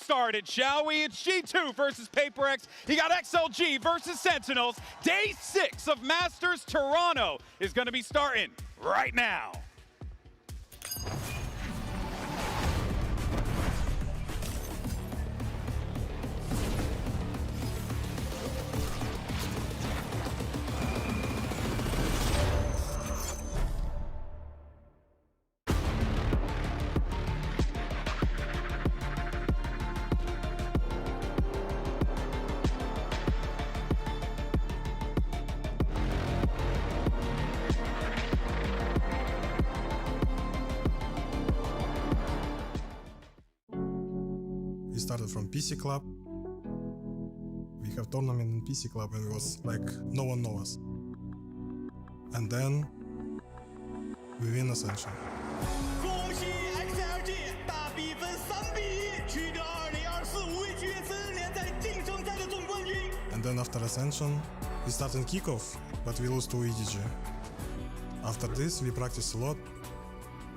started, shall we? It's G2 versus PaperX. You got XLG versus Sentinels. Day 6 of Masters Toronto is going to be starting right now. We started from PC Club. We have tournament in PC Club and it was like no one knows us. And then we win Ascension. 恭喜 XLG 大比分3比1取得2024无畏决森联赛晋升赛的总冠军。 And then after Ascension, we start in kickoff, but we lose to EDG. After this, we practice a lot.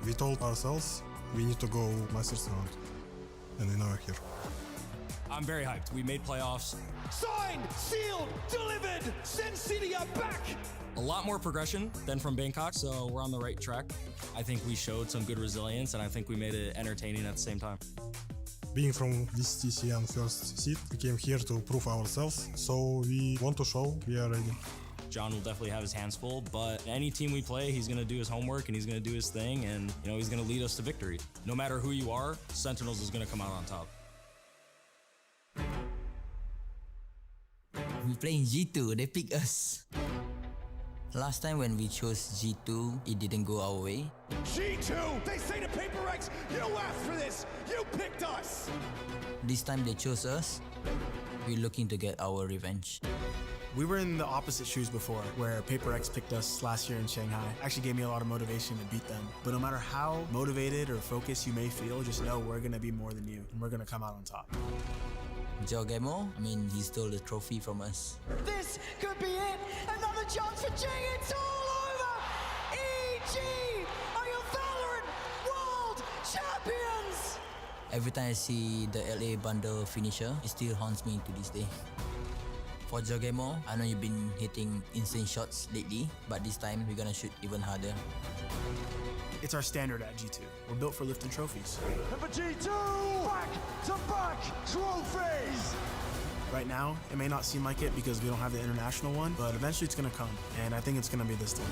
We told ourselves we need to go Masters round. And we now are here. I'm very hyped. We made playoffs. Signed, sealed, delivered. Sin City are back. A lot more progression than from Bangkok, so we're on the right track. I think we showed some good resilience, and I think we made it entertaining at the same time. Being from this TCN first seed, we came here to prove ourselves, so we want to show we are ready. John will definitely have his hands full, but any team we play, he's going to do his homework and he's going to do his thing, and he's going to lead us to victory. No matter who you are, Sentinels is going to come out on top. We playing G2, they pick us. Last time when we chose G2, it didn't go our way. G2, they say to PaperX, you asked for this, you picked us. This time they chose us. We're looking to get our revenge. We were in the opposite shoes before, where PaperX picked us last year in Shanghai. Actually gave me a lot of motivation to beat them. But no matter how motivated or focused you may feel, just know we're gonna be more than you, and we're gonna come out on top. Jogemo, he stole the trophy from us. This could be it. Another chance for Jing. It's all over. EG are your VALORANT World Champions. Every time I see the LA bundle finisher, it still haunts me to this day. For Jogemo, I know you've been hitting insane shots lately, but this time we're gonna shoot even harder. It's our standard at G2. We're built for lifting trophies. And for G2, back-to-back trophies. Right now, it may not seem like it because we don't have the international one, but eventually it's gonna come, and I think it's gonna be this team.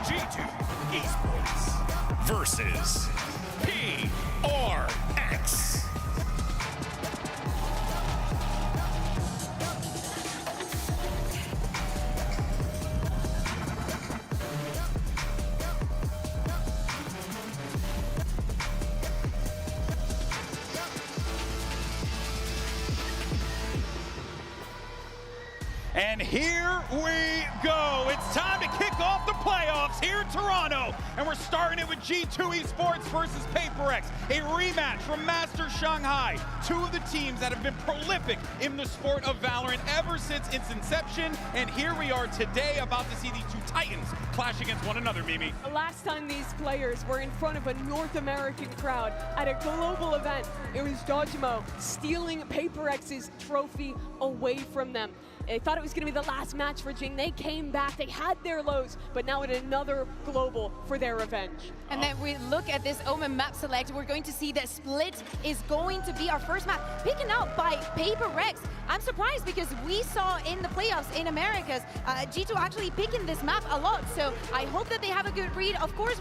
G2 Esports versus PRX. And here we go. It's time to kick off the playoffs here in Toronto. And we're starting it with G2 Esports versus PaperX, a rematch from Masters Shanghai. Two of the teams that have been prolific in the sport of Valorant ever since its inception. And here we are today about to see these two titans clash against one another, Mimi. Last time these players were in front of a North American crowd at a global event, it was Dojimo stealing PaperX's trophy away from them. They thought it was going to be the last match for Jing. They came back, they had their lows, but now at another global for their revenge. And then we look at this Omen map select, we're going to see that Split is going to be our first map, picking up by PaperX. I'm surprised because we saw in the playoffs in Americas, G2 actually picking this map a lot, so I hope that they have a good read. Of course,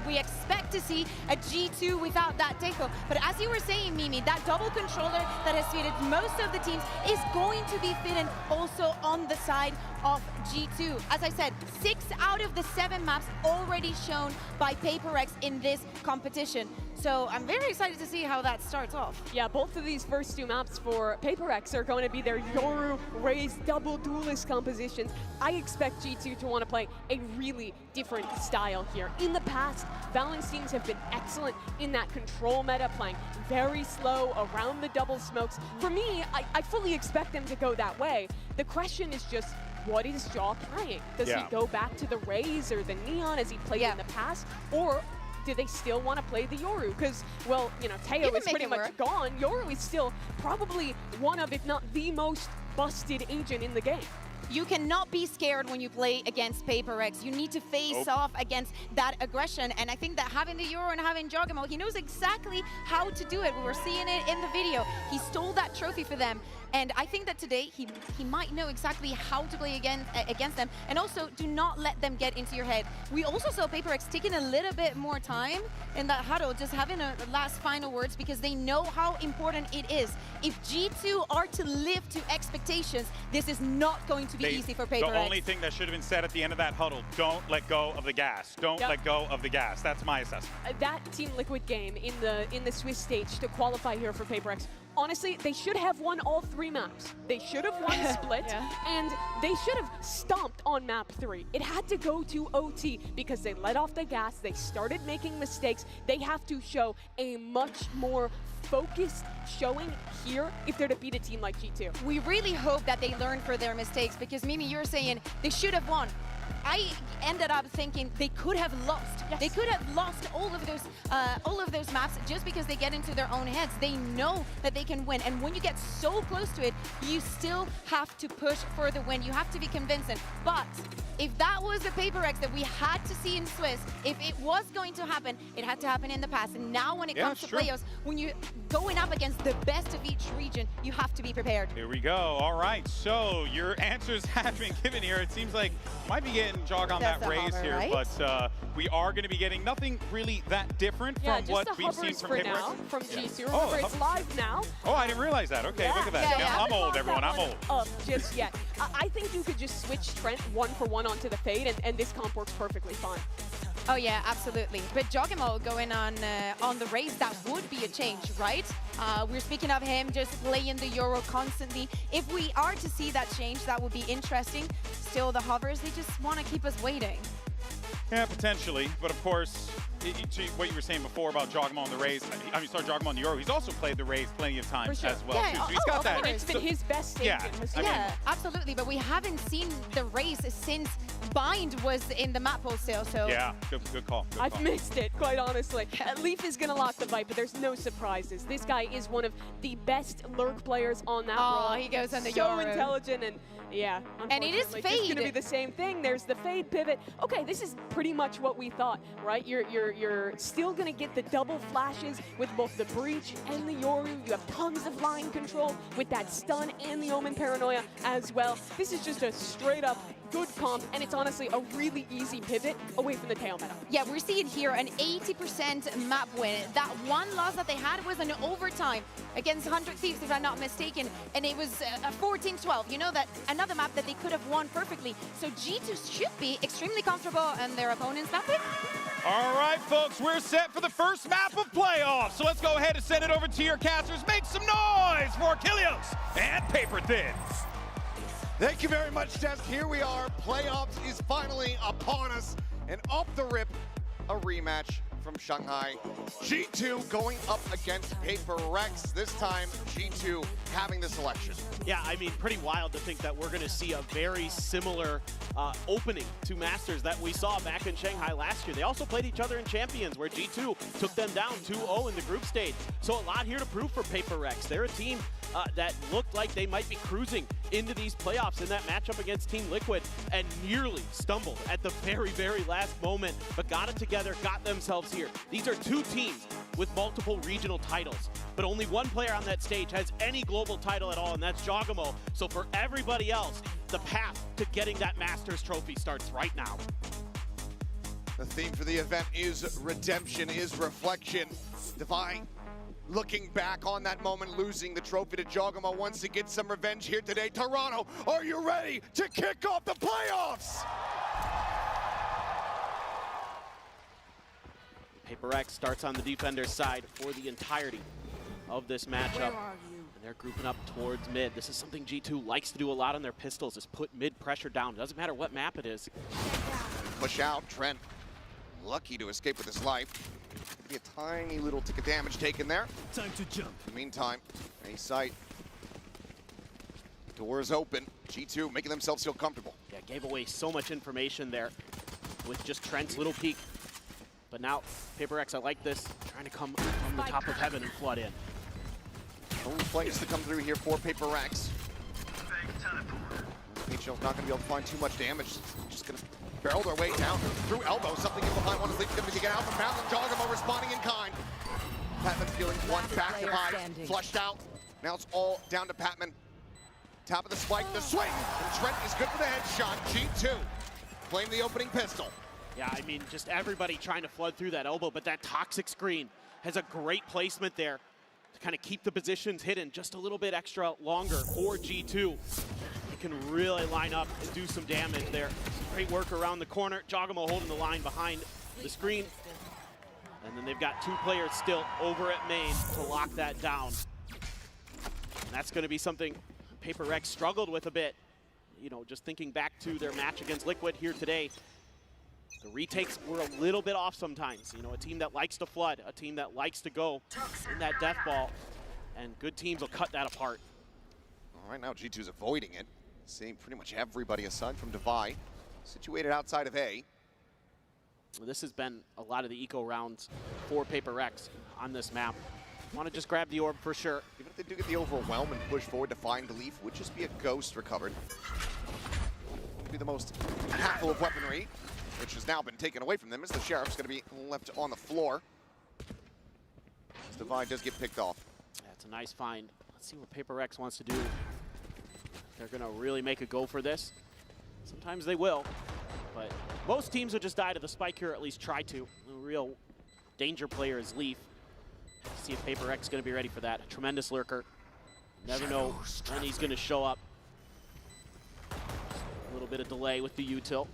we expect to see a G2 without that Deco, but as you were saying, Mimi, that double controller that has fitted most of the teams is going to be fitted also on the side of G2. As I said, 6 out of the 7 maps already shown by PaperX in this competition. So I'm very excited to see how that starts off. Yeah, both of these first two maps for PaperX are going to be their Yoru Raze double duelist compositions. I expect G2 to want to play a really different style here. In the past, Valorant teams have been excellent in that control meta, playing very slow around the double smokes. For me, I fully expect them to go that way. The question is just, what is Jaw playing? Does he go back to the Raze or the Neon as he played in the past? Or do they still want to play the Yoru? Because, well, you know, Teo is pretty much gone. Yoru is still probably one of, if not the most busted agent in the game. You cannot be scared when you play against PaperX. You need to face off against that aggression. And I think that having the Yoru and having Jogamo, he knows exactly how to do it. We were seeing it in the video. He stole that trophy for them. And I think that today he might know exactly how to play against them. And also, do not let them get into your head. We also saw PaperX taking a little bit more time in that huddle, just having a last final words, because they know how important it is. If G2 are to live to expectations, this is not going to be easy for PaperX. The only thing that should have been said at the end of that huddle, don't let go of the gas. Don't let go of the gas. That's my assessment. That Team Liquid game in the Swiss stage to qualify here for PaperX, honestly, they should have won all 3 maps. They should have won Split, and they should have stomped on map 3. It had to go to OT because they let off the gas, they started making mistakes. They have to show a much more focused showing here if they're to beat a team like G2. We really hope that they learn from their mistakes, because Mimi, you're saying they should have won. I ended up thinking they could have lost. They could have lost all of those maps just because they get into their own heads. They know that they can win, and when you get so close to it, you still have to push for the win. You have to be convincing. But if that was the PaperX that we had to see in Swiss, if it was going to happen, it had to happen in the past. And now when it comes to playoffs, when you're going up against the best of each region, you have to be prepared. Here we go. All right, so your answers have been given here. It seems like might be getting jog on that Raze here, right? But we are going to be getting nothing really that different from what we've seen from PaperX. Now, from G2. Remember, it's live now. Oh, I didn't realize that. Okay, look at that. I'm old, everyone. I'm old. Up just yet. I think you could just switch Trent 1-for-1 onto the Fade, and this comp works perfectly fine. Oh yeah, absolutely. But Jogamo going on the Raze, that would be a change, right? We're speaking of him just playing the Euro constantly. If we are to see that change, that would be interesting. Still, the hovers, they just want to keep us waiting. Yeah, potentially. But of course, to what you were saying before about Jogamo on the Raze, I mean, sorry, Jogamo on the Euro, he's also played the Raze plenty of times as well, too. So he's got that. It's been his best stage. Yeah, absolutely. But we haven't seen the Raze since Bind was in the map pool still, so... Yeah, good call. I've missed it, quite honestly. Leaf is going to lock the fight, but there's no surprises. This guy is one of the best lurk players on that role. He goes on the So Yoru. Intelligent, and yeah, and it is Fade. It's going to be the same thing. There's the Fade pivot. Okay, this is pretty much what we thought, right? You're still going to get the double flashes with both the Breach and the Yoru. You have tons of line control with that stun and the Omen Paranoia as well. This is just a straight up good comp, and it's honestly a really easy pivot away from the tail meta. Yeah, we're seeing here an 80% map win. That one loss that they had was an overtime against 100 Thieves, if I'm not mistaken, and it was a 14-12. You know, that another map that they could have won perfectly. So G2 should be extremely comfortable, and their opponents nothing. All right, folks, we're set for the first map of playoffs. So let's go ahead and send it over to your casters. Make some noise for Achilles and Paper Thin. Thank you very much, Desk. Here we are. Playoffs is finally upon us. And off the rip, a rematch from Shanghai. G2 going up against PaperX. This time, G2 having the selection. Yeah, I mean, pretty wild to think that we're going to see a very similar opening to Masters that we saw back in Shanghai last year. They also played each other in Champions, where G2 took them down 2-0 in the group stage. So a lot here to prove for PaperX. They're a team that looked like they might be cruising into these playoffs in that matchup against Team Liquid, and nearly stumbled at the very, very last moment, but got it together, got themselves here. These are two teams with multiple regional titles, but only one player on that stage has any global title at all, and that's Jogamo. So for everybody else, the path to getting that Masters trophy starts right now. The theme for the event is redemption, is reflection. Divine looking back on that moment, losing the trophy to Jogamo, wants to get some revenge here today. Toronto, are you ready to kick off the playoffs? Paper X starts on the defender's side for the entirety of this matchup. And they're grouping up towards mid. This is something G2 likes to do a lot on their pistols, is put mid pressure down. It doesn't matter what map it is. Push out, Trent lucky to escape with his life. Could be a tiny little tick of damage taken there. Time to jump. In the meantime, a sight. Doors open. G2 making themselves feel comfortable. Yeah, gave away so much information there with just Trent's little peek. But now, Paper X, I like this, trying to come from the top of heaven and flood in. No flanks to come through here for Paper X. HL's not going to be able to find too much damage. Just going to barrel their way down through elbow. Something in behind one is going to be taken out from Battling. Jogamo responding in kind. Patman feeling one back to buy. Flushed out. Now it's all down to Patman. Top of the spike, the swing. And Trent is good for the headshot. G2 playing the opening pistol. Yeah, I mean, just everybody trying to flood through that elbow, but that toxic screen has a great placement there to kind of keep the positions hidden just a little bit extra longer for G2. It can really line up and do some damage there. Great work around the corner. Jogamo holding the line behind the screen. And then they've got two players still over at main to lock that down. And that's going to be something Paper X struggled with a bit. You know, just thinking back to their match against Liquid here today, the retakes were a little bit off sometimes. You know, a team that likes to flood, a team that likes to go in that death ball, and good teams will cut that apart. All right, now G2's avoiding it. Seeing pretty much everybody aside from Devi situated outside of A. This has been a lot of the eco rounds for Paper X on this map. Want to just grab the orb for sure. Even if they do get the overwhelm and push forward to find Leaf, would just be a ghost recovered. Would be the most impactful of weaponry, which has now been taken away from them as the Sheriff's going to be left on the floor. As Devi does get picked off. That's a nice find. Let's see what Paper X wants to do. They're going to really make a go for this. Sometimes they will, but most teams would just die to the spike here, or at least try to. The real danger player is Leaf. See if Paper X is going to be ready for that. A tremendous lurker. Never know when he's going to show up. A little bit of delay with the util.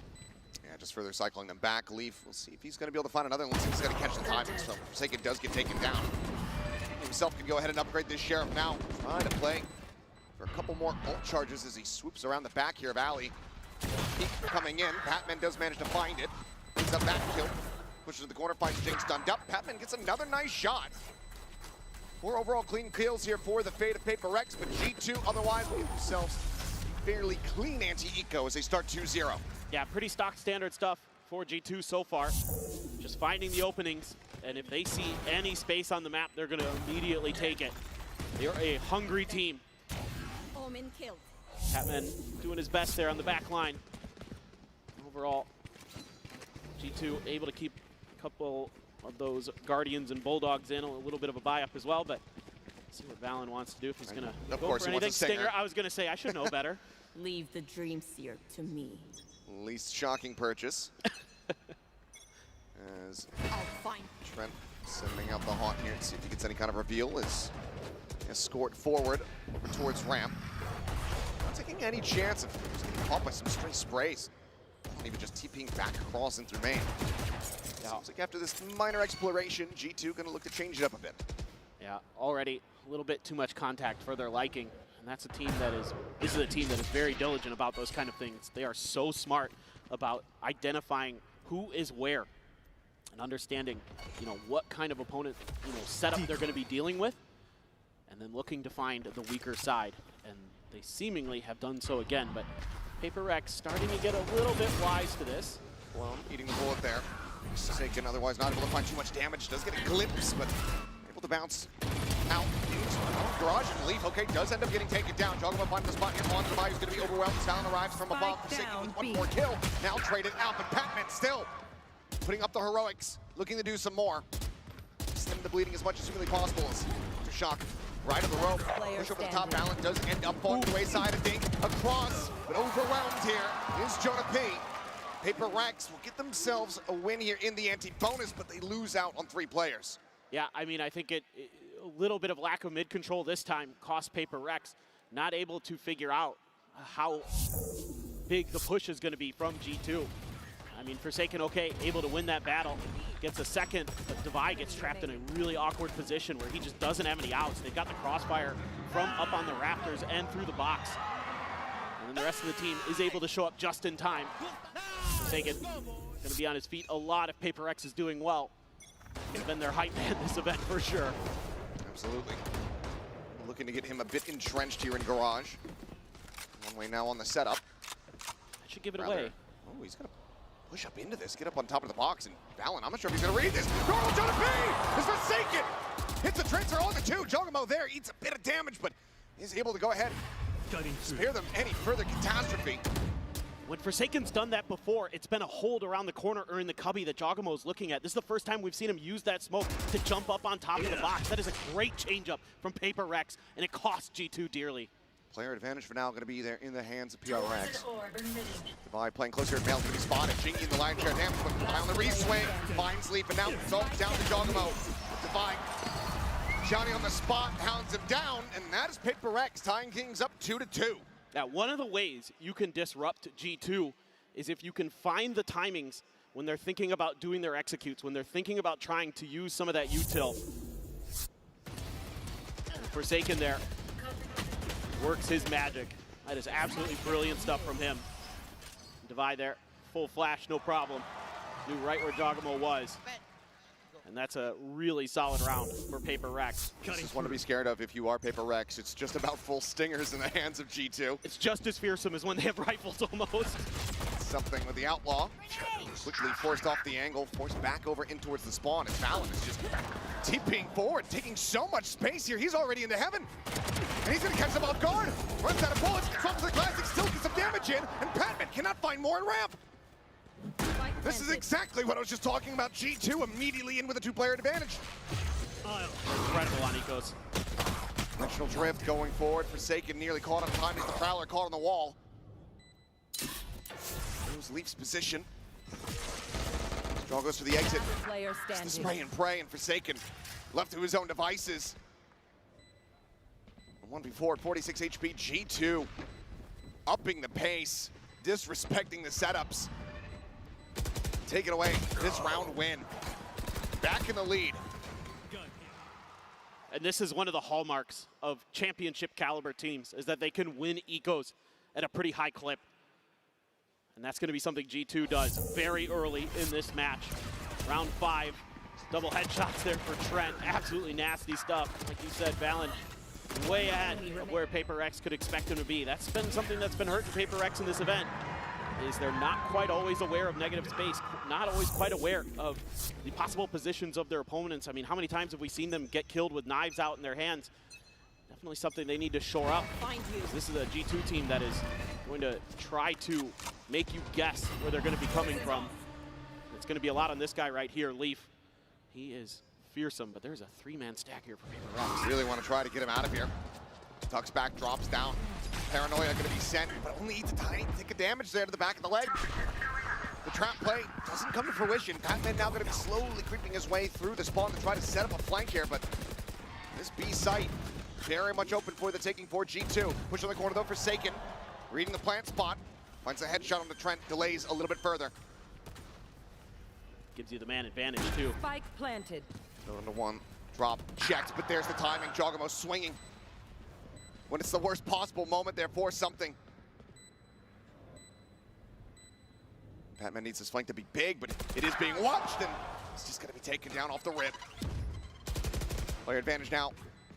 Yeah, just further cycling them back. Leaf, we'll see if he's going to be able to find another. Let's see if he's going to catch the timing. So Forsaken does get taken down. He himself can go ahead and upgrade this Sheriff now. Trying to play for a couple more ult charges as he swoops around the back here of Alley. Peek coming in. Patman does manage to find it. Picks up back kill. Pushes to the corner, finds Jinx done up. Patman gets another nice shot. 4 overall clean kills here for the fate of Paper X, but G2 otherwise will give themselves fairly clean anti-eco as they start 2-0. Yeah, pretty stock standard stuff for G2 so far. Just finding the openings, and if they see any space on the map, they're going to immediately take it. They're a hungry team. Omen killed. Patman doing his best there on the back line. Overall, G2 able to keep a couple of those Guardians and Bulldogs in, a little bit of a buy-up as well, but see what Valen wants to do, if he's going to go for anything. Stinger, I was going to say, I should know better. Leave the Dream Seer to me. Least shocking purchase. As Trent sending out the haunt here to see if he gets any kind of reveal as escort forward towards ramp. Not taking any chance of getting caught by some stray sprays. Not even just TPing back across and through main. Seems like after this minor exploration, G2 going to look to change it up a bit. Yeah, already a little bit too much contact for their liking. And that's a team that is, this is a team that is very diligent about those kind of things. They are so smart about identifying who is where and understanding, you know, what kind of opponent, you know, setup they're going to be dealing with, and then looking to find the weaker side. And they seemingly have done so again, but Paper X starting to get a little bit wise to this. Well, eating the bullet there. Forsaken otherwise not able to find too much damage. Does get a glimpse, but able to bounce out into garage and Leaf. Okay, does end up getting taken down. Jogamo finding the spot here on Devi, who's going to be overwhelmed. Talon arrives from above. Forsaken with one more kill. Now traded out, but Patman still putting up the heroics, looking to do some more. Stem the bleeding as much as humanly possible. Shock right of the rope. Push over the top. Balance does end up falling to the wayside. I think across, but overwhelmed here is Jonah P. Paper X will get themselves a win here in the anti-bonus, but they lose out on 3 players. Yeah, I mean, I think a little bit of lack of mid-control this time cost Paper X. Not able to figure out how big the push is going to be from G2. I mean, Forsaken, okay, able to win that battle. Gets a second, but Divide gets trapped in a really awkward position where he just doesn't have any outs. They've got the crossfire from up on the Raptors and through the box. And then the rest of the team is able to show up just in time. Forsaken gonna be on his feet a lot if Paper X is doing well. He's been their hype man this event for sure. Absolutely. Looking to get him a bit entrenched here in Garage. One way now on the setup. That should give it away. Oh, he's gonna push up into this, get up on top of the box, and Valen, I'm not sure if he's gonna read this. Normal Jonah P is Forsaken! Hits the transfer on the 2. Jogamo there eats a bit of damage, but is able to go ahead, spare them any further catastrophe. When Forsaken's done that before, it's been a hold around the corner or in the cubby that Jogamo's looking at. This is the first time we've seen him use that smoke to jump up on top of the box. That is a great changeup from Paper Rex, and it costs G2 dearly. Player advantage for now going to be there in the hands of PRX. Divide playing closer at Mail to be spotted. Jinky in the line share damage, but on the re-swing, finds Leap, and now it's all down to Jogamo. Divide, Johnny on the spot, hounds him down, and that is Paper X tying things up 2-2. Now, one of the ways you can disrupt G2 is if you can find the timings when they're thinking about doing their executes, when they're thinking about trying to use some of that util. Forsaken there. Works his magic. That is absolutely brilliant stuff from him. Divide there, full flash, no problem. Knew right where Jogamo was. And that's a really solid round for Paper Rex. This is one to be scared of if you are Paper Rex. It's just about full stingers in the hands of G2. It's just as fearsome as when they have rifles almost. Something with the Outlaw. Quickly forced off the angle, forced back over in towards the spawn. And Valen is just TPing forward, taking so much space here. He's already into heaven. And he's gonna catch them off guard. Runs out of bullets, drops the classic, still gets some damage in, and Patman cannot find more in ramp. This is exactly what I was just talking about. G2 immediately in with a 2-player advantage. Incredible on Ecos. Dimensional drift going forward. Forsaken nearly caught on time as the Prowler caught on the wall. There's Leaf's position. Straw goes for the exit. It's the spray and pray, and Forsaken left to his own devices. 1v4 at 46 HP. G2 upping the pace, disrespecting the setups. Taking away this round win. Back in the lead. And this is one of the hallmarks of championship caliber teams, is that they can win ecos at a pretty high clip. And that's going to be something G2 does very early in this match. Round 5, double headshots there for Trent. Absolutely nasty stuff. Like you said, Valen way ahead of where Paper X could expect him to be. That's been something that's been hurting Paper X in this event, is they're not quite always aware of negative space, not always quite aware of the possible positions of their opponents. I mean, how many times have we seen them get killed with knives out in their hands? Definitely something they need to shore up. This is a G2 team that is going to try to make you guess where they're going to be coming from. It's going to be a lot on this guy right here, Leaf. He is fearsome, but there's a 3-man stack here for Paper Rex. Really want to try to get him out of here. Ducks back, drops down. Paranoia going to be sent, but only eats a tiny tick of damage there to the back of the leg. The trap play doesn't come to fruition. Patman now going to be slowly creeping his way through the spawn to try to set up a flank here, but this B site very much open for the taking for G2. Push on the corner though, Forsaken. Reading the plant spot. Finds a headshot on the Trent, delays a little bit further. Gives you the man advantage too. Spike planted. 1-1, drop, checked, but there's the timing. Jogamo swinging when it's the worst possible moment there for something. Patman needs his flank to be big, but it is being watched, and it's just gonna be taken down off the rip. Player advantage now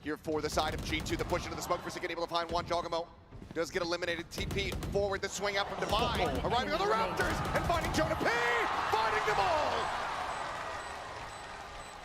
here for the side of G2. The push into the smoke, Forsaken able to find one. Jogamo does get eliminated. TP forward, the swing out from Divide, arriving on the Raptors, and finding Jonah P, finding them all.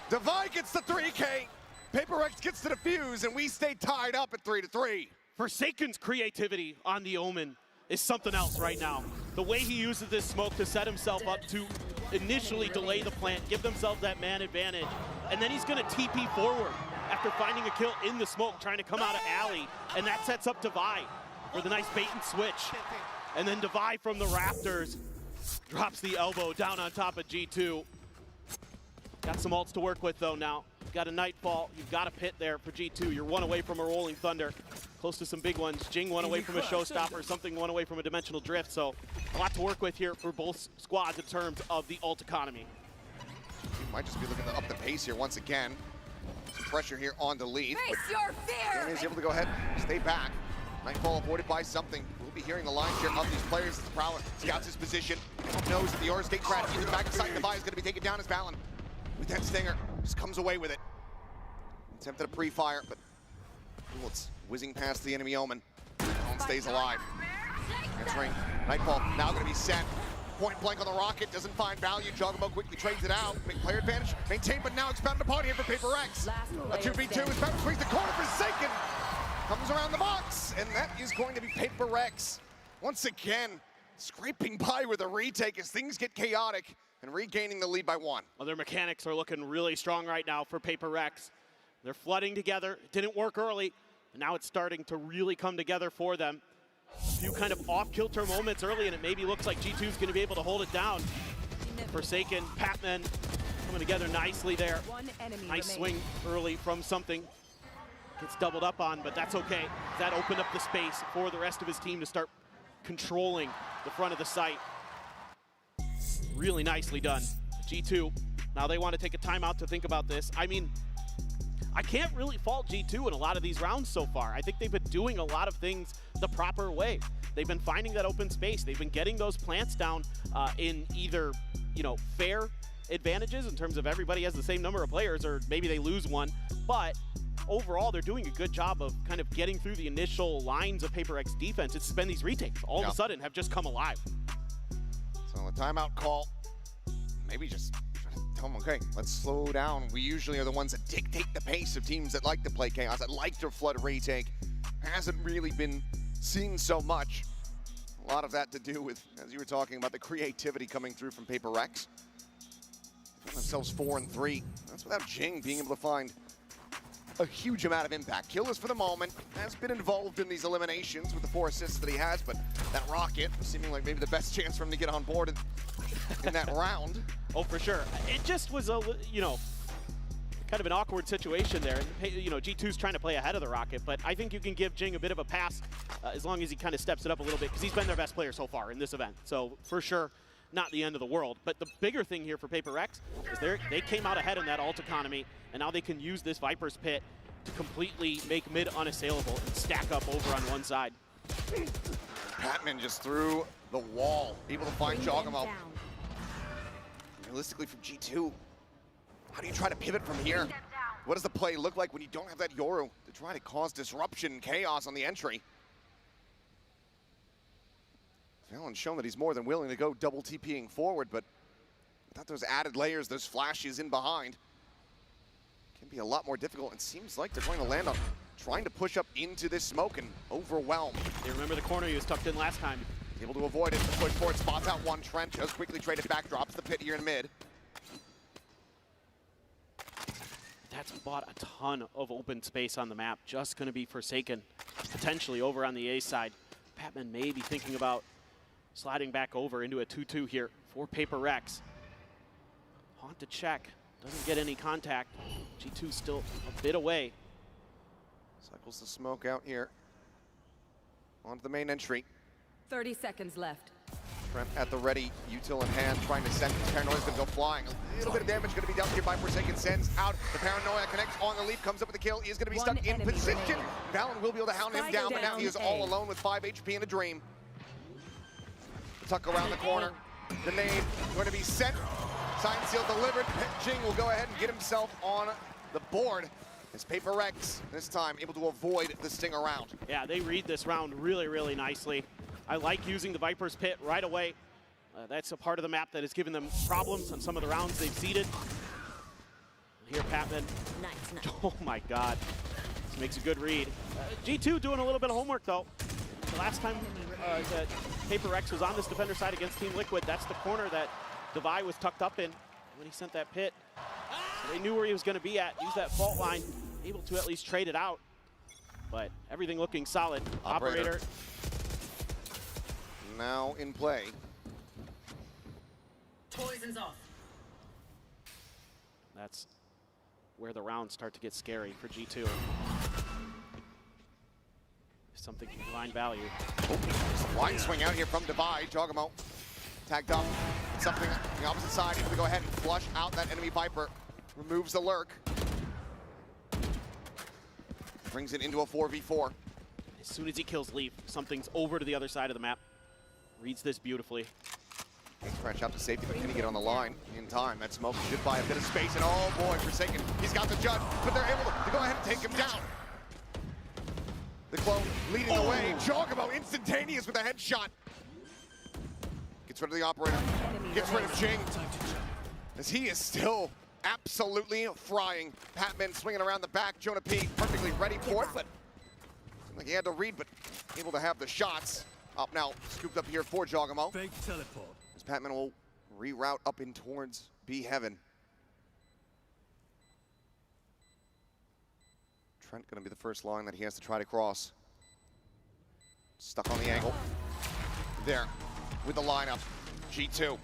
Divide gets the 3K, Paper X gets the defuse, and we stay tied up at 3-3. Forsaken's creativity on the Omen is something else right now. The way he uses this smoke to set himself up to initially delay the plant, give themselves that man advantage, and then he's gonna TP forward after finding a kill in the smoke, trying to come out of alley, and that sets up Divide for the nice bait and switch. And then Divide from the Raptors drops the elbow down on top of G2. Got some ults to work with though now. You've got a Nightfall. You've got a Pit there for G2. You're one away from a Rolling Thunder. Close to some big ones. Jing one away from a Showstopper. Something one away from a Dimensional Drift. So a lot to work with here for both squads in terms of the ult economy. You might just be looking to up the pace here once again. Some pressure here on the lead. Face your fear! And is able to go ahead and stay back. Nightfall avoided by something. We'll be hearing the lines here of these players as the Prowler scouts his position. Knows that the Aura State crash in the back of sight. The buy is going to be taken down as Valen. With that stinger, just comes away with it. Attempted a pre-fire, but bullets whizzing past the enemy Omen. Omen stays alive. Entering Nightfall, now going to be sent. Point blank on the rocket, doesn't find value. Jogamo quickly trades it out. Player advantage maintained, but now expounded upon here for Paper X. A 2v2 is about to squeeze the corner for Forsaken. Comes around the box, and that is going to be Paper X. Once again, scraping by with a retake as things get chaotic and regaining the lead by 1. Well, their mechanics are looking really strong right now for Paper X. They're flooding together. It didn't work early, but now it's starting to really come together for them. A few kind of off-kilter moments early, and it maybe looks like G2 is going to be able to hold it down. Forsaken, Patman coming together nicely there. Nice swing early from something. Gets doubled up on, but that's okay. That opened up the space for the rest of his team to start controlling the front of the site. Really nicely done. G2, now they want to take a timeout to think about this. I mean, I can't really fault G2 in a lot of these rounds so far. I think they've been doing a lot of things the proper way. They've been finding that open space. They've been getting those plants down in either, fair advantages in terms of everybody has the same number of players, or maybe they lose one. But overall, they're doing a good job of kind of getting through the initial lines of Paper X defense. It's been these retakes all of a sudden have just come alive. So a timeout call, maybe just try to tell them, okay, let's slow down. We usually are the ones that dictate the pace of teams that like to play chaos, that like to flood retake. Hasn't really been seen so much. A lot of that to do with, as you were talking about, the creativity coming through from Paper X. Found themselves 4-3. That's without Jing being able to find a huge amount of impact. Killers for the moment, has been involved in these eliminations with the 4 assists that he has, but that rocket seeming like maybe the best chance for him to get on board in that round. Oh, for sure. It just was a, kind of an awkward situation there. G2's trying to play ahead of the rocket, but I think you can give Jing a bit of a pass as long as he kind of steps it up a little bit, because he's been their best player so far in this event. So for sure, not the end of the world. But the bigger thing here for Paper X is they came out ahead in that ult economy, and now they can use this Viper's Pit to completely make mid unassailable and stack up over on one side. Patman just through the wall, able to find Jogamo. Realistically from G2, how do you try to pivot from here? What does the play look like when you don't have that Yoru to try to cause disruption and chaos on the entry? Valen's shown that he's more than willing to go double TPing forward, but without those added layers, those flashes in behind, can be a lot more difficult. It seems like they're going to land on trying to push up into this smoke and overwhelm. They remember the corner he was tucked in last time. Able to avoid it, the push forward, spots out one Trent, just quickly traded back, drops the Pit here in mid. That's bought a ton of open space on the map. Just going to be Forsaken, potentially over on the A side. Patman may be thinking about sliding back over into a 2-2 here for Paper X. Haunt to check, doesn't get any contact. G2 still a bit away. Cycles the smoke out here onto the main entry. 30 seconds left. Trent at the ready, util in hand, trying to send. Paranoia's gonna go flying. A little bit of damage gonna be dealt here by Forsaken. Sends out. The Paranoia connects on the leap, comes up with the kill. He is gonna be stuck in position. Valen will be able to hound him down, but now he is all alone with 5 HP in a dream. Tuck around the corner. The nade going to be sent. Sign seal delivered. Jing will go ahead and get himself on the board. As Paper X, this time, able to avoid the sting around. Yeah, they read this round really, really nicely. I like using the Viper's Pit right away. That's a part of the map that has given them problems on some of the rounds they've seeded. Here, Patman. Nice. Oh my God. This makes a good read. G2 doing a little bit of homework though. The last time that Paper X was on this defender side against Team Liquid, that's the corner that Devi was tucked up in when he sent that Pit. So they knew where he was going to be at, use that fault line, able to at least trade it out. But everything looking solid. Operator. Now in play. Poison's off. That's where the rounds start to get scary for G2. Something can find value. Oh, line swing out here from Divide. Jogamo tagged up. Something on the opposite side. He's going to go ahead and flush out that enemy Viper. Removes the lurk. Brings it into a 4v4. As soon as he kills Leaf, something's over to the other side of the map. Reads this beautifully. Scratch out to safety, but can he get on the line in time? That smoke should buy a bit of space, and oh boy, Forsaken, he's got the judge, but they're able to go ahead and take him down. The clone leading the way. Jogamo instantaneous with a headshot. Gets rid of the operator. Gets rid of Jing. As he is still absolutely frying. Patman swinging around the back. Jonah P perfectly ready for it, but seemed like he had to read, but able to have the shots. Up now, scooped up here for Jogamo. Fake teleport. As Patman will reroute up in towards B Heaven. Trent gonna be the first line that he has to try to cross. Stuck on the angle. There, with the lineup. G2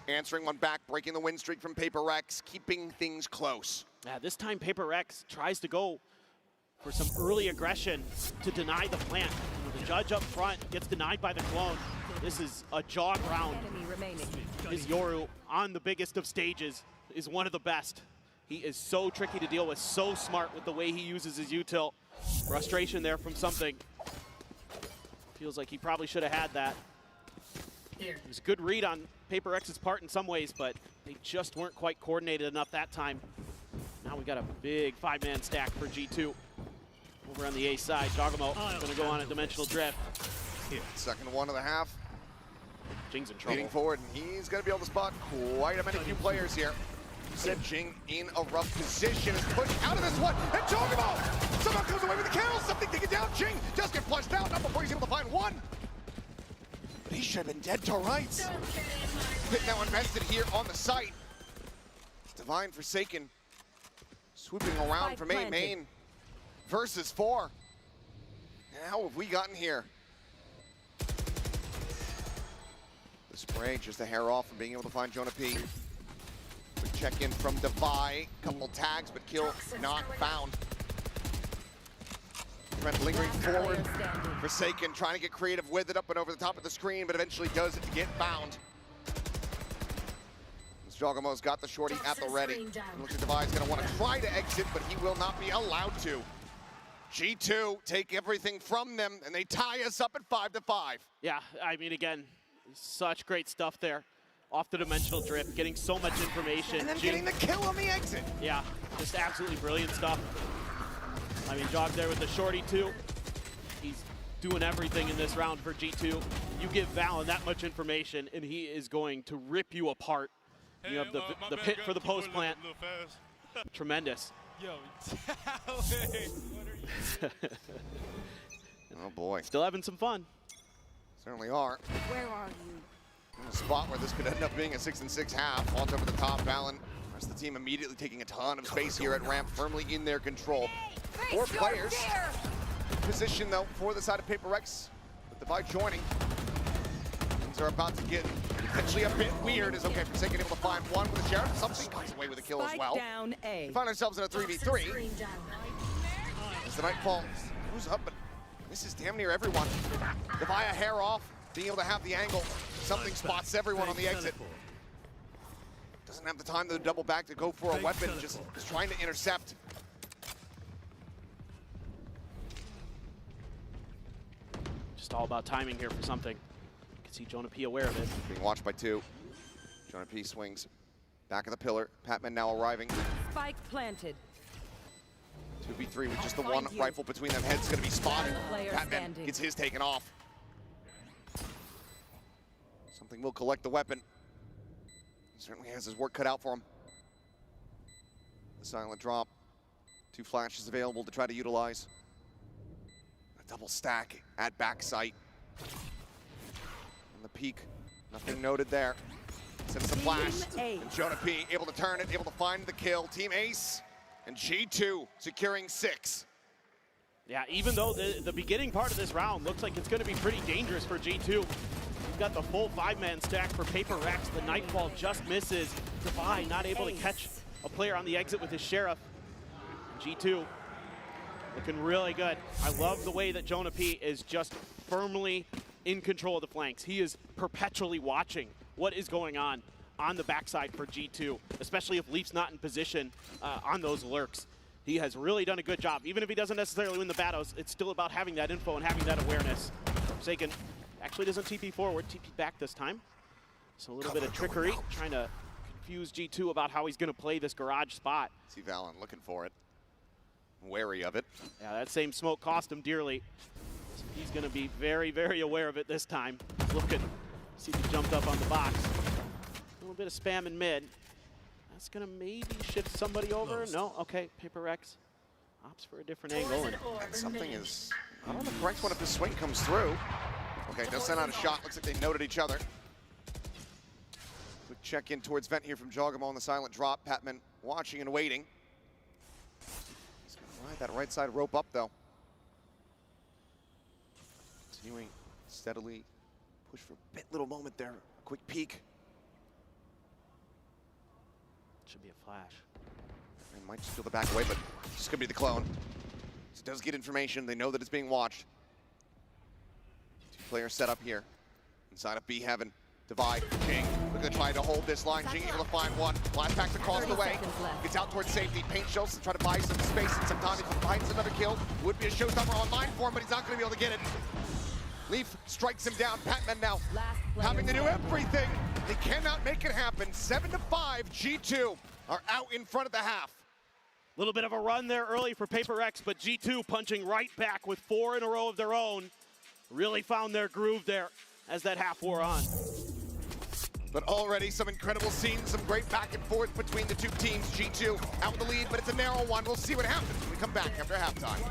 answering one back, breaking the win streak from Paper Rex, keeping things close. Yeah, this time Paper Rex tries to go for some early aggression to deny the plant. The judge up front gets denied by the clone. This is a jog round. His Yoru on the biggest of stages is one of the best. He is so tricky to deal with, so smart with the way he uses his util. Frustration there from something. Feels like he probably should have had that. It was a good read on Paper X's part in some ways, but they just weren't quite coordinated enough that time. Now we got a big 5-man stack for G2. Over on the A side, Jogamo going to go on a dimensional drift. Second one of the half. Jing's in trouble. Leading forward, and he's going to be able to spot quite a many few players here. Said Jing in a rough position, is pushed out of this one, and Jogamo somehow comes away with the kill. Something taken down. Jing just get flushed out, not before he's able to find one. But he should have been dead to rights. Pit now invested here on the site. Divine Forsaken swooping around from A main versus 4. And how have we gotten here? The spray just a hair off from being able to find Jonah P. Quick check in from Devi. Couple tags, but kill not found. Trent lingering forward. Forsaken trying to get creative with it up and over the top of the screen, but eventually does get found. Jogamo's got the shorty at the ready. And looks like Devi's gonna want to try to exit, but he will not be allowed to. G2 take everything from them, and they tie us up at 5-5. Yeah, I mean, again, such great stuff there. Off the dimensional drift, getting so much information. And then getting the kill on the exit. Yeah, just absolutely brilliant stuff. I mean, Jog there with the shorty too. He's doing everything in this round for G2. You give Valen that much information, and he is going to rip you apart. You have the pit for the post plant. Tremendous. Yo, oh boy. Still having some fun. Certainly are. Where are you? In a spot where this could end up being a 6-6 half. Launch over the top, Valen. The rest of the team immediately taking a ton of space here at ramp, firmly in their control. 4 players. Position though for the side of Paper Rex. With Devi joining. Things are about to get potentially a bit weird. As okay, Forsaken able to find one with the Sheriff. Something comes away with a kill as well. Down A. We find ourselves in a 3v3. As the Nightfall moves up, but this is damn near everyone. Devi a hair off, being able to have the angle. Something spots everyone on the exit. Doesn't have the time to double back to go for a weapon, just trying to intercept. Just all about timing here for something. You can see Jonah P aware of it. Being watched by 2. Jonah P swings back of the pillar. Patman now arriving. Spike planted. 2v3 with just the one rifle between them. Head's gonna be spotted. Patman gets his taken off. Something will collect the weapon. He certainly has his work cut out for him. The silent drop. 2 flashes available to try to utilize. A double stack at backside. On the peak, nothing noted there. Sends the flash, and Jonah P able to turn it, able to find the kill. Team Ace and G2 securing 6. Yeah, even though the beginning part of this round looks like it's going to be pretty dangerous for G2. We've got the full 5-man stack for Paper Rex. The Nightfall just misses. Devi not able to catch a player on the exit with his Sheriff. G2 looking really good. I love the way that Jonah P is just firmly in control of the flanks. He is perpetually watching what is going on the backside for G2, especially if Leaf's not in position on those lurks. He has really done a good job. Even if he doesn't necessarily win the battles, it's still about having that info and having that awareness. Forsaken actually doesn't TP forward, TP back this time. So a little bit of trickery, trying to confuse G2 about how he's going to play this garage spot. See Valen looking for it, wary of it. Yeah, that same smoke cost him dearly. So he's going to be very, very aware of it this time. Looking, see if he jumped up on the box. A little bit of spam in mid. That's going to maybe shift somebody over. No, okay, Paper X opts for a different angle. And something is not on the correct one if the swing comes through. Okay, does send out a shot. Looks like they noted each other. Quick check in towards Vent here from Jogamo on the silent drop. Patman watching and waiting. He's going to ride that right side rope up, though. Continuing steadily. Push for a bit, little moment there. Quick peek. Should be a flash. They might just feel the back away, but it's going to be the clone. It does get information. They know that it's being watched. Two players set up here. Inside of B Heaven. Divide. Jing. We're going to try to hold this line. Jing able to find one. Blast packs across the way. Gets out towards safety. Paint shells to try to buy some space and some time. If he finds another kill, would be a showstopper online for him, but he's not going to be able to get it. Leaf strikes him down. Patman now having to do everything. They cannot make it happen. 7-5. G2 are out in front of the half. A little bit of a run there early for Paper X, but G2 punching right back with 4 in a row of their own. Really found their groove there as that half wore on. But already some incredible scenes, some great back and forth between the two teams. G2 out with the lead, but it's a narrow one. We'll see what happens when we come back after halftime.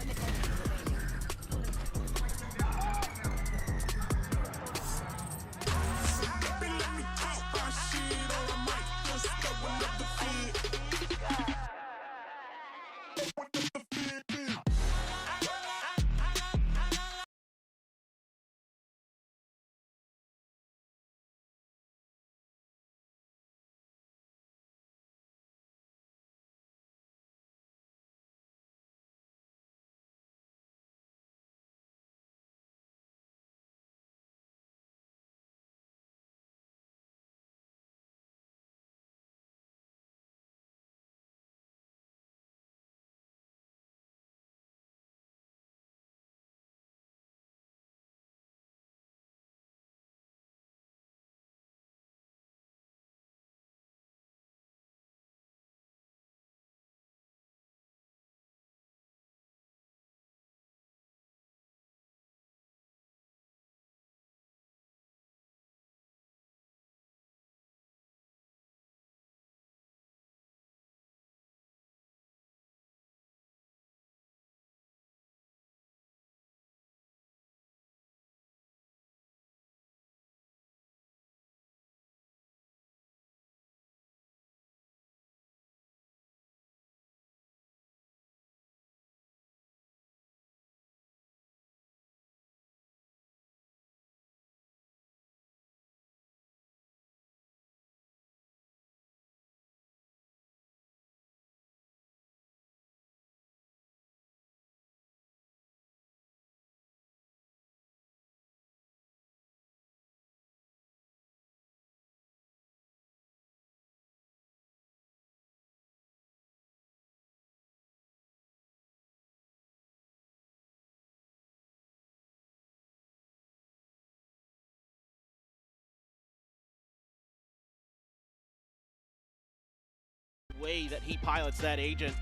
Way that he pilots that agent.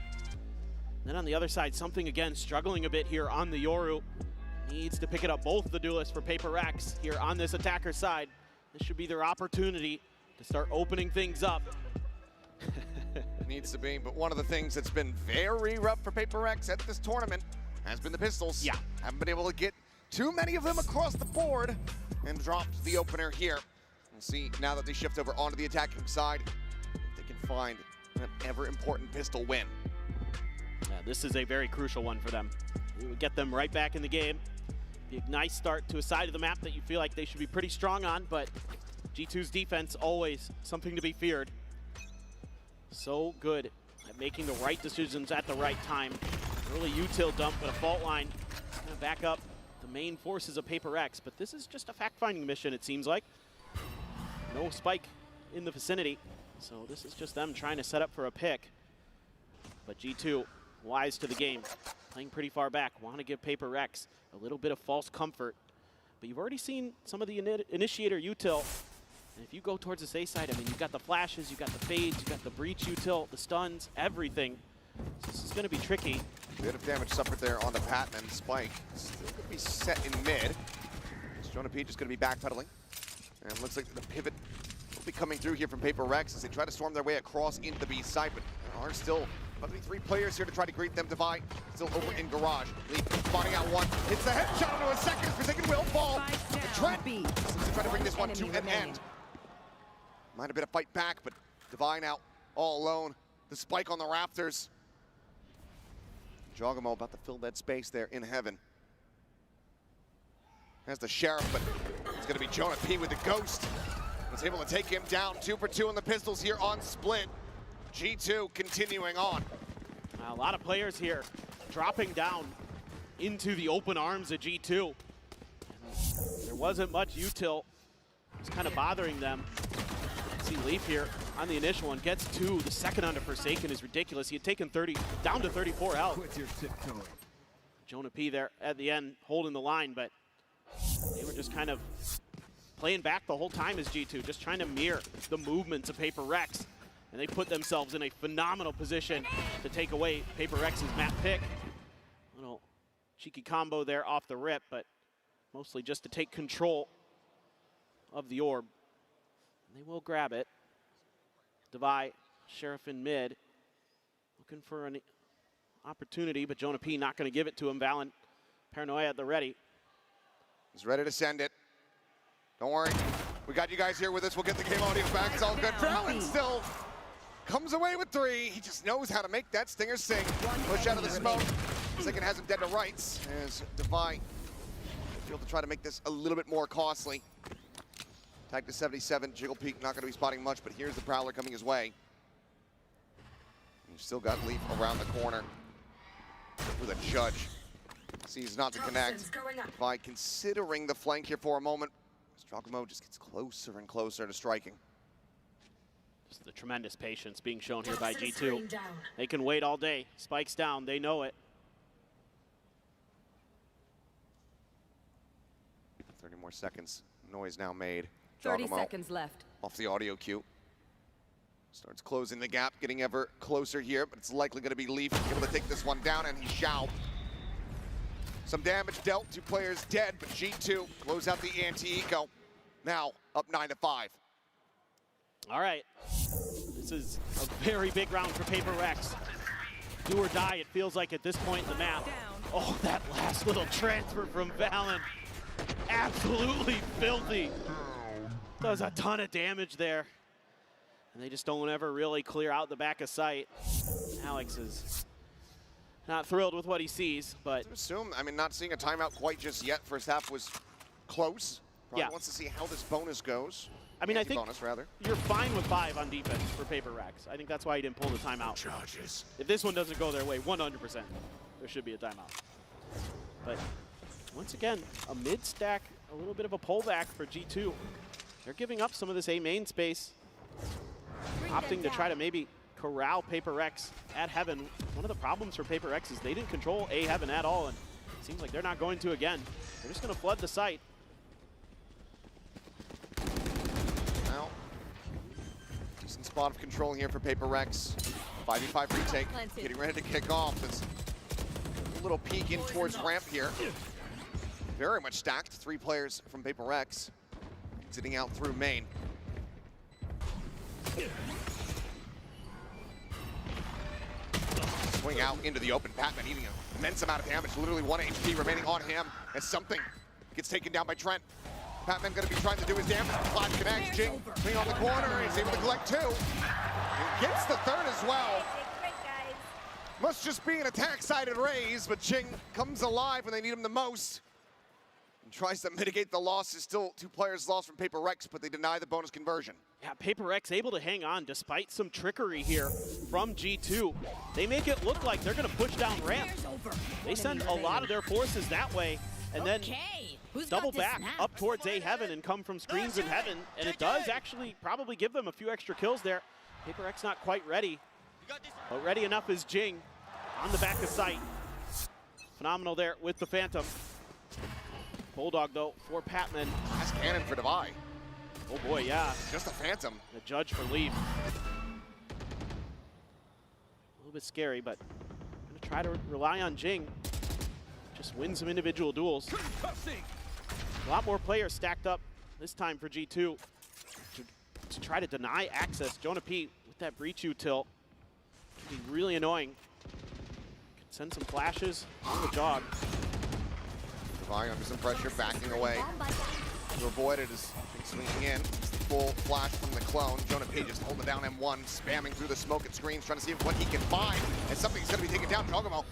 Then on the other side, something again struggling a bit here on the Yoru. Needs to pick it up, both the duelists for Paper X here on this attacker side. This should be their opportunity to start opening things up. Needs to be, but one of the things that's been very rough for Paper X at this tournament has been the pistols. Yeah. Haven't been able to get too many of them across the board and dropped the opener here. We'll see now that they shift over onto the attacking side, if they can find an ever-important pistol win. Yeah, this is a very crucial one for them. It would get them right back in the game. Be a nice start to a side of the map that you feel like they should be pretty strong on, but G2's defense always something to be feared. So good at making the right decisions at the right time. Early util dump, but a fault line gonna back up the main forces of Paper X. But this is just a fact-finding mission, it seems like. No spike in the vicinity, so this is just them trying to set up for a pick. But G2, wise to the game, playing pretty far back, want to give Paper X a little bit of false comfort. But you've already seen some of the initiator util. And if you go towards this A side, I mean, you've got the flashes, you've got the fades, you've got the breach util, the stuns, everything. So this is going to be tricky. Bit of damage suffered there on the Patman. Spike still going to be set in mid. Jonah P just going to be backpedaling. And looks like the pivot will be coming through here from Paper Rex as they try to storm their way across into the B side, but there are still about to be 3 players here to try to greet them. Divide still over in garage. Leaf spotting out one. Hits the headshot into a second. Forsaken will fall. And Trent seems to try to bring this one to an end. Might have been a fight back, but Divine out all alone. The spike on the Raptors. Jogamo about to fill that space there in heaven. Has the Sheriff, but it's going to be Jonah P with the Ghost. Was able to take him down. 2 for 2 on the pistols here on Split. G2 continuing on. A lot of players here dropping down into the open arms of G2. There wasn't much util. It's kind of bothering them. See Leaf here on the initial one, gets 2. The second under Forsaken is ridiculous. He had taken 30, down to 34 health. Jonah P there at the end holding the line, but they were just kind of playing back the whole time as G2, just trying to mirror the movements of Paper Rex. And they put themselves in a phenomenal position to take away Paper Rex's map pick. Little cheeky combo there off the rip, but mostly just to take control of the orb. And they will grab it. Devi, Sheriff in mid, looking for an opportunity, but Jonah P not going to give it to him. Valen, Paranoia at the ready. He's ready to send it. Don't worry, we got you guys here with us. We'll get the game audio back. It's all good. Valen still comes away with 3. He just knows how to make that stinger sing. Push out of the smoke. Second has him dead to rights as Devi able to try to make this a little bit more costly. Tag to 77. Jiggle Peak not going to be spotting much, but here's the Prowler coming his way. You've still got Leaf around the corner with a Judge. Sees not to connect. By considering the flank here for a moment, Strogamo just gets closer and closer to striking. Just the tremendous patience being shown here by G2. They can wait all day. Spikes down, they know it. 30 more seconds. Noise now made. 30 seconds left. Off the audio cue. Starts closing the gap, getting ever closer here, but it's likely going to be Leaf able to take this one down, and he shall. Some damage dealt, 2 players dead, but G2 close out the anti-eco. Now up 9-5. All right, this is a very big round for Paper Rex. Do or die, it feels like at this point in the map. Oh, that last little transfer from Valen. Absolutely filthy. Does a ton of damage there. And they just don't ever really clear out the back of sight. Alex is not thrilled with what he sees, but... I assume, I mean, not seeing a timeout quite just yet. First half was close. Probably wants to see how this bonus goes. I mean, I think bonus, rather. You're fine with 5 on defense for Paper Rex. I think that's why he didn't pull the timeout. Charges. If this one doesn't go their way, 100%, there should be a timeout. But once again, a mid-stack, a little bit of a pullback for G2. They're giving up some of this A main space, opting to try to maybe corral Paper Rex at Heaven. One of the problems for Paper Rex is they didn't control A Heaven at all, and it seems like they're not going to again. They're just going to flood the site. Now, decent spot of control here for Paper Rex. 5v5 retake, getting ready to kick off. This little peek in towards ramp here. Very much stacked. 3 players from Paper Rex sitting out through main. Swing out into the open. Patman eating an immense amount of damage. Literally 1 HP remaining on him as something gets taken down by Trent. Patman going to be trying to do his damage. Flash connects. Jing swing on the corner. He's able to collect 2. And gets the 3rd as well. Must just be an attack-sided raise, but Jing comes alive when they need him the most. tries to mitigate the losses. Still 2 players lost from Paper Rex, but they deny the bonus conversion. Yeah, Paper X able to hang on despite some trickery here from G2. They make it look like they're going to push down ramp. They send a lot of their forces that way, and then double back up towards A Heaven and come from screens in Heaven, and it does actually probably give them a few extra kills there. Paper X not quite ready, but ready enough is Jing on the back of sight. Phenomenal there with the Phantom. Bulldog though for Patman. That's cannon for Devi. Oh boy, yeah. Just a Phantom. The judge for leave. A little bit scary, but I'm gonna try to rely on Jing. Just win some individual duels. A lot more players stacked up this time for G2 to try to deny access. Jonah P with that breach util can be really annoying. Could send some flashes on the jog. Devi under some pressure, backing away to avoid it as swinging in. Full flash from the clone. Jonah P just holding down M1, spamming through the smoke and screens, trying to see what he can find. And something's going to be taken down. Jogamo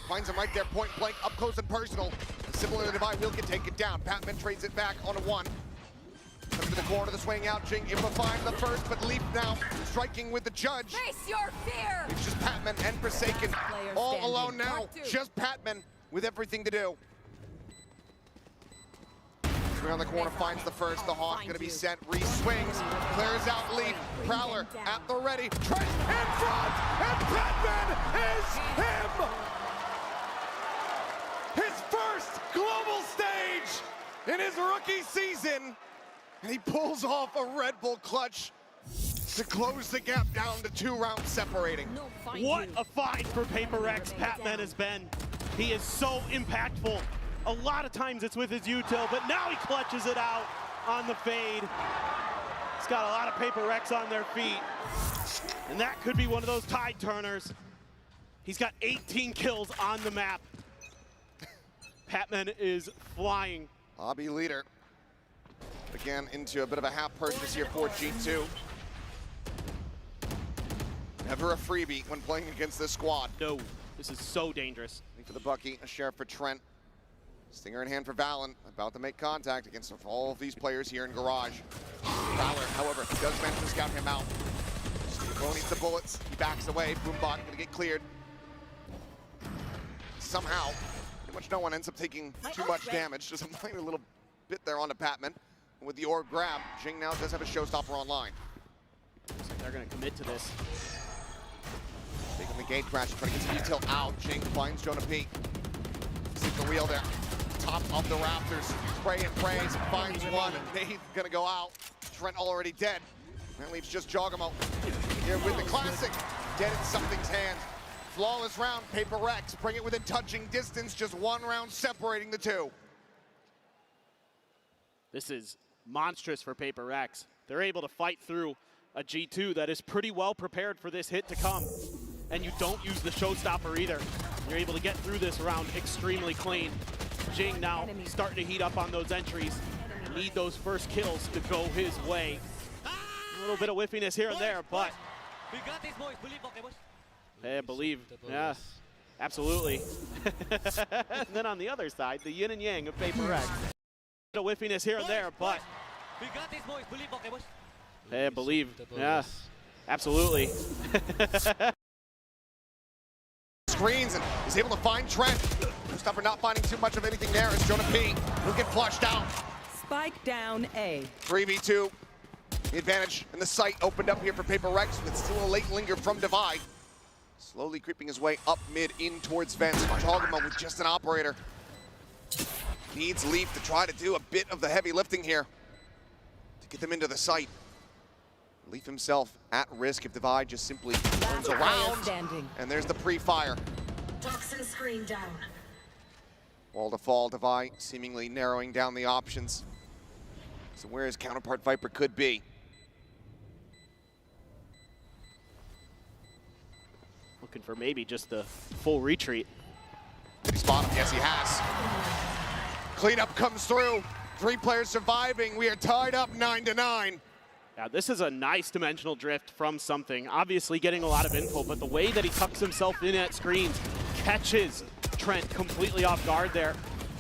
finds him right there, point blank, up close and personal. Similar to Devi, will can take it down. Patman trades it back on a 1. Comes to the corner, the swing out. Jing able to find the first, but Leaf now striking with the judge. Face your fear! It's just Patman and Forsaken all alone now. Just Patman with everything to do. Around the corner, finds the first. The Hawk going to be sent. Re-swings, clears out Leaf. Prowler at the ready. Trent in front, and Patman is him! His first global stage in his rookie season, and he pulls off a Red Bull clutch to close the gap down to 2 rounds separating. What a find for Paper X Patman has been. He is so impactful. A lot of times it's with his util, but now he clutches it out on the fade. He's got a lot of Paper X on their feet, and that could be one of those tide turners. He's got 18 kills on the map. Patman is flying. Obby leader. Again, into a bit of a half purchase here for G2. Never a freebie when playing against this squad. No, this is so dangerous. For the Bucky, a sheriff for Trent. Stinger in hand for Valen, about to make contact against all of these players here in Garage. Fowler, however, does manage to scout him out. Stinger needs the bullets, he backs away, Boombot gonna get cleared. Somehow, pretty much no one ends up taking too much damage, just a minor little bit there onto Patman. And with the orb grab, Jing now does have a showstopper online. Looks like they're gonna commit to this. Taking the gate crash, trying to get some detail out. Jing finds Jonah P. Sees the wheel there. Top of the rafters, spray and praise, finds one, and they're gonna go out. Trent already dead. That leaves just Jogamo here with the classic. Dead in something's hand. Flawless round, Paper Rex, bring it within touching distance, just 1 round separating the 2. This is monstrous for Paper Rex. They're able to fight through a G2 that is pretty well prepared for this hit to come. And you don't use the showstopper either. You're able to get through this round extremely clean. Jing now starting to heat up on those entries. Need those first kills to go his way. A little bit of whiffiness here and there, but I believe, yeah, absolutely. And then on the other side, the yin and yang of Paper X. A whiffiness here and there, but I believe, yeah, absolutely. Screens and is able to find Trent. Stopper not finding too much of anything there as Jonah P will get flushed out. Spike down A. 3v2. The advantage and the sight opened up here for Paper Rex, with still a late linger from Devi. Slowly creeping his way up mid in towards Vents. Jogamo with just an operator. Needs Leaf to try to do a bit of the heavy lifting here to get them into the site. Leaf himself at risk if Devi just simply turns around. And there's the pre-fire. Toxin screen down. Wall to fall, Devi seemingly narrowing down the options. So where his counterpart Viper could be. Looking for maybe just the full retreat. Did he spot him? Yes, he has. Cleanup comes through. 3 players surviving. We are tied up 9-9. Yeah, this is a nice dimensional drift from something. Obviously getting a lot of info, but the way that he tucks himself in at screens catches Trent completely off guard there.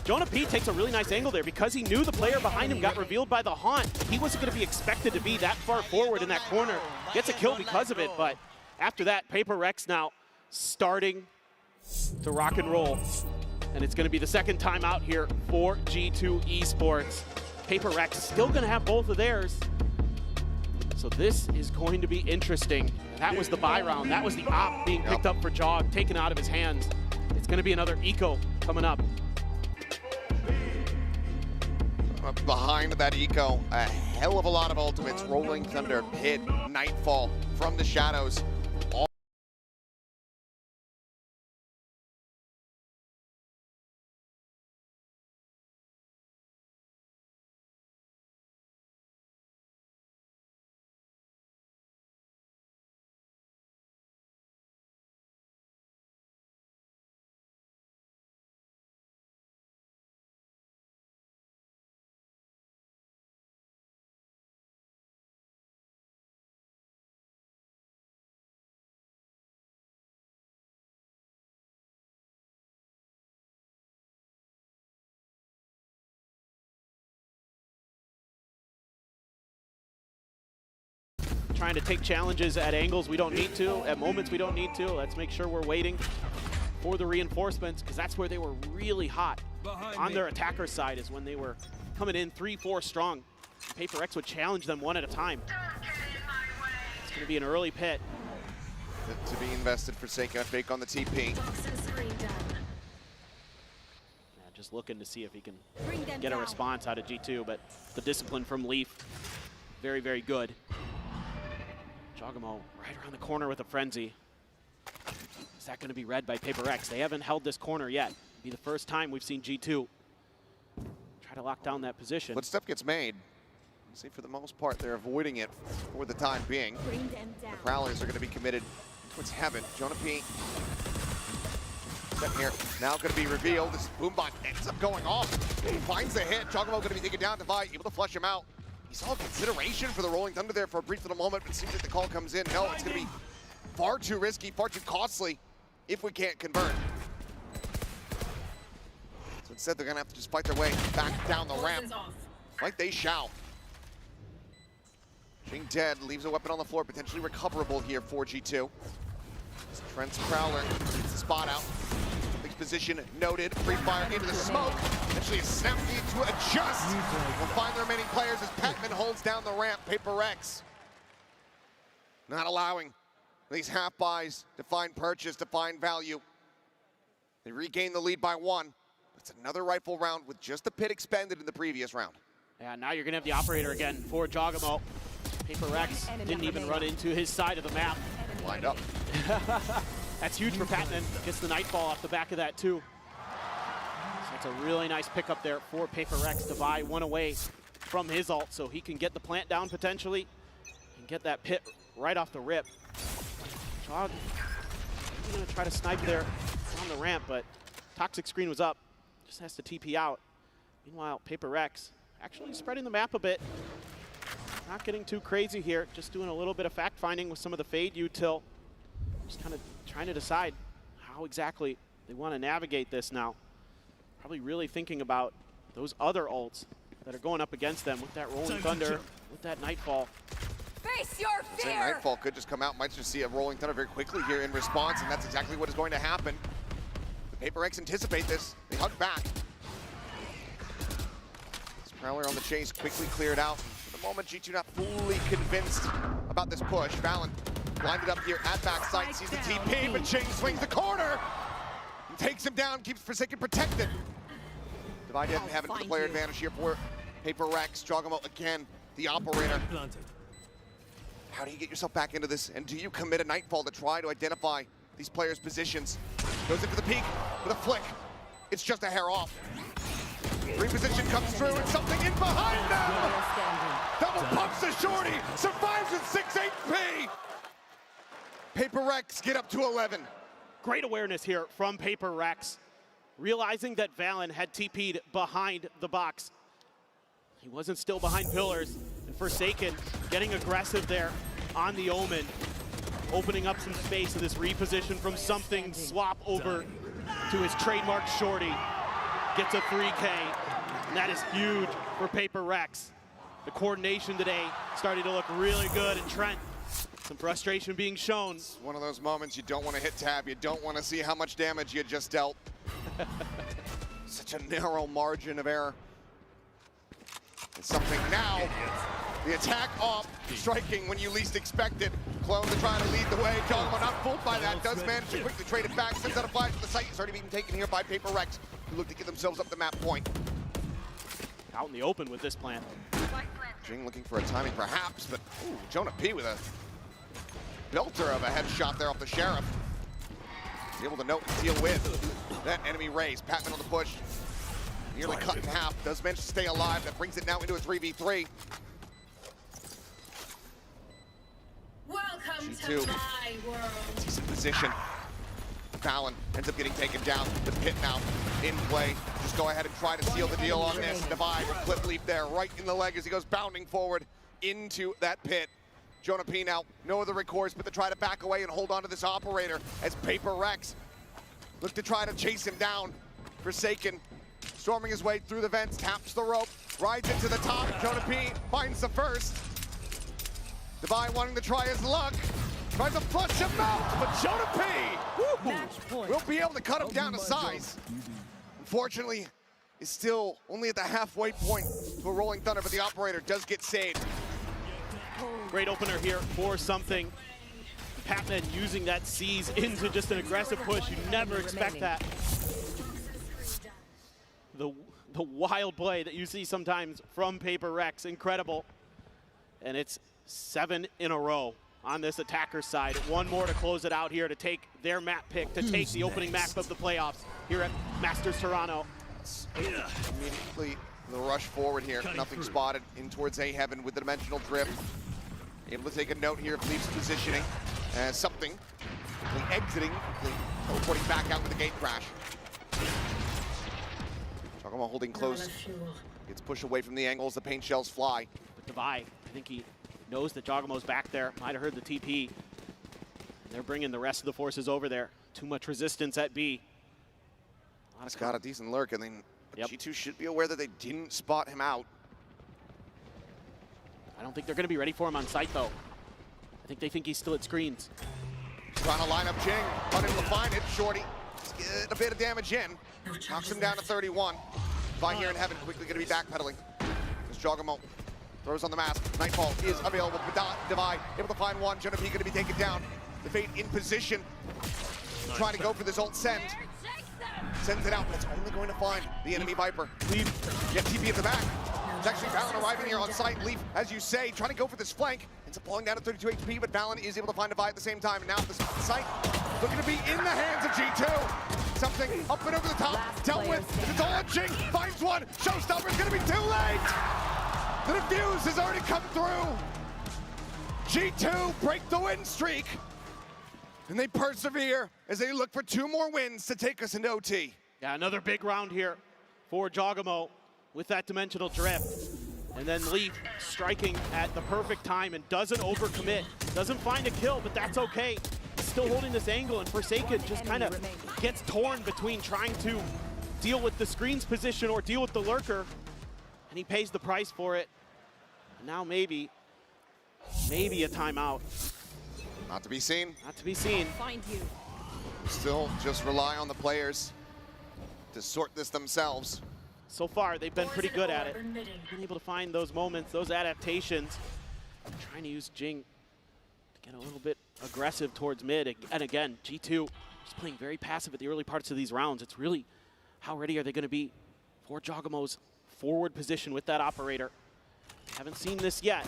Jonah P takes a really nice angle there because he knew the player behind him got revealed by the haunt. He wasn't going to be expected to be that far forward in that corner. Gets a kill because of it, but after that, Paper Rex now starting to rock and roll. And it's going to be the second time out here for G2 Esports. Paper Rex still going to have both of theirs. So this is going to be interesting. That was the buy round. That was the op being picked up for Jog, taken out of his hands. It's going to be another eco coming up. Behind that eco, a hell of a lot of ultimates. Rolling Thunder, Pit, Nightfall from the shadows. Trying to take challenges at angles we don't need to, at moments we don't need to. Let's make sure we're waiting for the reinforcements, because that's where they were really hot on their attacker side, is when they were coming in 3-4 strong. Paper X would challenge them one at a time. It's going to be an early pit. To be invested for Forsaken, a fake on the TP. Just looking to see if he can get a response out of G2, but the discipline from Leaf, very, very good. Jogamo right around the corner with a frenzy. Is that going to be read by Paper X? They haven't held this corner yet. It'll be the first time we've seen G2 try to lock down that position. Footstep gets made. See, for the most part, they're avoiding it for the time being. The Prowlers are going to be committed towards heaven. Jonah P. Set here, now going to be revealed. This Boombot ends up going off. He finds the hit. Jogamo going to be taken down, Divide, able to flush him out. He saw consideration for the Rolling Thunder there for a brief little moment, but it seems like the call comes in. No, it's going to be far too risky, far too costly if we can't convert. So instead, they're going to have to just fight their way back down the ramp, like they shall. Jing dead, leaves a weapon on the floor, potentially recoverable here for G2. Trent's Prowler gets the spot out. Position noted, free fire into the smoke. Actually a snap need to adjust. We'll find the remaining players as Patman holds down the ramp. Paper X not allowing these half buys to find purchase, to find value. They regain the lead by 1. It's another rifle round with just the pit expended in the previous round. Yeah, now you're gonna have the operator again for Jogamo. Paper X didn't even run into his side of the map. Lined up. That's huge for Patman. Gets the Nightfall off the back of that too. So that's a really nice pickup there for Paper Rex to buy one away from his ult, so he can get the plant down potentially and get that pit right off the rip. Jog, he's gonna try to snipe there on the ramp, but Toxic Screen was up. Just has to TP out. Meanwhile, Paper Rex actually spreading the map a bit. Not getting too crazy here, just doing a little bit of fact finding with some of the fade util. Just kind of trying to decide how exactly they want to navigate this now. Probably really thinking about those other ults that are going up against them with that Rolling Thunder, with that Nightfall. Face your fear! Nightfall could just come out, might just see a Rolling Thunder very quickly here in response, and that's exactly what is going to happen. The Paper X anticipate this, they hug back. This Prowler on the chase, quickly cleared out. For the moment, G2 not fully convinced about this push. Valen blinded up here at backside, sees the TP, but Ching swings the corner and takes him down, keeps Forsaken protected. Divide didn't have the player advantage here for Paper Rex. Jogamo again, the operator. How do you get yourself back into this? And do you commit a Nightfall to try to identify these players' positions? Goes into the peak with a flick. It's just a hair off. Reposition comes through and something in behind them! Double pumps the shorty, survives with 6 HP! Paper Rex get up to 11. Great awareness here from Paper Rex. Realizing that Valen had TP'd behind the box. He wasn't still behind pillars. And Forsaken getting aggressive there on the Omen. Opening up some space in this reposition from something swap over to his trademark shorty. gets a 3K, and that is huge for Paper Rex. The coordination today starting to look really good, and Trent, some frustration being shown. It's one of those moments you don't want to hit tab. You don't want to see how much damage you just dealt. Such a narrow margin of error. It's something now. The attack off, striking when you least expect it. Clone to try to lead the way. Jogmo not fooled by that. Does manage to quickly trade it back. Sends out a flash to the site. It's already being taken here by Paper Rex, who look to get themselves up the map point. Out in the open with this plan. Jing looking for a timing perhaps, but ooh, Jonah P with a belter of a headshot there off the Sheriff. He's able to note and deal with that enemy raise. Patman on the push. Nearly cut in half. Does manage to stay alive. That brings it now into a 3v3. Welcome G2. to my world. He's in position. Fallon ends up getting taken down. The pit now in play. Just go ahead and try to seal the deal on this. Divide with Clip Leap there, right in the leg as he goes bounding forward into that pit. Jonah P now, no other recourse but to try to back away and hold on to this operator as Paper Rex look to try to chase him down. Forsaken, storming his way through the vents, taps the rope, rides into the top. Jonah P finds the first. Divine wanting to try his luck. Tries to flush him out, but Jonah P will be able to cut him down to size. Unfortunately, is still only at the halfway point to a Rolling Thunder, but the operator does get saved. Great opener here for something. Patman using that seize into just an aggressive push. You never expect that. The wild play that you see sometimes from Paper Rex, incredible. And it's 7 in a row on this attacker side. One more to close it out here to take their map pick, to take the opening map of the playoffs here at Masters Toronto. Immediately the rush forward here. Nothing spotted in towards A Heaven with the dimensional drift. Able to take a note here of Leaf's positioning. Something quickly exiting, quickly teleporting back out with the gate crash. Jogmo holding close. Gets pushed away from the angles, the paint shells fly. But Divide, I think he knows that Jogmo's back there. Might have heard the TP. They're bringing the rest of the forces over there. Too much resistance at B. He's got a decent lurk, and then G2 should be aware that they didn't spot him out. I don't think they're going to be ready for him on site, though. I think they think he's still at screens. Trying to line up Jing, unable to find it. Shorty, get a bit of damage in. Knocks him down to 31. Divine here in Heaven, quickly going to be backpedaling. As Jogmo throws on the mask. Nightfall is available. Divide able to find one. Jonah P going to be taken down. The Fate in position. Trying to go for this ult send. Sends it out, but it's only going to find the enemy Viper. Leaf, get TP at the back. It's actually Valen arriving here on site. Leaf, as you say, trying to go for this flank. Ends up pulling down to 32 HP, but Valen is able to find Divide at the same time. And now the site looking to be in the hands of G2. Something up and over the top, dealt with. It's all on Jing, finds one. Showstopper's gonna be too late. The defuse has already come through. G2 break the win streak. And they persevere as they look for 2 more wins to take us into OT. Yeah, another big round here for Jogmo with that dimensional drift. And then Leaf striking at the perfect time and doesn't overcommit. Doesn't find a kill, but that's okay. Still holding this angle, and Forsaken just kind of gets torn between trying to deal with the screen's position or deal with the lurker. And he pays the price for it. And now maybe a timeout. Not to be seen. Not to be seen. Find you. Still just rely on the players to sort this themselves. So far, they've been pretty good at it. Been able to find those moments, those adaptations. Trying to use Jing to get a little bit aggressive towards mid. And again, G2 is playing very passive at the early parts of these rounds. It's really, how ready are they going to be for Jogmo's forward position with that operator? Haven't seen this yet.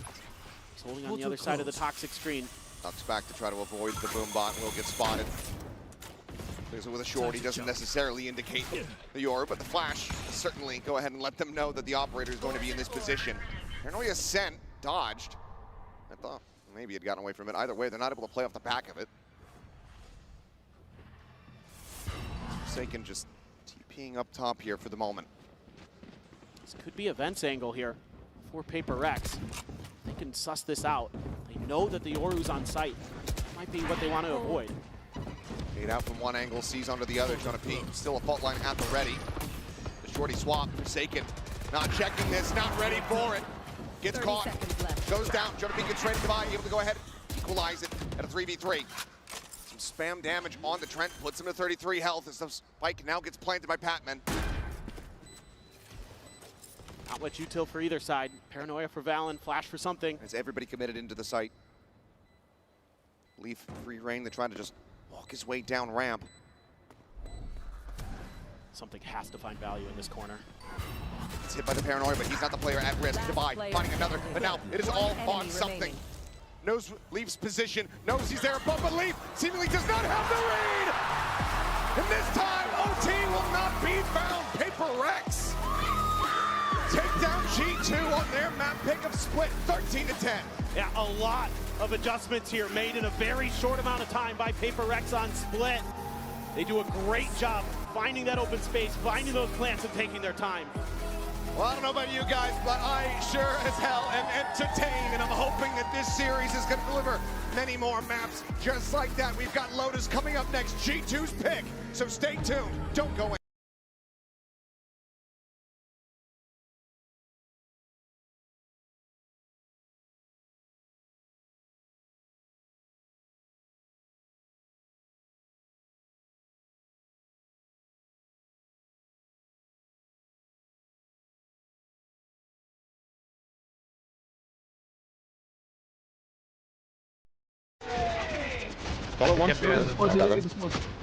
He's holding on the other side of the toxic screen. Ducks back to try to avoid the boom bot and will get spotted. There's with a shorty, doesn't necessarily indicate the Yoru, but the flash certainly go ahead and let them know that the operator is going to be in this position. Paranoia SEN dodged. I thought maybe he'd gotten away from it. Either way, they're not able to play off the back of it. Forsaken just TPing up top here for the moment. This could be a Vents angle here for Paper Rex. They can suss this out. They know that the Yoru's on site. That might be what they want to avoid. Fade out from one angle, sees onto the other. Jonah P still a fault line at the ready. Just Shorty swap, Forsaken. Not checking this, not ready for it. Gets caught, goes down. Jumping gets ready to buy, able to go ahead, equalize it at a 3v3. Some spam damage on the Trent, puts him to 33 health as the spike now gets planted by Patman. Not much util for either side. Paranoia for Valen, flash for something. As everybody committed into the site. Leaf free reign, they're trying to just walk his way down ramp. Something has to find value in this corner. It's hit by the Paranoia, but he's not the player at risk. Divide, finding another, but now it is all on something. Knows Leaf's position, knows he's there above, but Leaf seemingly does not have the read! And this time, OT will not be found. Paper Rex take down G2 on their map pick of split 13-10. Yeah, a lot of adjustments here made in a very short amount of time by Paper Rex on split. They do a great job finding that open space, finding those plants and taking their time. Well, I don't know about you guys, but I sure as hell am entertained, and I'm hoping that this series is going to deliver many more maps just like that. We've got Lotus coming up next, G2's pick, so stay tuned. Don't go in.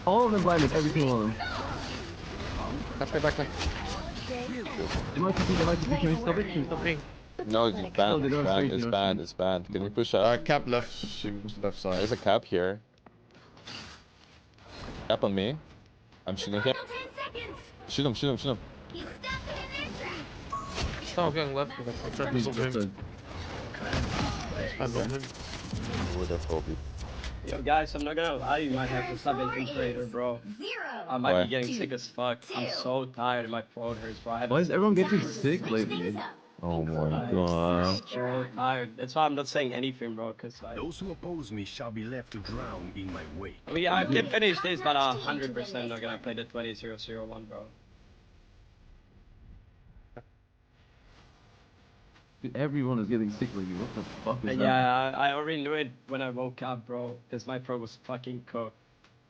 All of them blind every single one. Back. They might be, can we stop it? Can we stop it? No, it's bad, it's bad. Can we push up? Cap left side. There's a cap here. Cap on me. I'm shooting him. Shoot him. Stop going left. Yo guys, I'm not gonna lie, you might have to sub it infiltrator, bro. I might be getting sick as fuck. I'm so tired, my throat hurts, bro. Why is everyone getting sick lately? Oh my god. So tired. That's why I'm not saying anything, bro, cause like... Those who oppose me shall be left to drown in my wake. I mean, I can finish this, but 100% not gonna play the 20-0-0-1, bro. Everyone is getting sick lately. What the fuck is that? Yeah, I already knew it when I woke up, bro. Cause my throat was fucking cooked.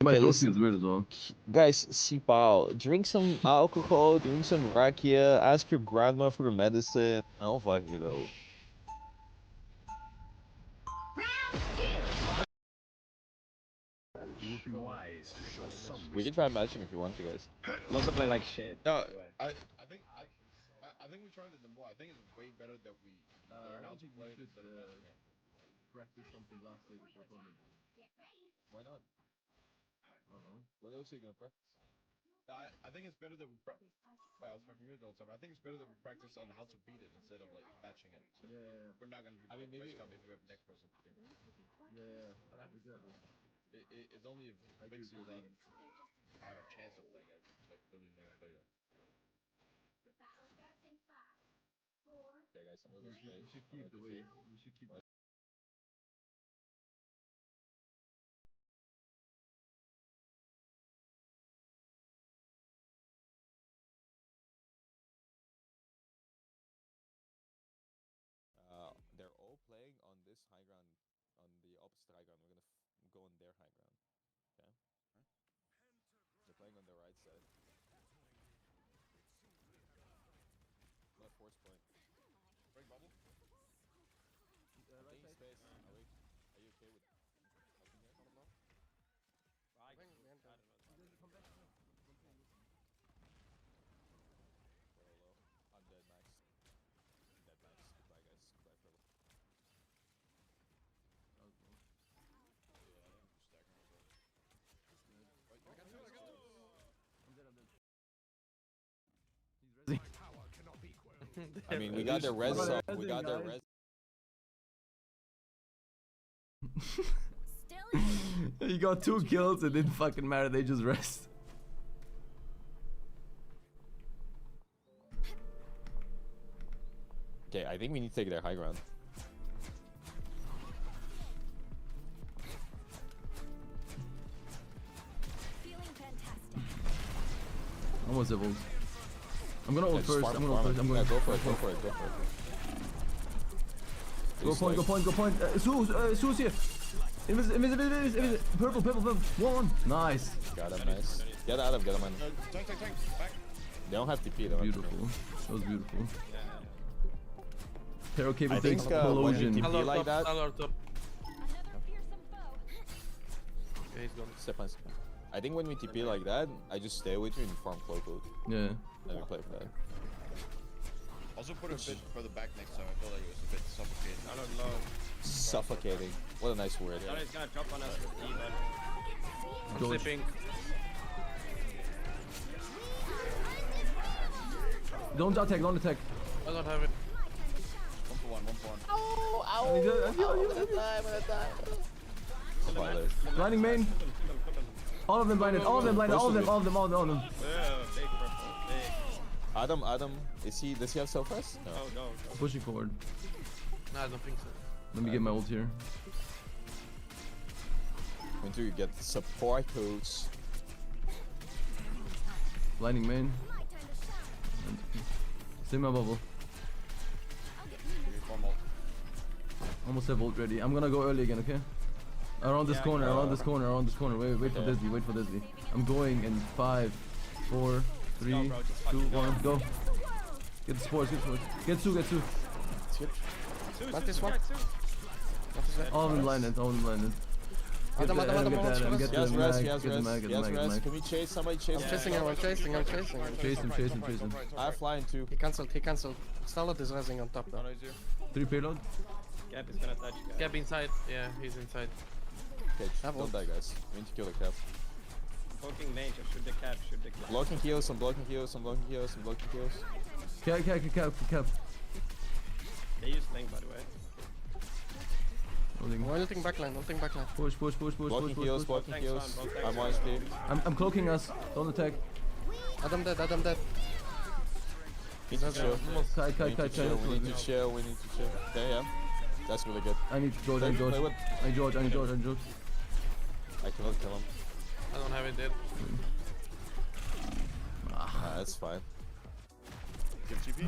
My throat feels weird as well. Guys, Sipao, drink some alcohol, drink some rakia, ask your grandma for medicine. I don't fucking know. We can try matching if you want to, guys. Also play like shit. No, I think we tried it more. I think it's way better that we learn how to play it instead of practice something last day before tournament. Why not? What else are you gonna practice? I think it's better that we practice. I think it's better that we practice on how to beat it instead of like matching it. So yeah. We're not gonna. I mean, maybe we have next person. Yeah. It's only if it makes you then have a chance of playing it. Like really never play it. Okay, guys. We should keep the way. We should keep. They're all playing on this high ground, on the opposite high ground. We're gonna go on their high ground. Okay? They're playing on the right side. Left force point. Break bubble. Right space. Are you okay with helping here? I don't know. I don't know. I'm dead, Max. Goodbye, guys. Goodbye, Purple. I mean, we got their res up. We got their res. You got 2 kills, it didn't fucking matter, they just rest. Okay, I think we need to take their high ground. Almost doubled. I'm gonna ult first. I'm gonna ult first. I'm going. Go for it. Go for it. Go point. Go point. Su's here. Invis. Purple. 1. Nice. Got him. Nice. Get Adam. Get him in. Tank. Back. They don't have TP. Though. Beautiful. That was beautiful. Hero I cable think takes when collision. you TP like that. Top. Yeah, he's gone. Step on. I think when we TP like that, I just stay with you and farm flow code. Yeah. Then we play for that. Also put a bit further back next time. I felt like it was a bit suffocating. I don't know. Suffocating. What a nice word. He's gonna drop on us with E, but... I'm George. slipping. Don't attack. I don't have it. 1 for 1. I'm gonna die. Blinding main. All of them blinded. All of them. Yeah, big purple. Big. Adam, does he have self-rest? No. Pushing forward. No, I don't think so. Let me get my ult here. When do you get support codes? Blinding main. Stay in my bubble. Almost have ult ready. I'm gonna go early again, okay? Around this corner. Wait for Disney. I'm going in 5, 4, 3, 2, 1, go. Get the spores. Get two. Not this one. All of them blinded. Adam, Get He has the res. Can we chase? Somebody chase him. I'm chasing. Chase him. I have flying too. He cancelled. Starlet is resing on top now. 3 payload. Gap is gonna touch. Gap inside. Yeah, he's inside. Okay, don't die, guys. We need to kill the cap. Poking mage, shoot the cap. Blocking heals, I'm blocking heals. Cap. They use Link, by the way. Ulting backline. Push. Blocking heals. I'm 1 HP. I'm cloaking us. Don't attack. Adam dead. We need to chill. Kite. We need to chill. Okay, yeah. That's really good. I need George. I need George. I cannot kill him. I don't have it dead. That's fine. Give TP?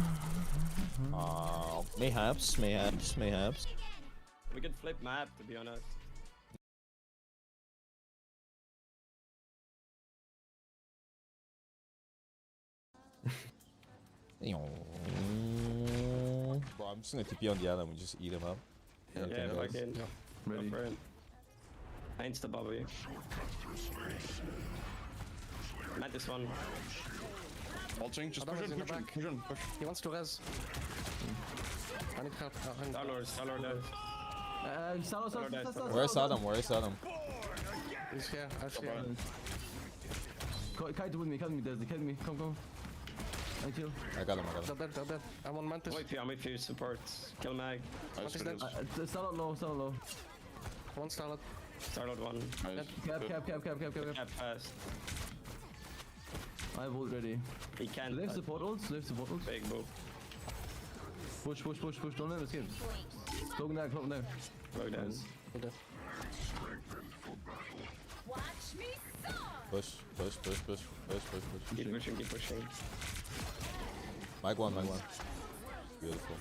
Mayhaps. We could flip map, to be honest. Bro, I'm just gonna TP on the island and just eat him up. Yeah, fucking. Ready. I insta bubble you. Met this one. Ulting, just push him. He wants to res. I need help. Starlord dead. Where's Adam? He's here. Kite with me, Disney. Come. I kill. I got him. They're dead. I'm on Mantis. I'm with you, support. Kill Mag. Mantis dead. Starlord low. One Starlet. Starlord 1. Cap. Cap fast. I have ult ready. He can't. Do they have support ults? Big move. Push. Don't let him escape. Cloak there. Rogue down. Push. Keep pushing. Mag one. Beautiful.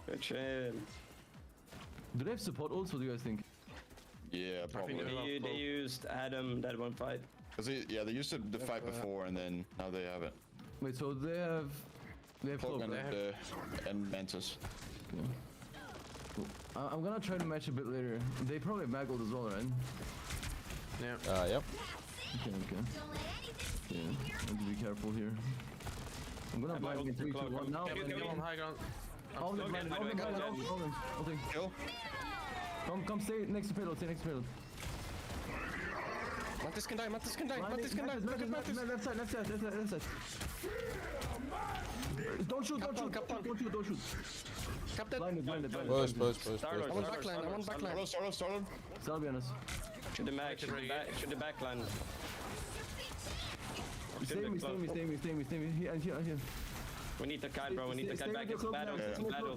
Good shit. Do they have support ults? What do you guys think? Yeah, probably. They used Adam that one fight. They used the fight before and then now they have it. Wait, so they have cloak and Mantis. Okay. Cool. I'm gonna try to match a bit later. They probably have mag ult as well, right? Yeah. Yep. Okay. Yeah, I have to be careful here. I'm gonna blind in 3, 2, 1 now. Get on high ground. All them blind. Kill. Come stay next to payload. Mantis can die. Mantis can die. Left side. Don't shoot. Captain. Blinded. Push. I'm on backline. Starlord. Salvianus. Shoot the mag, shoot the back line. Stay me. Here. We need the kite, bro. We need the kite back. It's battle.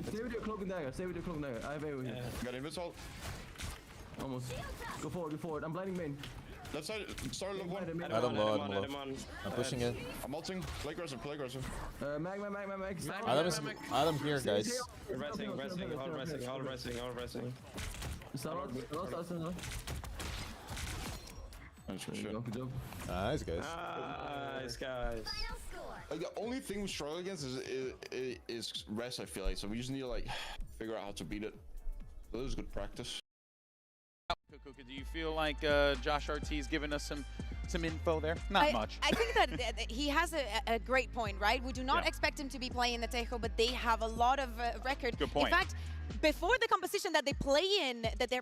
Stay with your cloak and dagger. I have AoE here. Got invis ult. Almost. Go forward. I'm blinding main. Left side, start level 1. Adam low, Adam low. I'm pushing it. I'm ulting. Play aggressive, play aggressive. Mag. Adam here, guys. Resting, all resting. Good job. Nice, guys. Nice, guys. Like, the only thing we struggle against is rest, I feel like. So we just need to, like, figure out how to beat it. So this is good practice. Kukuka, do you feel like Josh RT's given us some info there? Not much. I think that he has a great point, right? We do not expect him to be playing the Tejo, but they have a lot of record. Good point. In fact, before the composition that they're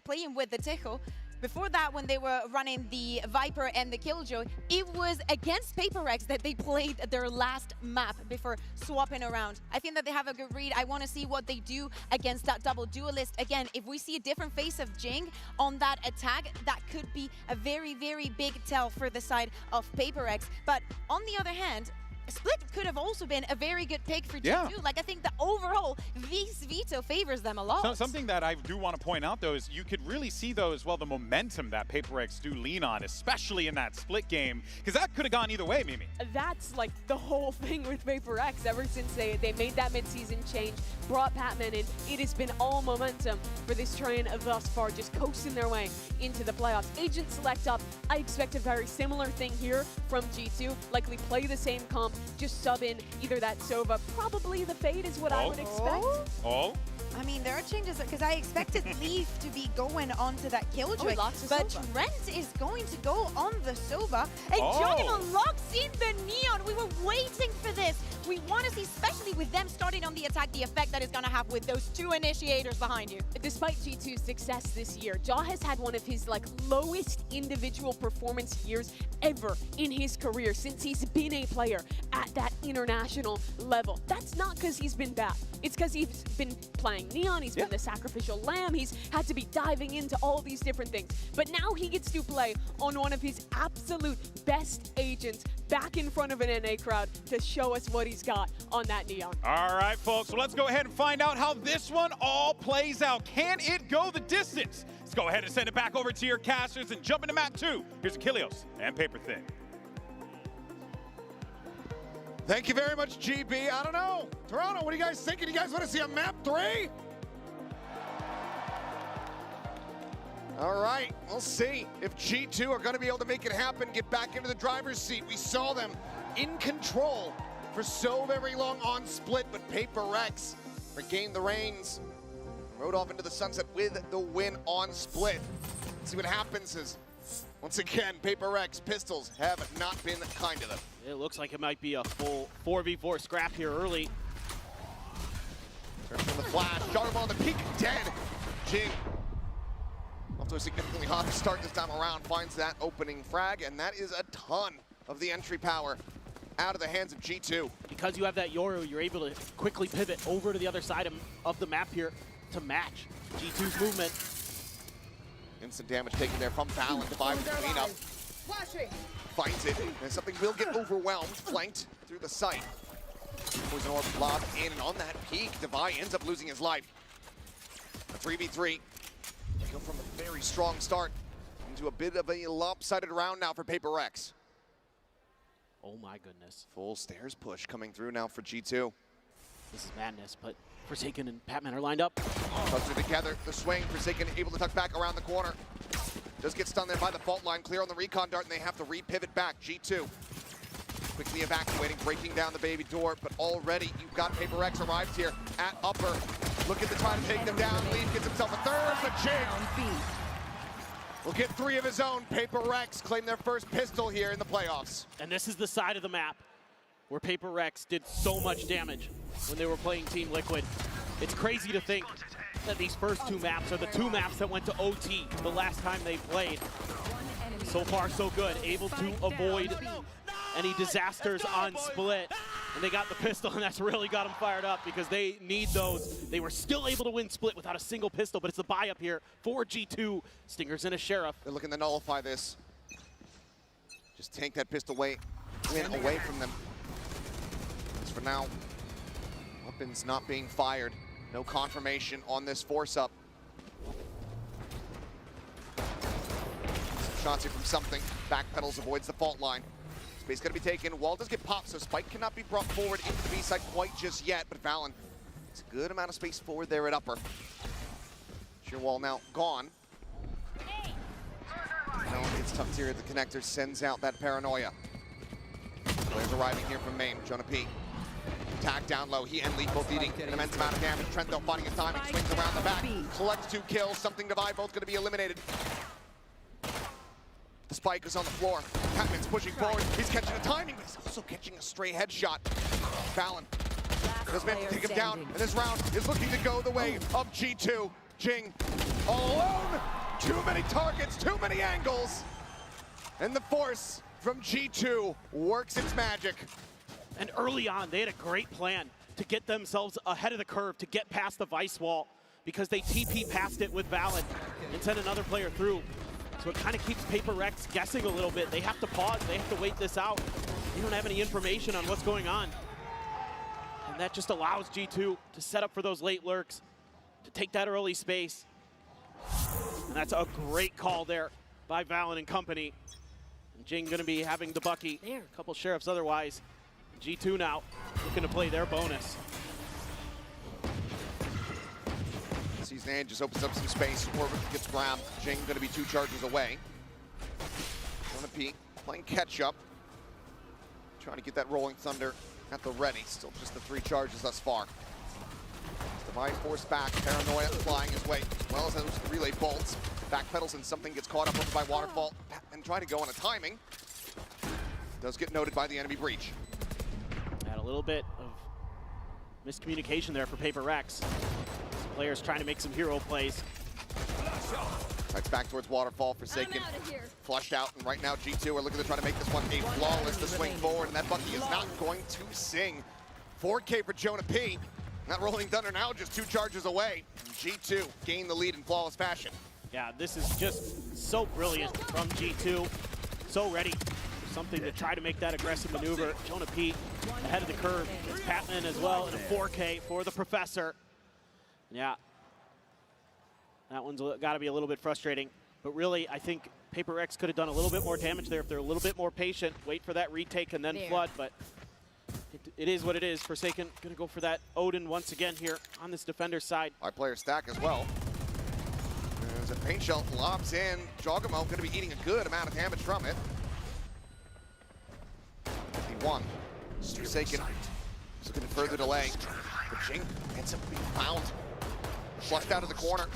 playing with the Tejo, before that, when they were running the Viper and the Killjoy, it was against PaperX that they played their last map before swapping around. I think that they have a good read. I want to see what they do against that double duelist. Again, if we see a different face of Jing on that attack, that could be a very, very big tell for the side of PaperX. But on the other hand, Split could have also been a very good pick for G2. Like, I think that overall, this veto favors them a lot. So, something that I do want to point out, though, is you could really see, though, as well, the momentum that PaperX do lean on, especially in that Split game, because that could have gone either way, Mimi. That's like the whole thing with PaperX. Ever since they made that mid-season change, brought Patman in, it has been all momentum for this train thus far, just coasting their way into the playoffs. Agent select up. I expect a very similar thing here from G2. Likely play the same comp, just sub in either that Sova, probably the Fade is what I would expect. I mean, there are changes because I expected Leaf to be going onto that Killjoy, but Trent is going to go on the Sova. And Jogimo locks in the Neon. We were waiting for this. We want to see, especially with them starting on the attack, the effect that it's going to have with those two initiators behind you. Despite G2's success this year, Jaw has had one of his lowest individual performance years ever in his career since he's been a player at that international level. That's not because he's been bad. It's because he's been playing Neon, he's been the sacrificial lamb, he's had to be diving into all these different things. But now he gets to play on one of his absolute best agents back in front of an NA crowd to show us what he's got on that Neon. All right, folks, so let's go ahead and find out how this one all plays out. Can it go the distance? Let's go ahead and send it back over to your casters and jump into map 2. Here's Achilles and Paper Thin. Thank you very much, GB. I don't know. Toronto, what are you guys thinking? You guys want to see a map 3? All right, we'll see if G2 are going to be able to make it happen, get back into the driver's seat. We saw them in control for so very long on Split, but PaperX regained the reins, rode off into the sunset with the win on Split. Let's see what happens as, once again, PaperX pistols have not been kind to them. It looks like it might be a full 4v4 scrap here early. Turns from the flash, shot him on the peak, dead. Jing, off to a significantly hotter start this time around, finds that opening frag, and that is a ton of the entry power out of the hands of G2. Because you have that Yoru, you're able to quickly pivot over to the other side of the map here to match G2's movement. Instant damage taken there from Valen, Divide with the cleanup. Finds it, and something will get overwhelmed, flanked through the site. Poison Orb lobbed in, and on that peak, Divide ends up losing his life. A 3v3. Go from a very strong start into a bit of a lopsided round now for PaperX. Oh my goodness. Full stairs push coming through now for G2. This is madness, but Forsaken and Patman are lined up. Tucks it together, the swing, Forsaken able to tuck back around the corner. Does get stunned there by the fault line, clear on the recon dart, and they have to re-pivot back. G2 quickly evacuating, breaking down the baby door, but already you've got PaperX arrived here at upper. Looking to try to take them down. Leaf gets himself a third, but Jing will get 3 of his own. PaperX claim their first pistol here in the playoffs. And this is the side of the map where PaperX did so much damage when they were playing Team Liquid. It's crazy to think that these first 2 maps are the 2 maps that went to OT the last time they played. So far, so good. Able to avoid any disasters on Split. And they got the pistol, and that's really got them fired up because they need those. They were still able to win Split without a single pistol, but it's a buy up here for G2. Stingers and a Sheriff. They're looking to nullify this. Just take that pistol win away from them. As for now, weapons not being fired. No confirmation on this force up. shots here from something. Backpedals, avoids the fault line. Space gonna be taken. Wall does get popped, so Spike cannot be brought forward into the B side quite just yet, but Valen, it's a good amount of space forward there at upper. Sheer wall now gone. Now it's tough here at the connector, sends out that paranoia. Players arriving here from main. Jonah P. Tag down low. He and Leaf both eating an immense amount of damage. Trent though finding his timing, swings around the back, collects 2 kills. Something Divide both going to be eliminated. The spike is on the floor. Patman's pushing forward. He's catching a timing, but he's also catching a stray headshot. Valen does manage to take him down, and this round is looking to go the way of G2. Jing all alone. Too many targets, too many angles, and the force from G2 works its magic. And early on, they had a great plan to get themselves ahead of the curve, to get past the Vice wall, because they TP past it with Valen and send another player through. So it kind of keeps Paper Rex guessing a little bit. They have to pause, they have to wait this out. They don't have any information on what's going on. And that just allows G2 to set up for those late lurks, to take that early space. And that's a great call there by Valen and company. And Jing gonna be having the Bucky, a couple sheriffs otherwise. G2 now looking to play their bonus. Season end just opens up some space. Orbit gets grabbed. Jing going to be 2 charges away. Jonah P playing catch up. Trying to get that Rolling Thunder at the ready. Still just the 3 charges thus far. Divide forced back. Paranoia flying his way, as well as those relay bolts. Backpedals and something gets caught up by Waterfall and trying to go on a timing. Does get noted by the enemy breach. Had a little bit of miscommunication there for Paper Rex. Players trying to make some hero plays. Right back towards Waterfall. Forsaken flushed out, and right now G2 are looking to try to make this one a flawless to swing forward, and that Bucky is not going to sing. 4K for Jonah P. That Rolling Thunder now just 2 charges away. G2 gain the lead in flawless fashion. Yeah, this is just so brilliant from G2. So ready for something to try to make that aggressive maneuver. Jonah P ahead of the curve. It's Patman as well, and a 4K for the Professor. Yeah, that one's got to be a little bit frustrating. But really, I think Paper X could have done a little bit more damage there if they're a little bit more patient, wait for that retake and then flood. But it is what it is. Forsaken going to go for that Odin once again here on this defender's side. Our player stack as well. As a paint shell lobs in, Jogamo going to be eating a good amount of damage from it. 51. Forsaken is looking to further delay. But Jing ends up being found. Flushed out of the corner.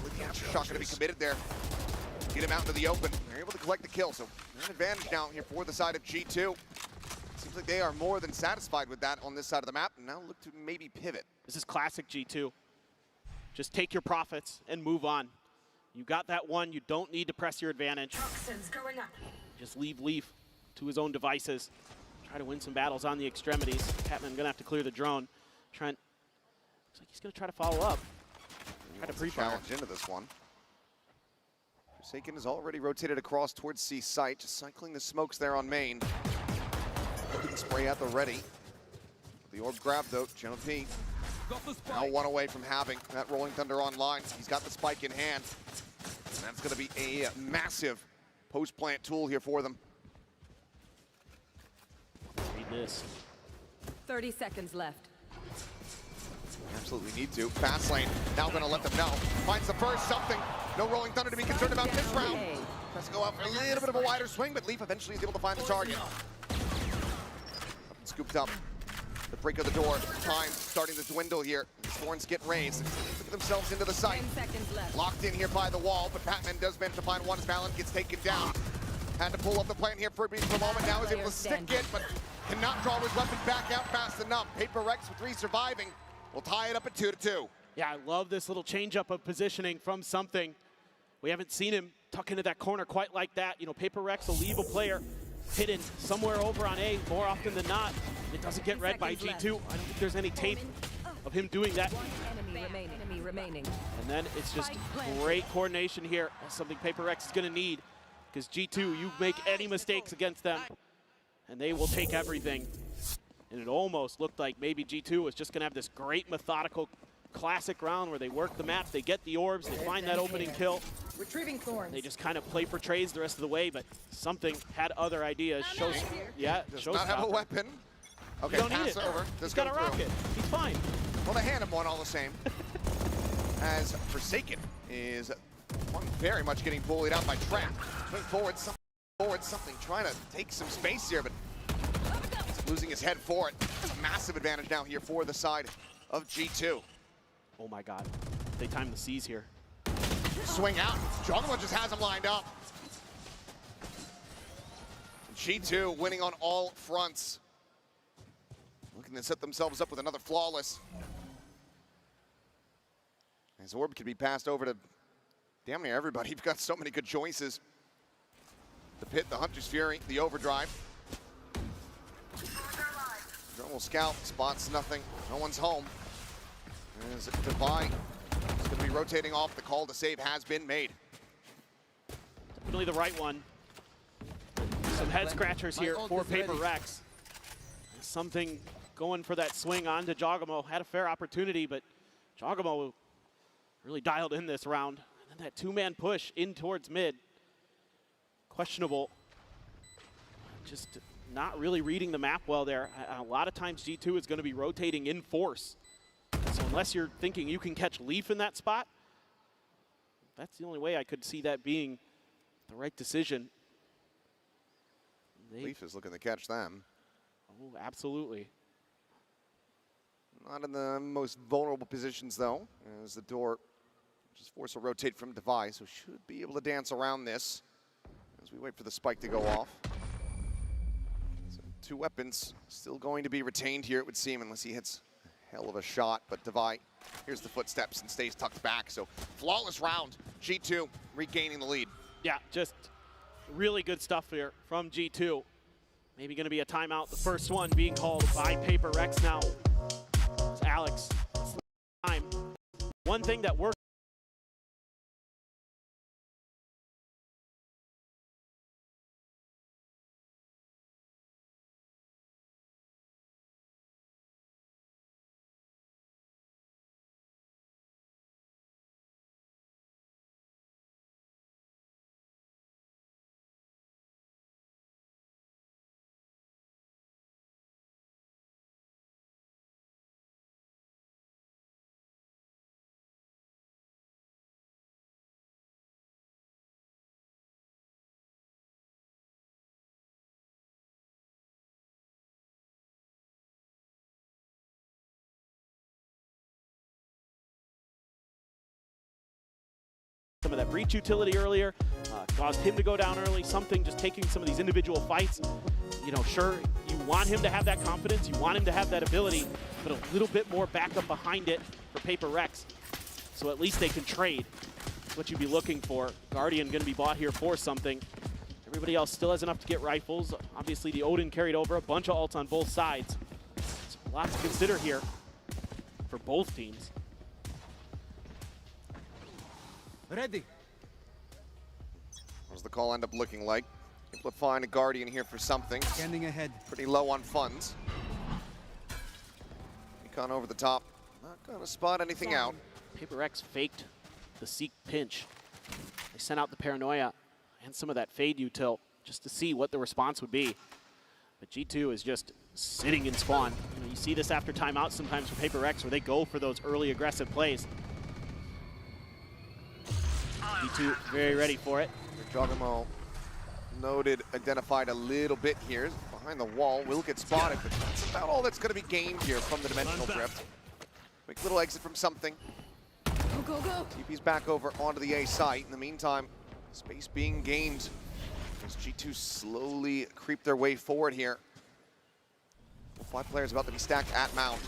Shot going to be committed there. Get him out into the open. They're able to collect the kill, so they're an advantage now here for the side of G2. Seems like they are more than satisfied with that on this side of the map, and now look to maybe pivot. This is classic G2. Just take your profits and move on. You got that one, you don't need to press your advantage. Just leave Leaf to his own devices. Try to win some battles on the extremities. Catman gonna have to clear the drone. Trent, looks like he's gonna try to follow up. Try to pre-fire. Challenge into this one. Forsaken is already rotated across towards C site, just cycling the smokes there on main. Looking to spray at the ready. The orb grab though, Jonah P. Now 1 away from having that Rolling Thunder online. He's got the spike in hand. And that's gonna be a massive post-plant tool here for them. Read this. 30 seconds left. Absolutely need to. Fast lane, now gonna let them know. Finds the first something. No Rolling Thunder to be concerned about this round. Has to go out for a little bit of a wider swing, but Leaf eventually is able to find the target. Up and scooped up. The break of the door, time starting to dwindle here. Thorns get raised. Look at themselves into the site. Locked in here by the wall, but Patman does manage to find one as Valen gets taken down. Had to pull up the plan here for a brief moment. Now is able to stick it, but cannot draw his weapon back out fast enough. Paper Rex with 3 surviving. We'll tie it up at 2-2. Yeah, I love this little change-up of positioning from something. We haven't seen him tuck into that corner quite like that. You know, Paper Rex will leave a player hidden somewhere over on A more often than not. It doesn't get read by G2. I don't think there's any tape of him doing that. Enemy remaining. And then it's just great coordination here. That's something Paper Rex is going to need, because G2, you make any mistakes against them, and they will take everything. And it almost looked like maybe G2 was just going to have this great methodical classic round where they work the map, they get the orbs, they find that opening kill. Retrieving thorns. They just kind of play for trades the rest of the way, but something had other ideas. Does not have a weapon. Okay, you don't pass need it. over. He's got a rocket. He's fine. Well, they hand him one all the same. As Forsaken is very much getting bullied out by Trap. Going forward, something, trying to take some space here, but losing his head for it. It's a massive advantage now here for the side of G2. Oh my God, they time the C's here. Swing out, Jogamo just has him lined up. G2 winning on all fronts. Looking to set themselves up with another flawless. His orb can be passed over to damn near everybody. You've got so many good choices. The Pit, the Hunter's Fury, the Overdrive. Drone scout, spots nothing. No one's home. As Divine is going to be rotating off. The call to save has been made. Definitely the right one. Some head scratchers here for Paper Rex. Something going for that swing onto Jogamo. Had a fair opportunity, but Jogamo really dialed in this round. And then that two-man push in towards mid. Questionable. Just not really reading the map well there. A lot of times G2 is going to be rotating in force. So unless you're thinking you can catch Leaf in that spot, that's the only way I could see that being the right decision. Leaf is looking to catch them. Oh, absolutely. Not in the most vulnerable positions, though, as the door just forced to rotate from Device, so should be able to dance around this as we wait for the spike to go off. So 2 weapons still going to be retained here, it would seem, unless he hits a hell of a shot. But Device, here's the footsteps and stays tucked back. So flawless round, G2 regaining the lead. Yeah, just really good stuff here from G2. Maybe going to be a timeout. The first one being called by Paper Rex now. It's Alex. Time. One thing that worked. Some of that breach utility earlier caused him to go down early. Something just taking some of these individual fights. You know, sure, you want him to have that confidence, you want him to have that ability, but a little bit more backup behind it for Paper Rex. So at least they can trade. That's what you'd be looking for. Guardian going to be bought here for something. Everybody else still has enough to get rifles. Obviously, the Odin carried over, a bunch of ults on both sides. So a lot to consider here for both teams. Ready. What does the call end up looking like? Able to find a Guardian here for something. Standing ahead. Pretty low on funds. Recon over the top. Not gonna spot anything out. Paper X faked the Seek pinch. They sent out the Paranoia and some of that Fade util just to see what the response would be. But G2 is just sitting in spawn. You know, you see this after timeout sometimes for Paper X where they go for those early aggressive plays. G2 very ready for it. Jogamo noted, identified a little bit here. Behind the wall, will get spotted, but that's about all that's going to be gained here from the Dimensional Drift. Quick little exit from something. Go, go, go. TP's back over onto the A site. In the meantime, space being gained as G2 slowly creep their way forward here. 5 players about to be stacked at Mount.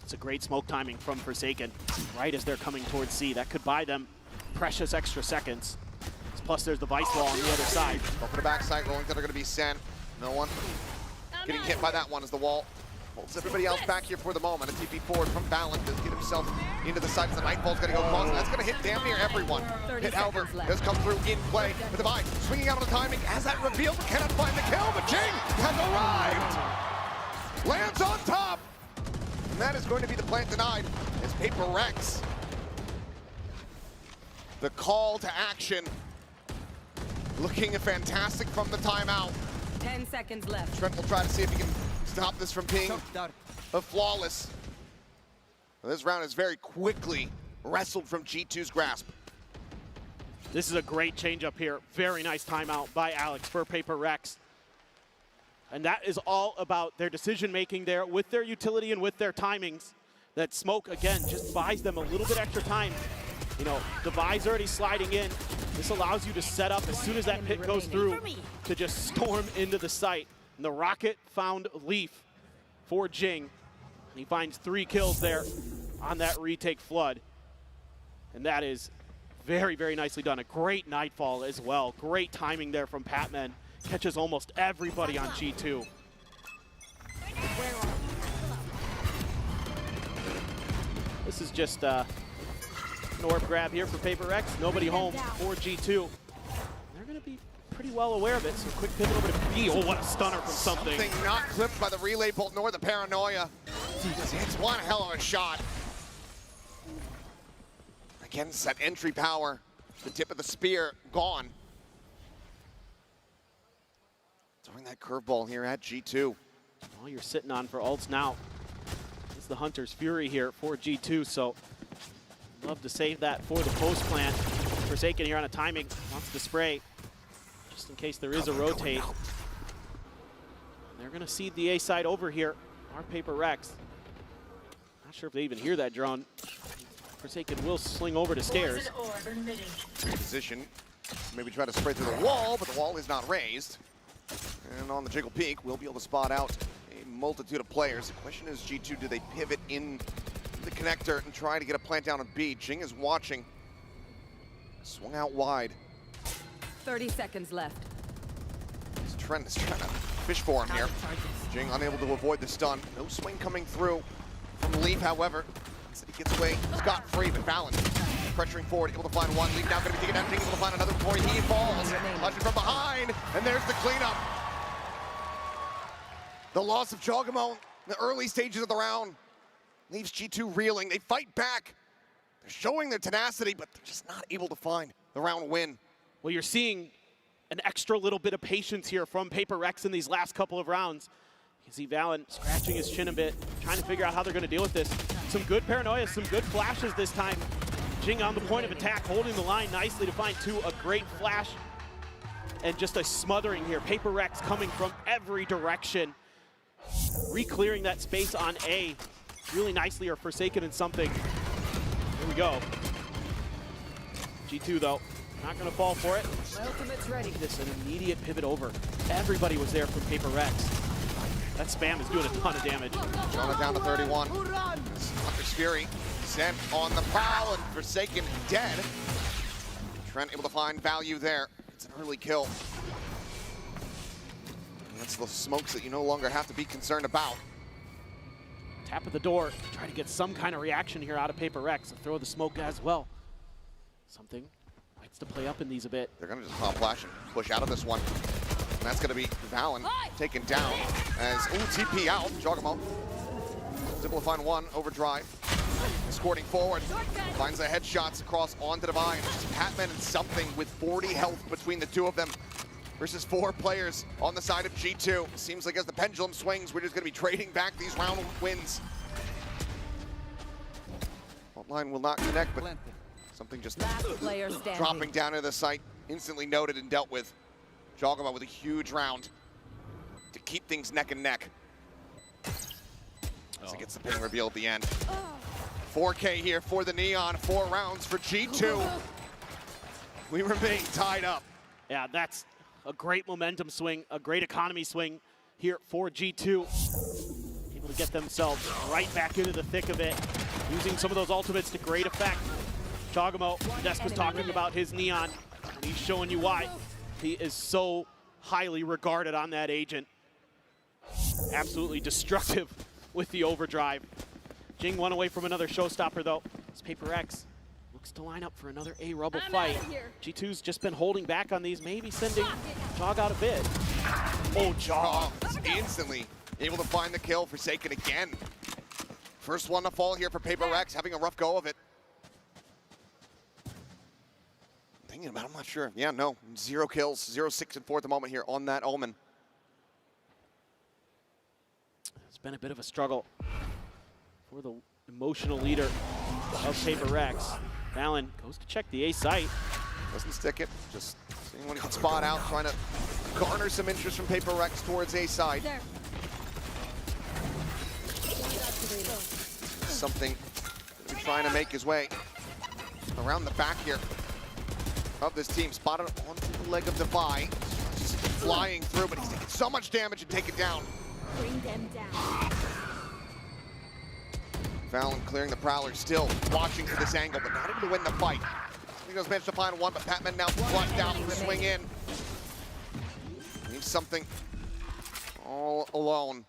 It's a great smoke timing from Forsaken right as they're coming towards C. That could buy them precious extra seconds. Plus there's the Vice wall on the other side. Go for the backside, rolling that are going to be SEN. No one getting hit by that one as the wall holds everybody else back here for the moment. A TP forward from Balance does get himself into the side as the Nightfall's going to go cross, and that's going to hit damn near everyone. Hit, however, does come through in play with the Divine swinging out on the timing as that reveal, but cannot find the kill, but Jing has arrived! Lands on top! And that is going to be the plant denied as Paper Rex. The call to action. Looking fantastic from the timeout. 10 seconds left. Trent will try to see if he can stop this from being a flawless. This round is very quickly wrestled from G2's grasp. This is a great change up here. Very nice timeout by Alex for Paper Rex. And that is all about their decision making there with their utility and with their timings. That smoke, again, just buys them a little bit extra time. You know, Devi's already sliding in. This allows you to set up as soon as that pit goes through to just storm into the site. And the rocket found Leaf for Jing. He finds 3 kills there on that retake flood. And that is very, very nicely done. A great nightfall as well. Great timing there from Patman. Catches almost everybody on G2. This is just an orb grab here for Paper Rex. Nobody home for G2. They're going to be pretty well aware of it, so quick pivot over to B. Oh, what a stunner from something. Something not clipped by the relay bolt nor the paranoia. It's one hell of a shot. Against that entry power, the tip of the spear gone. Throwing that curveball here at G2. All you're sitting on for ults now is the Hunter's Fury here for G2, so love to save that for the post plant. Forsaken here on a timing, wants to spray just in case there is a rotate. They're gonna seed the A side over here. Our Paper Rex. Not sure if they even hear that drone. Forsaken will sling over to stairs. Position. Maybe try to spray through the wall, but the wall is not raised. And on the Jiggle Peak, we'll be able to spot out a multitude of players. The question is, G2, do they pivot in the connector and try to get a plant down on B? Jing is watching. Swung out wide. 30 seconds left. Trent is trying to fish for him here. Jing unable to avoid the stun. No swing coming through from Leaf, however. He gets away scot-free, but Valen pressuring forward, able to find one. Leaf now going to be taken down, able to find another before he falls. Clutching from behind, and there's the cleanup. The loss of Jogamo in the early stages of the round leaves G2 reeling. They fight back. They're showing their tenacity, but they're just not able to find the round win. Well, you're seeing an extra little bit of patience here from Paper Rex in these last couple of rounds. You can see Valen scratching his chin a bit, trying to figure out how they're going to deal with this. Some good paranoia, some good flashes this time. Jing on the point of attack, holding the line nicely to find 2. A great flash and just a smothering here. Paper Rex coming from every direction. Re-clearing that space on A really nicely, or Forsaken in something. Here we go. G2 though, not gonna fall for it. My ultimate's ready. This an immediate pivot over. Everybody was there from Paper Rex. That spam is doing a ton of damage. Jonah down to 31. Hunter's Fury sent on the prowl, and Forsaken dead. Trent able to find value there. It's an early kill. That's the smokes that you no longer have to be concerned about. Tap at the door, try to get some kind of reaction here out of Paper Rex. Throw the smoke as well. Something likes to play up in these a bit. They're gonna just pop flash and push out of this one. And that's gonna be Valen taken down as TP out. Jogamo is able to find one, overdrive. Escorting forward, finds the headshots across onto Divine. Patman and something with 40 health between the two of them versus 4 players on the side of G2. Seems like as the pendulum swings, we're just gonna be trading back these round wins. Line will not connect, but something just dropping down into the site, instantly noted and dealt with. Jogama with a huge round to keep things neck and neck. As it gets the ping reveal at the end. 4K here for the Neon, 4 rounds for G2. We remain tied up. Yeah, that's a great momentum swing, a great economy swing here for G2. Able to get themselves right back into the thick of it, using some of those ultimates to great effect. Jogamo, Desk was talking about his Neon, and he's showing you why. He is so highly regarded on that agent. Absolutely destructive with the overdrive. Jing one away from another showstopper though. It's Paper X looks to line up for another A rubble fight. G2's just been holding back on these, maybe sending Jog out a bit. Oh, Jog instantly able to find the kill. Forsaken again. First one to fall here for Paper Rex, having a rough go of it. Thinking about it, I'm not sure. Yeah, no, 0 kills, 0-6 and 4 at the moment here on that Omen. It's been a bit of a struggle for the emotional leader of Paper Rex. Valen goes to check the A site. Doesn't stick it, just seeing when he can spot out, trying to garner some interest from Paper Rex towards A side. Something trying to make his way around the back here of this team. Spotted onto the leg of Defy. Just flying through, but he's taking so much damage and taken down. Bring them down. Valen clearing the Prowler, still watching for this angle, but not able to win the fight. He does manage to find one, but Patman now flushed out and swing in. Needs something all alone.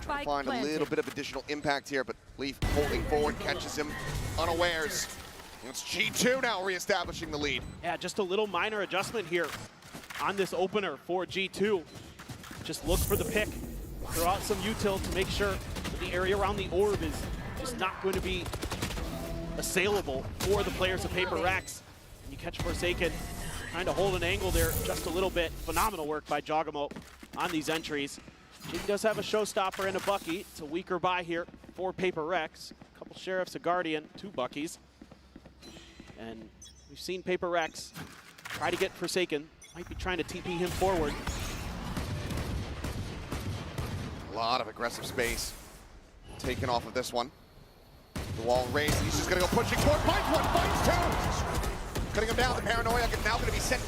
Trying to find a little bit of additional impact here, but Leaf holding forward, catches him unawares. It's G2 now reestablishing the lead. Yeah, just a little minor adjustment here on this opener for G2. Just look for the pick. Throw out some util to make sure that the area around the orb is just not going to be assailable for the players of Paper Rex. And you catch Forsaken trying to hold an angle there just a little bit. Phenomenal work by Jogamo on these entries. He does have a showstopper and a Bucky. It's a weaker buy here for Paper Rex. A couple Sheriffs, a Guardian, 2 Buckies. And we've seen Paper Rex try to get Forsaken. Might be trying to TP him forward. A lot of aggressive space taken off of this one. The wall raised, he's just gonna go pushing forward, finds one, finds 2! Cutting him down, the Paranoia now gonna be sent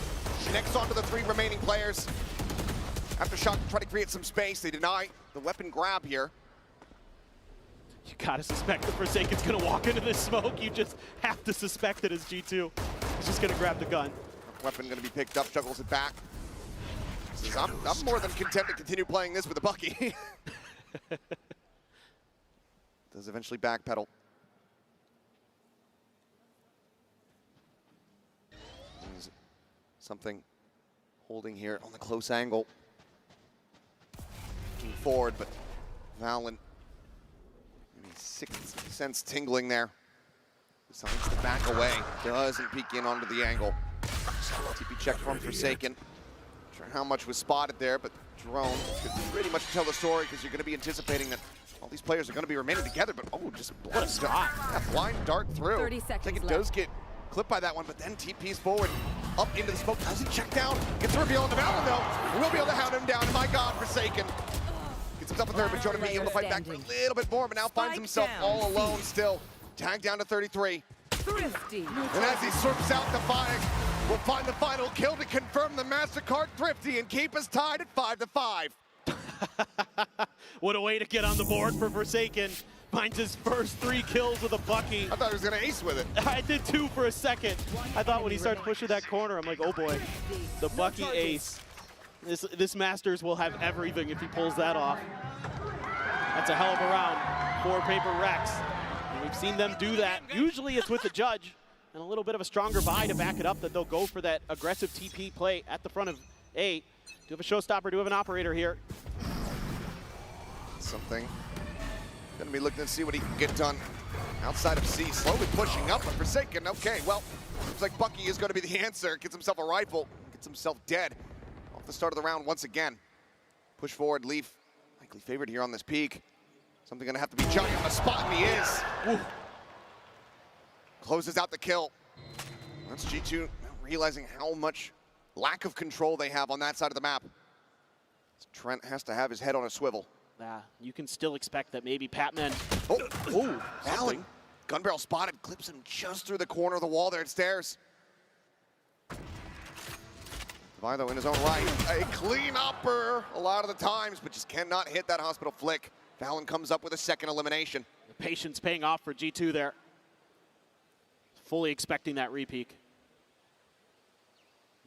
next onto the 3 remaining players. After Shock try to create some space, they deny the weapon grab here. You gotta suspect the Forsaken's gonna walk into this smoke. You just have to suspect it as G2. He's just gonna grab the gun. Weapon gonna be picked up, juggles it back. Says, I'm more than content to continue playing this with a Bucky. Does eventually backpedal. There's something holding here on the close angle. Looking forward, but Valen, maybe 6th sense tingling there. Decides to back away. Doesn't peek in onto the angle. TP check from Forsaken. Not sure how much was spotted there, but drone could pretty much tell the story because you're going to be anticipating that all these players are going to be remaining together, but oh, just what a spot. That blind dart through. 30 seconds I think it left. does get clipped by that one, but then TP's forward, up into the smoke. Doesn't check down. Gets a reveal on the Valen though. We'll be able to hound him down. My God, Forsaken. Gets himself a third, but Jordan being able to fight back for a little bit more, but now finds himself all alone still. Tagged down to 33. Thrifty. And as he swoops out, Defiant will find the final kill to confirm the MasterCard Thrifty and keep us tied at 5-5. What a way to get on the board for Forsaken. Finds his first 3 kills with a Bucky. I thought he was gonna ace with it. I did too for a second. I thought when he started pushing that corner, I'm like, oh boy, the Bucky ace. This Masters will have everything if he pulls that off. That's a hell of a round for Paper Rex. And we've seen them do that. Usually it's with the judge and a little bit of a stronger buy to back it up that they'll go for that aggressive TP play at the front of A. Do have a showstopper, do have an operator here. Something. Gonna be looking to see what he can get done outside of C. Slowly pushing up, but Forsaken, okay, well, looks like Bucky is gonna be the answer. Gets himself a rifle, gets himself dead. Off the start of the round once again. Push forward, Leaf, likely favored here on this peak. Something gonna have to be Johnny on the spot, and he is. Woo. Closes out the kill. That's G2 realizing how much lack of control they have on that side of the map. Trent has to have his head on a swivel. Yeah, you can still expect that maybe Patman. Oh, Valen. Gun barrel spotted, clips him just through the corner of the wall there at stairs. Devi, though, in his own right, a clean upper a lot of the times, but just cannot hit that hospital flick. Valen comes up with a second elimination. The patience paying off for G2 there. Fully expecting that repeak.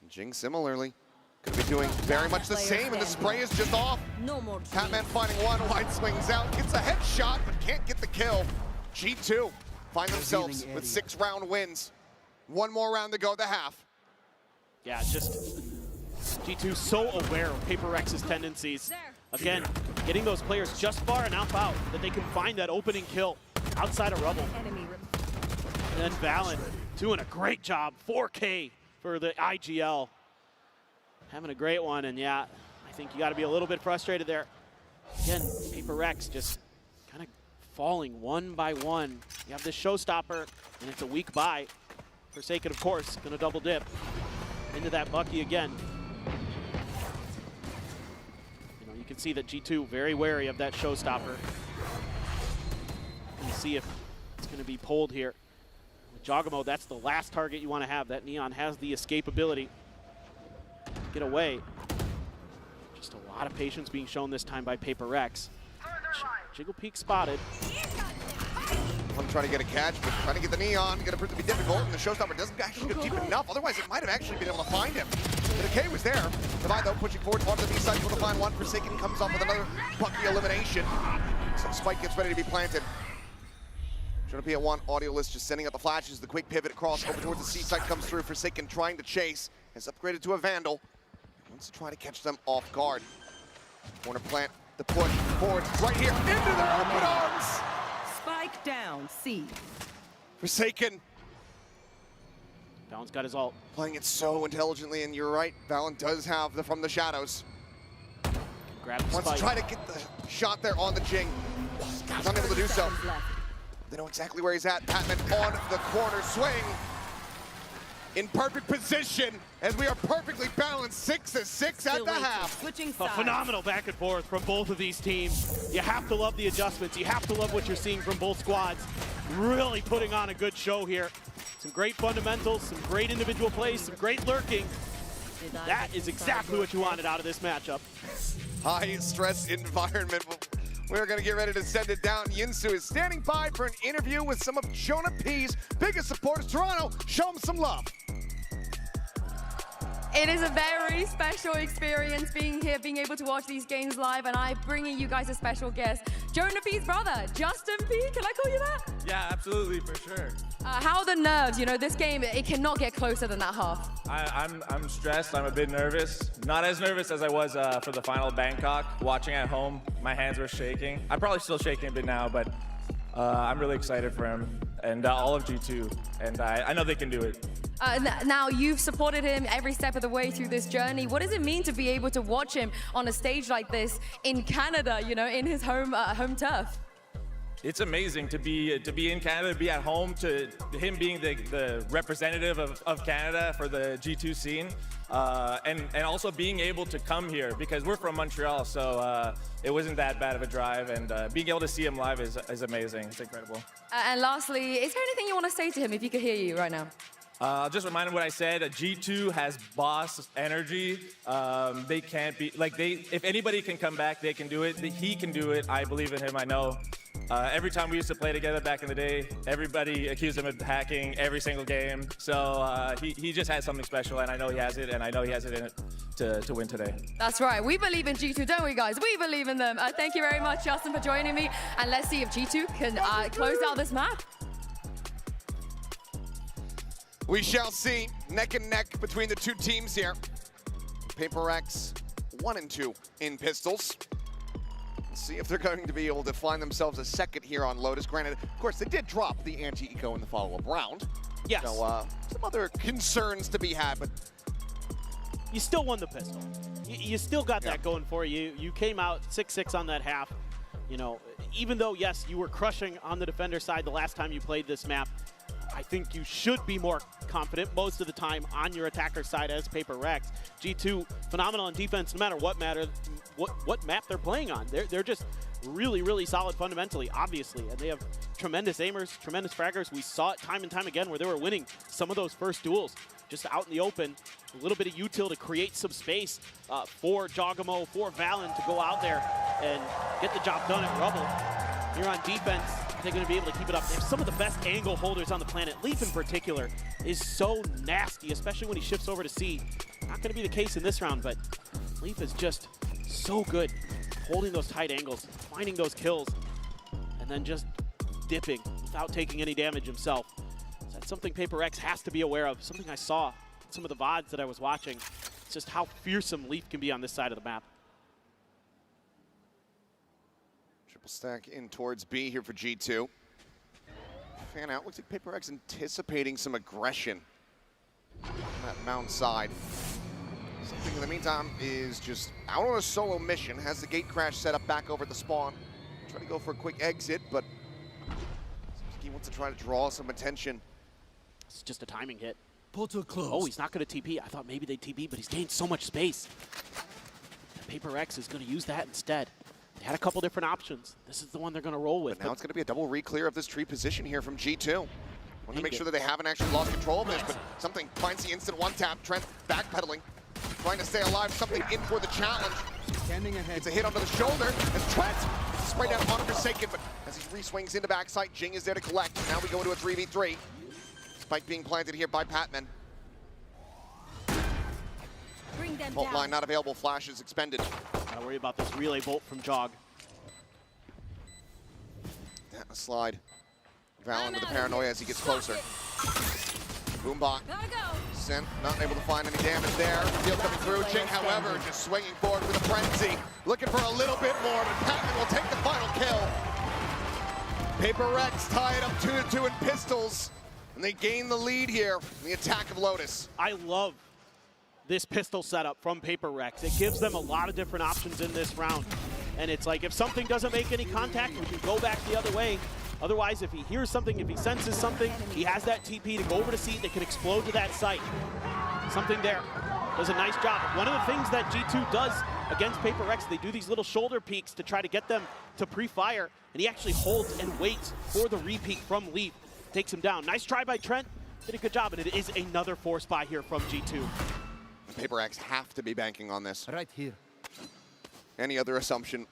Jing similarly. Could be doing very much the same, and the spray is just off. No more. Patman finding one, wide swings out, gets a headshot, but can't get the kill. G2 find themselves with 6-round wins. One more round to go at the half. Yeah, just G2 so aware of Paper Rex's tendencies. Again, getting those players just far enough out that they can find that opening kill outside of Rubble. And then Valen doing a great job. 4K for the IGL. Having a great one, and yeah, I think you got to be a little bit frustrated there. Again, Paper Rex just kind of falling one by one. You have this showstopper, and it's a weak buy. Forsaken, of course, gonna double dip into that Bucky again. You know, you can see that G2 very wary of that showstopper. Gonna see if it's gonna be pulled here. With Jogamo, that's the last target you want to have. That Neon has the escape ability. Get away. Just a lot of patience being shown this time by Paper Rex. Jiggle Peak spotted. I'm trying to get a catch, but trying to get the Neon, gonna prove to be difficult, and the showstopper doesn't actually go deep enough. Otherwise, it might have actually been able to find him. The decay was there. Levi, though, pushing forward onto the B side, able to find one. Forsaken comes off with another Bucky elimination. So Spike gets ready to be planted. Jonah P at 1, audio list just sending out the flashes. The quick pivot across over towards the C side comes through. Forsaken trying to chase, has upgraded to a Vandal. Wants to try to catch them off guard. Corner plant, the push forward, right here, into their open arms! Spike down, C. Forsaken. Valen's got his ult. Playing it so intelligently, and you're right, Valen does have the from the shadows. Grab the Wants spike. to try to get the shot there on the Jing. He's unable to do so. They know exactly where he's at. Patman on the corner swing. In perfect position, as we are perfectly balanced, 6-6 at the half. A phenomenal back and forth from both of these teams. You have to love the adjustments. You have to love what you're seeing from both squads. Really putting on a good show here. Some great fundamentals, some great individual plays, some great lurking. That is exactly what you wanted out of this matchup. High stress environment. We're gonna get ready to send it down. Yinsu is standing by for an interview with some of Jonah P's biggest supporters. Toronto, show them some love. It is a very special experience being here, being able to watch these games live, and I'm bringing you guys a special guest, Jonah P's brother, Justin P. Can I call you that? Yeah, absolutely, for sure. How are the nerves? You know, this game, it cannot get closer than that half. I'm stressed. I'm a bit nervous. Not as nervous as I was for the final Bangkok. Watching at home, my hands were shaking. I'm probably still shaking a bit now, but I'm really excited for him and all of G2, and I know they can do it. Now, you've supported him every step of the way through this journey. What does it mean to be able to watch him on a stage like this in Canada, you know, in his home turf? It's amazing to be in Canada, to be at home, to him being the representative of Canada for the G2 scene, and also being able to come here because we're from Montreal, so it wasn't that bad of a drive, and being able to see him live is amazing. It's incredible. And lastly, is there anything you want to say to him if he could hear you right now? I'll just remind him what I said. G2 has boss energy. They can't be, like, if anybody can come back, they can do it. He can do it. I believe in him, I know. Every time we used to play together back in the day, everybody accused him of hacking every single game. So he just has something special, and I know he has it, and I know he has it in it to win today. That's right. We believe in G2, don't we, guys? We believe in them. Thank you very much, Justin, for joining me. And let's see if G2 can close out this map. We shall see. Neck and neck between the two teams here. Paper Rex 1 and 2 in pistols. Let's see if they're going to be able to find themselves a second here on Lotus. Granted, of course, they did drop the anti-eco in the follow-up round. Yes. So some other concerns to be had, but you still won the pistol. You still got that going for you. You came out 6-6 on that half. You know, even though, yes, you were crushing on the defender side the last time you played this map, I think you should be more confident most of the time on your attacker side as Paper Rex. G2, phenomenal on defense no matter what map they're playing on. They're just really, really solid fundamentally, obviously. And they have tremendous aimers, tremendous fraggers. We saw it time and time again where they were winning some of those first duels just out in the open. A little bit of util to create some space for Jogamo, for Valen to go out there and get the job done at Rubble. Here on defense, they're going to be able to keep it up. They have some of the best angle holders on the planet. Leaf in particular is so nasty, especially when he shifts over to C. Not going to be the case in this round, but Leaf is just so good holding those tight angles, finding those kills, and then just dipping without taking any damage himself. So that's something Paper Rex has to be aware of, something I saw in some of the VODs that I was watching. It's just how fearsome Leaf can be on this side of the map. Triple stack in towards B here for G2. Fan out. Looks like Paper X anticipating some aggression on that mound side. Something in the meantime is just out on a solo mission. Has the gate crash set up back over at the spawn. Trying to go for a quick exit, but seems like he wants to try to draw some attention. It's just a timing hit. Portal closed. Oh, he's not going to TP. I thought maybe they'd TP, but he's gained so much space. Paper X is going to use that instead. They had a couple different options. This is the one they're going to roll with. But now it's going to be a double re-clear of this tree position here from G2. Want to make sure that they haven't actually lost control of this, but something finds the instant one-tap. Trent backpedaling, trying to stay alive. Something in for the challenge. Standing ahead. It's a hit onto the shoulder as Trent sprayed down on Forsaken, but as he re-swings into backside, Jing is there to collect. Now we go into a 3v3. Spike being planted here by Patman. Bring them Bolt down. line not available. Flash is expended. Gotta worry about this relay bolt from Jog. That a slide. Valen with the paranoia as he gets closer. Boombot. SEN not able to find any damage there. Field coming through. Jing, however, just swinging forward with a frenzy. Looking for a little bit more, but Patman will take the final kill. Paper Rex tie it up 2-2 in pistols, and they gain the lead here in the attack of Lotus. I love this pistol setup from Paper Rex. It gives them a lot of different options in this round. And it's like, if something doesn't make any contact, we can go back the other way. Otherwise, if he hears something, if he senses something, he has that TP to go over to C. They can explode to that site. Something there. Does a nice job. One of the things that G2 does against Paper Rex, they do these little shoulder peeks to try to get them to pre-fire. And he actually holds and waits for the re-peek from Leaf. Takes him down. Nice try by Trent. Did a good job. And it is another force buy here from G2. Paper X have to be banking on this. Right here. Any other assumption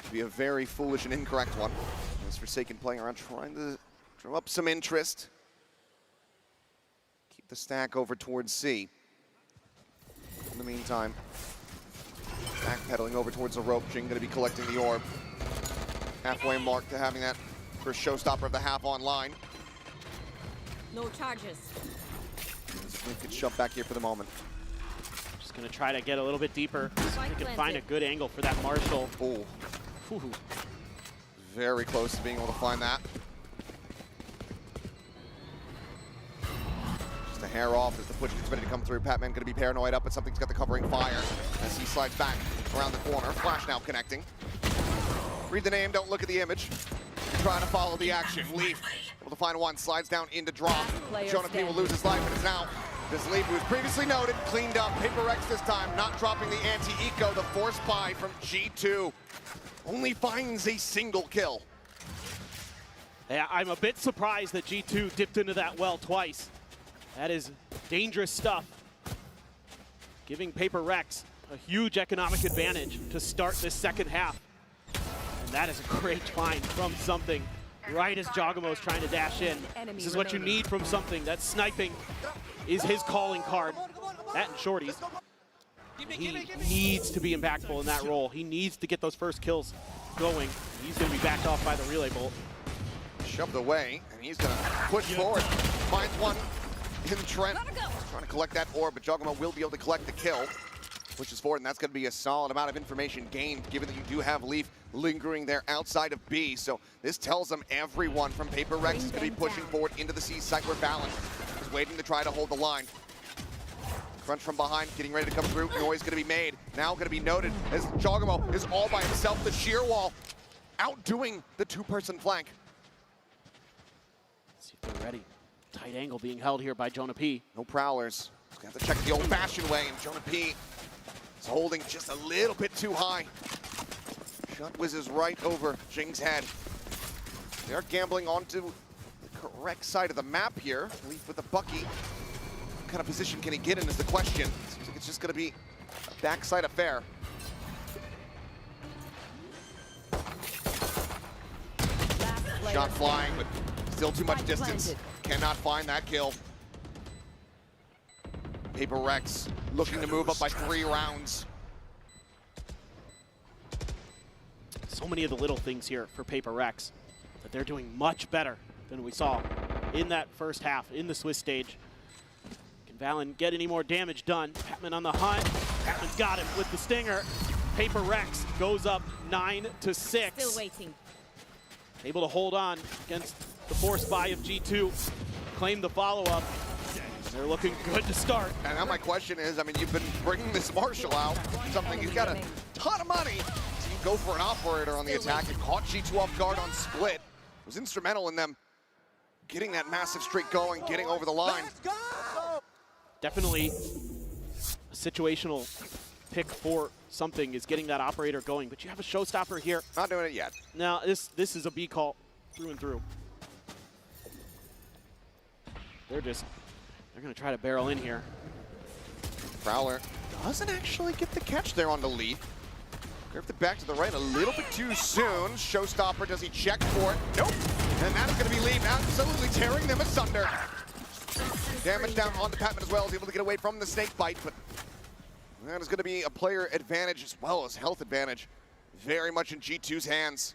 would be a very foolish and incorrect one. As Forsaken playing around, trying to drum up some interest. Keep the stack over towards C. In the meantime, backpedaling over towards the rope. Jing going to be collecting the orb. Halfway mark to having that first showstopper of the half online. No charges. Smith gets shoved back here for the moment. Gonna try to get a little bit deeper. So we can find a good angle for that Marshall. Oh, very close to being able to find that. Just a hair off as the push gets ready to come through. Patman gonna be paranoid up, but something's got the covering fire as he slides back around the corner. Flash now connecting. Read the name, don't look at the image. You're trying to follow the action. Leaf able to find one, slides down into drop. Jonah P will lose his life, and it's now this Leaf, who was previously noted, cleaned up. Paper X this time, not dropping the anti-eco. The force buy from G2 only finds a single kill. Yeah, I'm a bit surprised that G2 dipped into that well twice. That is dangerous stuff. Giving Paper Rex a huge economic advantage to start this second half. And that is a great find from Something, right as Jogamo's trying to dash in. This is what you need from Something. That sniping is his calling card. That and shorties. He needs to be impactful in that role. He needs to get those first kills going. He's going to be backed off by the relay bolt. Shoved away, and he's going to push forward. Finds one in Trent. Trying to collect that orb, but Jogamo will be able to collect the kill. Pushes forward, and that's going to be a solid amount of information gained, given that you do have Leaf lingering there outside of B. So this tells them everyone from Paper Rex is going to be pushing forward into the C site where Valen is waiting to try to hold the line. Crunch from behind, getting ready to come through. Noise going to be made. Now going to be noted as Jogamo is all by himself. The sheer wall outdoing the two-person flank. Let's see if they're ready. Tight angle being held here by Jonah P. No prowlers. Gonna have to check the old-fashioned way, and Jonah P is holding just a little bit too high. Shot whizzes right over Jing's head. They're gambling onto the correct side of the map here. Leaf with the Bucky. What kind of position can he get in is the question. Seems like it's just gonna be a backside affair. Shot flying, but still too much distance. Cannot find that kill. Paper Rex looking to move up by 3 rounds. So many of the little things here for Paper Rex that they're doing much better than we saw in that first half in the Swiss stage. Can Valen get any more damage done? Patman on the hunt. Patman's got him with the stinger. Paper Rex goes up 9-6. Still waiting. able to hold on against the force buy of G2, claim the follow-up. They're looking good to start. And now my question is, I mean, you've been bringing this Marshall out, something he's got a ton of money. So you go for an operator on the attack and caught G2 off guard on split. Was instrumental in them getting that massive streak going, getting over the line. Definitely a situational pick for something is getting that operator going, but you have a showstopper here. Not doing it yet. Now, this is a B call through and through. They're going to try to barrel in here. Prowler doesn't actually get the catch there on the Leaf. Drifted back to the right a little bit too soon. Showstopper, does he check for it? Nope. And that is going to be Leaf absolutely tearing them asunder. Damage down onto Patman as well. Is able to get away from the snake bite, but that is going to be a player advantage as well as health advantage. Very much in G2's hands.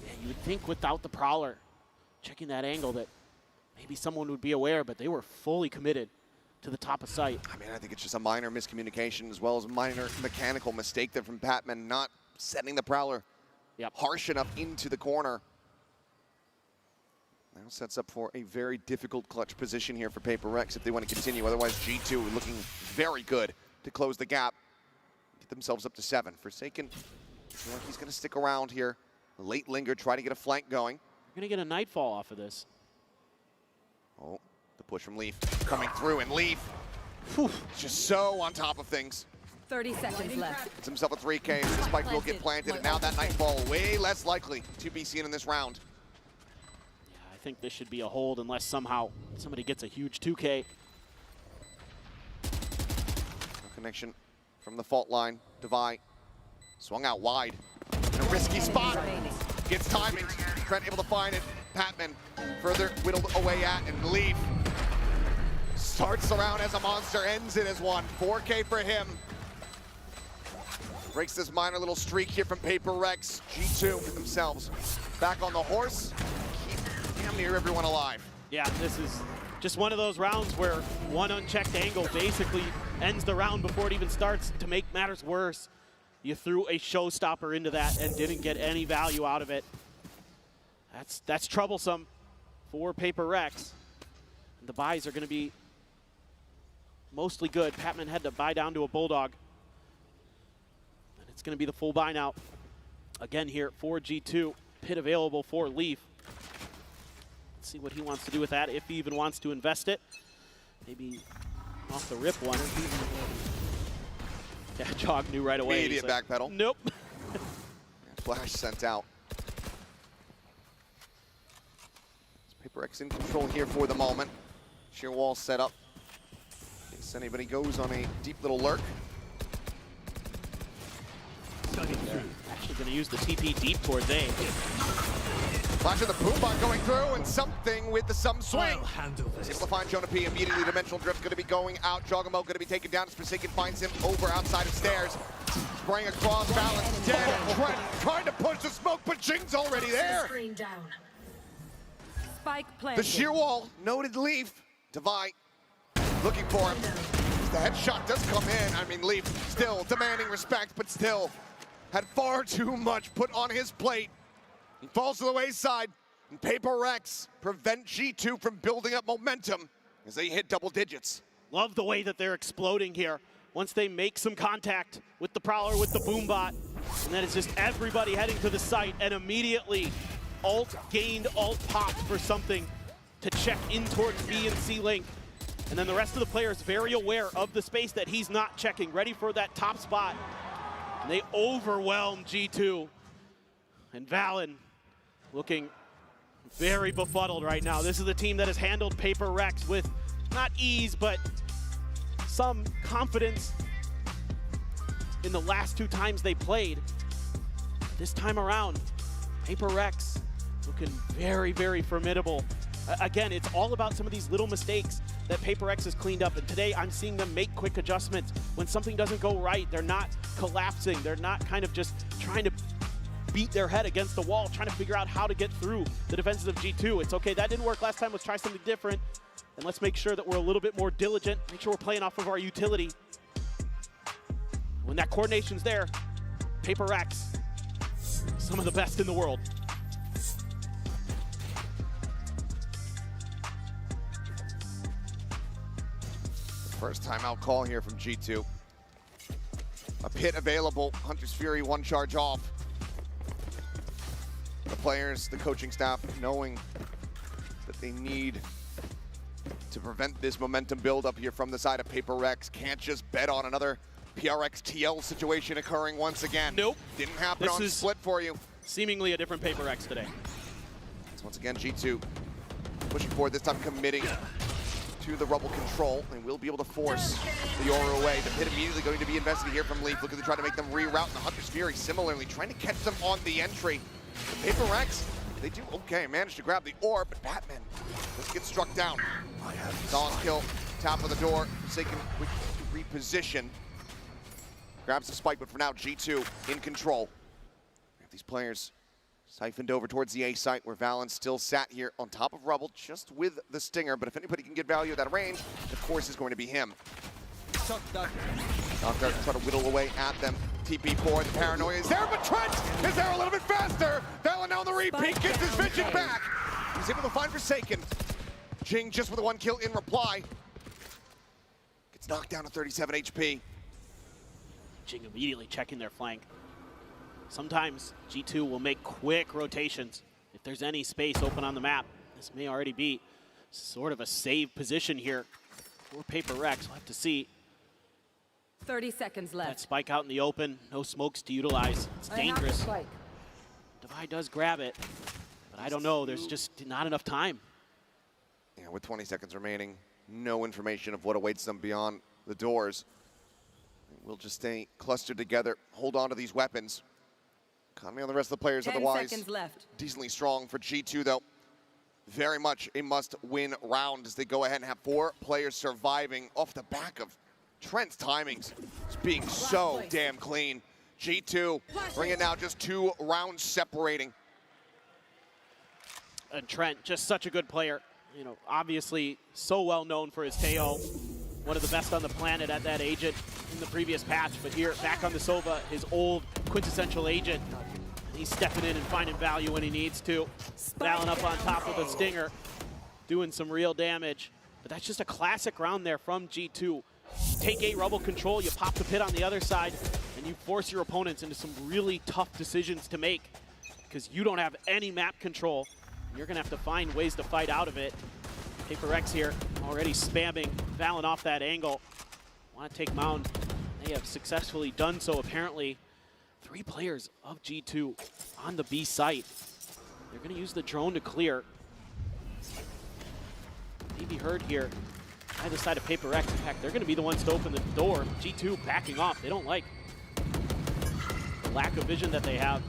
Yeah, you would think without the Prowler checking that angle that maybe someone would be aware, but they were fully committed to the top of sight. I mean, I think it's just a minor miscommunication as well as a minor mechanical mistake there from Patman, not setting the Prowler harsh enough into the corner. Now sets up for a very difficult clutch position here for Paper Rex if they want to continue. Otherwise, G2 looking very good to close the gap. Get themselves up to 7. Forsaken, I feel like he's going to stick around here. Late linger, try to get a flank going. You're going to get a Nightfall off of this. Oh, the push from Leaf coming through, and Leaf just so on top of things. 30 seconds left. Gets himself a 3K, so the spike will get planted, and now that Nightfall way less likely to be seen in this round. I think this should be a hold unless somehow somebody gets a huge 2K. No connection from the fault line. Devi swung out wide in a risky spot. Gets timing. Trent able to find it. Patman further whittled away at, and Leaf starts the round as a monster, ends it as one. 4K for him. Breaks this minor little streak here from Paper Rex. G2 for themselves back on the horse. Keep damn near everyone alive. Yeah, this is just one of those rounds where one unchecked angle basically ends the round before it even starts. To make matters worse, you threw a showstopper into that and didn't get any value out of it. That's troublesome for Paper Rex. And the buys are going to be mostly good. Patman had to buy down to a Bulldog. And it's going to be the full buy now. Again here for G2. Pit available for Leaf. Let's see what he wants to do with that, if he even wants to invest it. Maybe off the rip one. Yeah, Jog knew right away. Immediate backpedal. Nope. Flash sent out. Paper X in control here for the moment. Sheer wall set up. In case anybody goes on a deep little lurk. Actually going to use the TP deep towards A. Flash of the Boombot going through, and something with the some swing. He's able to find Jonah P. Immediately, Dimensional Drift going to be going out. Jogamo going to be taken down as Forsaken finds him over outside of stairs. Spraying across, balance dead. Trent trying to push the smoke, but Jing's already there. Spike planted. The sheer wall, noted Leaf. Devi looking for him. The headshot does come in. I mean, Leaf still demanding respect, but still had far too much put on his plate. He falls to the wayside, and Paper Rex prevent G2 from building up momentum as they hit double digits. Love the way that they're exploding here. Once they make some contact with the Prowler, with the Boombot, and then it's just everybody heading to the site, and immediately ult gained, ult popped for something to check in towards B and C link. And then the rest of the players very aware of the space that he's not checking, ready for that top spot. And they overwhelm G2. And Valen looking very befuddled right now. This is the team that has handled Paper Rex with not ease, but some confidence in the last 2 times they played. This time around, Paper Rex looking very, very formidable. Again, it's all about some of these little mistakes that Paper X has cleaned up, and today I'm seeing them make quick adjustments. When something doesn't go right, they're not collapsing. They're not kind of just trying to beat their head against the wall, trying to figure out how to get through the defenses of G2. It's okay, that didn't work last time, let's try something different. And let's make sure that we're a little bit more diligent, make sure we're playing off of our utility. When that coordination's there, Paper X some of the best in the world. First timeout call here from G2. A pit available. Hunter's Fury, one charge off. The players, the coaching staff, knowing that they need to prevent this momentum build up here from the side of PaperX. Can't just bet on another PRX TL situation occurring once again. Nope. Didn't happen This on is Split for you. Seemingly a different PaperX today. So once again, G2 pushing forward, this time committing to the rubble control, and will be able to force the aura away. The pit immediately going to be invested here from Leaf, looking to try to make them reroute, and the Hunter's Fury similarly trying to catch them on the entry. The PaperX, they do okay, manage to grab the orb, but Batman let's get struck down. Dawn kill, top of the door, Forsaken quick reposition. Grabs the spike, but for now, G2 in control. We have these players siphoned over towards the A site where Valorant still sat here on top of rubble just with the Stinger, but if anybody can get value at that range, of course is going to be him. Knocked out to try to whittle away at them. TP4, the paranoia is there, but Trent is there a little bit faster. Valorant now on the repeat, gets his vision back. He's able to find Forsaken. Jing just with a 1 kill in reply. Gets knocked down to 37 HP. Jing immediately checking their flank. Sometimes G2 will make quick rotations. If there's any space open on the map, this may already be sort of a save position here for PaperX. We'll have to see. 30 seconds left. That spike out in the open, no smokes to utilize. It's dangerous. Divide does grab it, but I don't know. There's just not enough time. Yeah, with 20 seconds remaining, no information of what awaits them beyond the doors. We'll just stay clustered together, hold on to these weapons. Economy on the rest of the players 10 otherwise seconds left. decently strong for G2 though. Very much a must-win round as they go ahead and have 4 players surviving off the back of Trent's timings. It's being so damn clean. G2 bring it now, just 2 rounds separating. And Trent, just such a good player. You know, obviously so well known for his Teo. One of the best on the planet at that agent in the previous patch, but here back on the Sova, his old quintessential agent. He's stepping in and finding value when he needs to. Valen up on top with a Stinger, doing some real damage. But that's just a classic round there from G2. Take a rubble control, you pop the pit on the other side, and you force your opponents into some really tough decisions to make because you don't have any map control. You're gonna have to find ways to fight out of it. PaperX here already spamming Valen off that angle. Want to take Mound. They have successfully done so apparently. 3 players of G2 on the B site. They're going to use the drone to clear. Maybe heard here either side of PaperX. In fact, they're going to be the ones to open the door. G2 backing off. They don't like the lack of vision that they have.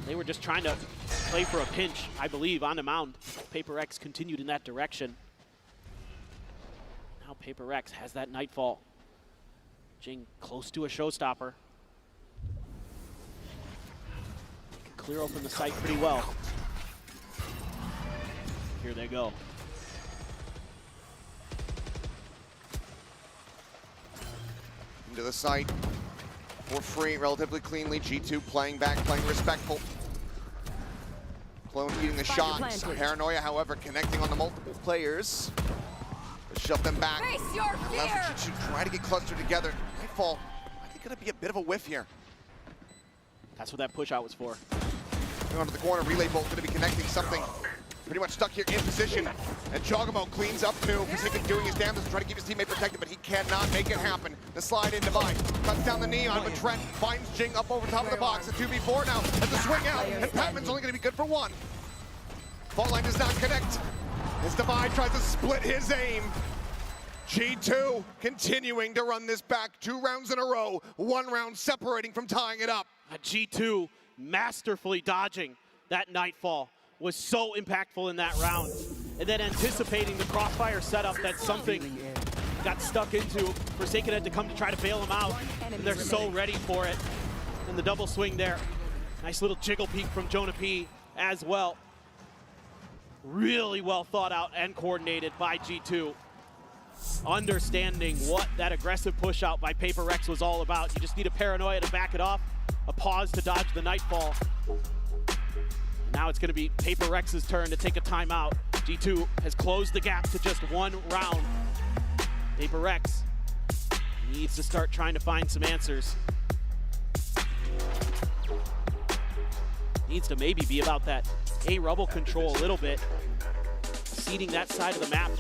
They were just trying to play for a pinch, I believe, on the Mound. PaperX continued in that direction. Now PaperX has that Nightfall. Jing close to a showstopper. They can clear open the site pretty well. Here they go. Into the site for free, relatively cleanly. G2 playing back, playing respectful. Clone eating the shots. Paranoia, however, connecting on the multiple players. Shove them back. G2 try to get clustered together. Nightfall, I think gonna be a bit of a whiff here. That's what that push out was for. Going onto the corner, Relay Bolt gonna be connecting something. Pretty much stuck here in position. And Jogamo cleans up too. Forsaken doing his damage to try to keep his teammate protected, but he cannot make it happen. The slide in Divide. Cuts down the Neon, but Trent finds Jing up over top of the box. A 2v4 now as the swing out, and Patman's only gonna be good for 1. Fault line does not connect. As Divide tries to split his aim. G2 continuing to run this back 2 rounds in a row. 1 round separating from tying it up. G2 masterfully dodging that Nightfall was so impactful in that round. And then anticipating the crossfire setup that something got stuck into. Forsaken had to come to try to bail him out. And they're so ready for it. And the double swing there. Nice little jiggle peek from Jonah P as well. Really well thought out and coordinated by G2. Understanding what that aggressive push out by PaperX was all about. You just need a Paranoia to back it off. a pause to dodge the Nightfall. Now it's going to be Paper Rex's turn to take a timeout. G2 has closed the gap to just 1 round. Paper Rex needs to start trying to find some answers. Needs to maybe be about that A-Rubble control a little bit. Seeding that side of the map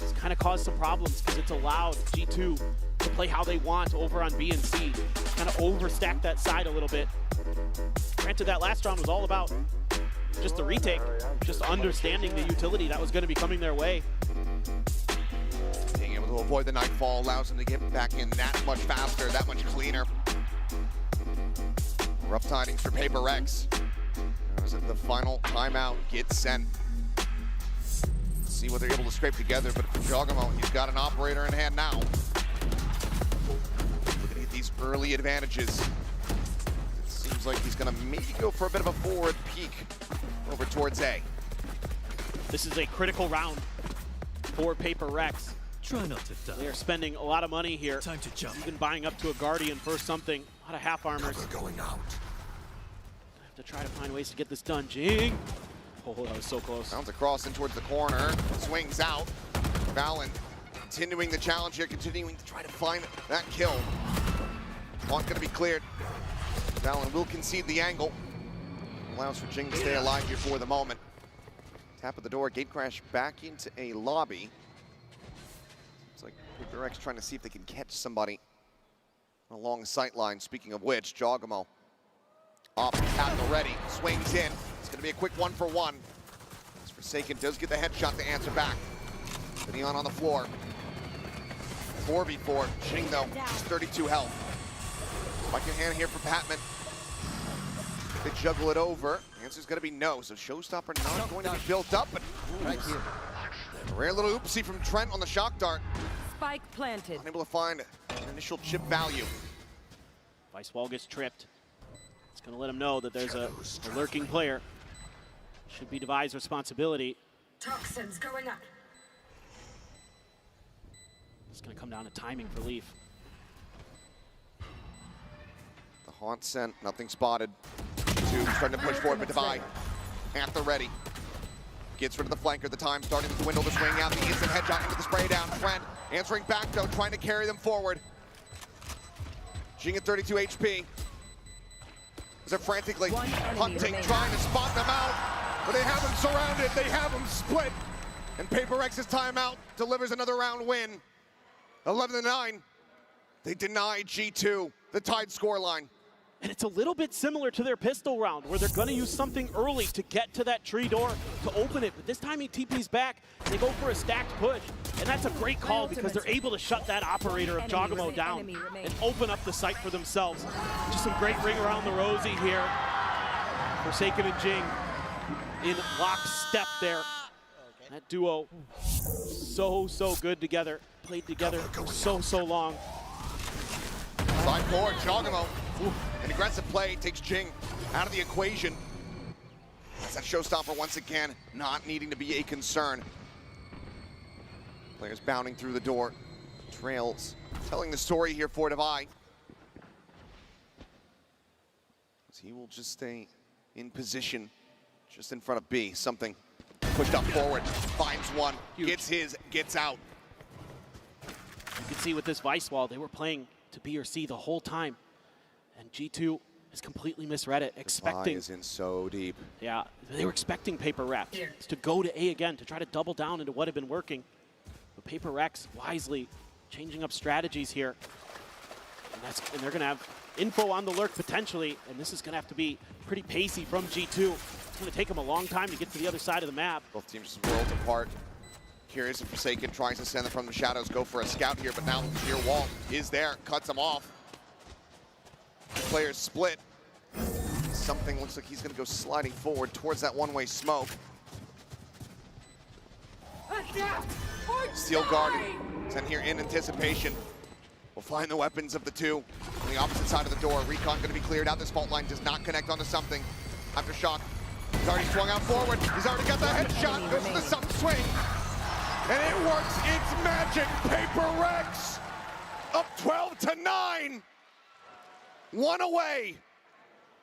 has kind of caused some problems because it's allowed G2 to play how they want over on B and C. Kind of overstack that side a little bit. Granted, that last round was all about just the retake, just understanding the utility that was going to be coming their way. Being able to avoid the Nightfall allows them to get back in that much faster, that much cleaner. Rough tidings for Paper Rex. As the final timeout gets sent. Let's see what they're able to scrape together, but for Jogamo, he's got an operator in hand now. Looking at these early advantages. It seems like he's gonna maybe go for a bit of a forward peek over towards A. This is a critical round for Paper Rex. Try not to die. They are spending a lot of money here. Time to jump. Even buying up to a Guardian for something. A lot of half armors. Going out. Have to try to find ways to get this done. Jing! Oh, that was so close. Bounds across in towards the corner. Swings out. Valen continuing the challenge here, continuing to try to find that kill. Not going to be cleared. Valen will concede the angle. Allows for Jing to stay alive here for the moment. Tap at the door, gate crash back into a lobby. It's like Paper Rex trying to see if they can catch somebody along the sight line. Speaking of which, Jogamo off at the ready, swings in. It's going to be a quick 1-for-1. As Forsaken does get the headshot to answer back. Neon on the floor. 4v4. Jing though, just 32 health. Back in hand here for Patman. They juggle it over. The answer's going to be no, so Showstopper not going to be built up, but right here. A rare little oopsie from Trent on the shock dart. Spike planted. Unable to find an initial chip value. Vice Wall gets tripped. It's going to let him know that there's a lurking player. Should be Devi's responsibility. Toxins going up. It's going to come down to timing for Leaf. The haunt sent, nothing spotted. Two trying to push forward, but Devi at the ready. Gets rid of the flanker, the time starting to dwindle, the swing out, the instant headshot into the spray down. Trent answering back though, trying to carry them forward. Jing at 32 HP. They're frantically hunting, trying to spot them out, but they have them surrounded, they have them split. And Paper Rex's timeout delivers another round win. 11-9. They deny G2 the tied scoreline. And it's a little bit similar to their pistol round, where they're going to use something early to get to that tree door to open it. But this time he TP's back, and they go for a stacked push. And that's a great call because they're able to shut that operator of Jogamo down and open up the site for themselves. Just some great ring around the rosy here. Forsaken and Jing in lockstep there. That duo, so good together. Played together for so long. Side forward, Jogamo. An aggressive play takes Jing out of the equation. That's that Showstopper once again, not needing to be a concern. Players bounding through the door. Trails telling the story here for Devi. He will just stay in position just in front of B. Something pushed up forward, finds one, gets his, gets out. You can see with this Vice Wall, they were playing to B or C the whole time. And G2 has completely misread it, expecting. is in so deep. Yeah, they were expecting Paper Rex to go to A again, to try to double down into what had been working. But Paper Rex wisely changing up strategies here. And they're going to have info on the lurk potentially, and this is going to have to be pretty pacey from G2. It's going to take them a long time to get to the other side of the map. Both teams just worlds apart. Curious if Forsaken tries to send them from the shadows, go for a scout here, but now Sheer Wall is there, cuts him off. Players split. Something looks like he's going to go sliding forward towards that one-way smoke. Steel Guard sent here in anticipation. We'll find the weapons of the two on the opposite side of the door. Recon going to be cleared out. This fault line does not connect onto something. After shock, he's already swung out forward. He's already got the headshot. Goes to the something swing. And it works its magic. Paper Rex up 12-9. one away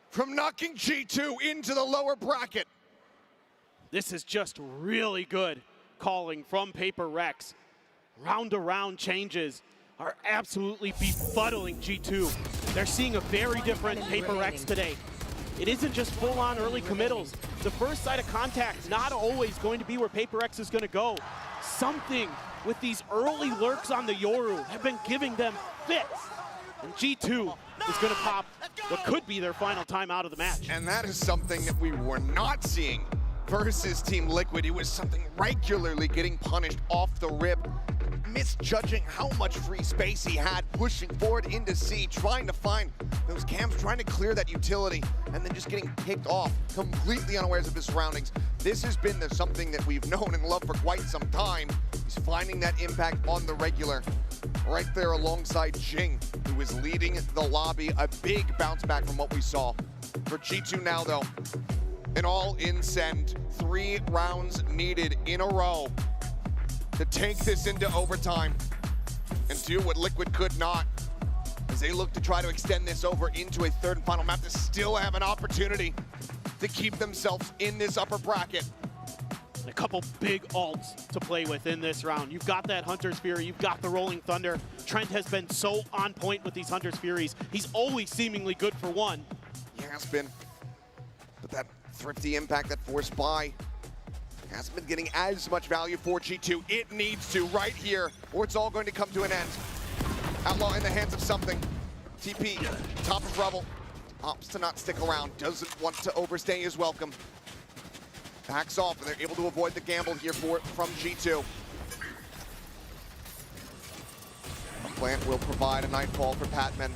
from knocking G2 into the lower bracket. This is just really good calling from Paper Rex. Round-to-round changes are absolutely befuddling G2. They're seeing a very different Paper Rex today. It isn't just full-on early committals. The first side of contact not always going to be where Paper Rex is going to go. Something with these early lurks on the Yoru have been giving them fits. And G2 is going to pop what could be their final time out of the match. And that is something that we were not seeing versus Team Liquid. It was something regularly getting punished off the rip, misjudging how much free space he had, pushing forward into C, trying to find those cams, trying to clear that utility, and then just getting picked off, completely unawares of his surroundings. This has been something that we've known and loved for quite some time. He's finding that impact on the regular, right there alongside Jing, who is leading the lobby. A big bounce back from what we saw. For G2 now, though, an all-in send. 3 rounds needed in a row to take this into overtime and do what Liquid could not, as they look to try to extend this over into a third and final map to still have an opportunity to keep themselves in this upper bracket. A couple big ults to play with in this round. You've got that Hunter's Fury, you've got the Rolling Thunder. Trent has been so on point with these Hunter's Furies. He's always seemingly good for one. He has been, but that thrifty impact, that forced buy, hasn't been getting as much value for G2. It needs to right here, or it's all going to come to an end. Outlaw in the hands of something. TP, top of rubble, opts to not stick around, doesn't want to overstay his welcome. Backs off, and they're able to avoid the gamble here from G2. A plant will provide a nightfall for Patman.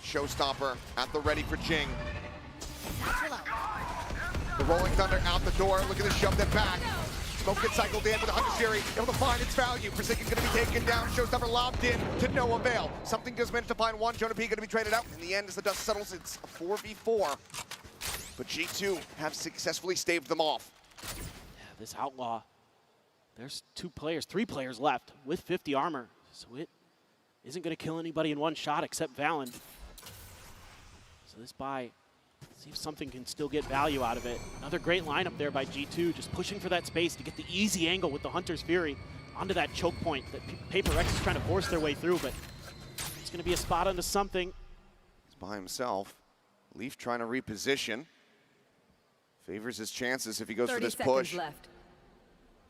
Showstopper at the ready for Jing. The Rolling Thunder out the door, looking to shove them back. Smoke gets cycled in with the Hunter's Fury, able to find its value. Forsaken's gonna be taken down, Showstopper lobbed in to no avail. Something does manage to find one, Jonah P gonna be traded out. In the end, as the dust settles, it's a 4v4. But G2 have successfully staved them off. Yeah, this Outlaw, there's 3 players left with 50 armor. So it isn't gonna kill anybody in one shot except Valen. So this buy, see if something can still get value out of it. Another great lineup there by G2, just pushing for that space to get the easy angle with the Hunter's Fury onto that choke point that Paper Rex is trying to force their way through, but it's going to be a spot onto something. He's by himself. Leaf trying to reposition. Favors his chances if he goes for this push. Left.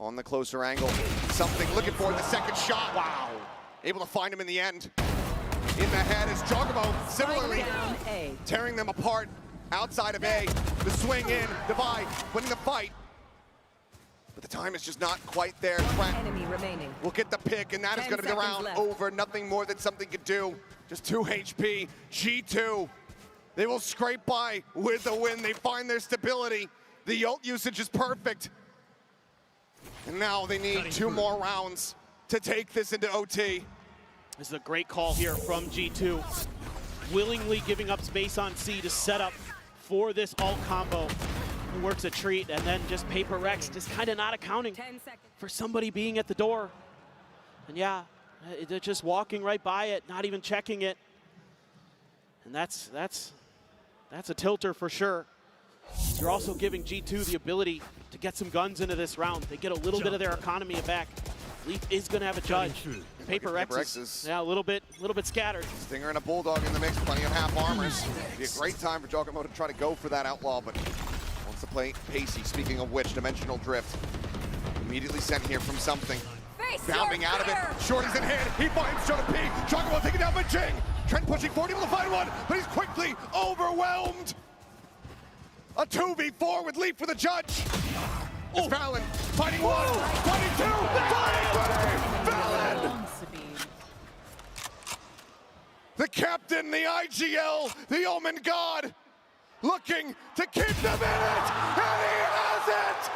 On the closer angle. Something looking for the second shot. Wow. Able to find him in the end. In the head is Joggamo, similarly tearing them apart. Outside of A, the swing in, Divide, winning the fight. But the time is just not quite there. Trent Enemy remaining. will get the pick, and that is going to be the round over. Nothing more that something could do. Just 2 HP. G2, they will scrape by with the win. They find their stability. The ult usage is perfect. And now they need 2 more rounds to take this into OT. This is a great call here from G2. Willingly giving up space on C to set up for this ult combo. It works a treat, and then just Paper Rex just kind of not accounting for somebody being at the door. And yeah, they're just walking right by it, not even checking it. And that's a tilter for sure. You're also giving G2 the ability to get some guns into this round. They get a little bit of their economy back. Leaf is going to have a judge. Paper Rex is a little bit scattered. Stinger and a Bulldog in the mix, plenty of half armors. It'd be a great time for Joggamo to try to go for that Outlaw, but wants to play pacey. Speaking of which, Dimensional Drift immediately sent here from something. Bounding out of it. Shorty's in hand. He finds Jonah P. Joggamo taken down by Jing. Trent pushing forward, able to find one, but he's quickly overwhelmed. A 2v4 with Leaf for the judge. It's Valen fighting 1, fighting 2, fighting 3. Valen! The captain, the IGL, the Omen God, looking to keep them in it, and he has it!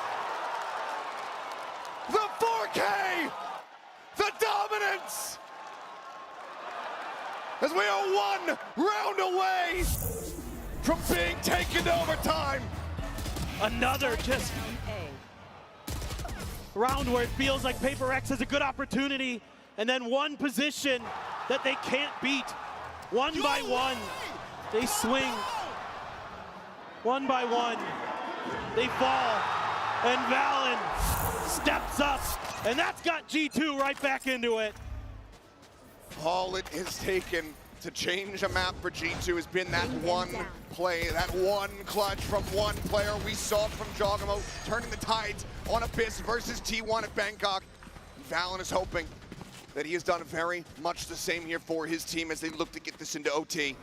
The 4K, the dominance! As we are 1 round away from being taken to overtime. Another just round where it feels like Paper X has a good opportunity, and then one position that they can't beat. 1 by 1, They swing one by one. They fall, and Valen steps up, and that's got G2 right back into it. All it has taken to change a map for G2 has been that one play, that one clutch from one player. We saw it from Jogamo turning the tides on Abyss versus T1 at Bangkok. Valen is hoping that he has done very much the same here for his team as they look to get this into OT.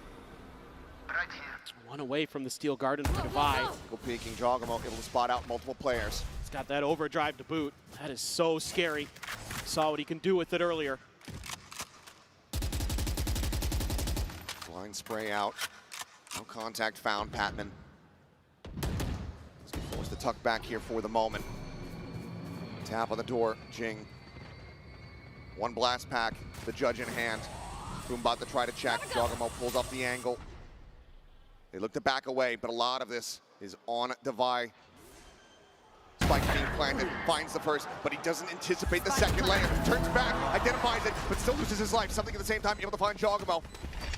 One away from the Steel Garden for Divide. Peeking Jogamo able to spot out multiple players. He's got that overdrive to boot. That is so scary. Saw what he can do with it earlier. Blind spray out. No contact found, Patman. He's forced to tuck back here for the moment. Tap on the door, Jing. One blast pack, the judge in hand. Boombot to try to check. Jogamo pulls off the angle. They look to back away, but a lot of this is on Divide. Spike being planted, finds the first, but he doesn't anticipate the second layer. Turns back, identifies it, but still loses his life. Something at the same time, able to find Jogamo.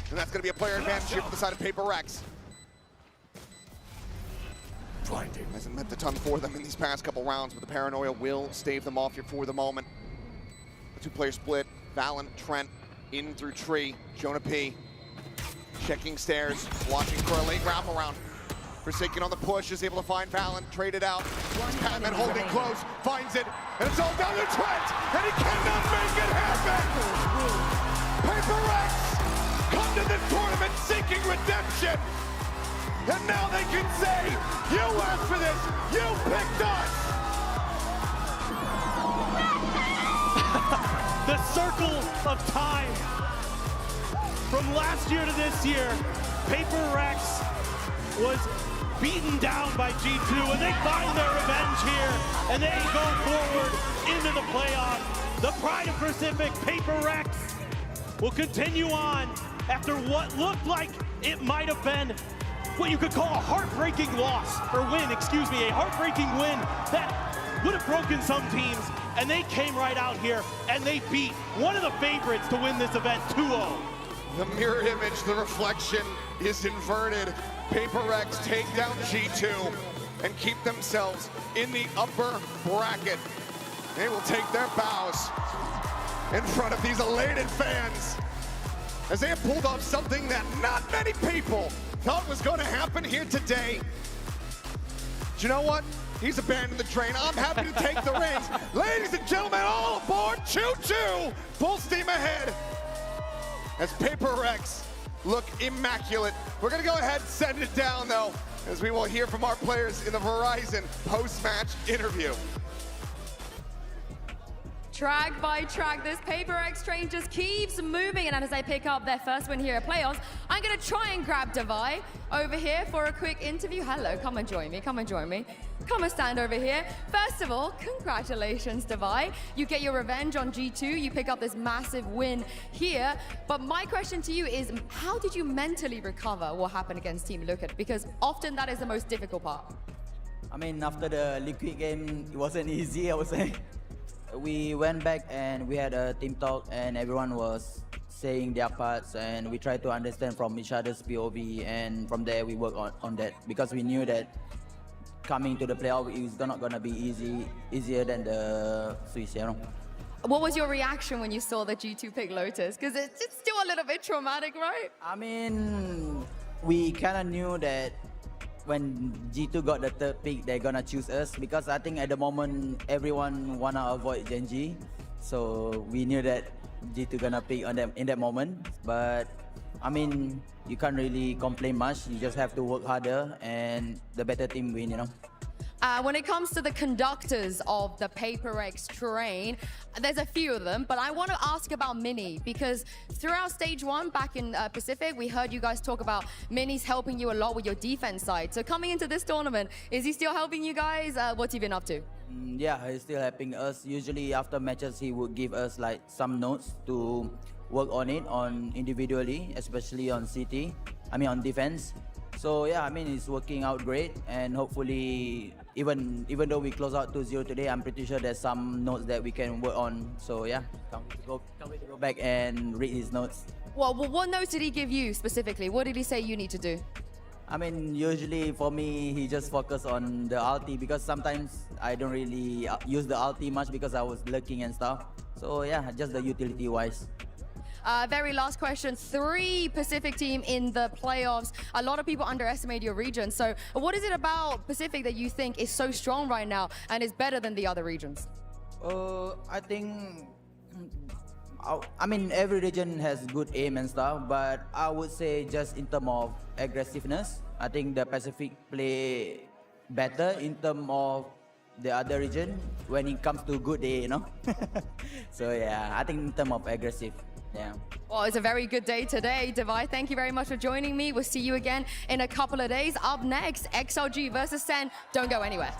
And that's going to be a player advantage here for the side of Paper Rex. Hasn't meant a ton for them in these past couple rounds, but the paranoia will stave them off here for the moment. The two-player split, Valen, Trent, in through tree, Jonah P. Checking stairs, watching for a late wraparound. Forsaken on the push, is able to find Valen, traded out. Patman holding close, finds it, and it's all down to Trent, and he cannot make it happen! Paper Rex come to this tournament seeking redemption, and now they can say, you asked for this, you picked us! The circle of time. From last year to this year, Paper Rex was beaten down by G2, and they find their revenge here, and they go forward into the playoffs. The Pride of Pacific, Paper Rex, will continue on after what looked like it might have been what you could call a heartbreaking loss, or win, excuse me, a heartbreaking win that would have broken some teams, and they came right out here, and they beat one of the favorites to win this event 2-0. The mirror image, the reflection is inverted. Paper Rex take down G2 and keep themselves in the upper bracket. They will take their bows in front of these elated fans as they have pulled off something that not many people thought was going to happen here today. Do you know what? He's abandoned the train. I'm happy to take the reins. Ladies and gentlemen, all aboard, choo-choo! Full steam ahead as Paper Rex look immaculate. We're gonna go ahead and send it down though, as we will hear from our players in the Verizon post-match interview. Track by track, this Paper X train just keeps moving, and as they pick up their first win here at playoffs, I'm gonna try and grab Divide over here for a quick interview. Hello, come and join me, come and join me. Come and stand over here. First of all, congratulations, Divide. You get your revenge on G2, you pick up this massive win here, but my question to you is, how did you mentally recover what happened against Team Liquid? Because often that is the most difficult part. I mean, after the Liquid game, it wasn't easy, I would say. We went back and we had a team talk, and everyone was saying their parts, and we tried to understand from each other's POV, and from there we worked on that, because we knew that coming to the playoff is not gonna be easier than the Swiss, you know. What was your reaction when you saw the G2 pick Lotus? Because it's still a little bit traumatic, right? I mean, we kind of knew that when G2 got the third pick, they're gonna choose us, because I think at the moment everyone wanna avoid Genji, so we knew that G2 gonna pick on them in that moment. But I mean, you can't really complain much. You just have to work harder, and the better team win, you know. When it comes to the conductors of the Paper X train, there's a few of them, but I want to ask about Mini, because throughout stage one back in Pacific, we heard you guys talk about Mini's helping you a lot with your defense side. So coming into this tournament, is he still helping you guys? What's he been up to? Yeah, he's still helping us. Usually after matches, he would give us like some notes to work on it, on individually, especially on CT, on defense. So yeah, I mean, it's working out great, and hopefully, even though we close out 2-0 today, I'm pretty sure there's some notes that we can work on. So yeah, can't wait to go back and read his notes. Well, what notes did he give you specifically? What did he say you need to do? I mean, usually for me, he just focus on the ulti because sometimes I don't really use the ulti much because I was lurking and stuff. So yeah, just the utility wise. Very last question. 3 Pacific team in the playoffs. A lot of people underestimate your region. So what is it about Pacific that you think is so strong right now and is better than the other regions? I think, I mean, every region has good aim and stuff, but I would say just in terms of aggressiveness, I think the Pacific play better in terms of the other region when it comes to good day, you know? So yeah, I think in terms of aggressive, yeah. Well, it's a very good day today, Devi. Thank you very much for joining me. We'll see you again in a couple of days. Up next, XLG versus SEN. Don't go anywhere.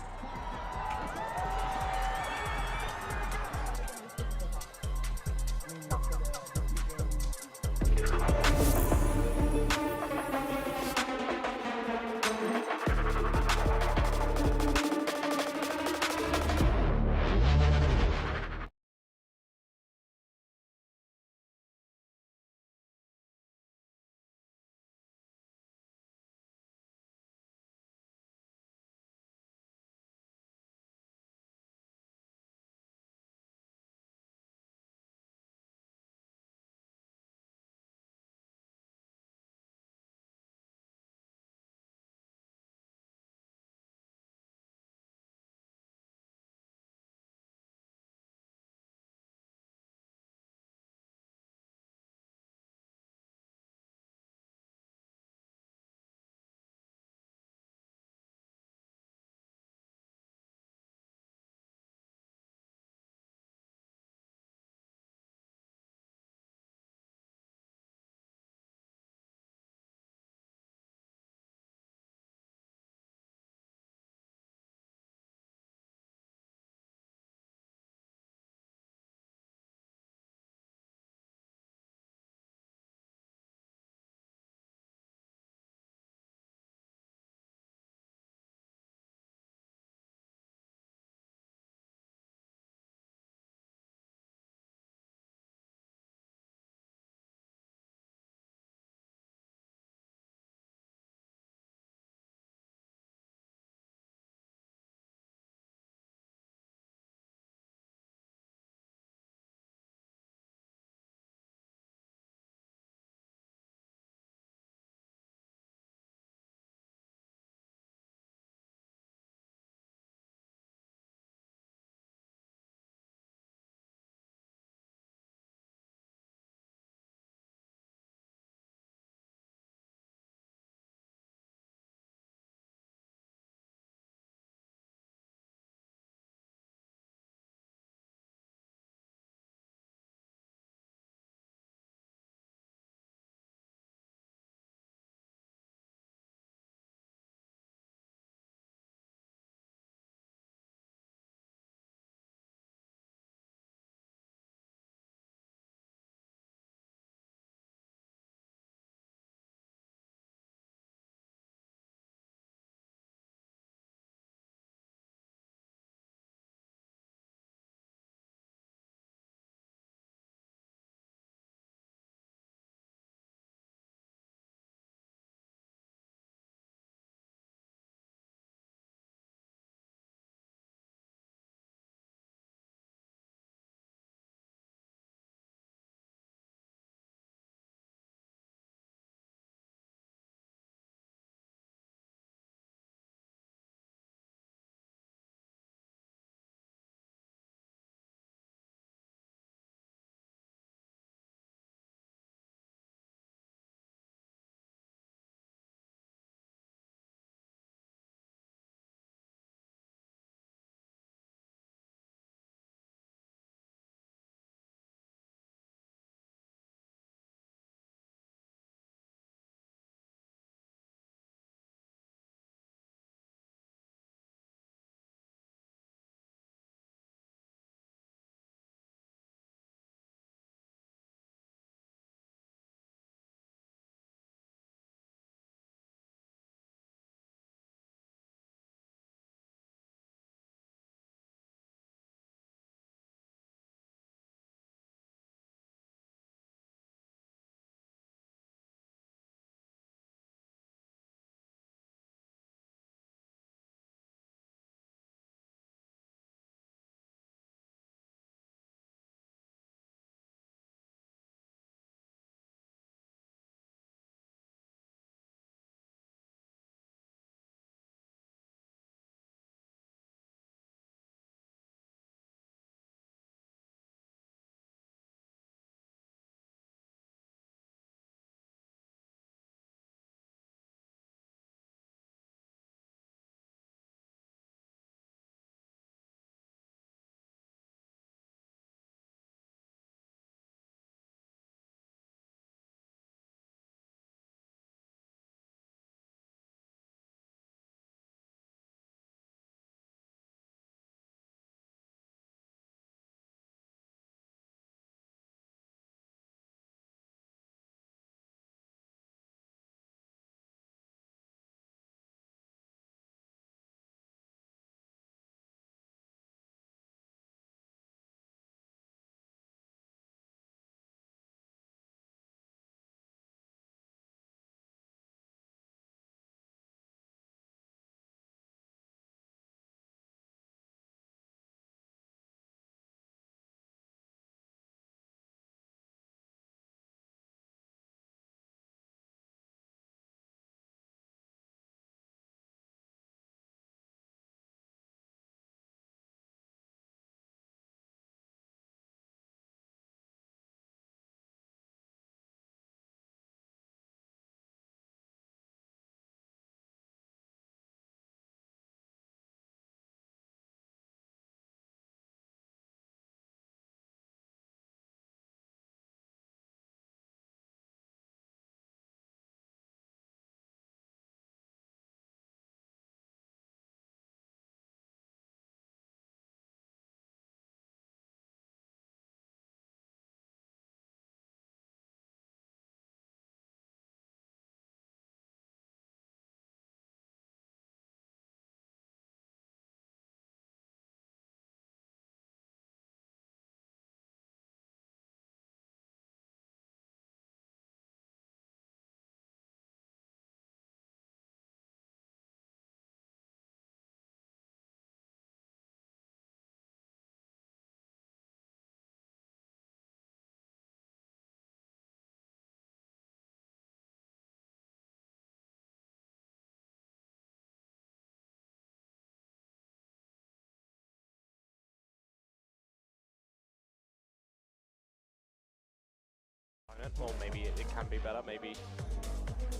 it can be better. Maybe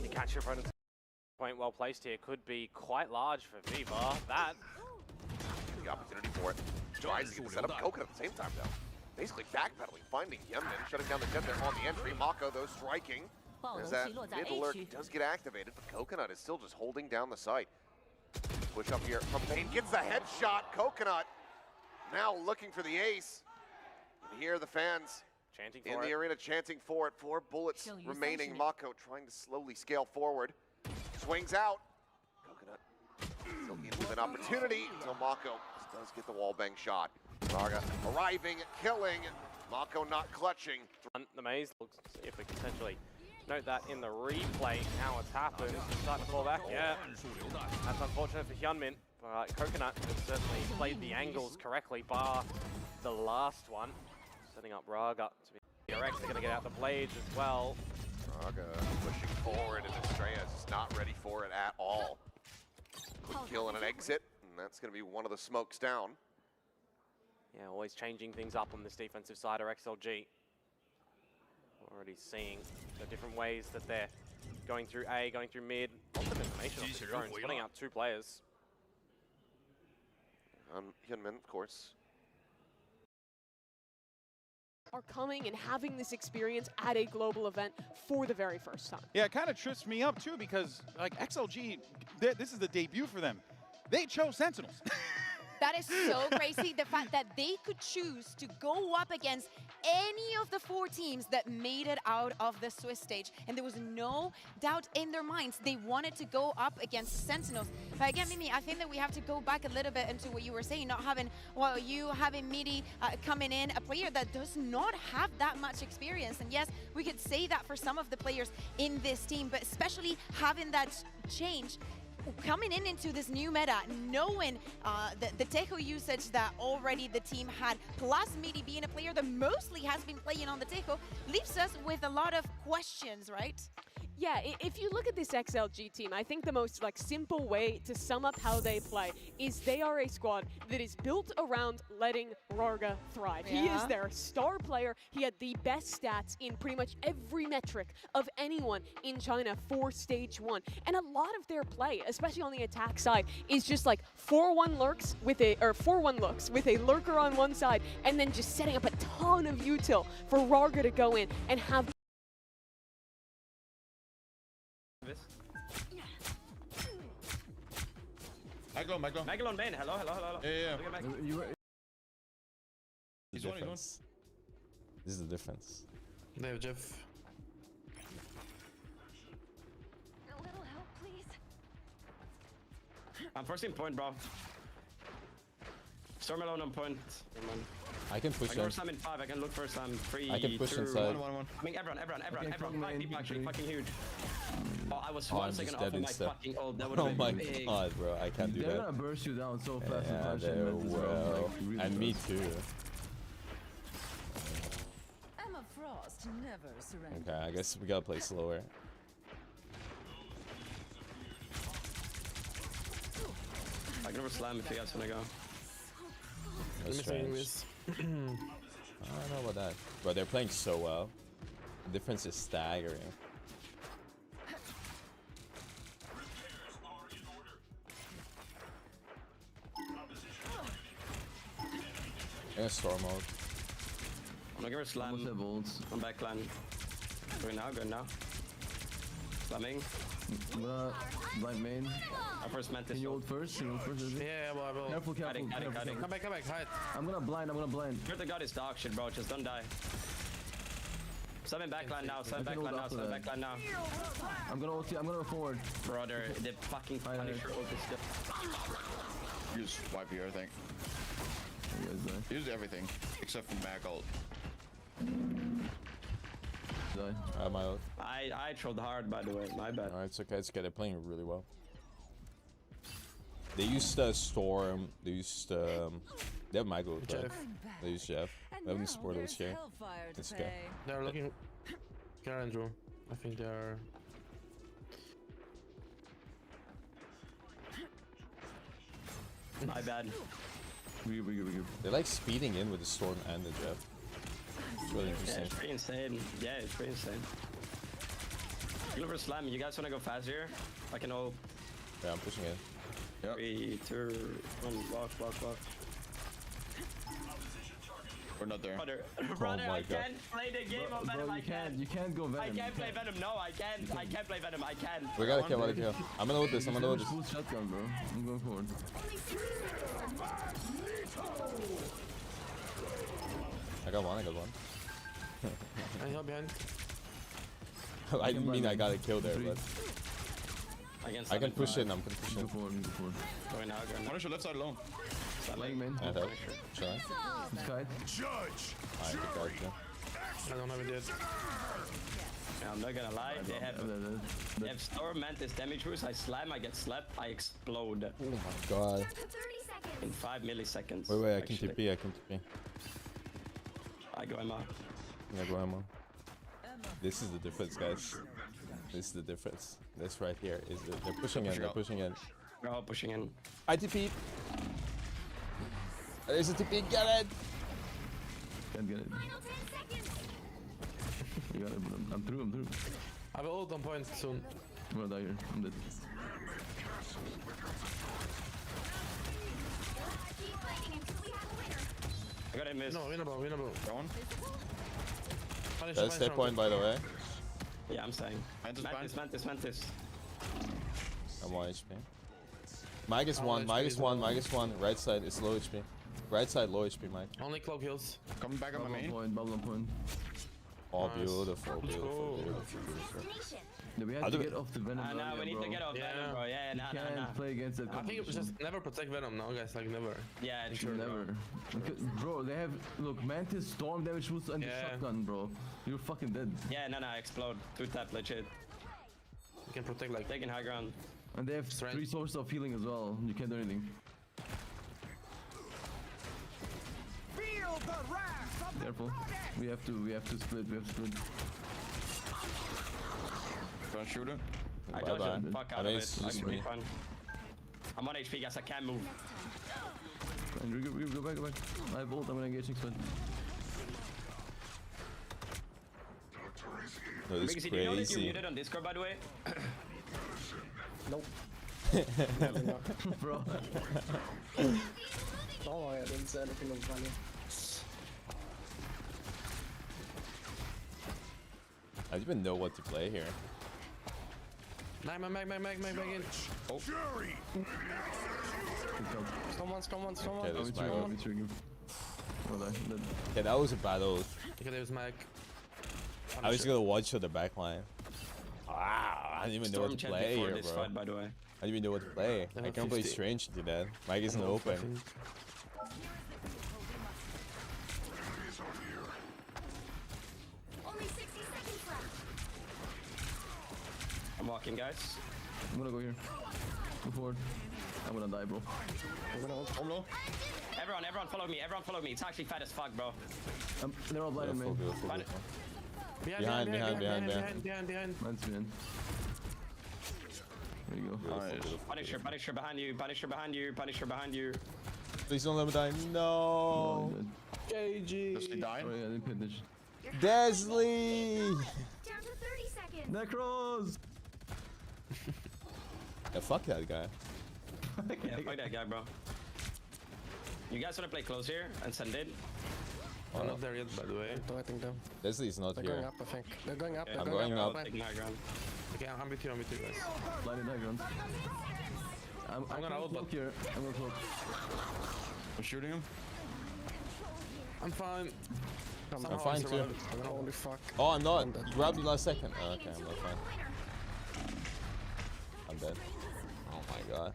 you catch your opponent's point well placed here. Could be quite large for Viva. That. The opportunity for it. Tries to get the setup. Coconut at the same time, though. Basically backpedaling, finding Yemen, shutting down the jet there on the entry. Mako, though, striking. As that mid alert does get activated, but Coconut is still just holding down the site. Push up here from Payne, gets the headshot. Coconut now looking for the ace. And here the fans chanting in the arena chanting for it. 4 bullets remaining. Mako trying to slowly scale forward. Swings out. Coconut still in with an opportunity until Mako does get the wallbang shot. Raga arriving, killing. Mako not clutching. The maze looks, see if we can potentially note that in the replay, how it's happened. Starting to fall back, yeah. That's unfortunate for Hyunmin, but Coconut has certainly played the angles correctly, bar the last one. Setting up Raga to be direct. They're going to get out the blades as well. Raga pushing forward, and Estrella is not ready for it at all. Quick kill and an exit, and that's going to be one of the smokes down. Yeah, always changing things up on this defensive side are XLG. Already seeing the different ways that they're going through A, going through mid. Lots of information on the drones, putting out 2 players. Hyunmin, of course. Are coming and having this experience at a global event for the very first time. Yeah, it kind of trips me up too because like XLG, this is the debut for them. They chose Sentinels. That is so crazy, the fact that they could choose to go up against any of the 4 teams that made it out of the Swiss stage. And there was no doubt in their minds they wanted to go up against Sentinels. But again, Mimi, I think that we have to go back a little bit into what you were saying, not having, well, you having Midi coming in, a player that does not have that much experience. And yes, we could say that for some of the players in this team, but especially having that change coming into this new meta, knowing the Tejo usage that already the team had, plus Midi being a player that mostly has been playing on the Tejo, leaves us with a lot of questions, right? Yeah, if you look at this XLG team, I think the most simple way to sum up how they play is they are a squad that is built around letting Rarga thrive. Yeah. He is their star player. He had the best stats in pretty much every metric of anyone in China for stage 1. And a lot of their play, especially on the attack side, is just 4-1 lurks with a 4-1 looks with a lurker on one side, and then just setting up a ton of util for Rarga to go in and have Maglo on main, hello. Yeah. He's one. This is the difference. They have Jeff. A little help, please. I'm first in point, bro. Storm alone on point. I can push I can him. first time in 5, I can look first time 3, I can push 2, inside. 1. I mean, everyone. 5 people actually, fucking huge. Oh, I was Oh, 1 I'm second just off dead of my instead. fucking ult. That would Oh have my been big. god, bro, I can't do They're that. gonna burst you down so fast. Yeah, and they will. really And me too. Emma Frost never surrenders. Okay, I guess we gotta play slower. I can overslam if you guys wanna go. That's strange. I don't know about that. But they're playing so well. The difference is staggering. I'm gonna storm mode. I'm gonna give her slam. I'm back line. Going now. Slamming. I'm gonna blind main. Our first Mantis. Can you ult first? Yeah, well, I will. Careful. Cutting. Come back, hide. I'm gonna blind. Swear to God, it's dog shit, bro. Just don't die. Summon backline now. I'm gonna ult you. I'm gonna go forward. Brother, the fucking Punisher ult is still. You just wipe your everything. Use everything except for mag ult. I have my ult. I trolled hard, by the way. My bad. Alright, it's okay. They're playing really well. They used Storm. They used they have Michael, right? Jeff. They used Jeff. They haven't supported us here. Let's go. They're looking. Karen Drew. I think they are. My bad. They're like speeding in with the Storm and the Jeff. It's really Yeah, interesting. it's pretty insane. Yeah, it's pretty insane. Look for slam. You guys wanna go fast here? I can hold. Yeah, I'm pushing it. Yep. 3, 2, 1, walk. We're not there. Brother, my I God. can't play the game of Venom. Bro, I can't. you can't go Venom. I can't play Venom. No, I can't. I can't play Venom. I can't. We gotta kill, I'm gonna ult this, Full shotgun, bro. I'm going forward. I got one. I help behind. I didn't mean I got a kill there, but I can push in. I'm gonna push in. Go forward. Going out. Punisher left side alone. Laying main. I help. Sure. He's kite. Alright, good guy, yeah. I don't have it yet. Yeah, I'm not gonna lie. They have Storm, Mantis, damage boost. I slam, I get slapped, I explode. Oh my god. In 5 milliseconds. Wait, I can TP. I go Emma. Yeah, go Emma. This is the difference, guys. This is the difference. This right here is they're pushing in. We're all pushing in. I TP. There's a TP. Get it. Can't get it. You got it. I'm through. I have ult on point soon. I'm gonna die here. I'm dead. I got a miss. No, winnable. Go on. That's step point, by the way. Yeah, I'm saying. Mantis. I'm 1 HP. Minus one. Right side is low HP. Right side low HP, Mike. Only cloak heals. Coming back on my main. Bubble on point. Oh, Nice. beautiful. Yeah, we have to get off the Venom. Nah, we need to get off Venom, bro. Yeah, You can't play against that. I think it was just never protect Venom now, guys. Like never. Yeah, true. Never. Bro, they have Mantis, Storm damage boost, and the shotgun, bro. You're fucking dead. Yeah, no, explode. 2-tap, legit. You can protect like taking high ground. And they have 3 sources of healing as well. You can't do anything. Feel the wrath of Careful. We have to split. Gonna shoot it. I dodged the fuck out of it. I can be fun. I'm 1 HP, guys. I can't move. And go back. I have ult. I'm gonna engage next one. No, this is Biggsy, do you know that you're crazy. muted on Discord, by the way? Nope. Bro. Don't worry, I didn't say anything of value. I don't even know what to play here. Mag in. Oh. Come on. Okay, there's my ult. Well done. Okay, that was a bad ult. Okay, there's Mag. I was gonna watch for the backline. Wow, I didn't even know what to play here, this bro. fight, by the way. I didn't even know what to play. I can't play Strange to that. Mike isn't open. I'm walking, guys. I'm gonna go here. Go forward. I'm gonna die, bro. I'm low. Everyone follow me. It's actually fat as fuck, bro. They're all blind on me. Beautiful. Behind. Mine's behind. There you go. Nice. Punisher behind you. Please don't let me die. No. KG. Does he die? Oh yeah, I didn't pay attention. Desley. Down to 30 seconds. Necros. Yeah, fuck that guy. Yeah, fuck that guy, bro. You guys wanna play close here and send in? I'm not there yet, by the way. I think them. Desley's not They're here. going up, I think. They're going up. Yeah, I'm going up. Taking high ground. Okay, I'm with you guys. Blind in background. I'm gonna ult, but here. I'm gonna cloak. I'm shooting him. I'm fine. I'm fine too. Holy fuck. Oh, I'm not. You grabbed me last second. Oh, okay, I'm not fine. I'm dead. Oh my god.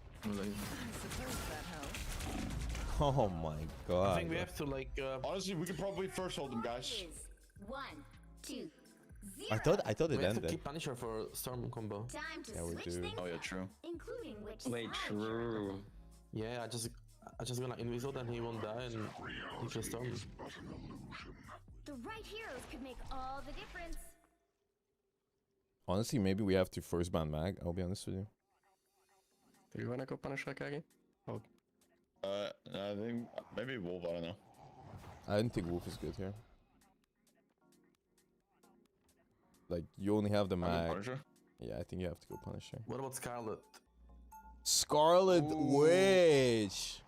Oh my god. I think we have to like. Honestly, we could probably first hold them, guys. 1, 2, 0. I thought it We have to ended. keep Punisher for Storm combo. Time to Yeah, we switch do. things Oh yeah, true. including which Wait, side. true. Yeah, I just gonna invisible and he won't die and he just Storm. The right heroes could make all the difference. Honestly, maybe we have to first ban Mag. I'll be honest with you. Do you wanna go Punisher, Kagi? Oh. I think maybe Wolf. I don't know. I didn't think Wolf is good here. Like, you only have the Mag. Punisher? Yeah, I think you have to go Punisher. What about Scarlet? Scarlet Witch.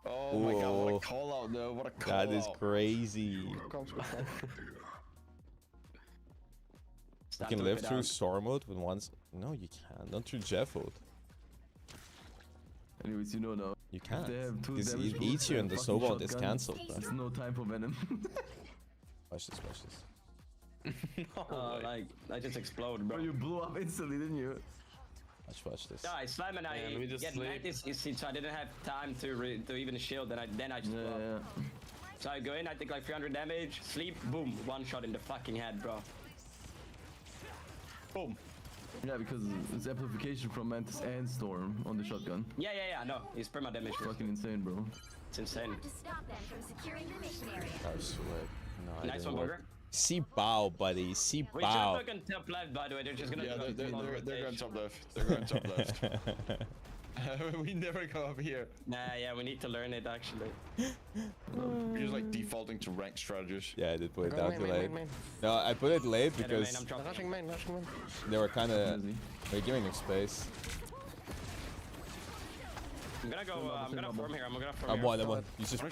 Oh my god, what a call out though. What a call out. That is crazy. You can live through Storm mode with once. No, you can't. Not through Jeff mode. Anyways, you know now. You can't. Because it eats you and the snowball is cancelled. There's no time for Venom. Watch this, watch this. Like, I just explode, bro. You blew up instantly, didn't you? Watch this. Yeah, I slam and I get 90, so I didn't have time to even shield, then I just blew up. So I go in, I take like 300 damage, sleep, boom, one shot in the fucking head, bro. Boom. Yeah, because it's amplification from Mantis and Storm on the shotgun. Yeah, no, it's perma damage. Fucking insane, bro. It's insane. I swear. No, Nice one, Burger. See bow, buddy. See bow. We just look on top left, by the way. They're just gonna. Yeah, they're going top left. They're going top left. We never go up here. Nah, yeah, we need to learn it actually. We're just like defaulting to rank strategies. Yeah, I did put it down too late. No, I put it late because they were kind of giving him space. I'm gonna go. I'm gonna form here. I'm gonna form I'm here. one. I'm one. You just.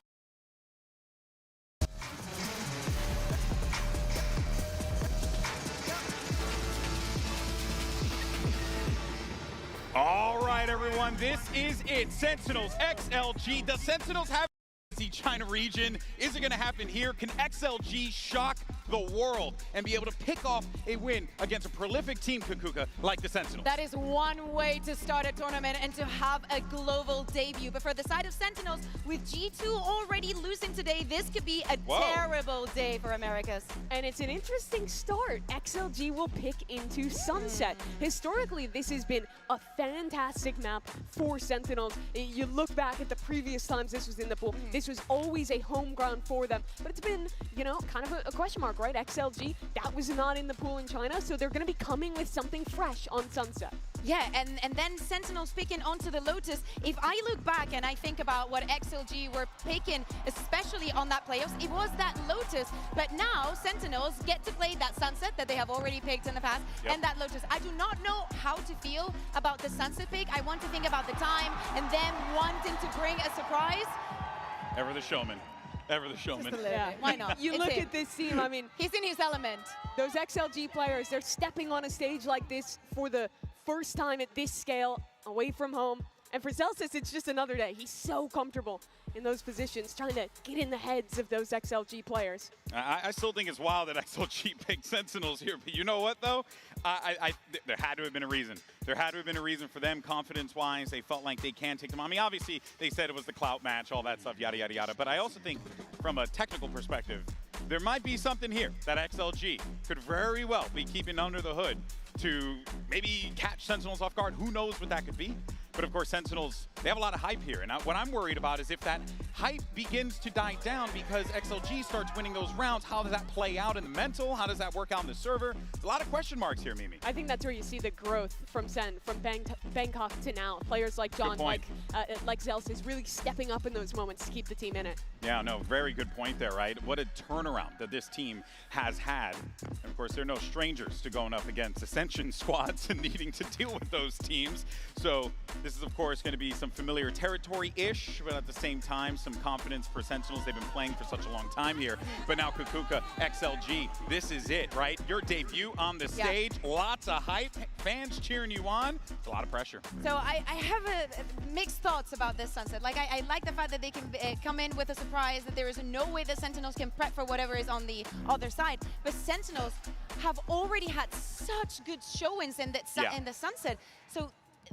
All right, everyone, this is it. Sentinels, XLG. The Sentinels have the China region. Is it going to happen here? Can XLG shock the world and be able to pick off a win against a prolific team, Kukuka, like the Sentinels? That is one way to start a tournament and to have a global debut. But for the side of Sentinels, with G2 already losing today, this could be a terrible day for Americas. And it's an interesting start. XLG will pick into Sunset. Historically, this has been a fantastic map for Sentinels. You look back at the previous times this was in the pool, this was always a home ground for them. But it's been, you know, kind of a question mark, right? XLG, that was not in the pool in China, so they're going to be coming with something fresh on Sunset. Yeah, and then Sentinels picking onto the Lotus. If I look back and I think about what XLG were picking, especially on that playoffs, it was that Lotus. But now Sentinels get to play that Sunset that they have already picked in the past, and that Lotus. I do not know how to feel about the Sunset pick. I want to think about the time and them wanting to bring a surprise. Ever the showman. Ever the showman. Yeah, why not? You look at this team, I mean, he's in his element. Those XLG players, they're stepping on a stage like this for the first time at this scale, away from home. And for Celsius, it's just another day. He's so comfortable in those positions, trying to get in the heads of those XLG players. I still think it's wild that XLG picked Sentinels here, but you know what, though? There had to have been a reason. There had to have been a reason for them, confidence-wise. They felt like they can take them on. I mean, obviously, they said it was the clout match, all that stuff, yada, yada, yada. But I also think, from a technical perspective, there might be something here that XLG could very well be keeping under the hood to maybe catch Sentinels off guard. Who knows what that could be? But of course, Sentinels, they have a lot of hype here. And what I'm worried about is if that hype begins to die down because XLG starts winning those rounds, how does that play out in the mental? How does that work out in the server? There's a lot of question marks here, Mimi. I think that's where you see the growth from Sen, from Bangkok to now. Players like John, like Zels is really stepping up in those moments to keep the team in it. Yeah, no, very good point there, right? What a turnaround that this team has had. And of course, they're no strangers to going up against Ascension squads and needing to deal with those teams. So this is, of course, going to be some familiar territory-ish, but at the same time, some confidence for Sentinels. They've been playing for such a long time here. But now Kukuka, XLG, this is it, right? Your debut on the stage, lots of hype, fans cheering you on. It's a lot of pressure. So I have mixed thoughts about this Sunset. Like, I like the fact that they can come in with a surprise, that there is no way the Sentinels can prep for whatever is on the other side. But Sentinels have already had such good showings in the Sunset. So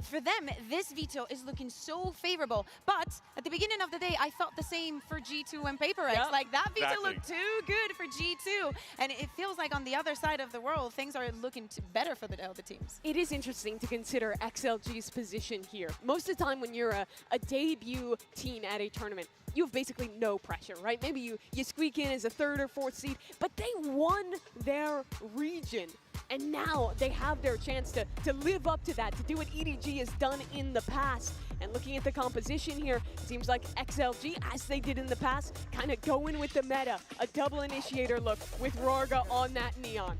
for them, this veto is looking so favorable. But at the beginning of the day, I thought the same for G2 and PaperX. Like, that veto looked too good for G2. And it feels like on the other side of the world, things are looking better for the other teams. It is interesting to consider XLG's position here. Most of the time when you're a debut team at a tournament, you have basically no pressure, right? Maybe you squeak in as a 3rd or 4th seed, but they won their region. And now they have their chance to live up to that, to do what EDG has done in the past. And looking at the composition here, seems like XLG, as they did in the past, kind of going with the meta. A double initiator look with Rorga on that Neon.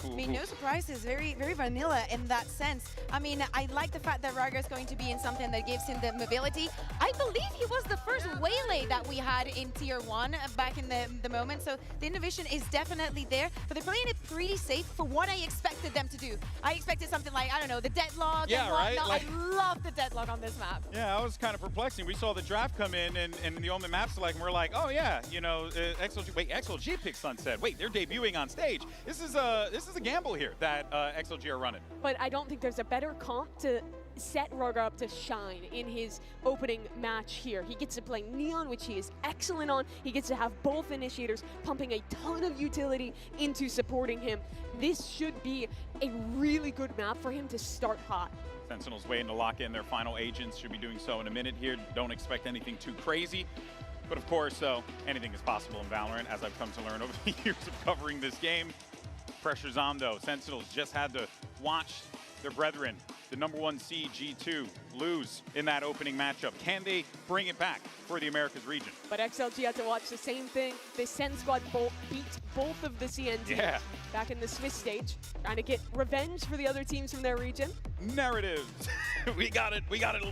I mean, no surprises, very vanilla in that sense. I mean, I like the fact that Raga is going to be in something that gives him the mobility. I believe he was the first waylay that we had in Tier 1 back in the moment, so the innovation is definitely there, but they're playing it pretty safe for what I expected them to do. I expected something like, I don't know, the deadlock and whatnot. Like, I love the deadlock on this map. Yeah, I was kind of perplexing. We saw the draft come in and the Omen map select, and we're like, oh yeah, you know, XLG picked Sunset. Wait, they're debuting on stage. This is a gamble here that XLG are running. But I don't think there's a better comp to set Raga up to shine in his opening match here. He gets to play Neon, which he is excellent on. He gets to have both initiators pumping a ton of utility into supporting him. This should be a really good map for him to start hot. Sentinels waiting to lock in their final agents. Should be doing so in a minute here. Don't expect anything too crazy. But of course, anything is possible in Valorant, as I've come to learn over the years of covering this game. Pressure's on though. Sentinels just had to watch their brethren, the #1 seed G2, lose in that opening matchup. Can they bring it back for the Americas region? But XLG had to watch the same thing. The SEN squad beat both of the CN teams back in the Swiss stage, trying to get revenge for the other teams from their region. Narratives. we got it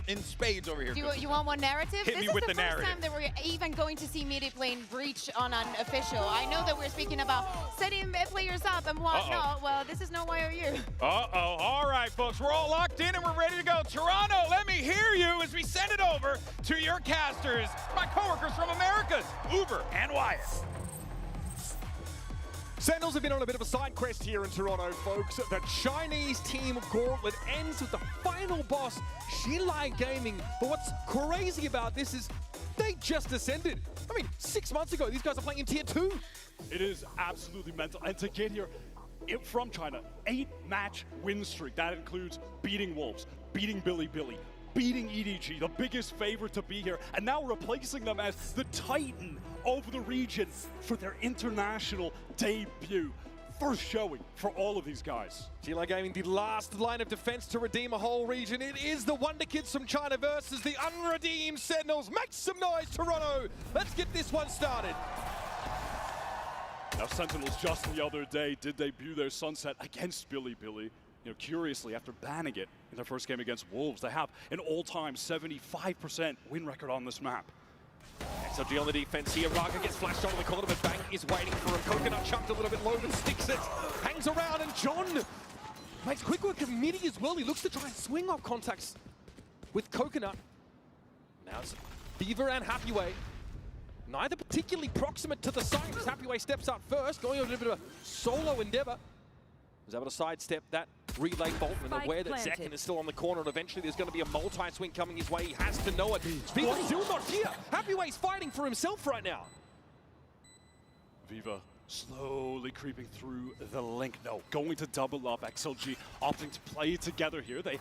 in spades over here. Do you want one narrative? Hit me with the narrative. This is the first time that we're even going to see mid lane breach on an official. I know that we're speaking about setting players up and whatnot. Well, this is no YOU. All right, folks, we're all locked in and we're ready to go. Toronto, let me hear you as we send it over to your casters, my coworkers from Americas, Uber and Wyatt. Sentinels have been on a bit of a side quest here in Toronto, folks. The Chinese team gauntlet ends with the final boss, Xinlai Gaming. But what's crazy about this is they just ascended. I mean, 6 months ago, these guys are playing in Tier 2. It is absolutely mental. And to get here from China, 8-match win streak. That includes beating Wolves, beating Billy, beating EDG, the biggest favorite to be here, and now replacing them as the Titan of the region for their international debut. First showing for all of these guys. Xinlai Gaming, the last line of defense to redeem a whole region. It is the Wonder Kids from China versus the unredeemed Sentinels. Make some noise, Toronto. Let's get this one started. Now, Sentinels just the other day did debut their Sunset against Billy. You know, curiously, after banning it in their first game against Wolves, they have an all-time 75% win record on this map. XLG on the defense here. Raga gets flashed onto the corner, but Bang is waiting for a Coconut, chucked a little bit low, but sticks it. Hangs around, and John makes quick work of Midi as well. He looks to try and swing off contacts with Coconut. Now it's Beaver and Happyway. Neither particularly proximate to the site as Happyway steps up first, going on a bit of a solo endeavor. Was able to sidestep that relay bolt and aware that Zekin is still on the corner, and eventually there's going to be a multi-swing coming his way. He has to know it. Viva's still not here. Happyway's fighting for himself right now. Viva slowly creeping through the link. No, going to double up. XLG opting to play together here. They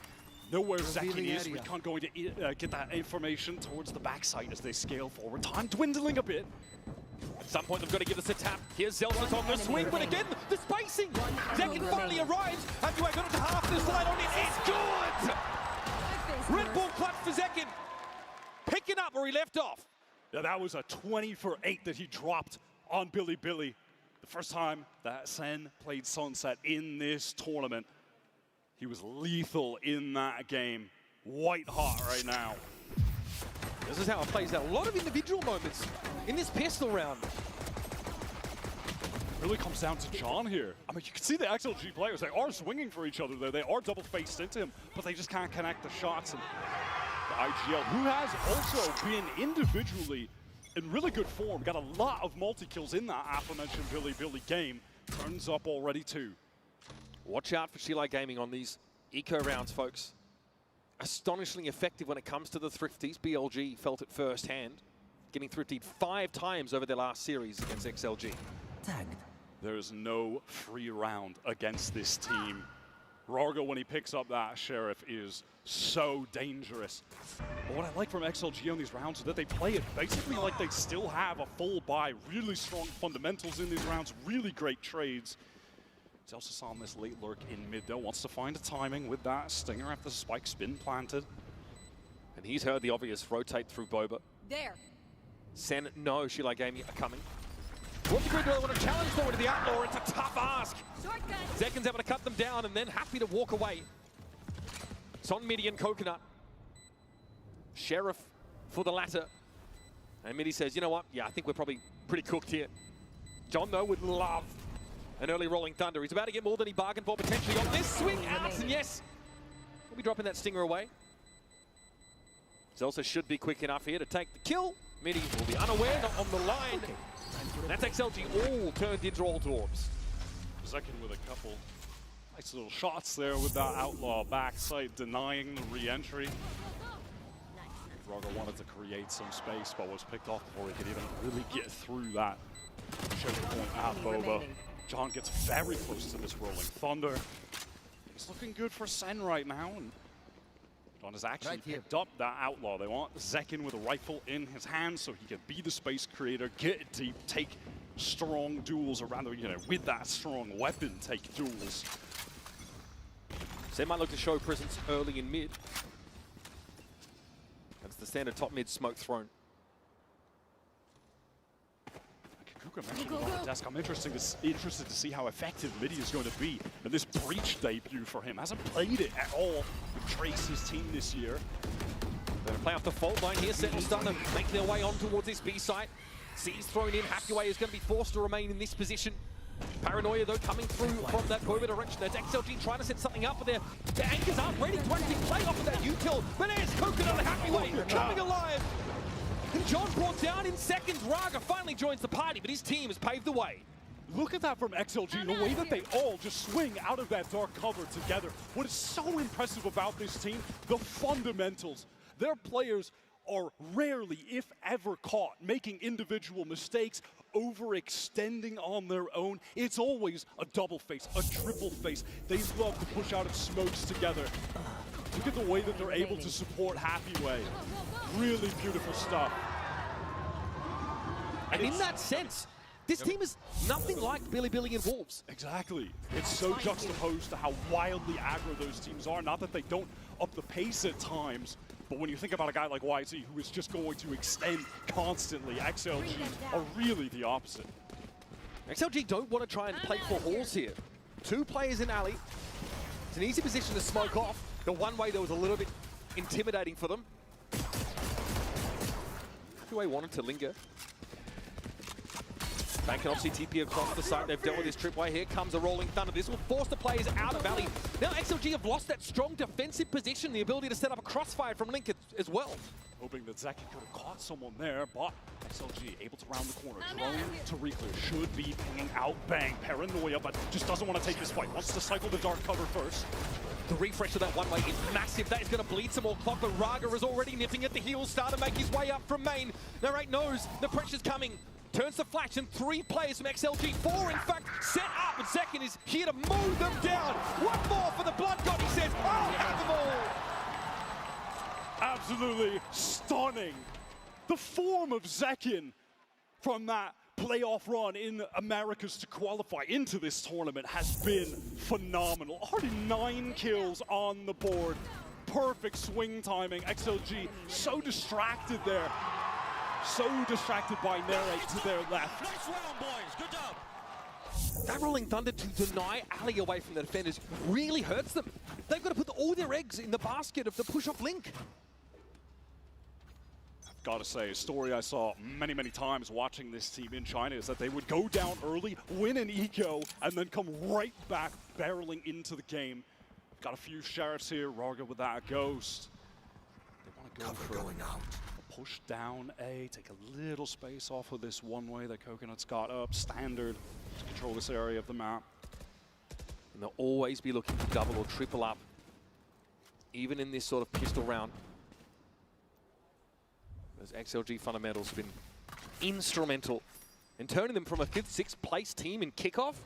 know where Zekin is. We can't going to get that information towards the backside as they scale forward. Time dwindling a bit. At some point, they've got to give us a tap. Here's Zelsa's on the swing, but again, the spacing. Zekin finally arrives. Happyway got it to half the slide on it. It's good! Red Bull clutch for Zekin. Picking up where he left off. Yeah, that was a 20 for 8 that he dropped on Billy. The first time that SEN played Sunset in this tournament. He was lethal in that game. White hot right now. This is how it plays out. A lot of individual moments in this pistol round. Really comes down to John here. I mean, you can see the XLG players, they are swinging for each other there. They are double-faced into him, but they just can't connect the shots. And the IGL, who has also been individually in really good form, got a lot of multi-kills in that aforementioned Billy game, turns up already too. Watch out for Xinlai Gaming on these eco rounds, folks. Astonishingly effective when it comes to the Thrifties. BLG felt it firsthand, getting Thriftied 5 times over their last series against XLG. Tagged. There is no free round against this team. Raga, when he picks up that Sheriff, is so dangerous. But what I like from XLG on these rounds is that they play it basically like they still have a full buy. Really strong fundamentals in these rounds, really great trades. Zelsa saw this late lurk in mid though, wants to find a timing with that Stinger after the spike spin planted. And he's heard the obvious rotate through Boba. There. Sen, no, Xinlai Gaming are coming. What degree do they want to challenge though into the Outlaw? It's a tough ask. Zekken's able to cut them down and then happy to walk away. It's on Midi and Coconut. Sheriff for the latter. And Midi says, you know what? Yeah, I think we're probably pretty cooked here. John, though, would love an early Rolling Thunder. He's about to get more than he bargained for potentially on this swing out. And yes, we'll be dropping that stinger away. Zelsa should be quick enough here to take the kill. Midi will be unaware, not on the line. That's XLG all turned into all dwarves. Zekken with a couple nice little shots there with that Outlaw backside, denying the re-entry. Roger wanted to create some space, but was picked off before he could even really get through that choke point at Boba. John gets very close to this Rolling Thunder. It's looking good for SEN right now. And John has actually picked up that Outlaw. They want Zekken with a rifle in his hand so he can be the space creator, get it deep, take strong duels, or rather, you know, with that strong weapon, take duels. SEN might look to show presence early in mid. That's the standard top mid smoke thrown. Kuka mentioned it on the desk. I'm interested to see how effective Midi is going to be in this Breach debut for him. Hasn't played it at all with Trace, his team this year. They're going to play off the fault line here. SEN will start to make their way on towards this B site. C's thrown in. Hackaway is going to be forced to remain in this position. Paranoia, though, coming through from that Boba direction. There's XLG trying to set something up, but their anchors aren't ready to actually play off of that util. But there's Coconut and Hackaway coming alive. And John brought down in seconds. Raga finally joins the party, but his team has paved the way. Look at that from XLG, the way that they all just swing out of that dark cover together. What is so impressive about this team, the fundamentals. Their players are rarely, if ever, caught making individual mistakes, overextending on their own. It's always a double face, a triple face. They love to push out of smokes together. Look at the way that they're able to support Happyway. Really beautiful stuff. And in that sense, this team is nothing like Billy and Wolves. Exactly. It's so juxtaposed to how wildly aggro those teams are. Not that they don't up the pace at times, but when you think about a guy like YZ who is just going to extend constantly, XLG are really the opposite. XLG don't want to try and play for halls here. Two players in alley. It's an easy position to smoke off. The one way that was a little bit intimidating for them. Hackaway wanted to linger. Bank can obviously TP across the site. They've dealt with this tripwire. Here comes a Rolling Thunder. This will force the players out of Valley. Now XLG have lost that strong defensive position, the ability to set up a crossfire from Link as well. Hoping that Zekken could have caught someone there, but XLG able to round the corner. Drone to Reclear should be pinging out Bang. Paranoia, but just doesn't want to take this fight. Wants to cycle the dark cover first. The refresh of that one way is massive. That is going to bleed some more clock, but Raga is already nipping at the heels, starting to make his way up from main. Narrate knows the pressure's coming. Turns the flash, and 3 players from XLG, 4 in fact, set up, and Zekken is here to mow them down. One more for the Blood God, he says, I'll have them all. Absolutely stunning. The form of Zekken from that playoff run in Americas to qualify into this tournament has been phenomenal. Already 9 kills on the board. Perfect swing timing. XLG so distracted there. So distracted by Narrate to their left. Nice round, boys. Good job. That Rolling Thunder to deny alley away from the defenders really hurts them. They've got to put all their eggs in the basket of the push-off Link. I've got to say, a story I saw many, many times watching this team in China is that they would go down early, win an eco, and then come right back barreling into the game. Got a few sheriffs here. Raga with that ghost. They want to go for going out. Push down A, take a little space off of this one way that Coconut's got up, standard, to control this area of the map. And they'll always be looking to double or triple up, even in this sort of pistol round. Those XLG fundamentals have been instrumental in turning them from a 5th, 6th place team in kickoff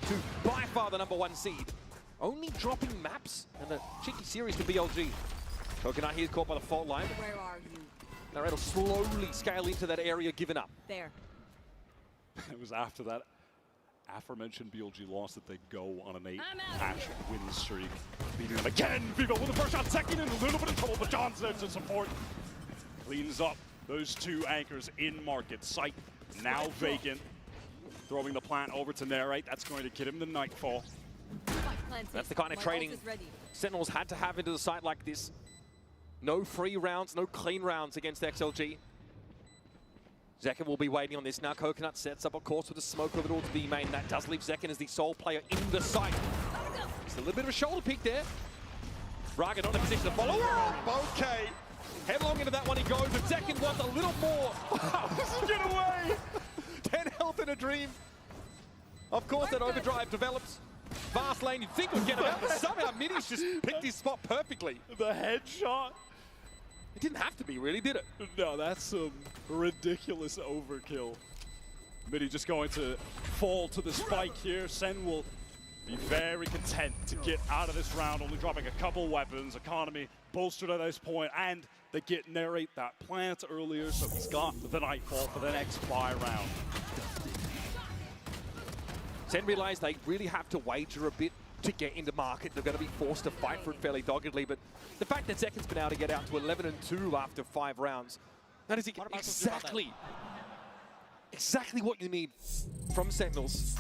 to by far the #1 seed. Only dropping maps and a cheeky series to BLG. Coconut here caught by the fault line. Where are you? Now it'll slowly scale into that area given up. There. It was after that aforementioned BLG loss that they go on an 8-match win streak. Beating them again. Vivo with the first shot, second, and a little bit of trouble, but John's there to support. Cleans up those 2 anchors in market. Site now vacant. Throwing the plant over to Narrate. That's going to get him the Nightfall. That's the kind of training Sentinels had to have into the site like this. No free rounds, no clean rounds against XLG. Zekken will be waiting on this now. Coconut sets up, of course, with a smoke over towards B main. That does leave Zekken as the sole player in the site. It's a little bit of a shoulder peek there. Raga not in a position to follow. Okay. Headlong into that one he goes, and Zekken wants a little more. Get away! 10 health in a dream. Of course, that overdrive develops. Fast lane, you'd think would get him out, but somehow Midi's just picked his spot perfectly. The headshot. It didn't have to be, really, did it? No, that's some ridiculous overkill. Midi just going to fall to the spike here. Sen will be very content to get out of this round, only dropping a couple weapons. Economy bolstered at this point, and they get Narrate that plant earlier, so he's got the Nightfall for the next buy round. Sen realized they really have to wager a bit to get into market. They're going to be forced to fight for it fairly doggedly, but the fact that Zekken's been able to get out to 11-2 after 5 rounds, that is exactly what you need from Sentinels.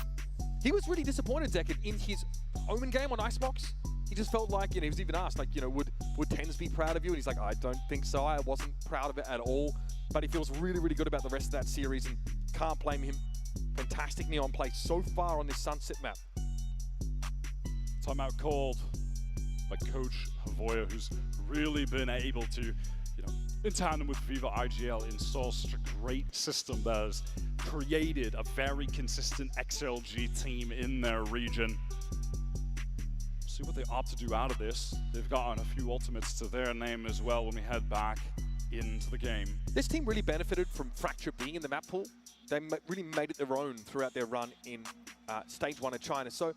He was really disappointed, Zekken, in his Omen game on Icebox. He just felt like, he was even asked, like, would Tens be proud of you? And he's like, I don't think so. I wasn't proud of it at all. But he feels really, really good about the rest of that series and can't blame him. Fantastic Neon play so far on this Sunset map. Timeout called by Coach Havoya, who's really been able to, in tandem with Viva IGL, install such a great system that has created a very consistent XLG team in their region. See what they opt to do out of this. They've gotten a few ultimates to their name as well when we head back into the game. This team really benefited from Fracture being in the map pool. They really made it their own throughout their run in Stage 1 of China. So,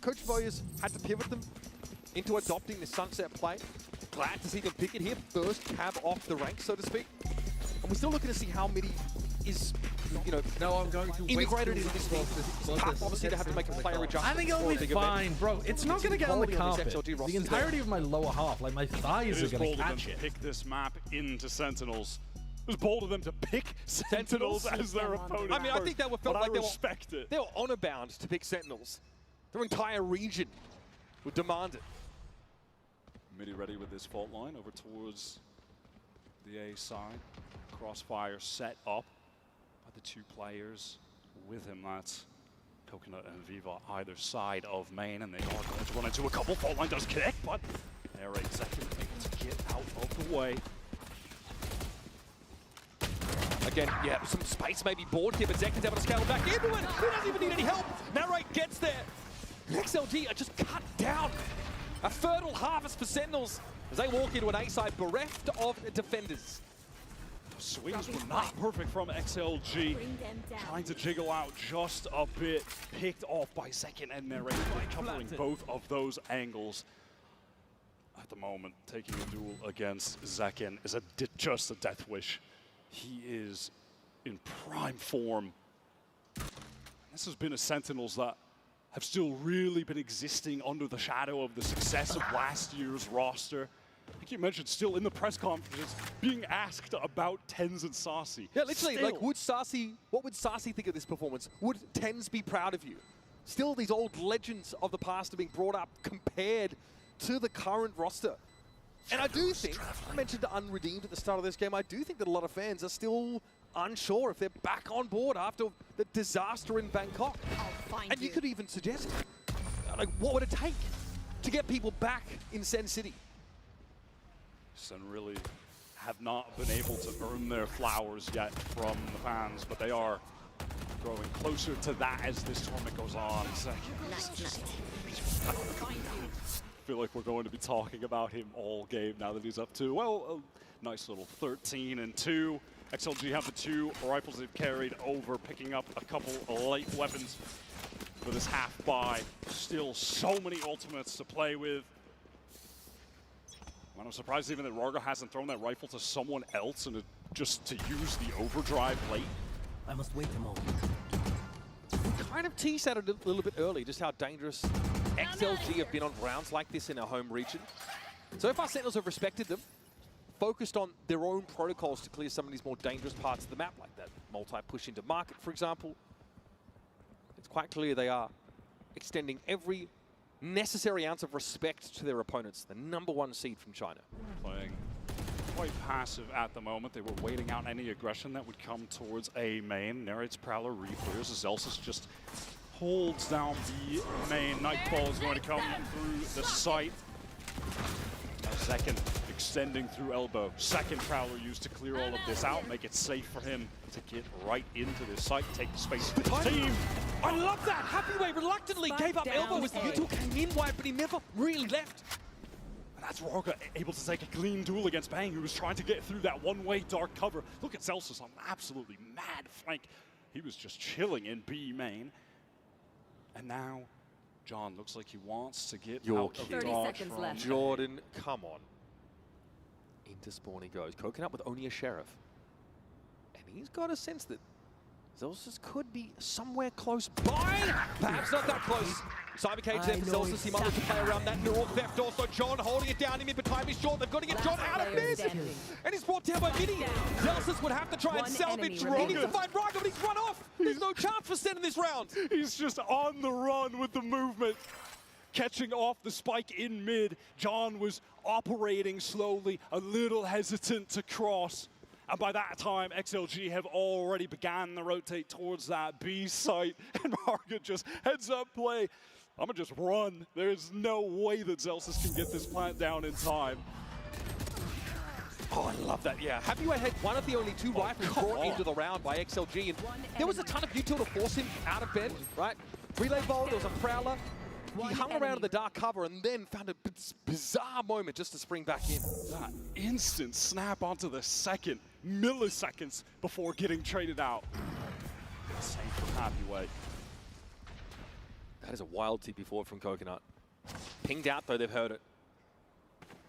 Coach Havoya's had to pivot them into adopting the Sunset play. Glad to see them pick it here. First cab off the rank, so to speak. And we're still looking to see how Midi is, no, I'm going to integrated into this team. It's tough, obviously, to have to make a player adjustment. I think it'll be fine, bro. It's not going to get on the carpet. The entirety of my lower half, like my thighs, are going to catch it. Pick this map into Sentinels. It was bold of them to pick Sentinels as their opponent. I mean, I think they felt like they were honor bound to pick Sentinels. Their entire region would demand it. Midi ready with this fault line over towards the A side. Crossfire set up by the 2 players with him. That's Coconut and Viva either side of main, and they are going to run into a couple. Fault line does connect, but they're Zekken able to get out of the way. Again, yeah, some space may be bored here, but Zekken's able to scale back into it. He doesn't even need any help. Narrate gets there. XLG are just cut down. A fertile harvest for Sentinels as they walk into an A-side bereft of defenders. Swings were not perfect from XLG. Trying to jiggle out just a bit. Picked off by Zekken and Narrate by covering both of those angles. At the moment, taking a duel against Zekken is just a death wish. He is in prime form. This has been a Sentinels that have still really been existing under the shadow of the success of last year's roster. I think you mentioned still in the press conferences being asked about Tens and Saucy. Yeah, literally, like, what would Saucy think of this performance? Would Tens be proud of you? Still, these old legends of the past are being brought up compared to the current roster. And I do think, I mentioned the unredeemed at the start of this game, I do think that a lot of fans are still unsure if they're back on board after the disaster in Bangkok. And you could even suggest, like, what would it take to get people back in Sen City? Sen really have not been able to earn their flowers yet from the fans, but they are growing closer to that as this tournament goes on. I feel like we're going to be talking about him all game now that he's up to, well, a nice little 13-2. XLG have the 2 rifles they've carried over, picking up a couple of light weapons for this half buy. Still so many ultimates to play with. And I'm surprised even that Rarga hasn't thrown that rifle to someone else and just to use the overdrive late. I must wait a moment. Kind of teased at it a little bit early, just how dangerous XLG have been on rounds like this in our home region. So far, Sentinels have respected them, focused on their own protocols to clear some of these more dangerous parts of the map, like that multi-push into market, for example. It's quite clear they are extending every necessary ounce of respect to their opponents, the #1 seed from China. Playing quite passive at the moment. They were waiting out any aggression that would come towards A main. Narrates Prowler reclears. Zelsus just holds down B main. Nightfall is going to come through the site. Now Second extending through elbow. Second Prowler used to clear all of this out, make it safe for him to get right into this site, take the space for the team. I love that! Happyway reluctantly gave up elbow as U2 came in wide, but he never really left. And that's Raga able to take a clean duel against Bang, who was trying to get through that one-way dark cover. Look at Zelsus on an absolutely mad flank. He was just chilling in B main. And now, John looks like he wants to get out of 30 dodge seconds from left. Jordan, come on. Into spawn he goes. Coconut with only a Sheriff. And he's got a sense that Zelsus could be somewhere close by. Perhaps not that close. Cyber Cage there for Zelsus. He might look to play around that neural theft also. John holding it down in mid, but time is short. They've got to get John out of mid. And he's brought down by Mini. Zelsus would have to try and salvage. He needs to find Raga, but he's run off. There's no chance for SEN in this round. He's just on the run with the movement. Catching off the spike in mid. John was operating slowly, a little hesitant to cross. And by that time, XLG have already began the rotate towards that B site. And Marga just heads up play. I'm gonna just run. There's no way that Zelsus can get this plant down in time. Oh, I love that, yeah. Happyway had one of the only 2 rifles brought into the round by XLG, and there was a ton of util to force him out of bed, right? Relay bolt, there was a Prowler. He hung around in the dark cover and then found a bizarre moment just to spring back in. That instant snap onto the second, milliseconds before getting traded out. Same for Happyway. That is a wild TP forward from Coconut. Pinged out though, they've heard it.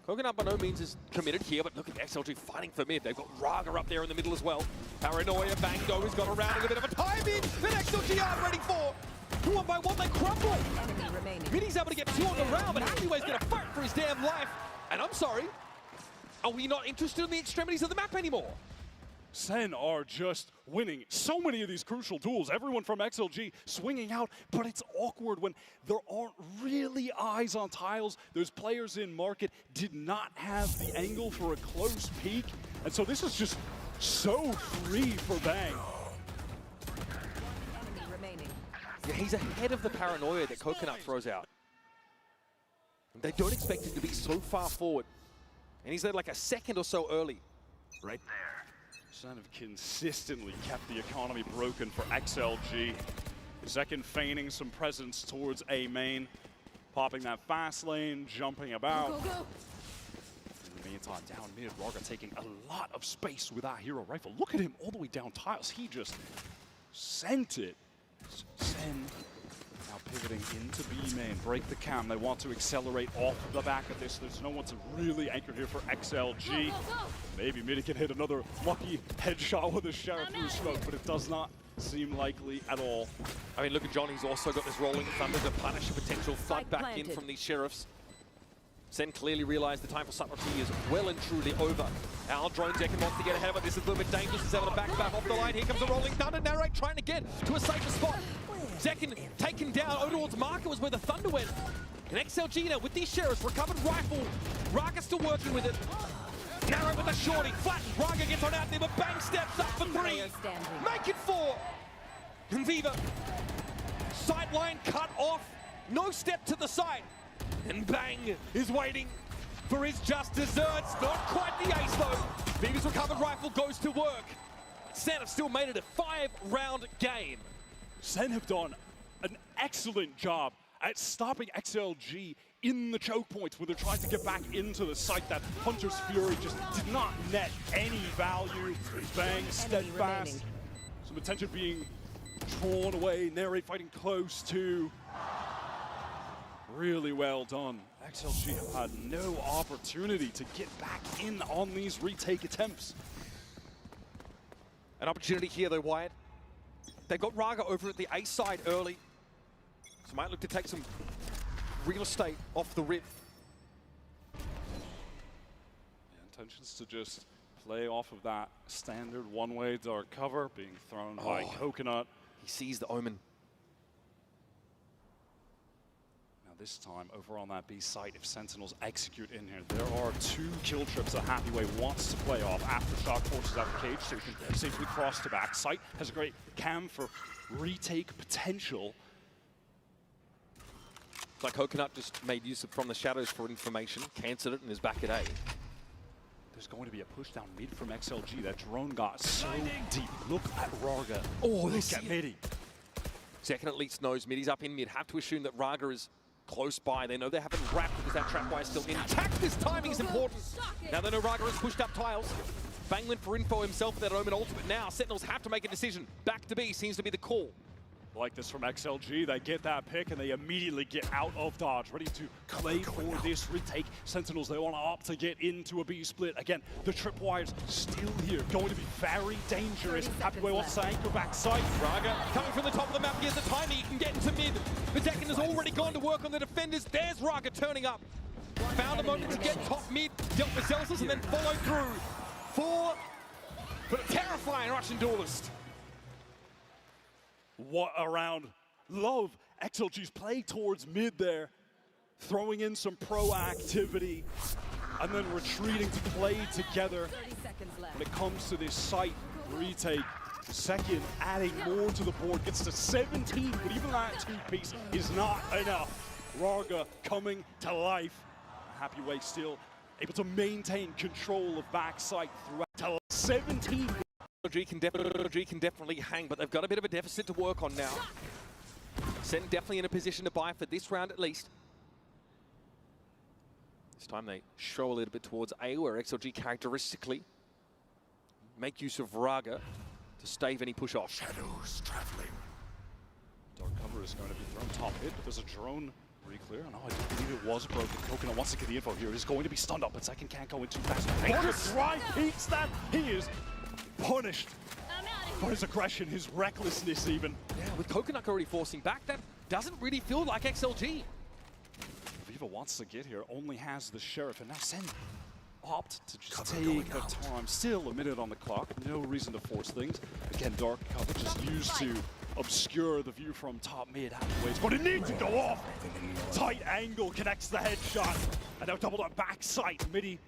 Coconut by no means is committed here, but look at XLG fighting for mid. They've got Raga up there in the middle as well. Paranoia, Bango has got around in a bit of a timing that XLG aren't ready for. One by one, they crumble. Mini's able to get 2 on the round, but Happyway's going to fight for his damn life. And I'm sorry, are we not interested in the extremities of the map anymore? SEN are just winning so many of these crucial duels. Everyone from XLG swinging out, but it's awkward when there aren't really eyes on tiles. Those players in market did not have the angle for a close peek. And so this is just so free for Bang. Yeah, he's ahead of the Paranoia that Coconut throws out. They don't expect him to be so far forward. And he's there like a second or so early. Right there. SEN have consistently kept the economy broken for XLG. Second feigning some presence towards A main. Popping that fast lane, jumping about. Go, go, go. In the meantime, down mid, Raga taking a lot of space with that hero rifle. Look at him all the way down tiles. He just sent it. SEN now pivoting into B main, break the cam. They want to accelerate off the back of this. There's no one to really anchor here for XLG. Go, go, go. Maybe Midi can hit another lucky headshot with a Sheriff through smoke, but it does not seem likely at all. I mean, look at John. He's also got this rolling thunder to punish a potential flood back in from these Sheriffs. SEN clearly realized the time for subtlety is well and truly over. Our drone Zekin wants to get ahead of it. This is a little bit dangerous. He's able to back off the line. Here comes a rolling thunder. Narrate trying to get to a safer spot. Zekin taken down. Over towards Marker was where the thunder went. And XLG now with these Sheriffs. Recovered rifle. Raga still working with it. Narrow with a shorty. Flat. Raga gets on out there, but Bang steps up for 3. Make it 4. And Viva. Sight line cut off. No step to the side. And Bang is waiting for his just desserts. Not quite the ace though. Viva's recovered rifle goes to work. SEN have still made it a 5-round game. SEN have done an excellent job at stopping XLG in the choke points where they're trying to get back into the site. That Hunter's Fury just did not net any value. Bang steadfast. Some attention being drawn away. Narrate fighting close to. Really well done. XLG have had no opportunity to get back in on these retake attempts. An opportunity here though, Wyatt. They got Raga over at the A side early. So might look to take some real estate off the rip. Intentions to just play off of that standard one-way dark cover being thrown by Coconut. He sees the Omen. this time over on that B site, if Sentinels execute in here, there are 2 kill trips that Happyway wants to play off. Aftershock forces out the cage, so he can safely cross to back. Site has a great cam for retake potential. It's like Coconut just made use of from the shadows for information, cancelled it, and is back at A. There's going to be a push down mid from XLG. That drone got so deep. Look at Raga. Oh, look at Midi. Second at least knows Midi's up in mid. Have to assume that Raga is close by. They know they haven't wrapped because that trap wire is still intact. This timing is important. Now they know Raga has pushed up tiles. Bang went for info himself with that Omen ultimate. Now Sentinels have to make a decision. Back to B seems to be the call. Like this from XLG, they get that pick and they immediately get out of dodge, ready to play for this retake. Sentinels, they want to opt to get into a B split. Again, the tripwire's still here, going to be very dangerous. Happyway wants to anchor back side. Raga coming from the top of the map, he has the timing, he can get into mid. Bedekin has already gone to work on the defenders. There's Raga turning up. Found a moment to get top mid, dealt with Celsius and then followed through for a terrifying Russian duelist. What a round. Love XLG's play towards mid there. Throwing in some proactivity and then retreating to play together. When it comes to this site retake, second adding more to the board, gets to 17, but even that 2-piece is not enough. Raga coming to life. Happyway still able to maintain control of backside throughout 17. XLG can definitely hang, but they've got a bit of a deficit to work on now. SEN definitely in a position to buy for this round at least. This time they show a little bit towards A, where XLG characteristically make use of Raga to stave any push off. Shadows traveling. Dark cover is going to be thrown top hit, but there's a drone re-clear. No, I do believe it was broken. Coconut wants to get the info here. He's going to be stunned up, but second can't go in too fast. What a dry peaks that! He is punished for his aggression, his recklessness even. Yeah, with Coconut already forcing back, that doesn't really feel like XLG. Viva wants to get here, only has the Sheriff, and now SEN opt to just take the time. Still a minute on the clock, no reason to force things. Again, dark cover just used to obscure the view from top mid halfways, but it needs to go off. Tight angle connects the headshot, and now doubled up back sight. Midi,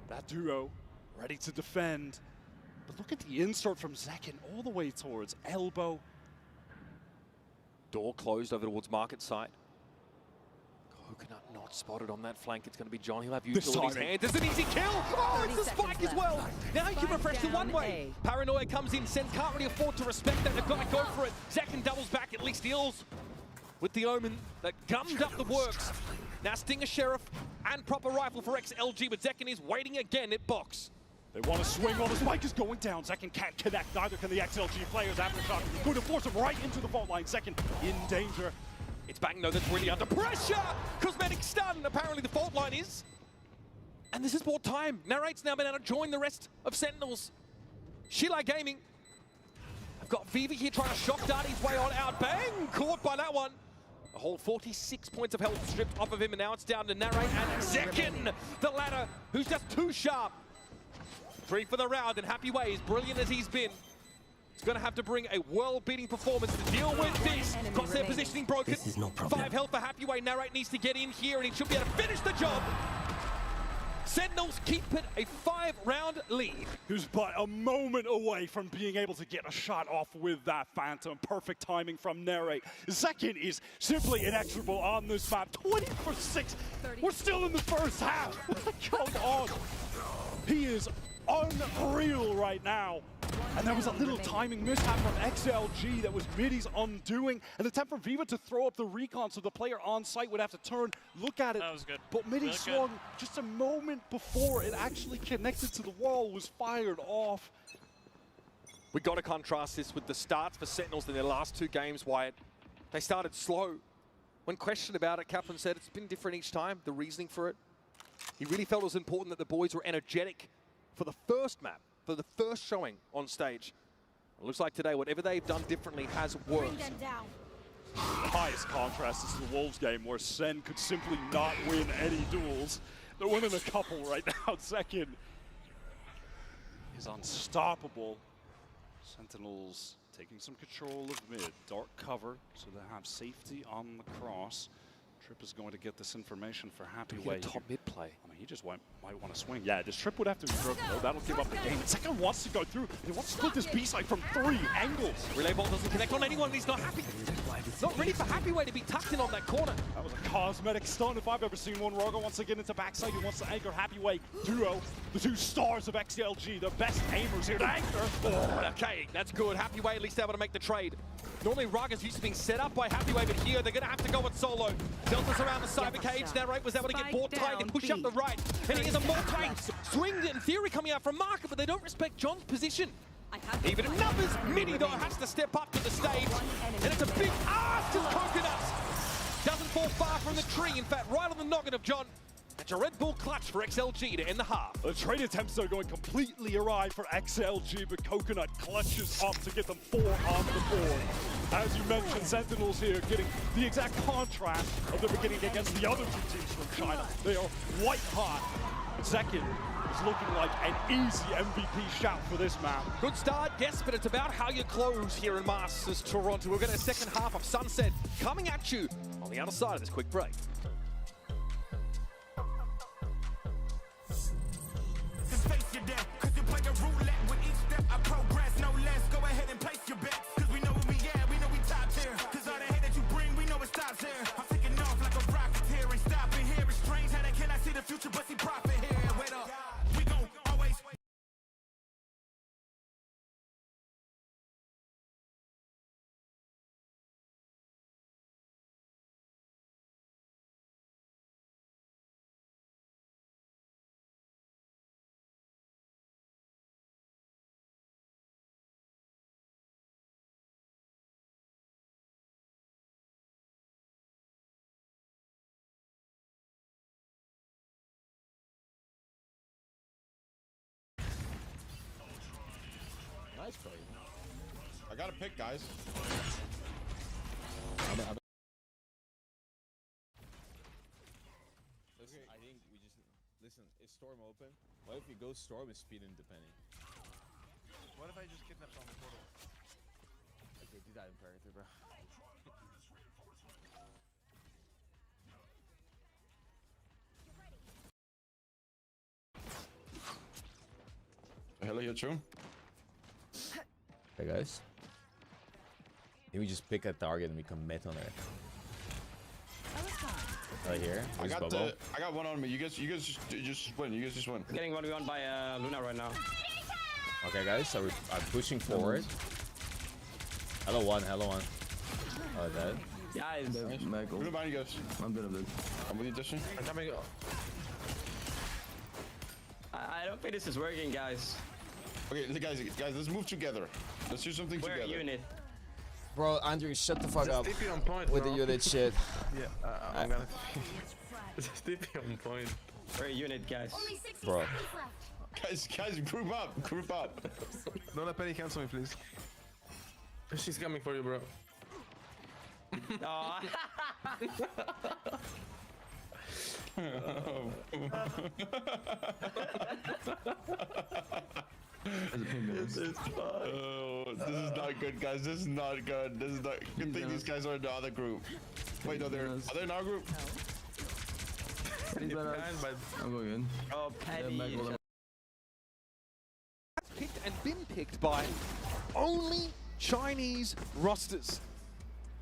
that duo ready to defend. But look at the insert from Zekin all the way towards elbow. Door closed over towards market side. Coconut not spotted on that flank. It's going to be John. He'll have used all his hands. It's an easy kill. Oh, it's the spike as well. Now he can refresh to one way. Paranoia comes in. SEN can't really afford to respect that. They've got to go for it. Zekin doubles back. At least deals with the Omen that gummed up the works. Now Stinger Sheriff and proper rifle for XLG, but Zekin is waiting again at box. They want to swing while the spike is going down. Zekin can't connect, neither can the XLG players. Aftershock going to force him right into the fault line. Zekin in danger. It's Bang though that's really under pressure. Cosmetic stun, apparently the fault line is. And this is more time. Narrate's now been able to join the rest of Sentinels. Shilai Gaming. I've got Viva here trying to shock dart his way on out. Bang! Caught by that one. A whole 46 points of health stripped off of him, and now it's down to Narrate and Zekin, the ladder, who's just too sharp. 3 for the round, and Happyway, as brilliant as he's been, he's going to have to bring a world-beating performance to deal with this. Crosshair positioning broken. 5 health for Happyway. Narrate needs to get in here, and he should be able to finish the job. Sentinels keep it a 5-round lead. Who's but a moment away from being able to get a shot off with that Phantom. Perfect timing from Narrate. Zekin is simply inexorable on this map. 20 for 6. We're still in the first half. What's going on? He is unreal right now. And there was a little timing mishap from XLG that was Midi's undoing. And the attempt for Viva to throw up the recon so the player on site would have to turn, look at it. That was good. But Midi swung just a moment before it actually connected to the wall, was fired off. We got to contrast this with the starts for Sentinels in their last 2 games, Wyatt. They started slow. When questioned about it, Kaplan said it's been different each time, the reasoning for it. He really felt it was important that the boys were energetic for the first map, for the first showing on stage. It looks like today, whatever they've done differently has worked. The highest contrast is the Wolves game, where SEN could simply not win any duels. They're winning a couple right now. Zekin is unstoppable. Sentinels taking some control of mid. Dark cover, so they have safety on the cross. Trip is going to get this information for Happy Way. Top mid play. I mean, he just might want to swing. Yeah, this Trip would have to be broken, though. That'll give up the game. Second wants to go through. He wants to split this B side from 3 angles. Relay ball doesn't connect on anyone. He's not happy. Not ready for Happy Way to be tucked in on that corner. That was a cosmetic stun if I've ever seen one. Rogo wants to get into backside. He wants to anchor Happy Way duo. The 2 stars of XLG, the best aimers here to anchor. Oh, okay, that's good. Happy Way at least able to make the trade. Normally Raga's used to being set up by Happy Way, but here they're going to have to go with solo. Delta's around the cyber cage. Narrate was able to get board tight and push up the right. And he is a multi swing in theory coming out from Marker, but they don't respect John's position. Even in numbers, Mini though has to step up to the stage. And it's a big ask to Coconuts. Doesn't fall far from the tree. In fact, right on the noggin of John. That's a Red Bull clutch for XLG to end the half. The trade attempts are going completely awry for XLG, but Coconut clutches up to get them 4 on the board. As you mentioned, Sentinels here getting the exact contrast of the beginning against the other 2 teams from China. They are white hot. Second is looking like an easy MVP shout for this map. Good start, yes, but it's about how you close here in Masters Toronto. We're getting a second half of Sunset coming at you on the other side of this quick break. Face your death, cause you play a roulette with each step I progress, no less. Go ahead and place your bets, cause we know where we at, we know we top tier. Cause all the hate that you bring, we know it stops here. I'm taking off like a rocket here and stopping here. It's strange how they cannot see the future but see profit here. Wait up, we gon' always. Nice play. I got a pick, guys. Listen, I think we just listen. Is Storm open? What if you go Storm and speed independent? What if I just kidnap on the portal? Okay, do that in character, bro. Hello, you're true. Hey guys. Then we just pick a target and we commit on it. Right here. I got one on me. You guys just win. You guys just win. Getting 1v1 by Luna right now. Okay guys, so I'm pushing forward. Hello one. Oh, dead. Yeah, it's nice. Good behind you guys. I'm good. I'm with you, Dustin. I'm coming. I don't think this is working, guys. Okay, guys, let's move together. Let's do something together. We're a unit. Bro, Andrew, shut the fuck up TP on point, with bro. the unit shit. Yeah, I'm gonna. Just TP on point. We're a unit, guys. Bro. Guys, group up. Don't let Penny cancel me, please. She's coming for you, bro. Oh. This is not good, guys. This is not good. Good thing these guys are in the other group. Wait, no, are they in our group? I'm going in. Oh, Penny. Picked and been picked by only Chinese rosters.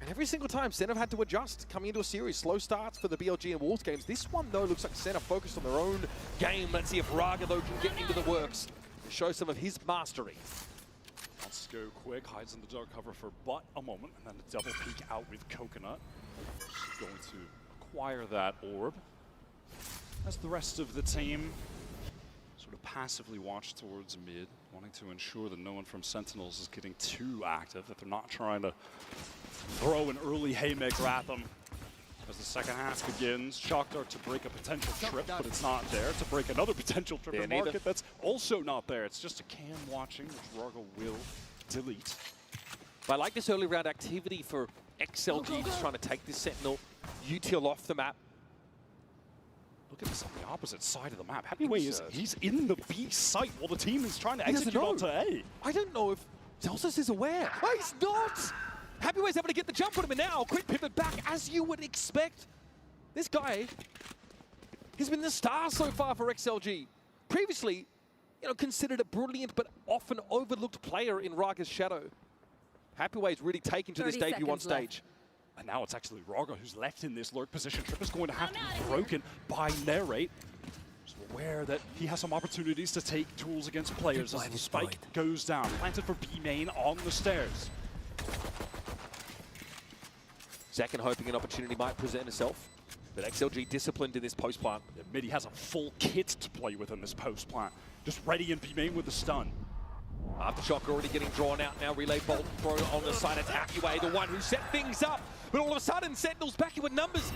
And every single time, SEN have had to adjust coming into a series. Slow starts for the BLG and Wolves games. This one, though, looks like SEN are focused on their own game. Let's see if Raga, though, can get into the works and show some of his mastery. Let's go quick, hides in the dark cover for but a moment, and then a double peek out with Coconut. She's going to acquire that orb. As the rest of the team sort of passively watch towards mid, wanting to ensure that no one from Sentinels is getting too active, that they're not trying to throw an early haymaker at them. As the second half begins, Shock Dart to break a potential trip, but it's not there. To break another potential trip in market, that's also not there. It's just a cam watching, which Raga will delete. But I like this early round activity for XLG, just trying to take this Sentinel util off the map. Look at this on the opposite side of the map. He's in the B site while the team is trying to execute onto A. I don't know if Zelsus is aware. Oh, he's not! Happyway's able to get the jump on him, and now quick pivot back, as you would expect. This guy, he's been the star so far for XLG. Previously, you know, considered a brilliant but often overlooked player in Raga's shadow. Happyway's really taken to this debut on stage. And now it's actually Raga who's left in this lurk position. Trip is going to have to be broken by Narrate. Just aware that he has some opportunities to take tools against players as the spike goes down. Planted for B main on the stairs. Zakin hoping an opportunity might present itself. But XLG disciplined in this post plant. Yeah, Midi has a full kit to play with in this post plant. Just ready in B main with the stun. Aftershock already getting drawn out now. Relay bolt thrown on the side of Happyway, the one who set things up. But all of a sudden, Sentinel's back in with numbers.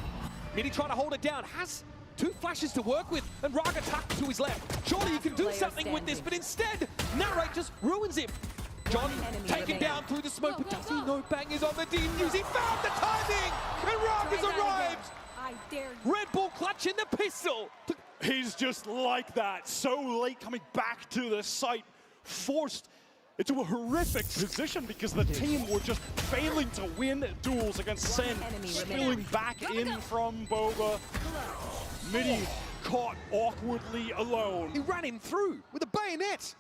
Midi trying to hold it down. Has 2 flashes to work with, and Raga tucked to his left. Surely you can do something with this, but instead, Narrate just ruins him. John taken down through the smoke, but does he know Bang is on the defuse? He found the timing, and Raga's arrived. I dare you. Red Bull clutching the pistol. He's just like that, so late coming back to the site, forced into a horrific position because the team were just failing to win duels against Sen, spilling back in from Boba. Midi caught awkwardly alone. He ran him through with a bayonet.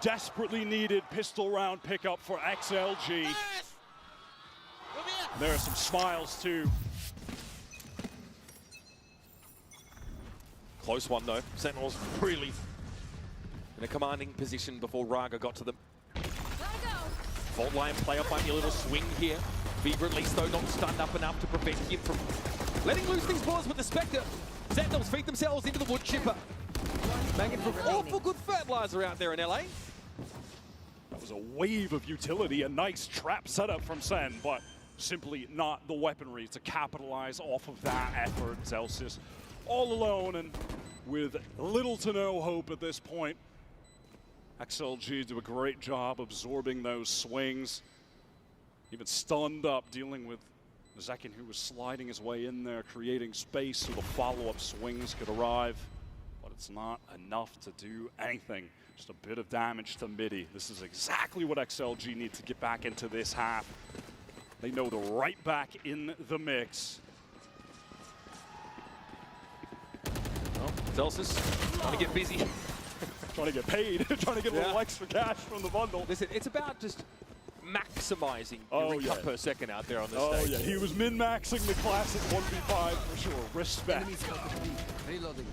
Desperately needed pistol round pickup for XLG. There are some smiles too. Close one though. Sentinels really in a commanding position before Raga got to them. Fault line playoff might be a little swing here. Fever at least though not stunned up enough to prevent him from letting loose these balls with the Spectre. Sentinels feed themselves into the wood chipper. Making for awful good fertilizer out there in LA. That was a wave of utility, a nice trap setup from Sen, but simply not the weaponry to capitalize off of that effort. Zelsus all alone and with little to no hope at this point. XLG do a great job absorbing those swings. Even stunned up, dealing with Zakin, who was sliding his way in there, creating space so the follow-up swings could arrive. But it's not enough to do anything. Just a bit of damage to Midi. This is exactly what XLG need to get back into this half. They know they're right back in the mix. Well, Zelsus trying to get busy. Trying to get paid, trying to get a little extra cash from the bundle. Listen, it's about just maximizing every cut per second out there on this stage. Oh yeah, he was min-maxing the classic 1v5 for sure. Respect. Reloading.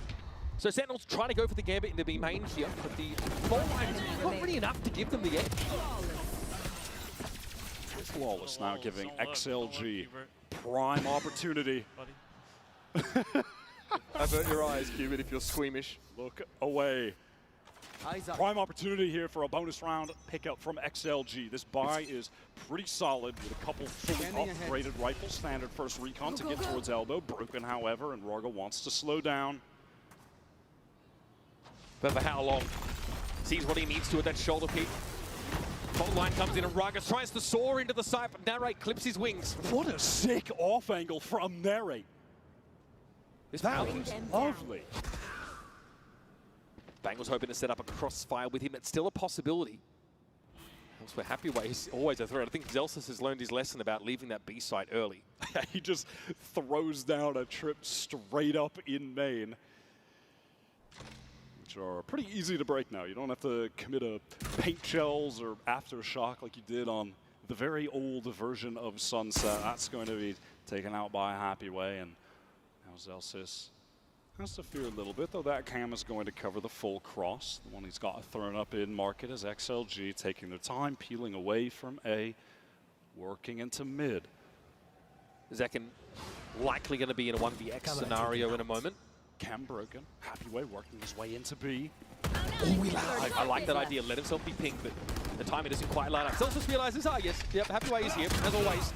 So Sentinels trying to go for the gambit into B main here, but the fault line is not really enough to give them the edge. Flawless now giving XLG prime opportunity. Avert your eyes, Cubit, if you're squeamish. Look away. Prime opportunity here for a bonus round pickup from XLG. This buy is pretty solid with a couple fully upgraded rifles. Standard first recon to get towards elbow. Broken, however, and Raga wants to slow down. But for how long? Sees what he needs to at that shoulder peak. Fault line comes in and Raga tries to soar into the side, but Narrate clips his wings. What a sick off angle from Narrate. That was lovely. Bang was hoping to set up a crossfire with him. It's still a possibility. Elsewhere, Happyway is always a threat. I think Zelsus has learned his lesson about leaving that B site early. He just throws down a trip straight up in main, which are pretty easy to break now. You don't have to commit a paint shells or aftershock like you did on the very old version of Sunset. That's going to be taken out by Happyway, and now Zelsus has to fear a little bit, though that cam is going to cover the full cross. The one he's got thrown up in market as XLG taking their time, peeling away from A, working into mid. Zakin likely going to be in a 1vx scenario in a moment. Cam broken. Happyway working his way into B. I like that idea. Let himself be pinged, but the timing doesn't quite line up. Zelsus realizes, yes, yep, Happyway is here, as always.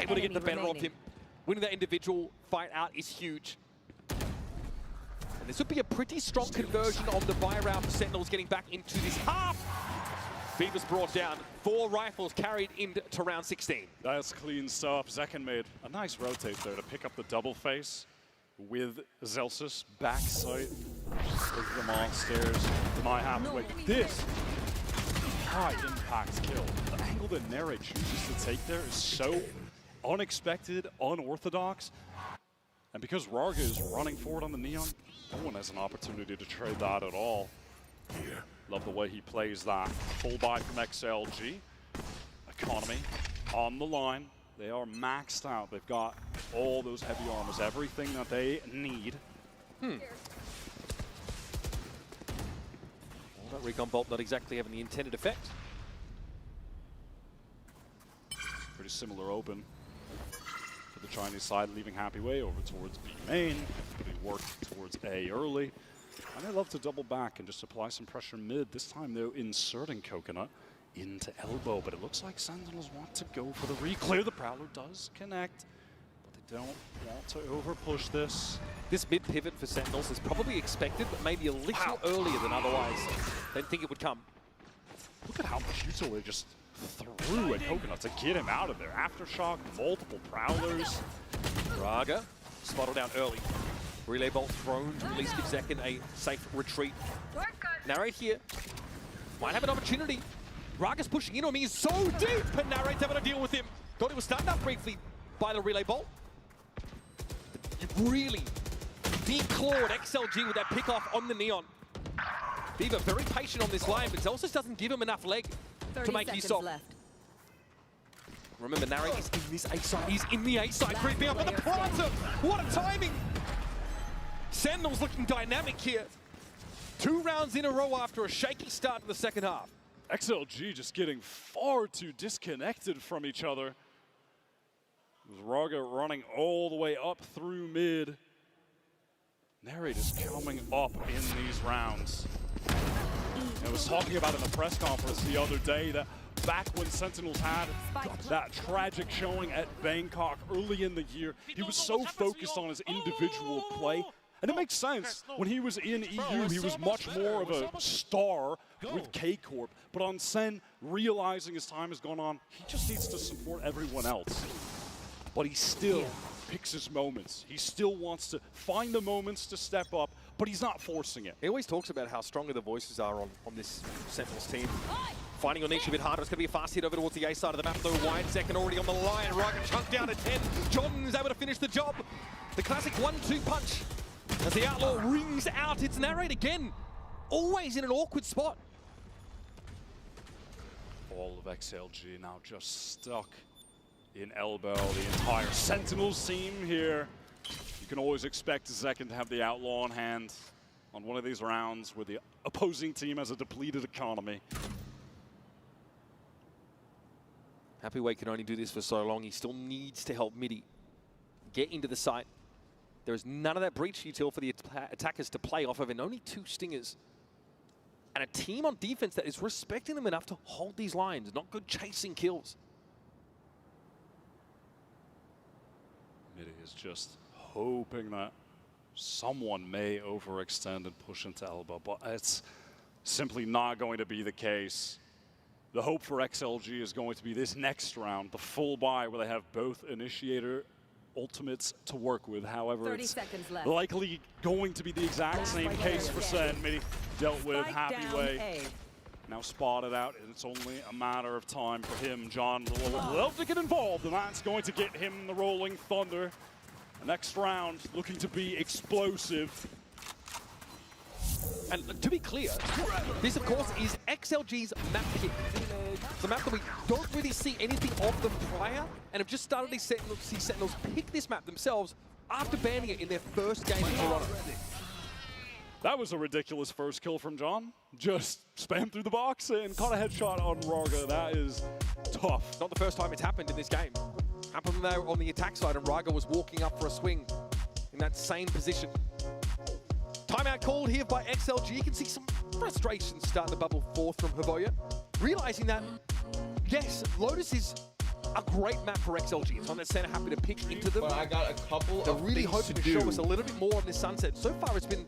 Able to get the better of him. Winning that individual fight out is huge. And this would be a pretty strong conversion on the buy round for Sentinels getting back into this half. Fever's brought down. 4 rifles carried into round 16. That's clean stuff. Zakin made a nice rotate there to pick up the double face with Zelsus backside of the monsters. They might have to wait. This high impact kill. The angle that Nere chooses to take there is so unexpected, unorthodox. And because Rarga is running forward on the Neon, no one has an opportunity to trade that at all. Love the way he plays that. Full buy from XLG. Economy on the line. They are maxed out. They've got all those heavy armors, everything that they need. Well, that Recon Bolt not exactly having the intended effect. Pretty similar open for the Chinese side, leaving Happy Way over towards B main. They work towards A early. And they love to double back and just apply some pressure mid. This time, though, inserting Coconut into elbow. But it looks like Sentinels want to go for the re-clear. The Prowler does connect, but they don't want to over-push this. This mid pivot for Sentinels is probably expected, but maybe a little earlier than otherwise. Didn't think it would come. Look at how much util they just threw at Coconut to get him out of there. Aftershock, multiple Prowlers. Rarga spotted out early. Relay bolt thrown to at least give Zekin a safe retreat. Narrate here. Might have an opportunity. Rarga's pushing in on me. He's so deep, and Narrate's having to deal with him. Thought he was stunned up briefly by the relay bolt. It really declawed XLG with that pick off on the Neon. Viva very patient on this line, but Zelsis doesn't give him enough leg to make use of. Remember, Narrate is in this A side. He's in the A side, creeping up on the Prancer. What a timing! Sentinels looking dynamic here. 2 rounds in a row after a shaky start to the second half. XLG just getting far too disconnected from each other. Rarga running all the way up through mid. Narrate is coming up in these rounds. I was talking about in the press conference the other day that back when Sentinels had that tragic showing at Bangkok early in the year, he was so focused on his individual play. And it makes sense. When he was in EU, he was much more of a star with K-Corp. But on SEN, realizing his time has gone on, he just needs to support everyone else. But he still picks his moments. He still wants to find the moments to step up, but he's not forcing it. He always talks about how stronger the voices are on this Sentinels team. Finding on each a bit harder. It's going to be a fast hit over towards the A side of the map, though. Wide second already on the line. Rarga chunked down to 10. John is able to finish the job. The classic 1-2 punch. As the Outlaw rings out, it's Narrate again. Always in an awkward spot. All of XLG now just stuck in elbow. The entire Sentinels team here. You can always expect Zekin to have the Outlaw on hand on one of these rounds where the opposing team has a depleted economy. Happy Way can only do this for so long. He still needs to help Midi get into the site. There is none of that breach util for the attackers to play off of, and only 2 stingers. And a team on defense that is respecting them enough to hold these lines, not good chasing kills. Midi is just hoping that someone may overextend and push into elbow, but it's simply not going to be the case. The hope for XLG is going to be this next round, the full buy, where they have both initiator ultimates to work with. However, it's likely going to be the exact same case for SEN. Midi dealt with Happy Way. Now spotted out, and it's only a matter of time for him. John would love to get involved, and that's going to get him the Rolling Thunder. The next round looking to be explosive. And to be clear, this of course is XLG's map pick. It's a map that we don't really see anything of them prior, and have just started to see Sentinels pick this map themselves after banning it in their first game in Toronto. That was a ridiculous first kill from John. Just spam through the box and caught a headshot on Rarga. That is tough. Not the first time it's happened in this game. Happened there on the attack side, and Rarga was walking up for a swing in that same position. Timeout called here by XLG. You can see some frustration starting to bubble forth from Havoya. Realizing that, yes, Lotus is a great map for XLG. It's one that SEN are happy to pick into them. But I got a couple They're of really things hoping to to show do. us a little bit more on this Sunset. So far, it's been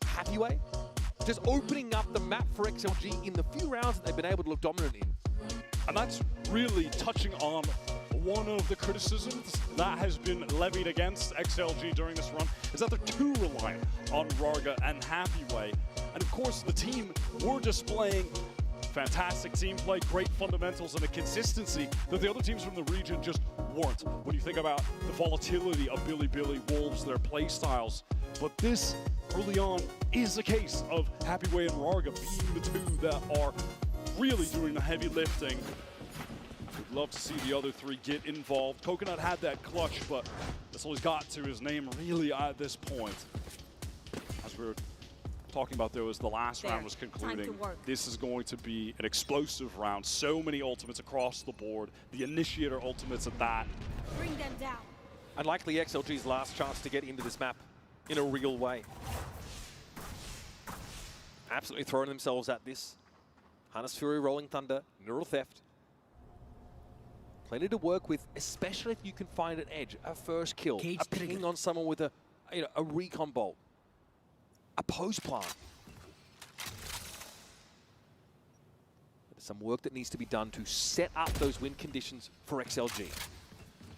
Happy Way, just opening up the map for XLG in the few rounds that they've been able to look dominant in. And that's really touching on one of the criticisms that has been levied against XLG during this run, is that they're too reliant on Rarga and Happy Way. And of course, the team were displaying fantastic team play, great fundamentals, and a consistency that the other teams from the region just weren't. When you think about the volatility of Billy, Wolves, their play styles. But this, early on, is a case of Happy Way and Rarga being the two that are really doing the heavy lifting. We'd love to see the other three get involved. Coconut had that clutch, but that's all he's got to his name really at this point. As we were talking about, though, as the last round was concluding, this is going to be an explosive round. So many ultimates across the board. The initiator ultimates at that. Bring them down. And likely XLG's last chance to get into this map in a real way. Absolutely throwing themselves at this. Harness Fury, Rolling Thunder, Neural Theft. Plenty to work with, especially if you can find an edge, a first kill, a ping on someone with a recon bolt, a post plant. There's some work that needs to be done to set up those win conditions for XLG.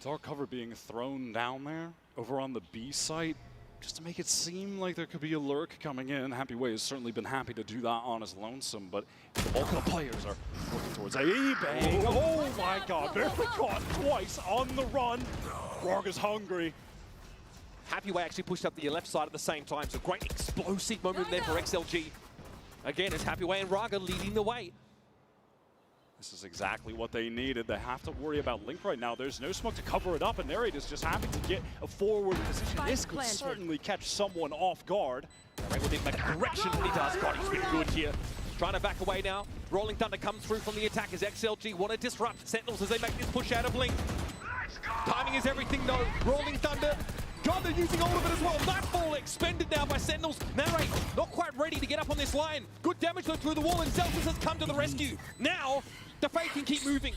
Dark cover being thrown down there over on the B site, just to make it seem like there could be a lurk coming in. Happy Way has certainly been happy to do that on his lonesome, but the bulk of the players are working towards A-bang. Oh my god, barely caught twice on the run. Rarga's hungry. Happy Way actually pushed up the left side at the same time, so great explosive moment there for XLG. Again, it's Happy Way and Rarga leading the way. This is exactly what they needed. They have to worry about Link right now. There's no smoke to cover it up, and Narrate is just happy to get a forward position. This could certainly catch someone off guard. Right with him, make a correction, he does. God, he's been good here. Trying to back away now. Rolling Thunder comes through from the attack as XLG want to disrupt Sentinels as they make this push out of Link. Timing is everything though. Rolling Thunder. God, they're using all of it as well. Nightfall expended now by Sentinels. Narrate not quite ready to get up on this line. Good damage though through the wall, and Zelsus has come to the rescue. Now, the Fate can keep moving.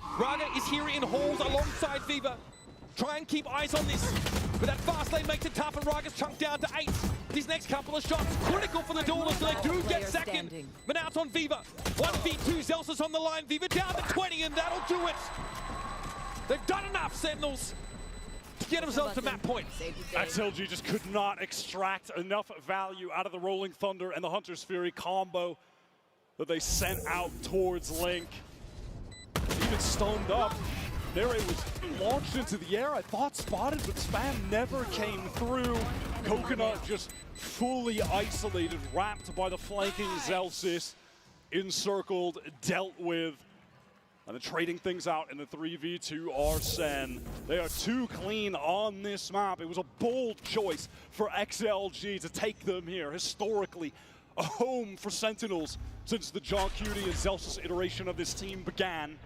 Rarga is here in halls alongside Viva. Try and keep eyes on this. But that fast lane makes it tough, and Rarga's chunked down to 8. These next couple of shots, critical for the duelist, so they do get second. But now it's on Viva. 1v2, Zelsus on the line. Viva down to 20, and that'll do it. They've done enough, Sentinels, to get themselves to map point. XLG just could not extract enough value out of the Rolling Thunder and the Hunter's Fury combo that they sent out towards Link. Even stunned up. Narrate was launched into the air. I thought spotted, but spam never came through. Coconut just fully isolated, wrapped by the flanking Zelsus, encircled, dealt with. And then trading things out in the 3v2 are SEN. They are too clean on this map. It was a bold choice for XLG to take them here. Historically, a home for Sentinels since the John Cutie and Zelsus iteration of this team began.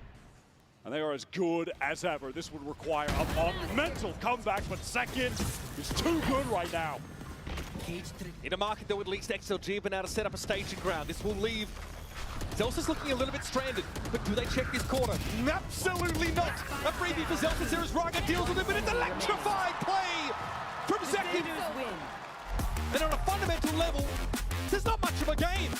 And they are as good as ever. This would require a monumental comeback, but second is too good right now. In a market though, at least XLG have been able to set up a staging ground. This will leave Zelsus looking a little bit stranded, but do they check this corner? Absolutely not! A freebie for Zelsus here as Rarga deals with it, but it's electrified play from Zekin! And on a fundamental level, there's not much of a game.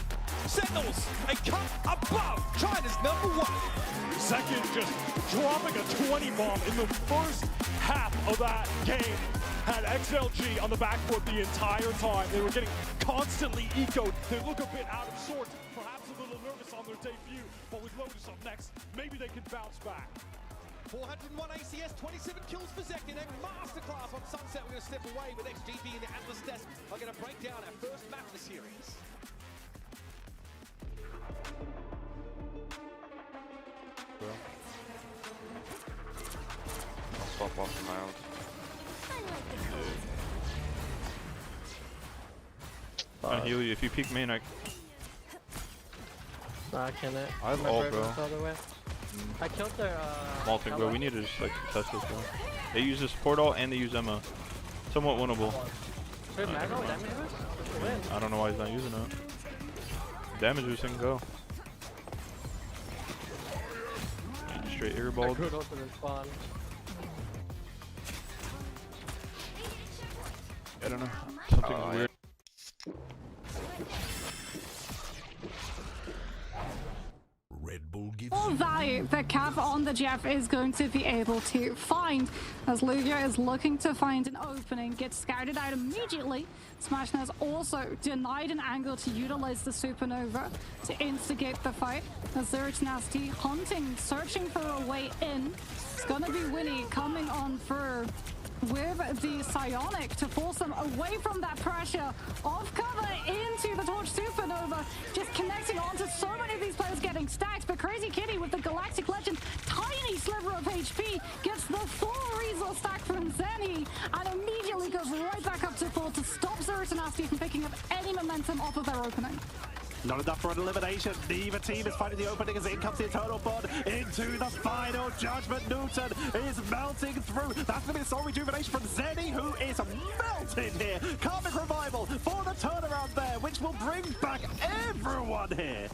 Sentinels, a cut above China's #1. Second just dropping a 20 bomb in the first half of that game. Had XLG on the back foot the entire time. They were getting constantly echoed. They look a bit out of sorts, perhaps a little nervous on their debut, but with Lotus up next, maybe they can bounce back. 401 ACS, 27 kills for Zekin, a masterclass on Sunset. We're going to step away with XGB and the Atlas desk. I'm going to break down our first map of the series. I'll swap off my ult. I'll heal you if you peek main. I can't. I have ult, bro. I killed their Malting, bro. We need to just like test this, bro. They use this portal and they use Emma. Somewhat winnable. I don't know why he's not using it. Damage boost can go. Straight airball. I don't know. Something's weird. Red Bull gives value that Cav on the Jeff is going to be able to find, as Lugia is looking to find an opening, gets scouted out immediately. Smashing has also denied an angle to utilize the Supernova to instigate the fight. As Zerich Nasty hunting, searching for a way in. It's gonna be Winnie coming on through with the Psionic to force them away from that pressure off cover into the Torch Supernova, just connecting onto so many of these players getting stacked. But Crazy Kitty with the Galactic Legend, tiny sliver of HP, gets the full resource stack from Zenny and immediately goes right back up to full to stop Zeratanasti from picking up any momentum off of their opening. Not enough for an elimination. Neither team is finding the opening as in comes the Eternal Bond into the final judgment. Newton is melting through. That's going to be a soul rejuvenation from Zenny, who is melting here. Karmic Revival for the turnaround there, which will bring back everyone here.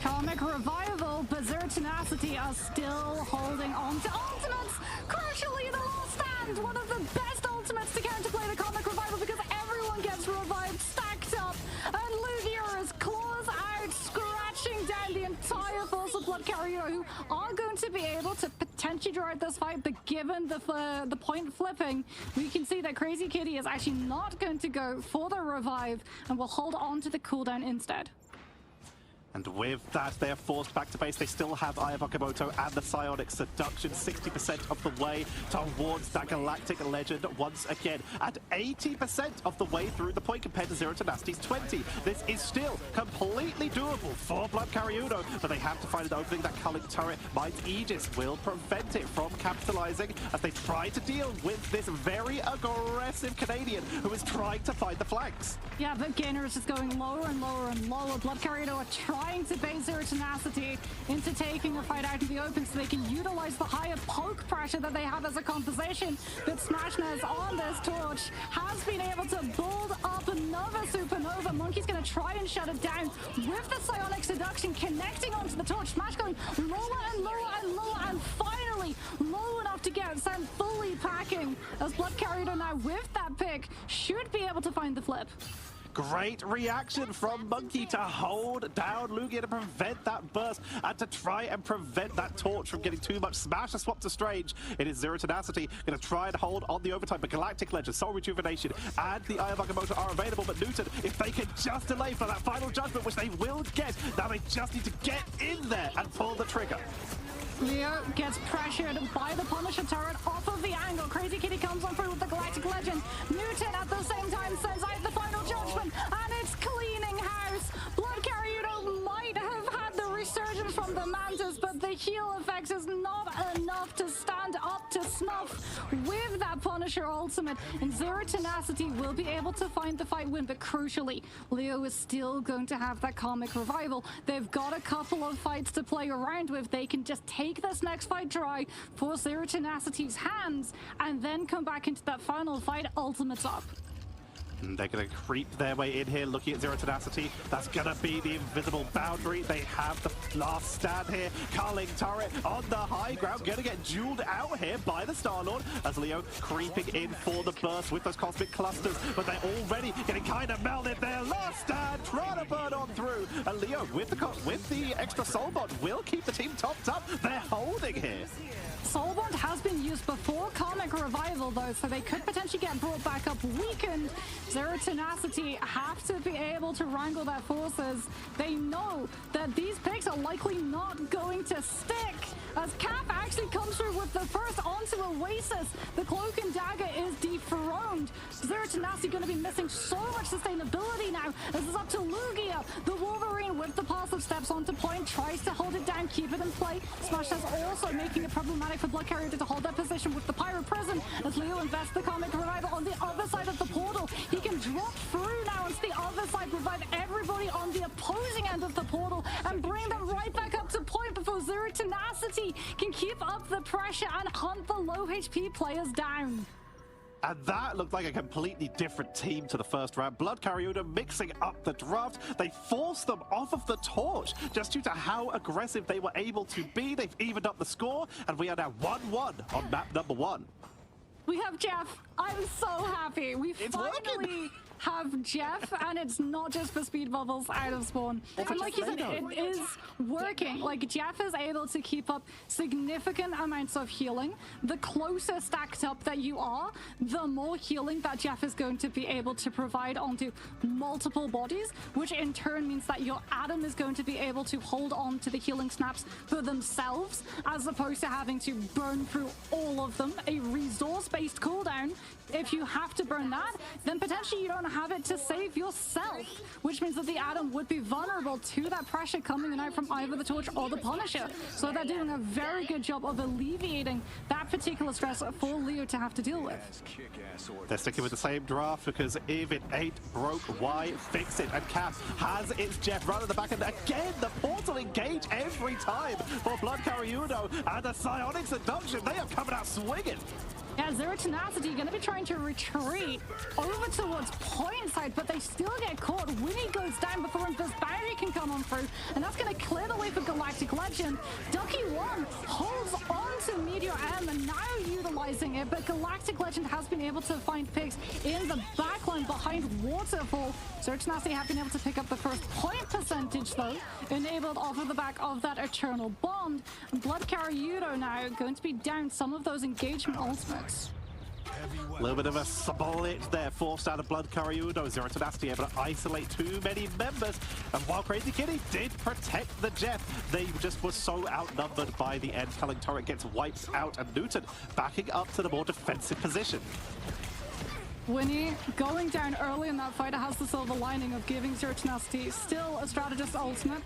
Karmic Revival, but Zeratanacity are still holding on to ultimates. Crucially, the last stand, one of the best ultimates to counterplay the Karmic Revival because everyone gets revived, stacked up, and Lugia is claws out, scratching down the entire force of Blood Carrier, who are going to be able to potentially drive this fight, but given the point flipping, we can see that Crazy Kitty is actually not going to go for the revive and will hold on to the cooldown instead. And with that, they're forced back to base. They still have Aya Bakamoto and the Psionic Seduction 60% of the way towards that Galactic Legend once again. At 80% of the way through the point compared to Zerotanasti's 20. This is still completely doable for Blood Cariuno, but they have to find an opening. That culling turret, Mind's Aegis, will prevent it from capitalizing as they try to deal with this very aggressive Canadian who is trying to find the flanks. Yeah, but Gainer is just going lower and lower and lower. Blood Cariuno are trying to base Zeratanacity into taking a fight out in the open so they can utilize the higher poke pressure that they have as a composition. But Smashnez on this torch has been able to build up another Supernova. Monkey's going to try and shut it down with the Psionic Seduction connecting onto the torch. Smash going lower and lower and lower and finally low enough to get Sen fully packing as Blood Carrier now with that pick should be able to find the flip. Great reaction from Monkey to hold down Lugia to prevent that burst and to try and prevent that torch from getting too much. Smash a swap to Strange. It is Zeratanacity going to try and hold on the overtime, but Galactic Legend, Soul Rejuvenation, and the Aya Bakamoto are available. But Newton, if they can just delay for that final judgment, which they will get, now they just need to get in there and pull the trigger. Leo gets pressured by the Punisher turret off of the angle. Crazy Kitty comes on through with the Galactic Legend. Newton at the same time sends out the final judgment, and it's cleaning house. Blood Cariuno might have had the resurgence from the Mantis, but the heal effects is not enough to stand up to snuff with that Punisher ultimate. And Zeratanacity will be able to find the fight win, but crucially, Leo is still going to have that Karmic Revival. They've got a couple of fights to play around with. They can just take this next fight dry, force Zeratanacity's hands, and then come back into that final fight. Ultimate's up. They're going to creep their way in here, looking at Zeratanacity. That's going to be the invisible boundary. They have the last stand here. Culling turret on the high ground. Going to get jeweled out here by the Star-Lord as Leo creeping in for the burst with those cosmic clusters. But they're already getting kind of melted there. Last stand, trying to burn on through. And Leo, with the extra soul bond, will keep the team topped up. They're holding here. Soul Bond has been used before Karmic Revival, though, so they could potentially get brought back up weakened. Zeratanacity have to be able to wrangle their forces. They know that these picks are likely not going to stick, as Cap actually comes through with the first onto Oasis. The Cloak and Dagger is dethroned. Zeratanacity going to be missing so much sustainability now. This is up to Lugia. The Wolverine with the passive steps onto point, tries to hold it down, keep it in play. Smash is also making it problematic for Blood Carrier to hold that position with the Pirate Prison as Leo invests the Karmic Revival on the other side of the portal. He can drop through now onto the other side, revive everybody on the opposing end of the portal, and bring them right back up to point before Zeratanacity can keep up the pressure and hunt the low HP players down. And that looked like a completely different team to the first round. Blood Cariuno mixing up the draft. They forced them off of the torch just due to how aggressive they were able to be. They've evened up the score, and we are now 1-1 on map number 1. We have Jeff. I'm so happy. We finally have Jeff, and it's not just for speed bubbles out of spawn. And like you said, it is working. Like, Jeff is able to keep up significant amounts of healing. The closer stacked up that you are, the more healing that Jeff is going to be able to provide onto multiple bodies, which in turn means that your Adam is going to be able to hold on to the healing snaps for themselves, as opposed to having to burn through all of them. A resource-based cooldown, if you have to burn that, then potentially you don't have it to save yourself, which means that the Adam would be vulnerable to that pressure coming out from either the Torch or the Punisher. So they're doing a very good job of alleviating that particular stress for Leo to have to deal with. They're sticking with the same draft because if it ain't broke, why fix it? And Cass has its Jeff right at the back, and again the portal engage every time for Blood Karyudo and the Psionic Seduction. They are coming out swinging. Yeah, Zero Tenacity going to be trying to retreat over towards point side, but they still get caught. Winnie goes down before this boundary can come on through, and that's going to clear the way for Galactic Legend. Ducky 1 holds on to Meteor M and now utilizing it, but Galactic Legend has been able to find picks in the backline behind Waterfall. Zero Tenacity have been able to pick up the first point percentage, though, enabled off of the back of that Eternal Bond. And Blood Karyudo now going to be down some of those engagement ultimates. A little bit of a split there, forced out of Blood Karyudo. Zero Tenacity able to isolate too many members. And while Crazy Kitty did protect the Jeff, they just were so outnumbered by the end. Culling Turret gets wiped out, and Newton backing up to the more defensive position. Winnie going down early in that fight has the silver lining of giving Zero Tenacity still a strategist ultimate.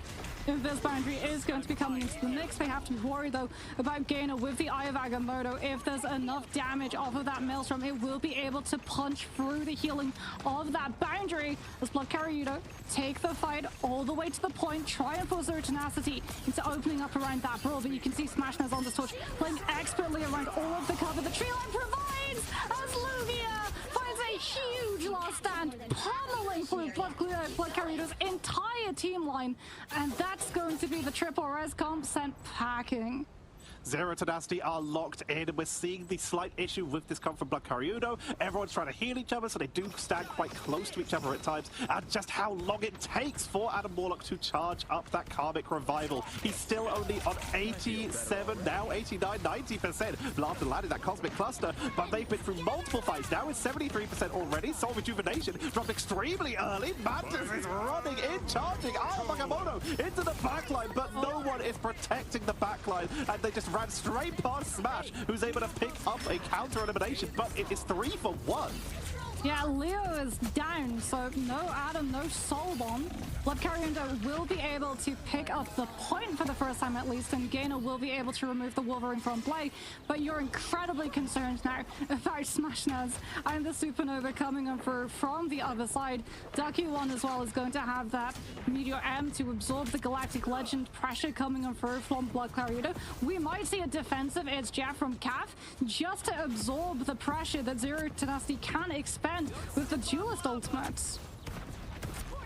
If this boundary is going to be coming into the mix, they have to be worried though about Gainer with the Eye of Agamotto. If there's enough damage off of that Maelstrom, it will be able to punch through the healing of that boundary as Blood Karyudo take the fight all the way to the point, try and force Zero Tenacity into opening up around that brawl. But you can see Smashnaz on this Torch playing expertly around all of the cover the tree line provides as Luvia finds a huge last stand, pummeling through Blood Karyudo's entire team line, and that's going to be the triple res comp sent packing. Zero Tenacity are locked in, and we're seeing the slight issue with this come from Blood Karyudo. Everyone's trying to heal each other, so they do stand quite close to each other at times, and just how long it takes for Adam Warlock to charge up that Karmic Revival. He's still only on 87, now 89, 90% after landing that Cosmic Cluster, but they've been through multiple fights. Now it's 73% already. Soul Rejuvenation dropped extremely early. Mantis is running in, charging Eye of Agamotto into the backline, but no one is protecting the backline, and they just ran straight past Smash, who's able to pick up a counter elimination, but it is 3 for 1. Yeah, Leo is down, so no Adam, no Soul Bomb. Blood Karyudo will be able to pick up the point for the first time at least, and Gainer will be able to remove the Wolverine from play. But you're incredibly concerned now about Smashnaz and the Supernova coming on through from the other side. Ducky 1 as well is going to have that Meteor M to absorb the Galactic Legend pressure coming on through from Blood Karyudo. We might see a defensive It's Jeff from CAF just to absorb the pressure that Zero Tenacity can expect with the duelist ultimates.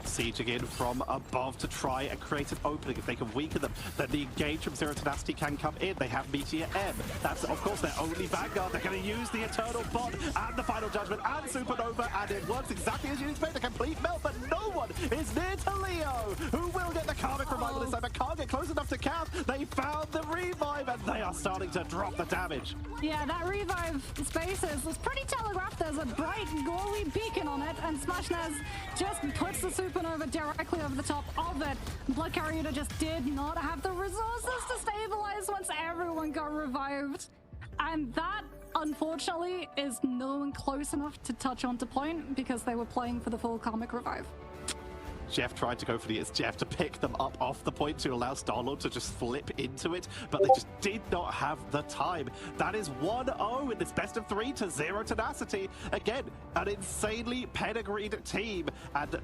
Sieging in from above to try and create an opening. If they can weaken them, then the engage from Zero Tenacity can come in. They have Meteor M. That's, of course, their only Vanguard. They're going to use the Eternal Bond and the Final Judgment and Supernova, and it works exactly as you'd expect. A complete melt, but no one is near to Leo, who will get the Karmic Revival this time, but can't get close enough to Cap. They found the Revive, and they are starting to drop the damage. Yeah, that Revive spaces was pretty telegraphed. There's a bright, glowy beacon on it, and Smashnaz just puts the Supernova directly over the top of it. Blood Karyudo just did not have the resources to stabilize once everyone got revived. And that, unfortunately, is no one close enough to touch onto point because they were playing for the full Karmic Revive. Jeff tried to go for the It's Jeff to pick them up off the point to allow Starlord to just flip into it, but they just did not have the time. That is 1-0 in this best of 3 to Zero Tenacity. Again, an insanely pedigreed team, and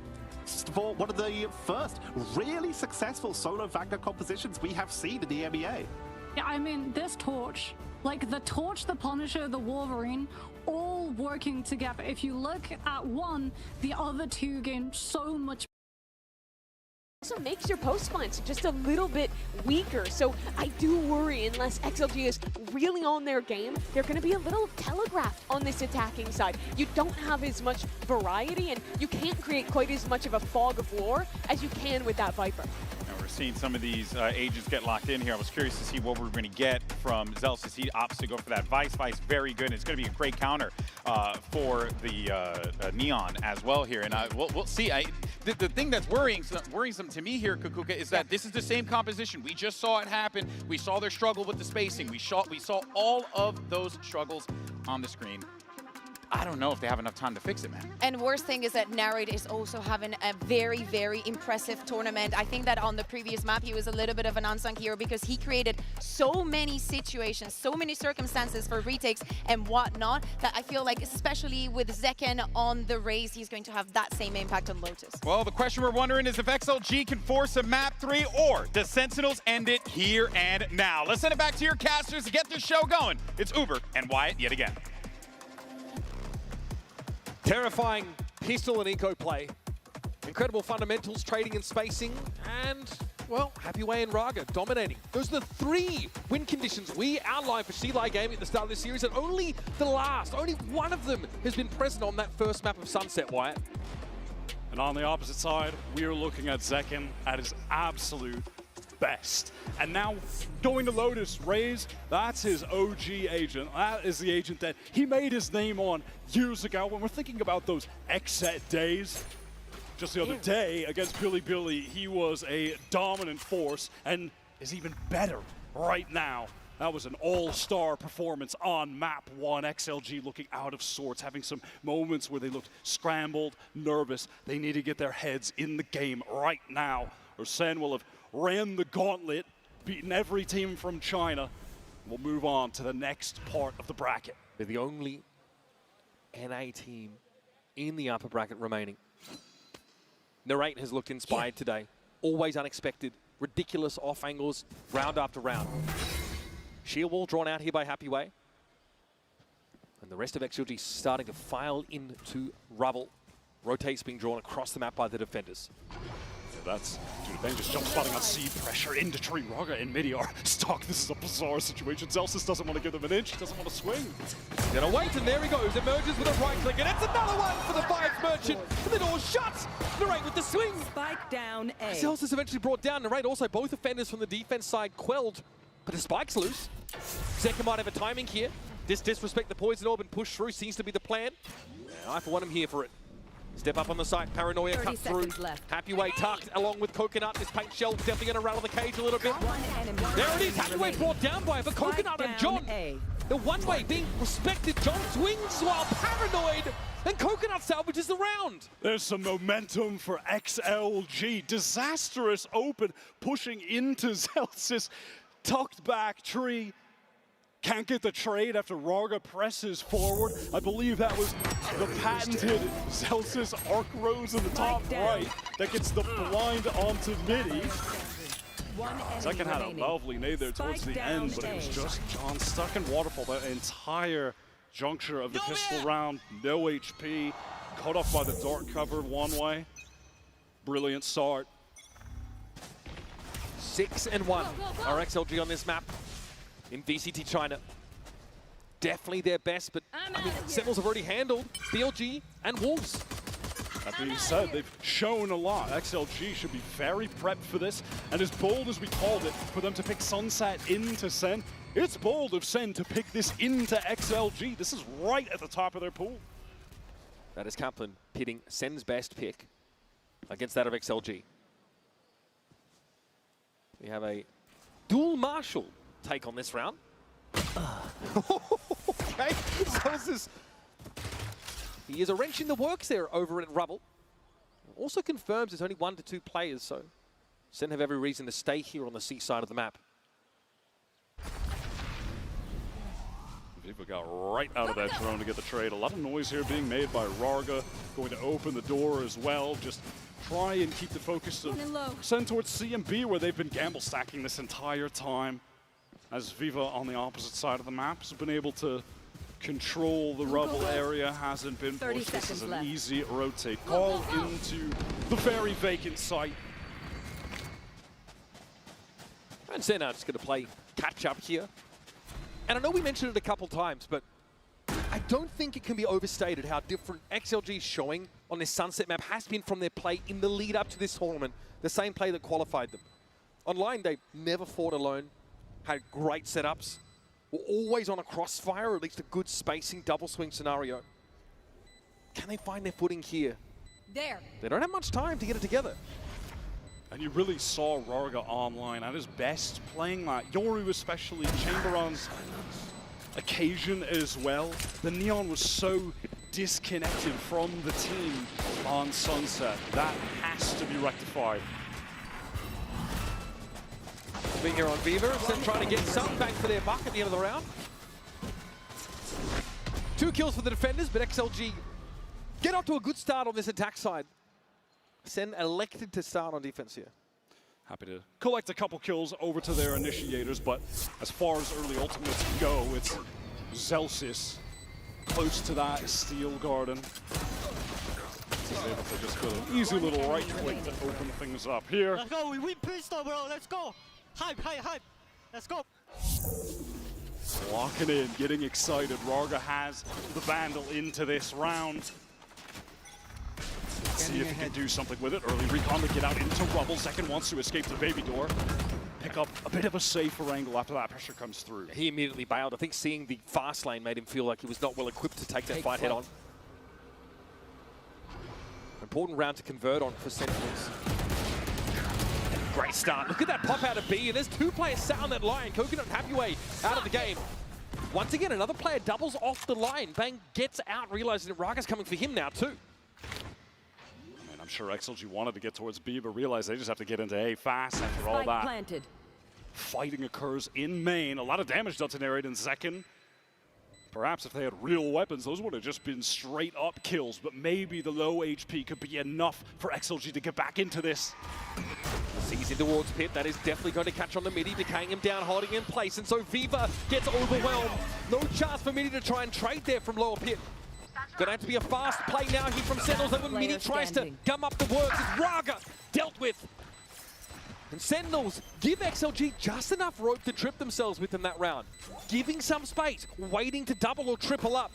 for one of the first really successful solo Vanguard compositions we have seen in the MEA. Yeah, I mean, this Torch, like the Torch, the Punisher, the Wolverine, all working together. If you look at one, the other two gain so much Also makes your post punch just a little bit weaker. So I do worry unless XLG is really on their game, they're going to be a little telegraphed on this attacking side. You don't have as much variety and you can't create quite as much of a fog of war as you can with that Viper. We're seeing some of these agents get locked in here. I was curious to see what we're going to get from Zelsis. He opts to go for that Vice. Vice, very good. It's going to be a great counter for the Neon as well here. And we'll see. The thing that's worrisome to me here, Kukuka, is that this is the same composition. We just saw it happen. We saw their struggle with the spacing. We saw all of those struggles on the screen. I don't know if they have enough time to fix it, man. And worst thing is that Narrate is also having a very, very impressive tournament. I think that on the previous map, he was a little bit of an unsung hero because he created so many situations, so many circumstances for retakes and whatnot, that I feel like, especially with Zekken on the race, he's going to have that same impact on Lotus. Well, the question we're wondering is if XLG can force a map 3 or the Sentinels end it here and now. Let's send it back to your casters to get this show going. It's Uber and Wyatt yet again. Terrifying pistol and eco play. Incredible fundamentals, trading and spacing, and, well, Happy Way and Raga dominating. Those are the 3 win conditions we outlined for Sheilai Gaming at the start of this series, and only one of them has been present on that first map of Sunset, Wyatt. And on the opposite side, we are looking at Zekken at his absolute best. And now going to Lotus, Raze, that's his OG agent. That is the agent that he made his name on years ago. When we're thinking about those XSET days, just the other day against Billy, he was a dominant force and is even better right now. That was an all-star performance on map 1. XLG looking out of sorts, having some moments where they looked scrambled, nervous. They need to get their heads in the game right now, or SEN will have ran the gauntlet, beaten every team from China. We'll move on to the next part of the bracket. They're the only NA team in the upper bracket remaining. Narrate has looked inspired today. Always unexpected, ridiculous off angles, round after round. Shield wall drawn out here by Happy Way. And the rest of XLG starting to file into rubble. Rotates being drawn across the map by the defenders. That's due to Benja's jump spotting on C, pressure into tree. Raga in mid-AR stock. This is a bizarre situation. Zelsis doesn't want to give them an inch, doesn't want to swing. He's gonna wait, and there he goes. Emerges with a right click, and it's another one for the Five Merchant. And the door shuts. Narrate with the swing. Spike down A. Zelsis eventually brought down. Narrate also both offenders from the defense side quelled, but the spike's loose. Zekken might have a timing here. Disrespect the poison orb and push through seems to be the plan. And I, for one, am here for it. Step up on the site, Paranoia cut through. Happy Way tucked along with Coconut. This paint shell definitely going to rattle the cage a little bit. There it is, Happy Way brought down by it, but Coconut and John. The one-way being respected. John swings while Paranoid, and Coconut salvages the round. There's some momentum for XLG. Disastrous open, pushing into Zelsis. Tucked back tree. Can't get the trade after Raga presses forward. I believe that was the patented Zelsis Arc Rose in the top right that gets the blind onto Midi. Zekken had a lovely nade there towards the end, but it was just John stuck in waterfall that entire juncture of the pistol round. No HP, cut off by the dart cover one way. Brilliant start. 6-1 are XLG on this map in VCT China. Definitely their best, but I mean, Sentinels have already handled BLG and Wolves. That being said, they've shown a lot. XLG should be very prepped for this, and as bold as we called it, for them to pick Sunset into SEN, it's bold of SEN to pick this into XLG. This is right at the top of their pool. That is Kaplan pitting SEN's best pick against that of XLG. We have a dual Marshall take on this round. Okay, he is a wrench in the works there over at Rubble. Also confirms there's only 1 to 2 players, so SEN have every reason to stay here on the C side of the map. Viva got right out of that drone to get the trade. A lot of noise here being made by Raga, going to open the door as well. Just try and keep the focus of SEN towards C and B, where they've been gamble stacking this entire time. As Viva on the opposite side of the map has been able to control the rubble area, hasn't been pushed. This is an easy rotate. Call into the very vacant site. And SEN are just going to play catch up here. And I know we mentioned it a couple times, but I don't think it can be overstated how different XLG's showing on this Sunset map has been from their play in the lead up to this tournament. The same play that qualified them. Online, they never fought alone, had great setups, were always on a crossfire, or at least a good spacing double swing scenario. Can they find their footing here? There. They don't have much time to get it together. And you really saw Rarga online at his best playing that. Yoru especially, Chamberon's occasion as well. The Neon was so disconnected from the team on Sunset. That has to be rectified. Being here on Viva, SEN trying to get some bang for their buck at the end of the round. 2 kills for the defenders, but XLG get off to a good start on this attack side. SEN elected to start on defense here. Happy to collect a couple kills over to their initiators, but as far as early ultimates go, it's Zelsis close to that Steel Garden. He's able to just get an easy little right click to open things up here. Let's go, we win pistol, bro, let's go. Hype, hype, hype. Let's go. Locking in, getting excited. Rarga has the Vandal into this round. Let's see if he can do something with it. Early recon to get out into rubble. Second wants to escape the baby door. Pick up a bit of a safer angle after that pressure comes through. He immediately bailed. I think seeing the fast lane made him feel like he was not well equipped to take that fight head on. Important round to convert on for Sentinels. Great start. Look at that pop out of B, and there's 2 players sat on that line. Coconut and Happyway out of the game. Once again, another player doubles off the line. Bang gets out, realizing that Raga's coming for him now too. I'm sure XLG wanted to get towards B, but realized they just have to get into A fast after all that. Planted. Fighting occurs in main. A lot of damage done to Narrate in second. Perhaps if they had real weapons, those would have just been straight up kills, but maybe the low HP could be enough for XLG to get back into this. Sees in towards Pit. That is definitely going to catch on the midi, decaying him down, holding in place, and so Viva gets overwhelmed. No chance for midi to try and trade there from lower Pit. Gonna have to be a fast play now here from Sentinels. When Midi tries to gum up the works, it's Rarga dealt with. And Sentinels give XLG just enough rope to trip themselves with in that round. Giving some space, waiting to double or triple up.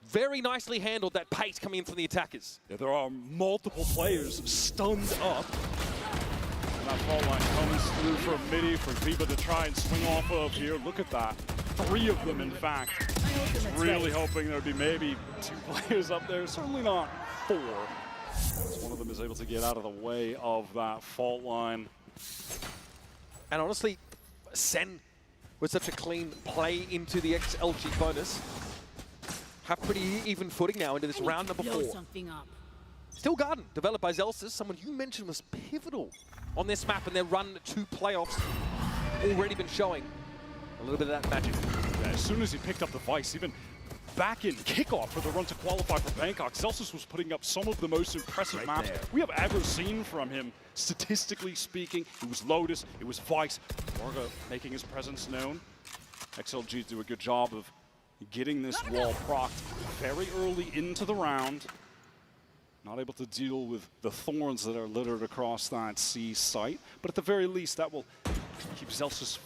Very nicely handled, that pace coming in from the attackers. Yeah, there are multiple players stunned up. And that fault line comes through from Midi for Viva to try and swing off of here. Look at that. 3 of them, in fact. Really hoping there would be maybe 2 players up there. Certainly not 4. One of them is able to get out of the way of that fault line. And honestly, SEN with such a clean play into the XLG bonus have pretty even footing now into this round number 4. Steel Garden, developed by Zelsis, someone you mentioned was pivotal on this map and their run to playoffs. Already been showing a little bit of that magic. Yeah, as soon as he picked up the Vice, even back in kickoff for the run to qualify for Bangkok, Zelsis was putting up some of the most impressive maps we have ever seen from him. Statistically speaking, it was Lotus, it was Vice, Rarga making his presence known. XLG do a good job of getting this wall procced very early into the round. Not able to deal with the thorns that are littered across that C site, but at the very least that will keep Zelsis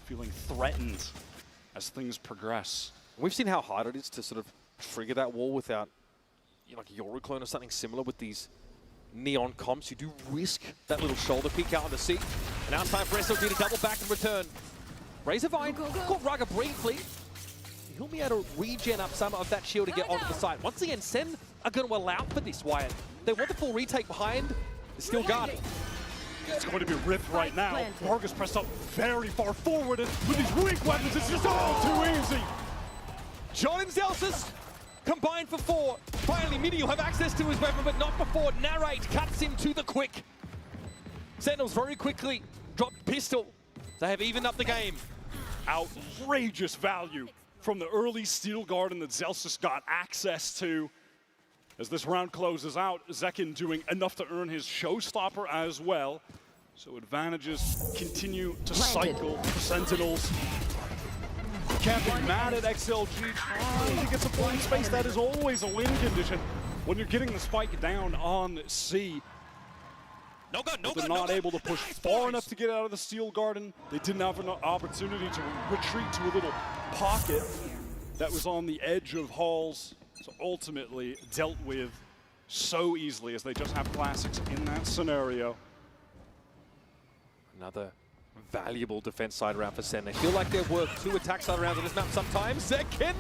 feeling threatened as things progress. We've seen how hard it is to sort of trigger that wall without, you know, like a Yoru clone or something similar with these Neon comps. You do risk that little shoulder peek out on the seat. And now it's time for SLG to double back and return. Razorvine caught Rarga briefly. He'll be able to regen up some of that shield to get onto the side. Once again, SEN are going to allow for this, Wyatt. They want the full retake behind the Steel Garden. It's going to be ripped right now. Rarga's pressed up very far forward, and with these weak weapons, it's just all too easy. John and Zelsis combined for 4. Finally, Midi will have access to his weapon, but not before Narrate cuts him to the quick. Sentinels very quickly dropped pistol. They have evened up the game. Outrageous value from the early Steel Garden that Zelsis got access to. As this round closes out, Zekin doing enough to earn his showstopper as well. So advantages continue to cycle for Sentinels. Can't be mad at XLG trying to get some point space. That is always a win condition when you're getting the spike down on C. No gun, no But they're gun, no not gun. able to push far enough to get out of the steel garden. They didn't have an opportunity to retreat to a little pocket that was on the edge of halls. So ultimately dealt with so easily as they just have classics in that scenario. Another valuable defense side round for SEN. They feel like they've worked 2 attack side rounds on this map sometimes. Zekin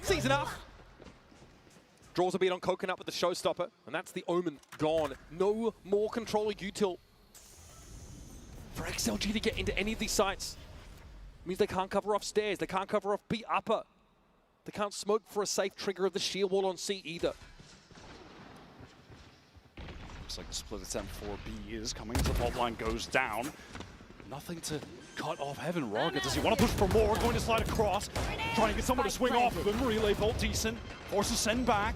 sees enough. Draws a beat on Coconut with the showstopper, and that's the Omen gone. No more control util for XLG to get into any of these sites. Means they can't cover off stairs, they can't cover off B upper. They can't smoke for a safe trigger of the sheer wall on C either. Looks like the split attempt for B is coming as the fault line goes down. Nothing to cut off Heaven. Raga, does he want to push for more? Going to slide across, trying to get someone to swing off of him. Relay Bolt decent, forces Sen back.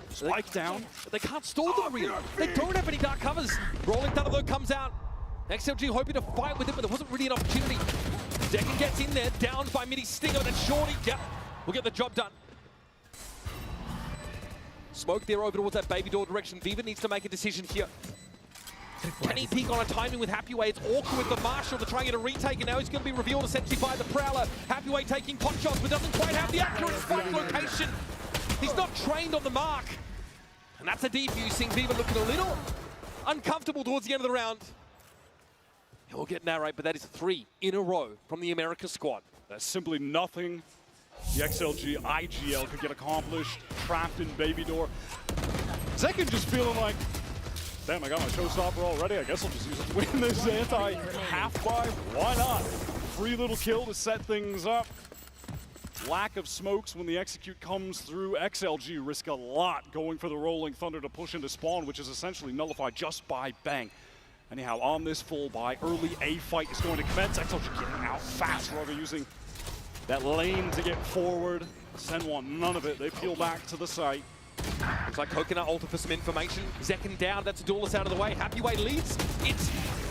Spike down. But they can't stall the relay. They don't have any dark covers. Rolling Thunder though comes out. XLG hoping to fight with it, but there wasn't really an opportunity. Decken gets in there, down by Midi Stinger, and then Shorty, yep, will get the job done. Smoke there over towards that baby door direction. Viva needs to make a decision here. Can he peek on a timing with Happyway? It's awkward with the Marshall to try and get a retake, and now he's going to be revealed essentially by the Prowler. Happyway taking pot shots, but doesn't quite have the accurate spike location. He's not trained on the mark. And that's a defuse, seeing Viva looking a little uncomfortable towards the end of the round. He'll get narrate, but that is 3 in a row from the America squad. That's simply nothing the XLG IGL could get accomplished. Trapped in baby door. Zekin just feeling like, damn, I got my showstopper already. I guess I'll just use it to win this anti-half-buy. Why not? Free little kill to set things up. Lack of smokes when the execute comes through. XLG risk a lot going for the Rolling Thunder to push into spawn, which is essentially nullified just by Bang. Anyhow, on this full buy, early A fight is going to commence. XLG getting out fast. Roger using that lane to get forward. Sen want none of it. They peel back to the site. Looks like Coconut ulted for some information. Zekin down, that's a duelist out of the way. Happyway leads. It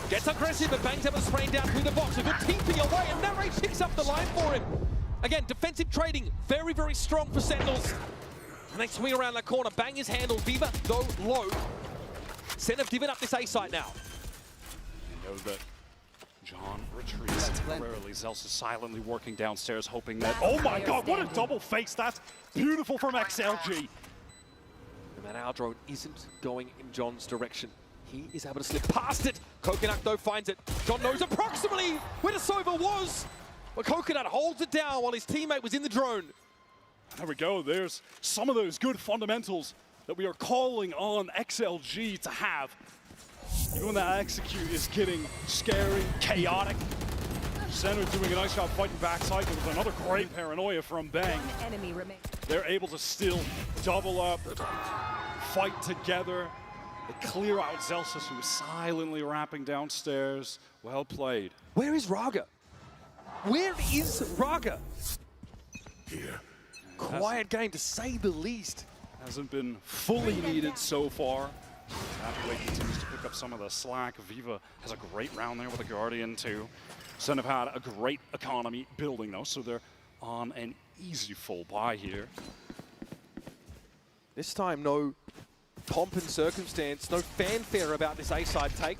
gets aggressive, but Bang's able to spray down through the box. A good TP away, and Narrate picks up the line for him. Again, defensive trading, very, very strong for Sentinels. And they swing around that corner. Bang is handled. Viva, though, low. Sen have given up this A site now. You know that John retreats temporarily. Zels is silently working downstairs, hoping that... Oh my god, what a double face! That's beautiful from XLG. And that our drone isn't going in John's direction. He is able to slip past it. Coconut, though, finds it. John knows approximately where the Sova was. But Coconut holds it down while his teammate was in the drone. There we go. There's some of those good fundamentals that we are calling on XLG to have. Even when that execute is getting scary, chaotic. Center doing a nice job fighting backside. There was another great paranoia from Bang. They're able to still double up, fight together. They clear out Zelsis, who is silently rapping downstairs. Well played. Where is Raga? Where is Raga? Here. Quiet game, to say the least. Hasn't been fully needed so far. Happyway continues to pick up some of the slack. Viva has a great round there with a Guardian too. Sen have had a great economy building though, so they're on an easy full buy here. This time, no pomp and circumstance, no fanfare about this A-side take.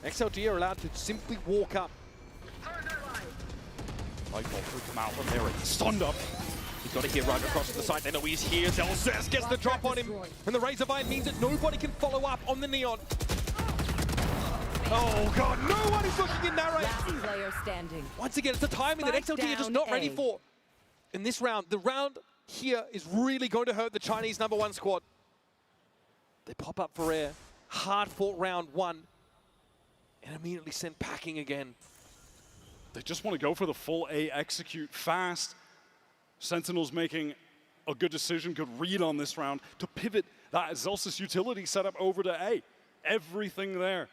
XLG are allowed to simply walk up. Lightball could come out from there and stunned up. He's got to get right across to the side. They know he's here. Zelsis gets the drop on him. And the Razorvine means that nobody can follow up on the Neon. Oh, God. No one is looking in Narrate. Player standing. Once again, it's the timing that XLG are just not ready for. In this round, the round here is really going to hurt the Chinese #1 squad. They pop up for air. Hard-fought round 1. And immediately sent packing again. They just want to go for the full A execute fast. Sentinels making a good decision, good read on this round to pivot that Zelsis utility setup over to A. Everything there.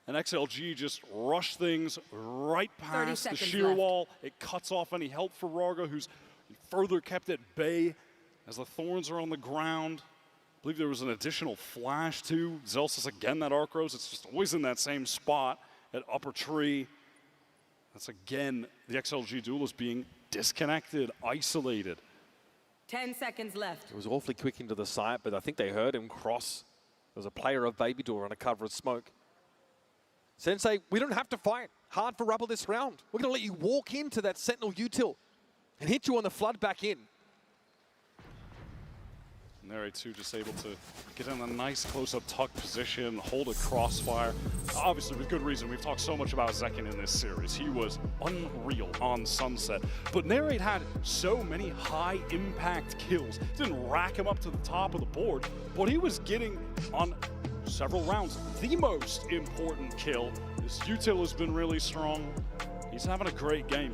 And XLG just rush things right past the sheer wall. It cuts off any help for Raga, who's further kept at bay as the Thorns are on the ground. I believe there was an additional flash too. Zelsis again, that arc rose. It's just always in that same spot at upper tree. That's again the XLG duelist being disconnected, isolated. 10 seconds left. It was awfully quick into the site, but I think they heard him cross. There was a player of Baby Door on a cover of smoke. Sensei, we don't have to fight hard for rubble this round. We're going to let you walk into that Sentinel util and hit you on the flood back in. Neri too just able to get in a nice close-up tuck position, hold a crossfire. Obviously with good reason, we've talked so much about Zekin in this series. He was unreal on Sunset. But Neri had so many high-impact kills. Didn't rack him up to the top of the board, but he was getting on several rounds. The most important kill. His util has been really strong. He's having a great game.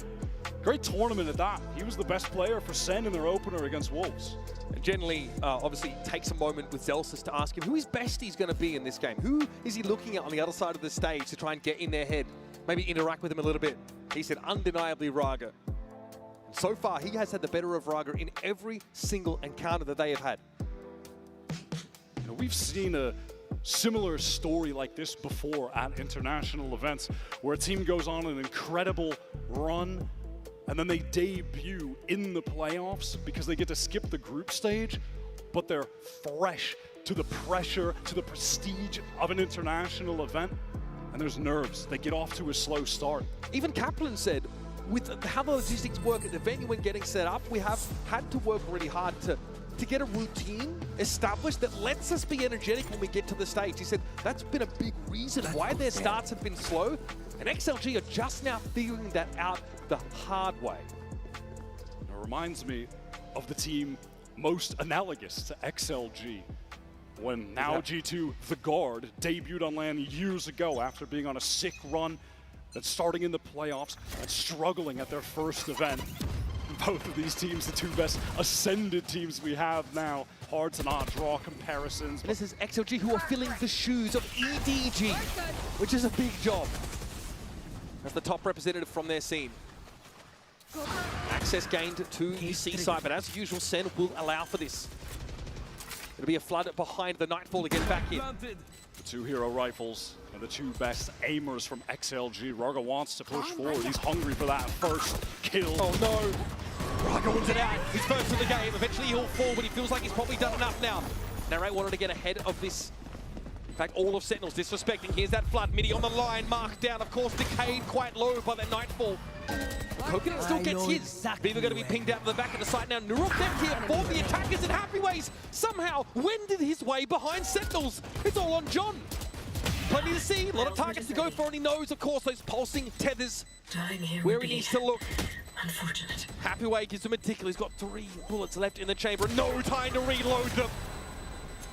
Great tournament at that. He was the best player for SEN in their opener against Wolves. And generally, obviously, takes a moment with Zelsis to ask him who his bestie is going to be in this game. Who is he looking at on the other side of the stage to try and get in their head? Maybe interact with him a little bit. He said, undeniably, Raga. And so far, he has had the better of Raga in every single encounter that they have had. You know, we've seen a similar story like this before at international events, where a team goes on an incredible run and then they debut in the playoffs because they get to skip the group stage, but they're fresh to the pressure, to the prestige of an international event, and there's nerves. They get off to a slow start. Even Kaplan said, with how the logistics work at the venue when getting set up, we have had to work really hard to get a routine established that lets us be energetic when we get to the stage. He said that's been a big reason why their starts have been slow, and XLG are just now figuring that out the hard way. It reminds me of the team most analogous to XLG, when now G2, the Guard, debuted on LAN years ago after being on a sick run, then starting in the playoffs and struggling at their first event. Both of these teams, the two best ascended teams we have now. Hard to not draw comparisons. And this is XLG who are filling the shoes of EDG, which is a big job. As the top representative from their scene. Access gained to the C side, but as usual, SEN will allow for this. It'll be a flood behind the Nightfall to get back in. The two hero rifles and the two best aimers from XLG. Raga wants to push forward. He's hungry for that first kill. Oh no! Raga wins it out. He's first in the game. Eventually he'll fall, but he feels like he's probably done enough now. Narrate wanted to get ahead of this. In fact, all of Sentinels disrespecting. Here's that flood. Midi on the line, marked down. Of course, decayed quite low by that Nightfall. Coconut still gets his. Beaver going to be pinged out to the back of the site now. Nuruk left here for the attackers and Happyways somehow wended his way behind Sentinels. It's all on John. Plenty to see, a lot of targets to go for, and he knows, of course, those pulsing tethers where he needs to look. Unfortunate. Happyway gives him a tickle. He's got 3 bullets left in the chamber and no time to reload them.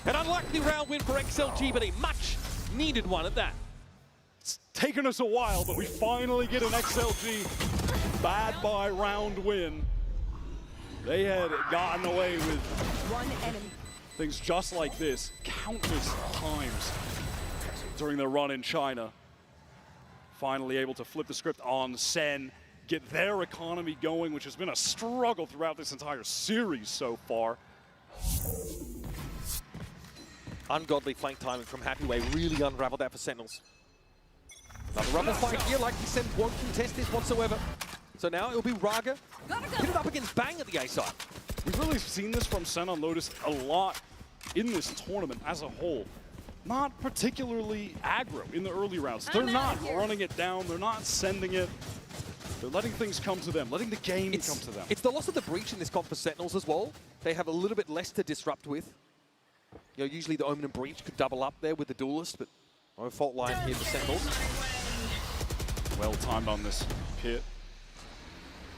An unlikely round win for XLG, but a much needed one at that. It's taken us a while, but we finally get an XLG bad bye round win. They had gotten away with one enemy. Things just like this countless times during their run in China. Finally able to flip the script on SEN, get their economy going, which has been a struggle throughout this entire series so far. Ungodly flank timing from Happyway really unraveled that for Sentinels. Another rubble fight here, like he said, won't contest this whatsoever. So now it'll be Raga pitted up against Bang at the A side. We've really seen this from SEN on Lotus a lot in this tournament as a whole. Not particularly aggro in the early rounds. They're not running it down, they're not sending it. They're letting things come to them, letting the game come to them. It's the loss of the breach in this comp for Sentinels as well. They have a little bit less to disrupt with. You know, usually the Omen and Breach could double up there with the Duelist, but no fault line here for Sentinels. Well timed on this pit.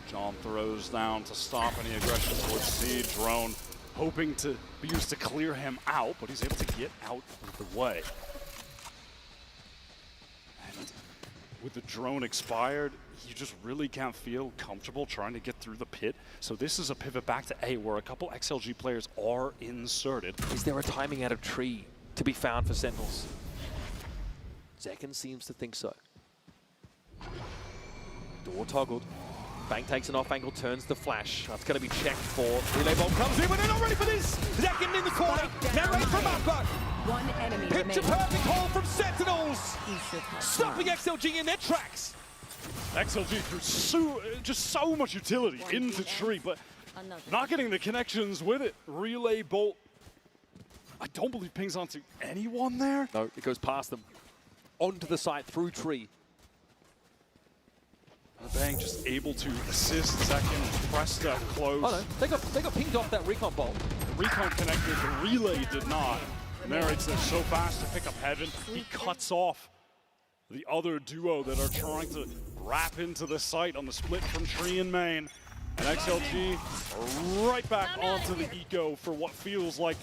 John throws down to stop any aggression towards C. Drone hoping to be used to clear him out, but he's able to get out of the way. And with the drone expired, you just really can't feel comfortable trying to get through the pit. So this is a pivot back to A, where a couple XLG players are inserted. Is there a timing out of tree to be found for Sentinels? Zekin seems to think so. Door toggled. Bang takes an off angle, turns the flash. That's going to be checked for. Relay bomb comes in, but they're not ready for this! Zekin in the corner. Narrate from Upper. One enemy Picture perfect haul from Sentinels! Stopping XLG in their tracks. XLG threw just so much utility into tree, but not getting the connections with it. Relay bolt. I don't believe pings onto anyone there. No, it goes past them. onto the site through tree. Bang just able to assist second, press that close. Oh no, they got pinged off that recon bolt. The recon connected, the relay did not. Narrates there so fast to pick up Heaven. He cuts off the other duo that are trying to wrap into the site on the split from Tree and Main. And XLG right back onto the eco for what feels like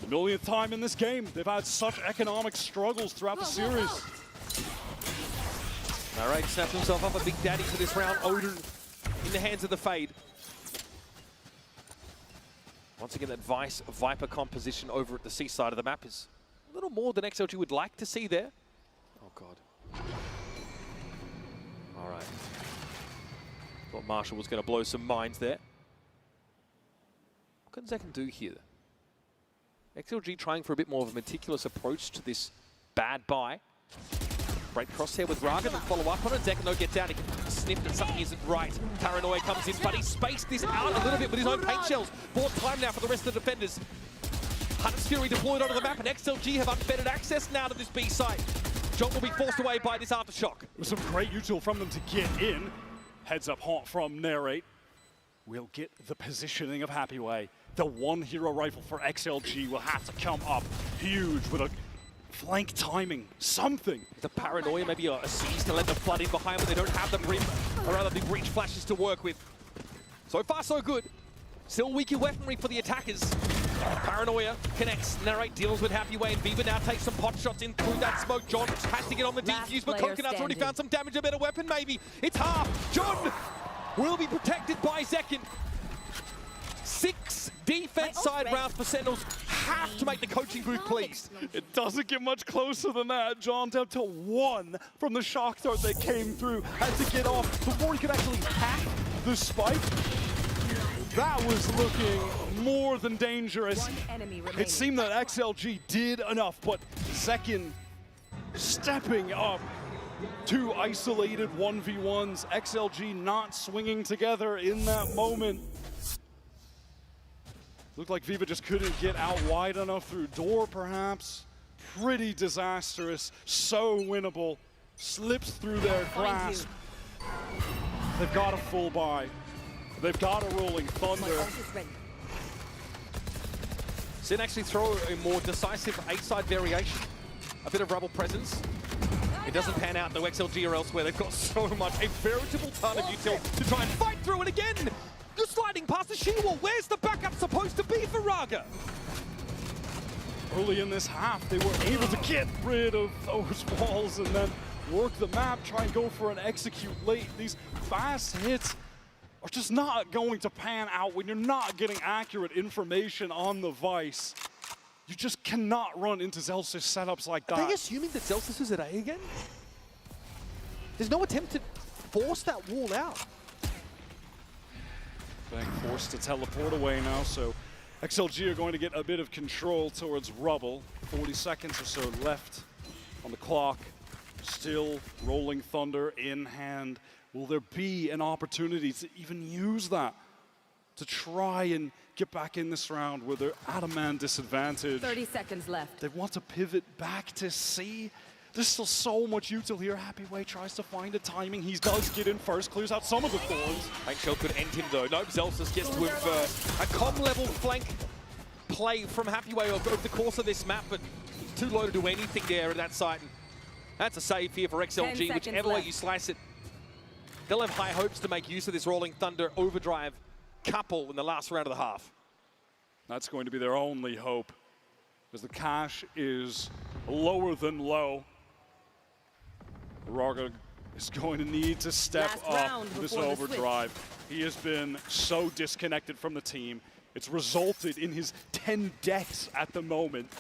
the millionth time in this game. They've had such economic struggles throughout the series. All right, snaps himself up a big daddy for this round. Odin in the hands of the Fade. Once again, that Vice Viper composition over at the seaside of the map is a little more than XLG would like to see there. Oh, God. All right. Thought Marshall was going to blow some minds there. What can Zekken do here? XLG trying for a bit more of a meticulous approach to this bad buy. Great crosshair with Raga, then follow up on it. Zekken, though, gets out. He can sniff that something isn't right. Paranoia comes in, but he spaced this out a little bit with his own paint shells. Bought time now for the rest of the defenders. Hunter's Fury deployed onto the map, and XLG have unfettered access now to this B site. John will be forced away by this aftershock. With some great util from them to get in. Heads up hot from Narrate. We'll get the positioning of Happy Way. The one hero rifle for XLG will have to come up huge with a flank timing, something. The Paranoia, maybe a seize to let them flood in behind, but they don't have the brim, or rather the breach flashes to work with. So far, so good. Still weaker weaponry for the attackers. Paranoia connects. Narrate deals with Happy Way, and Viva now takes some pot shots in through that smoke. John has to get on the defuse, but Coconut's already found some damage. A better weapon, maybe. It's half. John will be protected by Zekken. 6 defense side rounds for Sentinels. Have to make the coaching booth pleased. It doesn't get much closer than that. John down to 1 from the shock dart that came through. Had to get off before he could actually hack the spike. That was looking more than dangerous. It seemed that XLG did enough, but Zekken stepping up. 2 isolated 1v1s. XLG not swinging together in that moment. Looked like Viva just couldn't get out wide enough through door, perhaps. Pretty disastrous, so winnable. Slips through their grasp. They've got a full buy. They've got a rolling thunder. SEN actually throw a more decisive A-side variation. A bit of rebel presence. It doesn't pan out though, XLG or elsewhere. They've got so much, a veritable ton of util to try and fight through it again. You're sliding past the shield wall. Where's the backup supposed to be for Raga? Early in this half, they were able to get rid of those walls and then work the map, try and go for an execute late. These fast hits are just not going to pan out when you're not getting accurate information on the Vice. You just cannot run into Zelsys setups like that. Are they assuming that Zelsys is at A again? There's no attempt to force that wall out. Being forced to teleport away now, so XLG are going to get a bit of control towards Rubble. 40 seconds or so left on the clock. Still rolling thunder in hand. Will there be an opportunity to even use that to try and get back in this round where they're at a man disadvantage? 30 seconds left. They want to pivot back to C. There's still so much util here. Happy Way tries to find a timing. He does get in first, clears out some of the thorns. Paint shell could end him though. Nope, Zelsys gets to a com-level flank play from Happy Way over the course of this map, but too low to do anything there at that site. And that's a save here for XLG, whichever way you slice it. They'll have high hopes to make use of this Rolling Thunder overdrive couple in the last round of the half. That's going to be their only hope, as the cash is lower than low. Raga is going to need to step up this overdrive. He has been so disconnected from the team. It's resulted in his 10 deaths at the moment.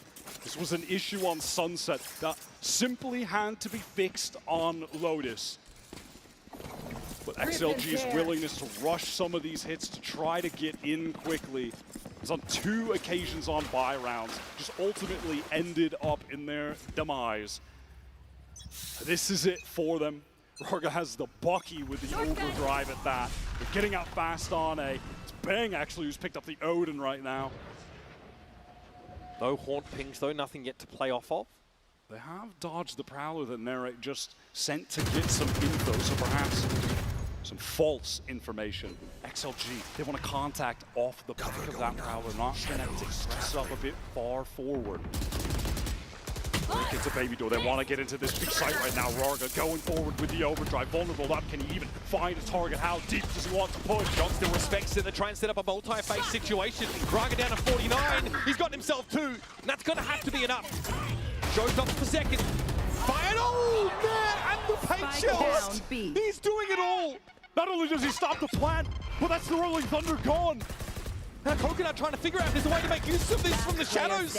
This was an issue on Sunset that simply had to be fixed on Lotus. But XLG's willingness to rush some of these hits to try to get in quickly is on 2 occasions on buy rounds, just ultimately ended up in their demise. This is it for them. Raga has the Bucky with the overdrive at that. They're getting out fast on A. It's Bang actually who's picked up the Odin right now. No Haunt pings though, nothing yet to play off of. They have dodged the Prowler that Nerek just sent to get some info, so perhaps some false information. XLG, they want to contact off the back of that Prowler, not connect to press up a bit far forward. It's a baby door. They want to get into this big site right now. Rarga going forward with the overdrive. Vulnerable up. Can he even find a target? How deep does he want to push? John still respects it. They try and set up a multi-phase situation. Rarga down to 49. He's got himself 2. And that's going to have to be enough. Joe's up for second. Fire. Oh, man. And the paint shot. He's doing it all. Not only does he stop the plant, but that's the Rolling Thunder gone. Now Coconut trying to figure out if there's a way to make use of this from the shadows.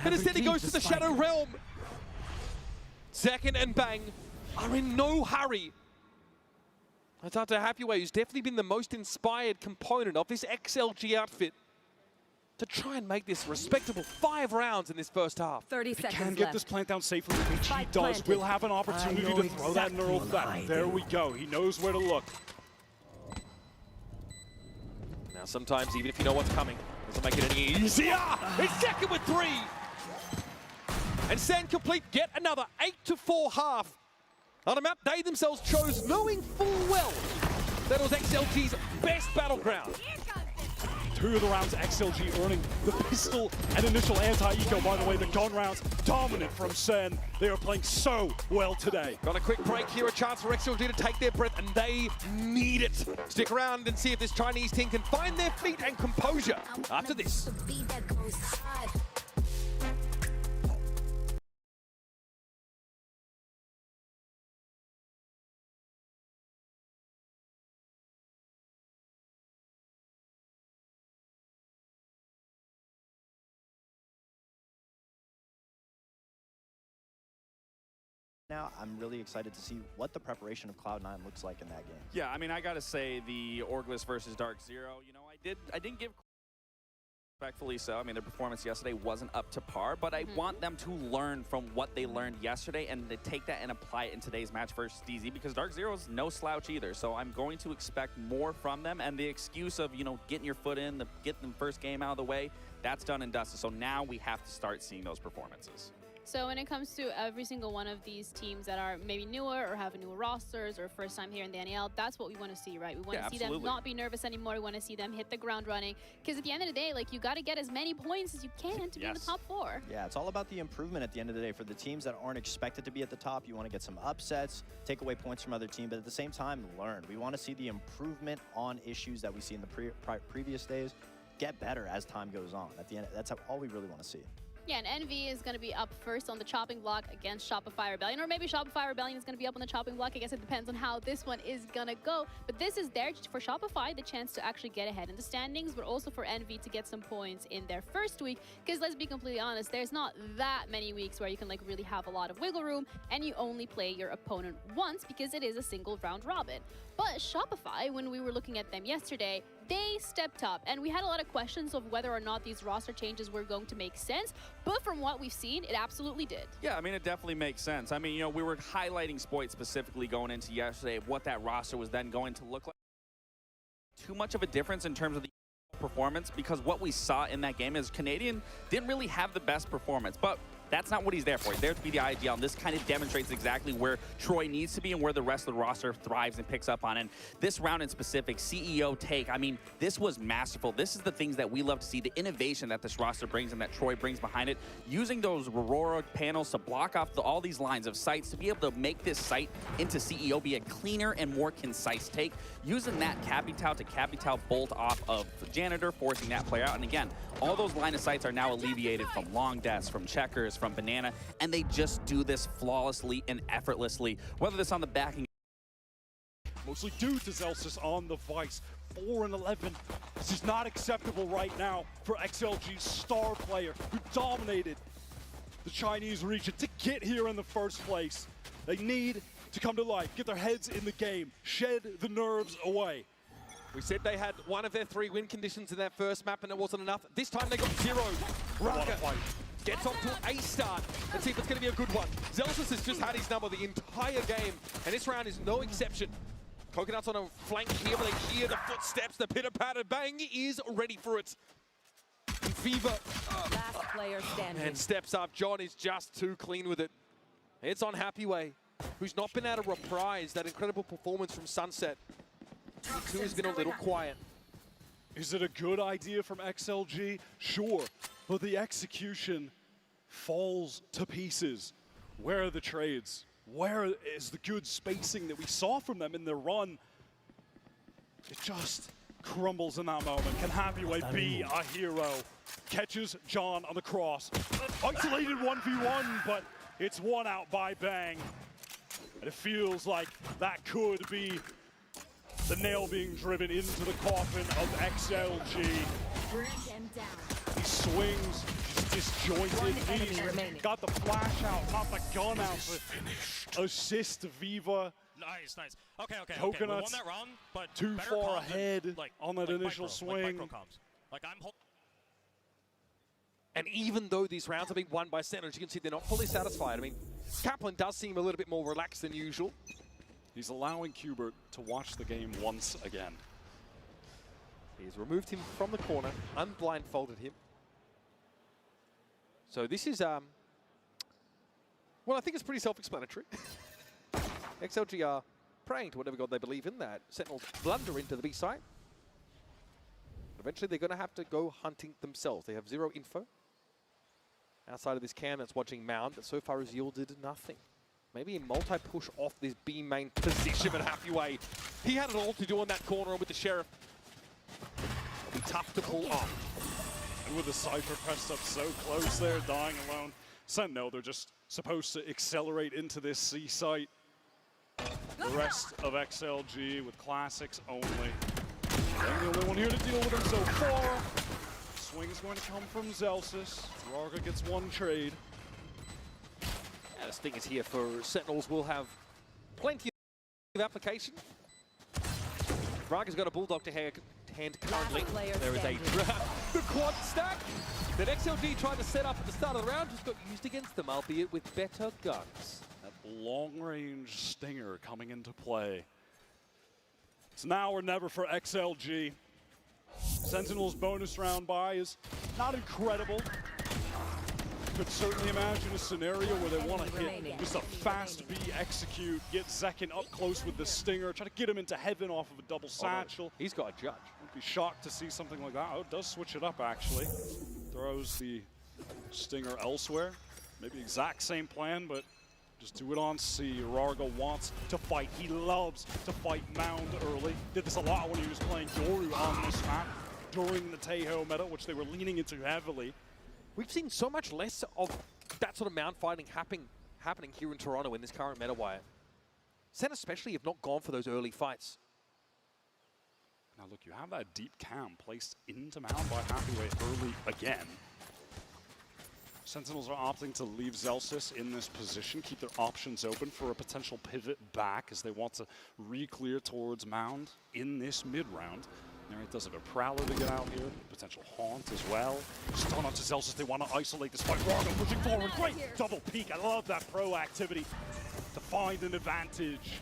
And instead he goes to the Shadow Realm. Second and Bang are in no hurry. That's out to Happyway, who's definitely been the most inspired component of this XLG outfit to try and make this respectable 5 rounds in this first half. 30 seconds can get this plant down safely, which he does. Will have an opportunity to throw that neural theft. There we go. He knows where to look. Now sometimes even if you know what's coming, doesn't make it any easier. He's second with 3. And SEN complete yet another 8-4 half on a map they themselves chose, knowing full well that it was XLG's best battleground. 2 of the rounds, XLG earning the pistol and initial anti-eco. By the way, the gun rounds dominant from SEN. They are playing so well today. Got a quick break here, a chance for XLG to take their breath, and they need it. Stick around and see if this Chinese team can find their feet and composure after this. Now, I'm really excited to see what the preparation of Cloud9 looks like in that game. Yeah, I mean, I gotta say the Orgless versus Dark Zero, you know, I didn't give respectfully so. I mean, their performance yesterday wasn't up to par, but I want them to learn from what they learned yesterday and to take that and apply it in today's match versus DZ, because Dark Zero is no slouch either. So I'm going to expect more from them, and the excuse of, you know, getting your foot in, getting the first game out of the way, that's done and dusted. So now we have to start seeing those performances. So when it comes to every single one of these teams that are maybe newer or have newer rosters or first time here in the NAL, that's what we want to see, right? We want to see them not be nervous anymore. We want to see them hit the ground running. Because at the end of the day, like, you got to get as many points as you can to be in the top 4. Yeah, it's all about the improvement at the end of the day. For the teams that aren't expected to be at the top, you want to get some upsets, take away points from other teams, but at the same time, learn. We want to see the improvement on issues that we see in the previous days get better as time goes on. At the end, that's all we really want to see. Yeah, and Envy is going to be up first on the chopping block against Shopify Rebellion, or maybe Shopify Rebellion is going to be up on the chopping block. I guess it depends on how this one is going to go. But this is there for Shopify, the chance to actually get ahead in the standings, but also for Envy to get some points in their first week. Because let's be completely honest, there's not that many weeks where you can like really have a lot of wiggle room, and you only play your opponent once because it is a single round robin. But Shopify, when we were looking at them yesterday, they stepped up, and we had a lot of questions of whether or not these roster changes were going to make sense, but from what we've seen, it absolutely did. Yeah, I mean, it definitely makes sense. I mean, you know, we were highlighting Spoit specifically going into yesterday, what that roster was then going to look like. Too much of a difference in terms of the performance, because what we saw in that game is Canadian didn't really have the best performance, but that's not what he's there for. He's there to be the IGL, and this kind of demonstrates exactly where Troy needs to be and where the rest of the roster thrives and picks up on. And this round in specific, CEO take, I mean, this was masterful. This is the things that we love to see, the innovation that this roster brings and that Troy brings behind it, using those Aurora panels to block off all these lines of sights to be able to make this site into CEO be a cleaner and more concise take, using that Capital to Capital bolt off of Janitor, forcing that player out. And again, all those line of sights are now alleviated from long deaths, from checkers, from banana, and they just do this flawlessly and effortlessly, whether this on the backing. Mostly due to Zelsis on the Vice. 4-11. This is not acceptable right now for XLG's star player who dominated the Chinese region to get here in the first place. They need to come to life, get their heads in the game, shed the nerves away. We said they had one of their 3 win conditions in that first map, and it wasn't enough. This time they got 0. Raka gets off to a start. Let's see if it's going to be a good one. Zelsis has just had his number the entire game, and this round is no exception. Coconut's on a flank here, but they hear the footsteps, the pitter-patter. Bang is ready for it. Viva. Last player standing. And steps up. John is just too clean with it. It's on Happy Way, who's not been able to reprise that incredible performance from Sunset. G2 has been a little quiet. Is it a good idea from XLG? Sure, but the execution falls to pieces. Where are the trades? Where is the good spacing that we saw from them in their run? It just crumbles in that moment. Can Happyway be a hero? Catches John on the cross. Isolated 1v1, but it's one out by Bang. And it feels like that could be the nail being driven into the coffin of XLG. He swings, he's disjointed. He's got the flash out, not the gun out. Assist Viva. Nice, nice. Okay. Coconuts We won that round, but too better far comms than, ahead like, on that initial micro, swing. Like micro comms. Like I'm. And even though these rounds have been won by Sentinels, you can see they're not fully satisfied. I mean, Kaplan does seem a little bit more relaxed than usual. He's allowing Qbert to watch the game once again. He's removed him from the corner, unblindfolded him. So this is, well, I think it's pretty self-explanatory. XLG are praying to whatever god they believe in, that Sentinels blunder into the B site. But eventually they're going to have to go hunting themselves. They have zero info. Outside of this cam that's watching Mound, that so far has yielded nothing. Maybe a multi-push off this B main position, but Happy Way. He had it all to do on that corner with the Sheriff. It'll be tough to pull off. And with the Cypher pressed up so close there, dying alone. Sentinel, they're just supposed to accelerate into this C site. The rest of XLG with classics only. They're the only one here to deal with them so far. Swing's going to come from Zelsis. Raga gets one trade. Yeah, this thing is here for Sentinels. Will have plenty of application. Raga's got a Bulldog to hand currently. There is a the quad stack that XLG tried to set up at the start of the round, just got used against them, albeit with better guns. That long-range stinger coming into play. It's now or never for XLG. Sentinel's bonus round buy is not incredible. Could certainly imagine a scenario where they want to hit just a fast B execute, get Zekin up close with the stinger, try to get him into heaven off of a double satchel. He's got a judge. I'd be shocked to see something like that. Oh, it does switch it up actually. Throws the stinger elsewhere. Maybe exact same plan, but just do it on C. Rarga wants to fight. He loves to fight Mound early. Did this a lot when he was playing Yoru on this map during the Taeho meta, which they were leaning into heavily. We've seen so much less of that sort of Mound fighting happening here in Toronto in this current meta wire. Sen especially have not gone for those early fights. Now look, you have that deep cam placed into Mound by Happyway early again. Sentinels are opting to leave Zelsis in this position, keep their options open for a potential pivot back as they want to re-clear towards Mound in this mid-round. Narrate does have a Prowler to get out here, potential Haunt as well. Stun onto Zelsis, they want to isolate this fight. Raga pushing forward, great double peek. I love that proactivity to find an advantage.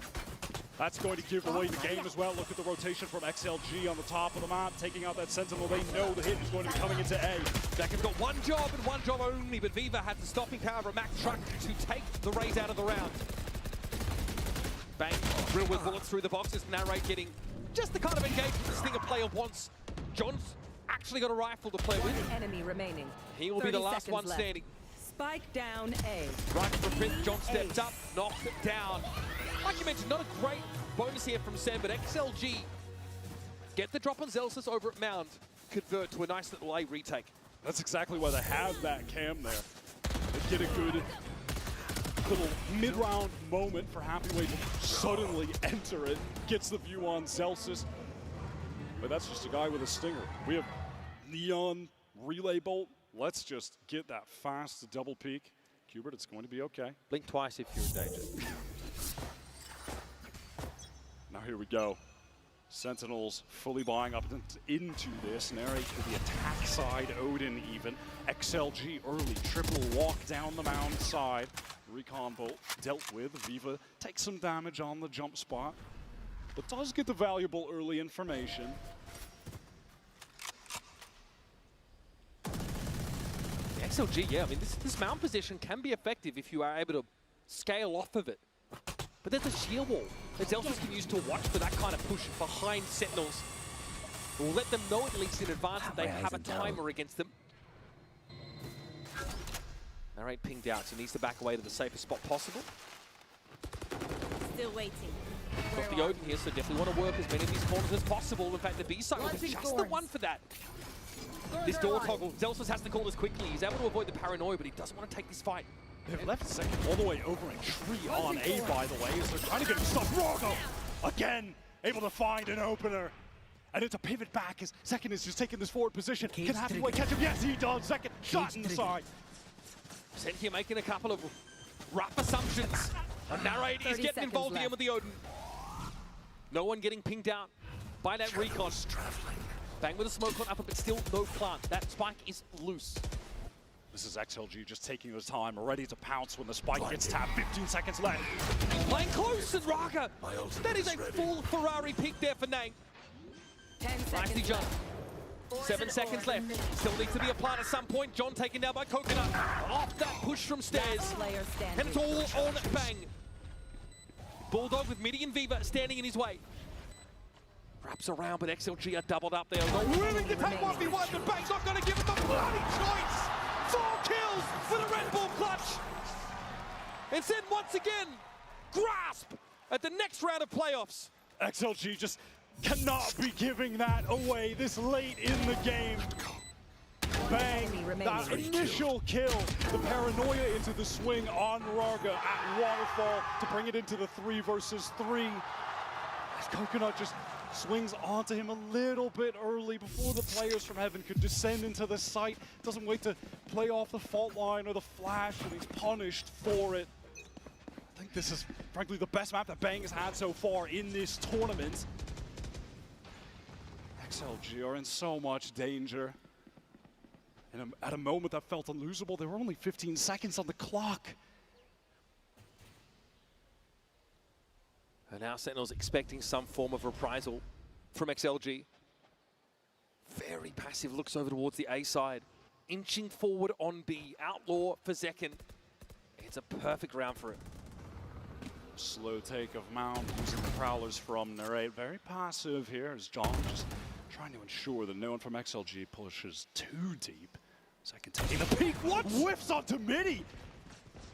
That's going to give away the game as well. Look at the rotation from XLG on the top of the map, taking out that Sentinel. They know the hit is going to be coming into A. Beckham got one job and one job only, but Viva had the stopping power of a Mack truck to take the raise out of the round. Bang, drill with bullets through the boxes. Narrate getting just the kind of engagement this Stinger player wants. John's actually got a rifle to play with. Enemy remaining. He will be the last one standing. Spike down A. Right from Prince, John steps up, knocked it down. Like you mentioned, not a great bonus here from Sen, but XLG get the drop on Zelsis over at Mound, convert to a nice little A retake. That's exactly why they have that cam there. They get a good little mid-round moment for Happyway to suddenly enter it. Gets the view on Zelsis. But that's just a guy with a stinger. We have Neon, Relay Bolt. Let's just get that fast double peek. Qbert, it's going to be okay. Blink twice if you're in danger. Now here we go. Sentinels fully buying up into this. Narrate to the attack side, Odin even. XLG early, triple walk down the Mound side. Recon Bolt dealt with. Viva takes some damage on the jump spot, but does get the valuable early information. XLG, yeah, I mean, this mount position can be effective if you are able to scale off of it. But there's a sheer wall that Zelsus can use to watch for that kind of push behind Sentinels. It will let them know at least in advance that they have a timer against them. Narrate pinged out, so he needs to back away to the safest spot possible. Still waiting. Got the Odin here, so definitely want to work as many of these corners as possible. In fact, the B side was just the one for that. This door toggle, Zelsus has to call this quickly. He's able to avoid the paranoia, but he doesn't want to take this fight. They've left second all the way over a tree on A, by the way, as they're trying to get him stuck. Rago, again, able to find an opener. And it's a pivot back as Second is just taking this forward position. Can Hathaway catch him? Yes, he does. Second shot in the side. Sen here making a couple of rough assumptions. And Narrate is getting involved here with the Odin. No one getting pinged out by that recon. Bang with a smoke on upper, but still no plant. That spike is loose. This is XLG just taking his time, ready to pounce when the spike gets tapped. 15 seconds left. Playing close, and Raga. That is a full Ferrari pick there for Nang. 10 Nicely seconds. Jump. 7 seconds left. Still needs to be applied at some point. John taken down by Coconut. Off that push from stairs. And it's all on Bang. Bulldog with Midi and Viva standing in his way. Wraps around, but XLG are doubled up there. They're willing to take 1v1, but Bang's not going to give him the bloody choice. 4 kills for the Red Bull clutch. And then once again, grasp at the next round of playoffs. XLG just cannot be giving that away this late in the game. Bang, that initial kill, the paranoia into the swing on Raga at Waterfall to bring it into the 3 versus 3. As Coconut just swings onto him a little bit early before the players from Heaven could descend into the site. Doesn't wait to play off the fault line or the flash, and he's punished for it. I think this is, frankly, the best map that Bang has had so far in this tournament. XLG are in so much danger. And at a moment that felt unlosable, there were only 15 seconds on the clock. And now Sentinel's expecting some form of reprisal from XLG. Very passive, looks over towards the A side. Inching forward on B, Outlaw for Zekin. It's a perfect round for it. Slow take of Mount using the Prowlers from Narrate. Very passive here as John just trying to ensure that no one from XLG pushes too deep. Second taking the peek, what? Whiffs onto Midi!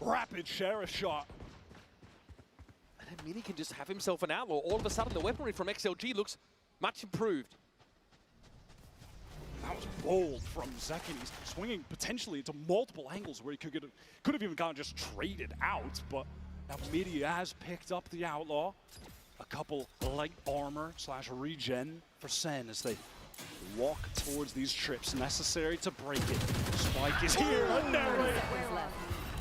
Rapid Sheriff shot. And then Midi can just have himself an Outlaw. All of a sudden the weaponry from XLG looks much improved. That was bold from Zekin. He's swinging potentially into multiple angles where he could have even gotten just traded out, but now Midi has picked up the Outlaw. A couple light armor / regen for Sen as they walk towards these trips necessary to break it. Spike is here, and Narrate.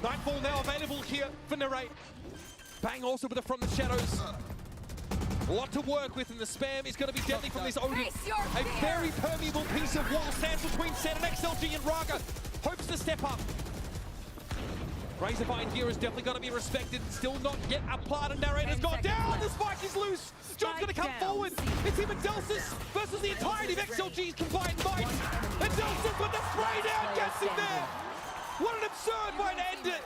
Nightfall now available here for Narrate. Bang also with it from the shadows. A lot to work with, and the spam is going to be deadly from this Odin. A very permeable piece of wall stands between Sen and XLG, and Raga hopes to step up. Razorvine here is definitely going to be respected. Still not yet applied, and Narrator's gone down. The spike is loose. John's going to come forward. It's him and Delsis versus the entirety of XLG's combined might. And Delsis with the spray down gets him there. What an absurd way to end it.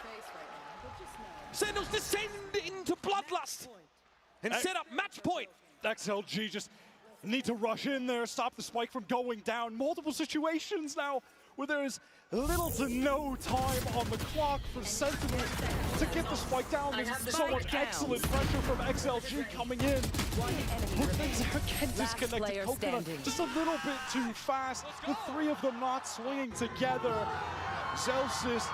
Sentinels descend into Bloodlust and set up match point. XLG just need to rush in there, stop the spike from going down. Multiple situations now where there is little to no time on the clock for Sentinels to get the spike down. There's so much excellent pressure from XLG coming in. But things are again disconnected. Coconut just a little bit too fast. The 3 of them not swinging together. Zelsis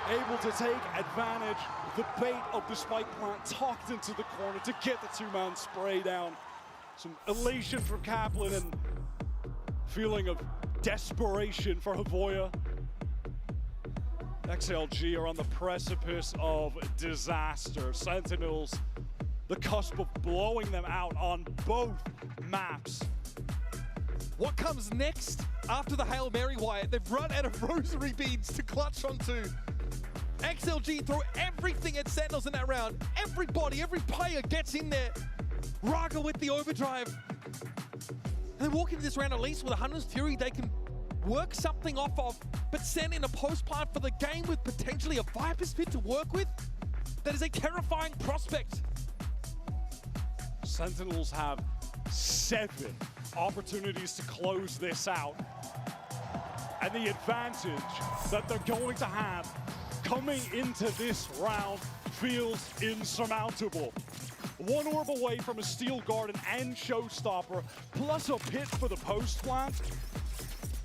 able to take advantage. The bait of the spike plant tucked into the corner to get the 2-man spray down. Some elation from Kaplan and feeling of desperation for Havoya. XLG are on the precipice of disaster. Sentinels, the cusp of blowing them out on both maps. What comes next after the Hail Mary, Wyatt? They've run out of rosary beads to clutch onto. XLG throw everything at Sentinels in that round. Everybody, every player gets in there. Raga with the overdrive. And they walk into this round at least with 100's Fury. They can work something off of, but SEN in a post plant for the game with potentially a Viper's Pit to work with, that is a terrifying prospect. Sentinels have 7 opportunities to close this out. And the advantage that they're going to have coming into this round feels insurmountable. 1 orb away from a Steel Garden and Showstopper, plus a pit for the post plant.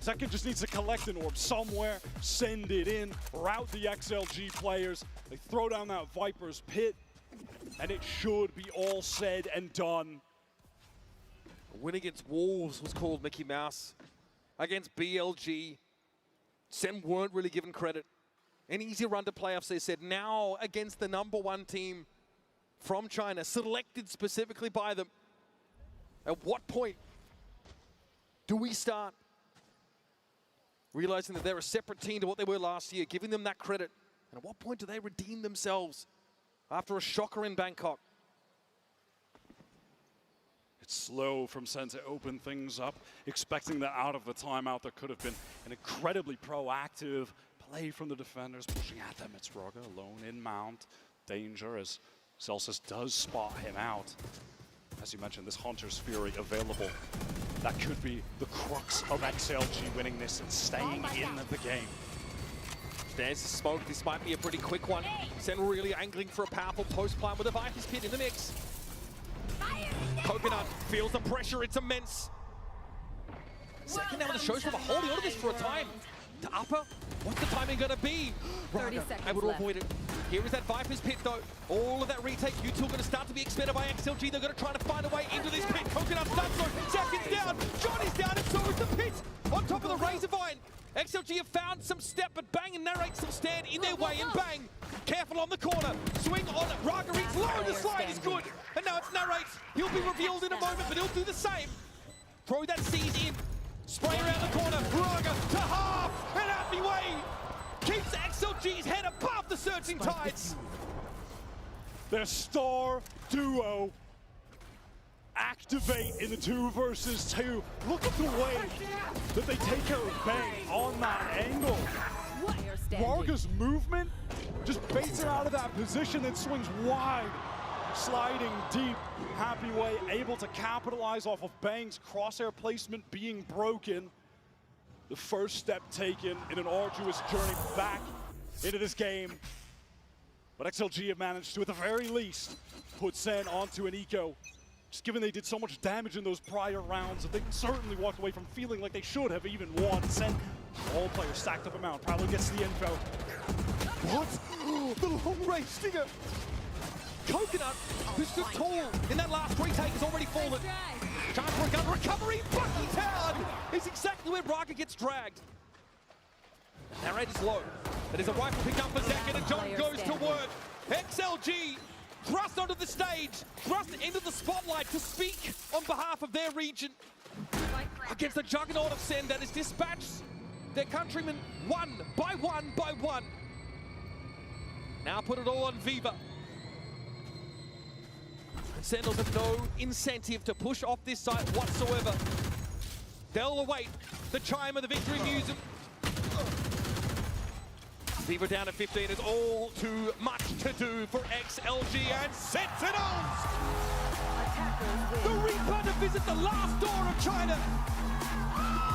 Second just needs to collect an orb somewhere, send it in, route the XLG players. They throw down that Viper's Pit, and it should be all said and done. A win against Wolves was called Mickey Mouse. Against BLG, SEN weren't really given credit. An easy run to playoffs, they said. Now against the #1 team from China, selected specifically by them. At what point do we start realizing that they're a separate team to what they were last year, giving them that credit? And at what point do they redeem themselves after a shocker in Bangkok? It's slow from SEN to open things up, expecting that out of the timeout there could have been an incredibly proactive play from the defenders, pushing at them. It's Raga alone in mount. Danger as Celsius does spot him out. As you mentioned, this Hunter's Fury available. That could be the crux of XLG winning this and staying in the game. There's the smoke. This might be a pretty quick one. SEN really angling for a powerful post plant with a Viper's Pit in the mix. Coconut feels the pressure. It's immense. Second now with the Showstopper holding on to this for a time. To upper, what's the timing going to be? 30 seconds able to left. avoid it. Here is that Viper's Pit though. All of that retake, U2 going to start to be expended by XLG. They're going to try to find a way into this pit. Coconut's done so. Seconds down. Johnny's down, and so is the pit. On top of the Razorvine. XLG have found some step, but Bang and Narrate still stand in their way, and Bang, careful on the corner. Swing on it. Raga reads low, the slide is good. And now it's Narrate. He'll be revealed in a moment, but he'll do the same. Throw that Seize in. Spray around the corner. Raga to half, and out the way. Keeps XLG's head above the surging tides. Their star duo activate in the 2 versus 2. Look at the way that they take care of Bang on that angle. Raga's movement just baits it out of that position, then swings wide, sliding deep. Happy Way able to capitalize off of Bang's crosshair placement being broken. The first step taken in an arduous journey back into this game. But XLG have managed to, at the very least, put SEN onto an eco. Just given they did so much damage in those prior rounds that they certainly walked away from feeling like they should have even won. SEN, all players stacked up amount, probably gets the info. What? The long range stinger. Coconut, who stood tall in that last retake, has already fallen. Chance for a gun recovery. Bucky Town is exactly where Raga gets dragged. Narrate is low. It is a rifle pick up for Zach, and John goes to work. XLG thrust onto the stage, thrust into the spotlight to speak on behalf of their region against the juggernaut of SEN that is dispatched their countrymen one by one by one. Now put it all on Viva. Sentinels have no incentive to push off this site whatsoever. They'll await the chime of the victory music. Viva down at 15 is all too much to do for XLG and Sentinels! The Reaper to visit the last door of China.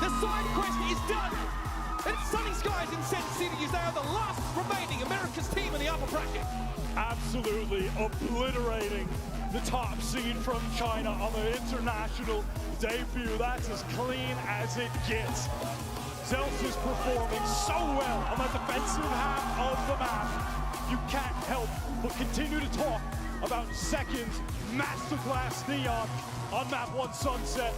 The side quest is done. And it's sunny skies in Sen City as they are the last remaining America's team in the upper bracket. Absolutely obliterating the top seed from China on their international debut. That's as clean as it gets. Celsius performing so well on the defensive half of the map. You can't help but continue to talk about Second's masterclass Neon on map 1 Sunset.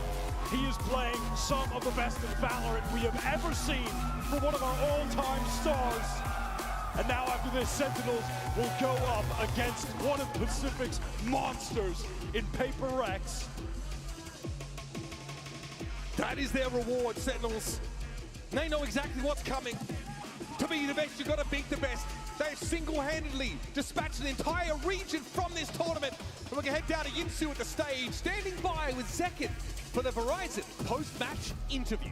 He is playing some of the best in VALORANT we have ever seen from one of our all-time stars. And now after this, Sentinels will go up against one of Pacific's monsters in Paper X. That is their reward, Sentinels. They know exactly what's coming. To be the best, you've got to beat the best. They've single-handedly dispatched an entire region from this tournament. And we're going to head down to Yinsu at the stage, standing by with Zekin for the Verizon post-match interview.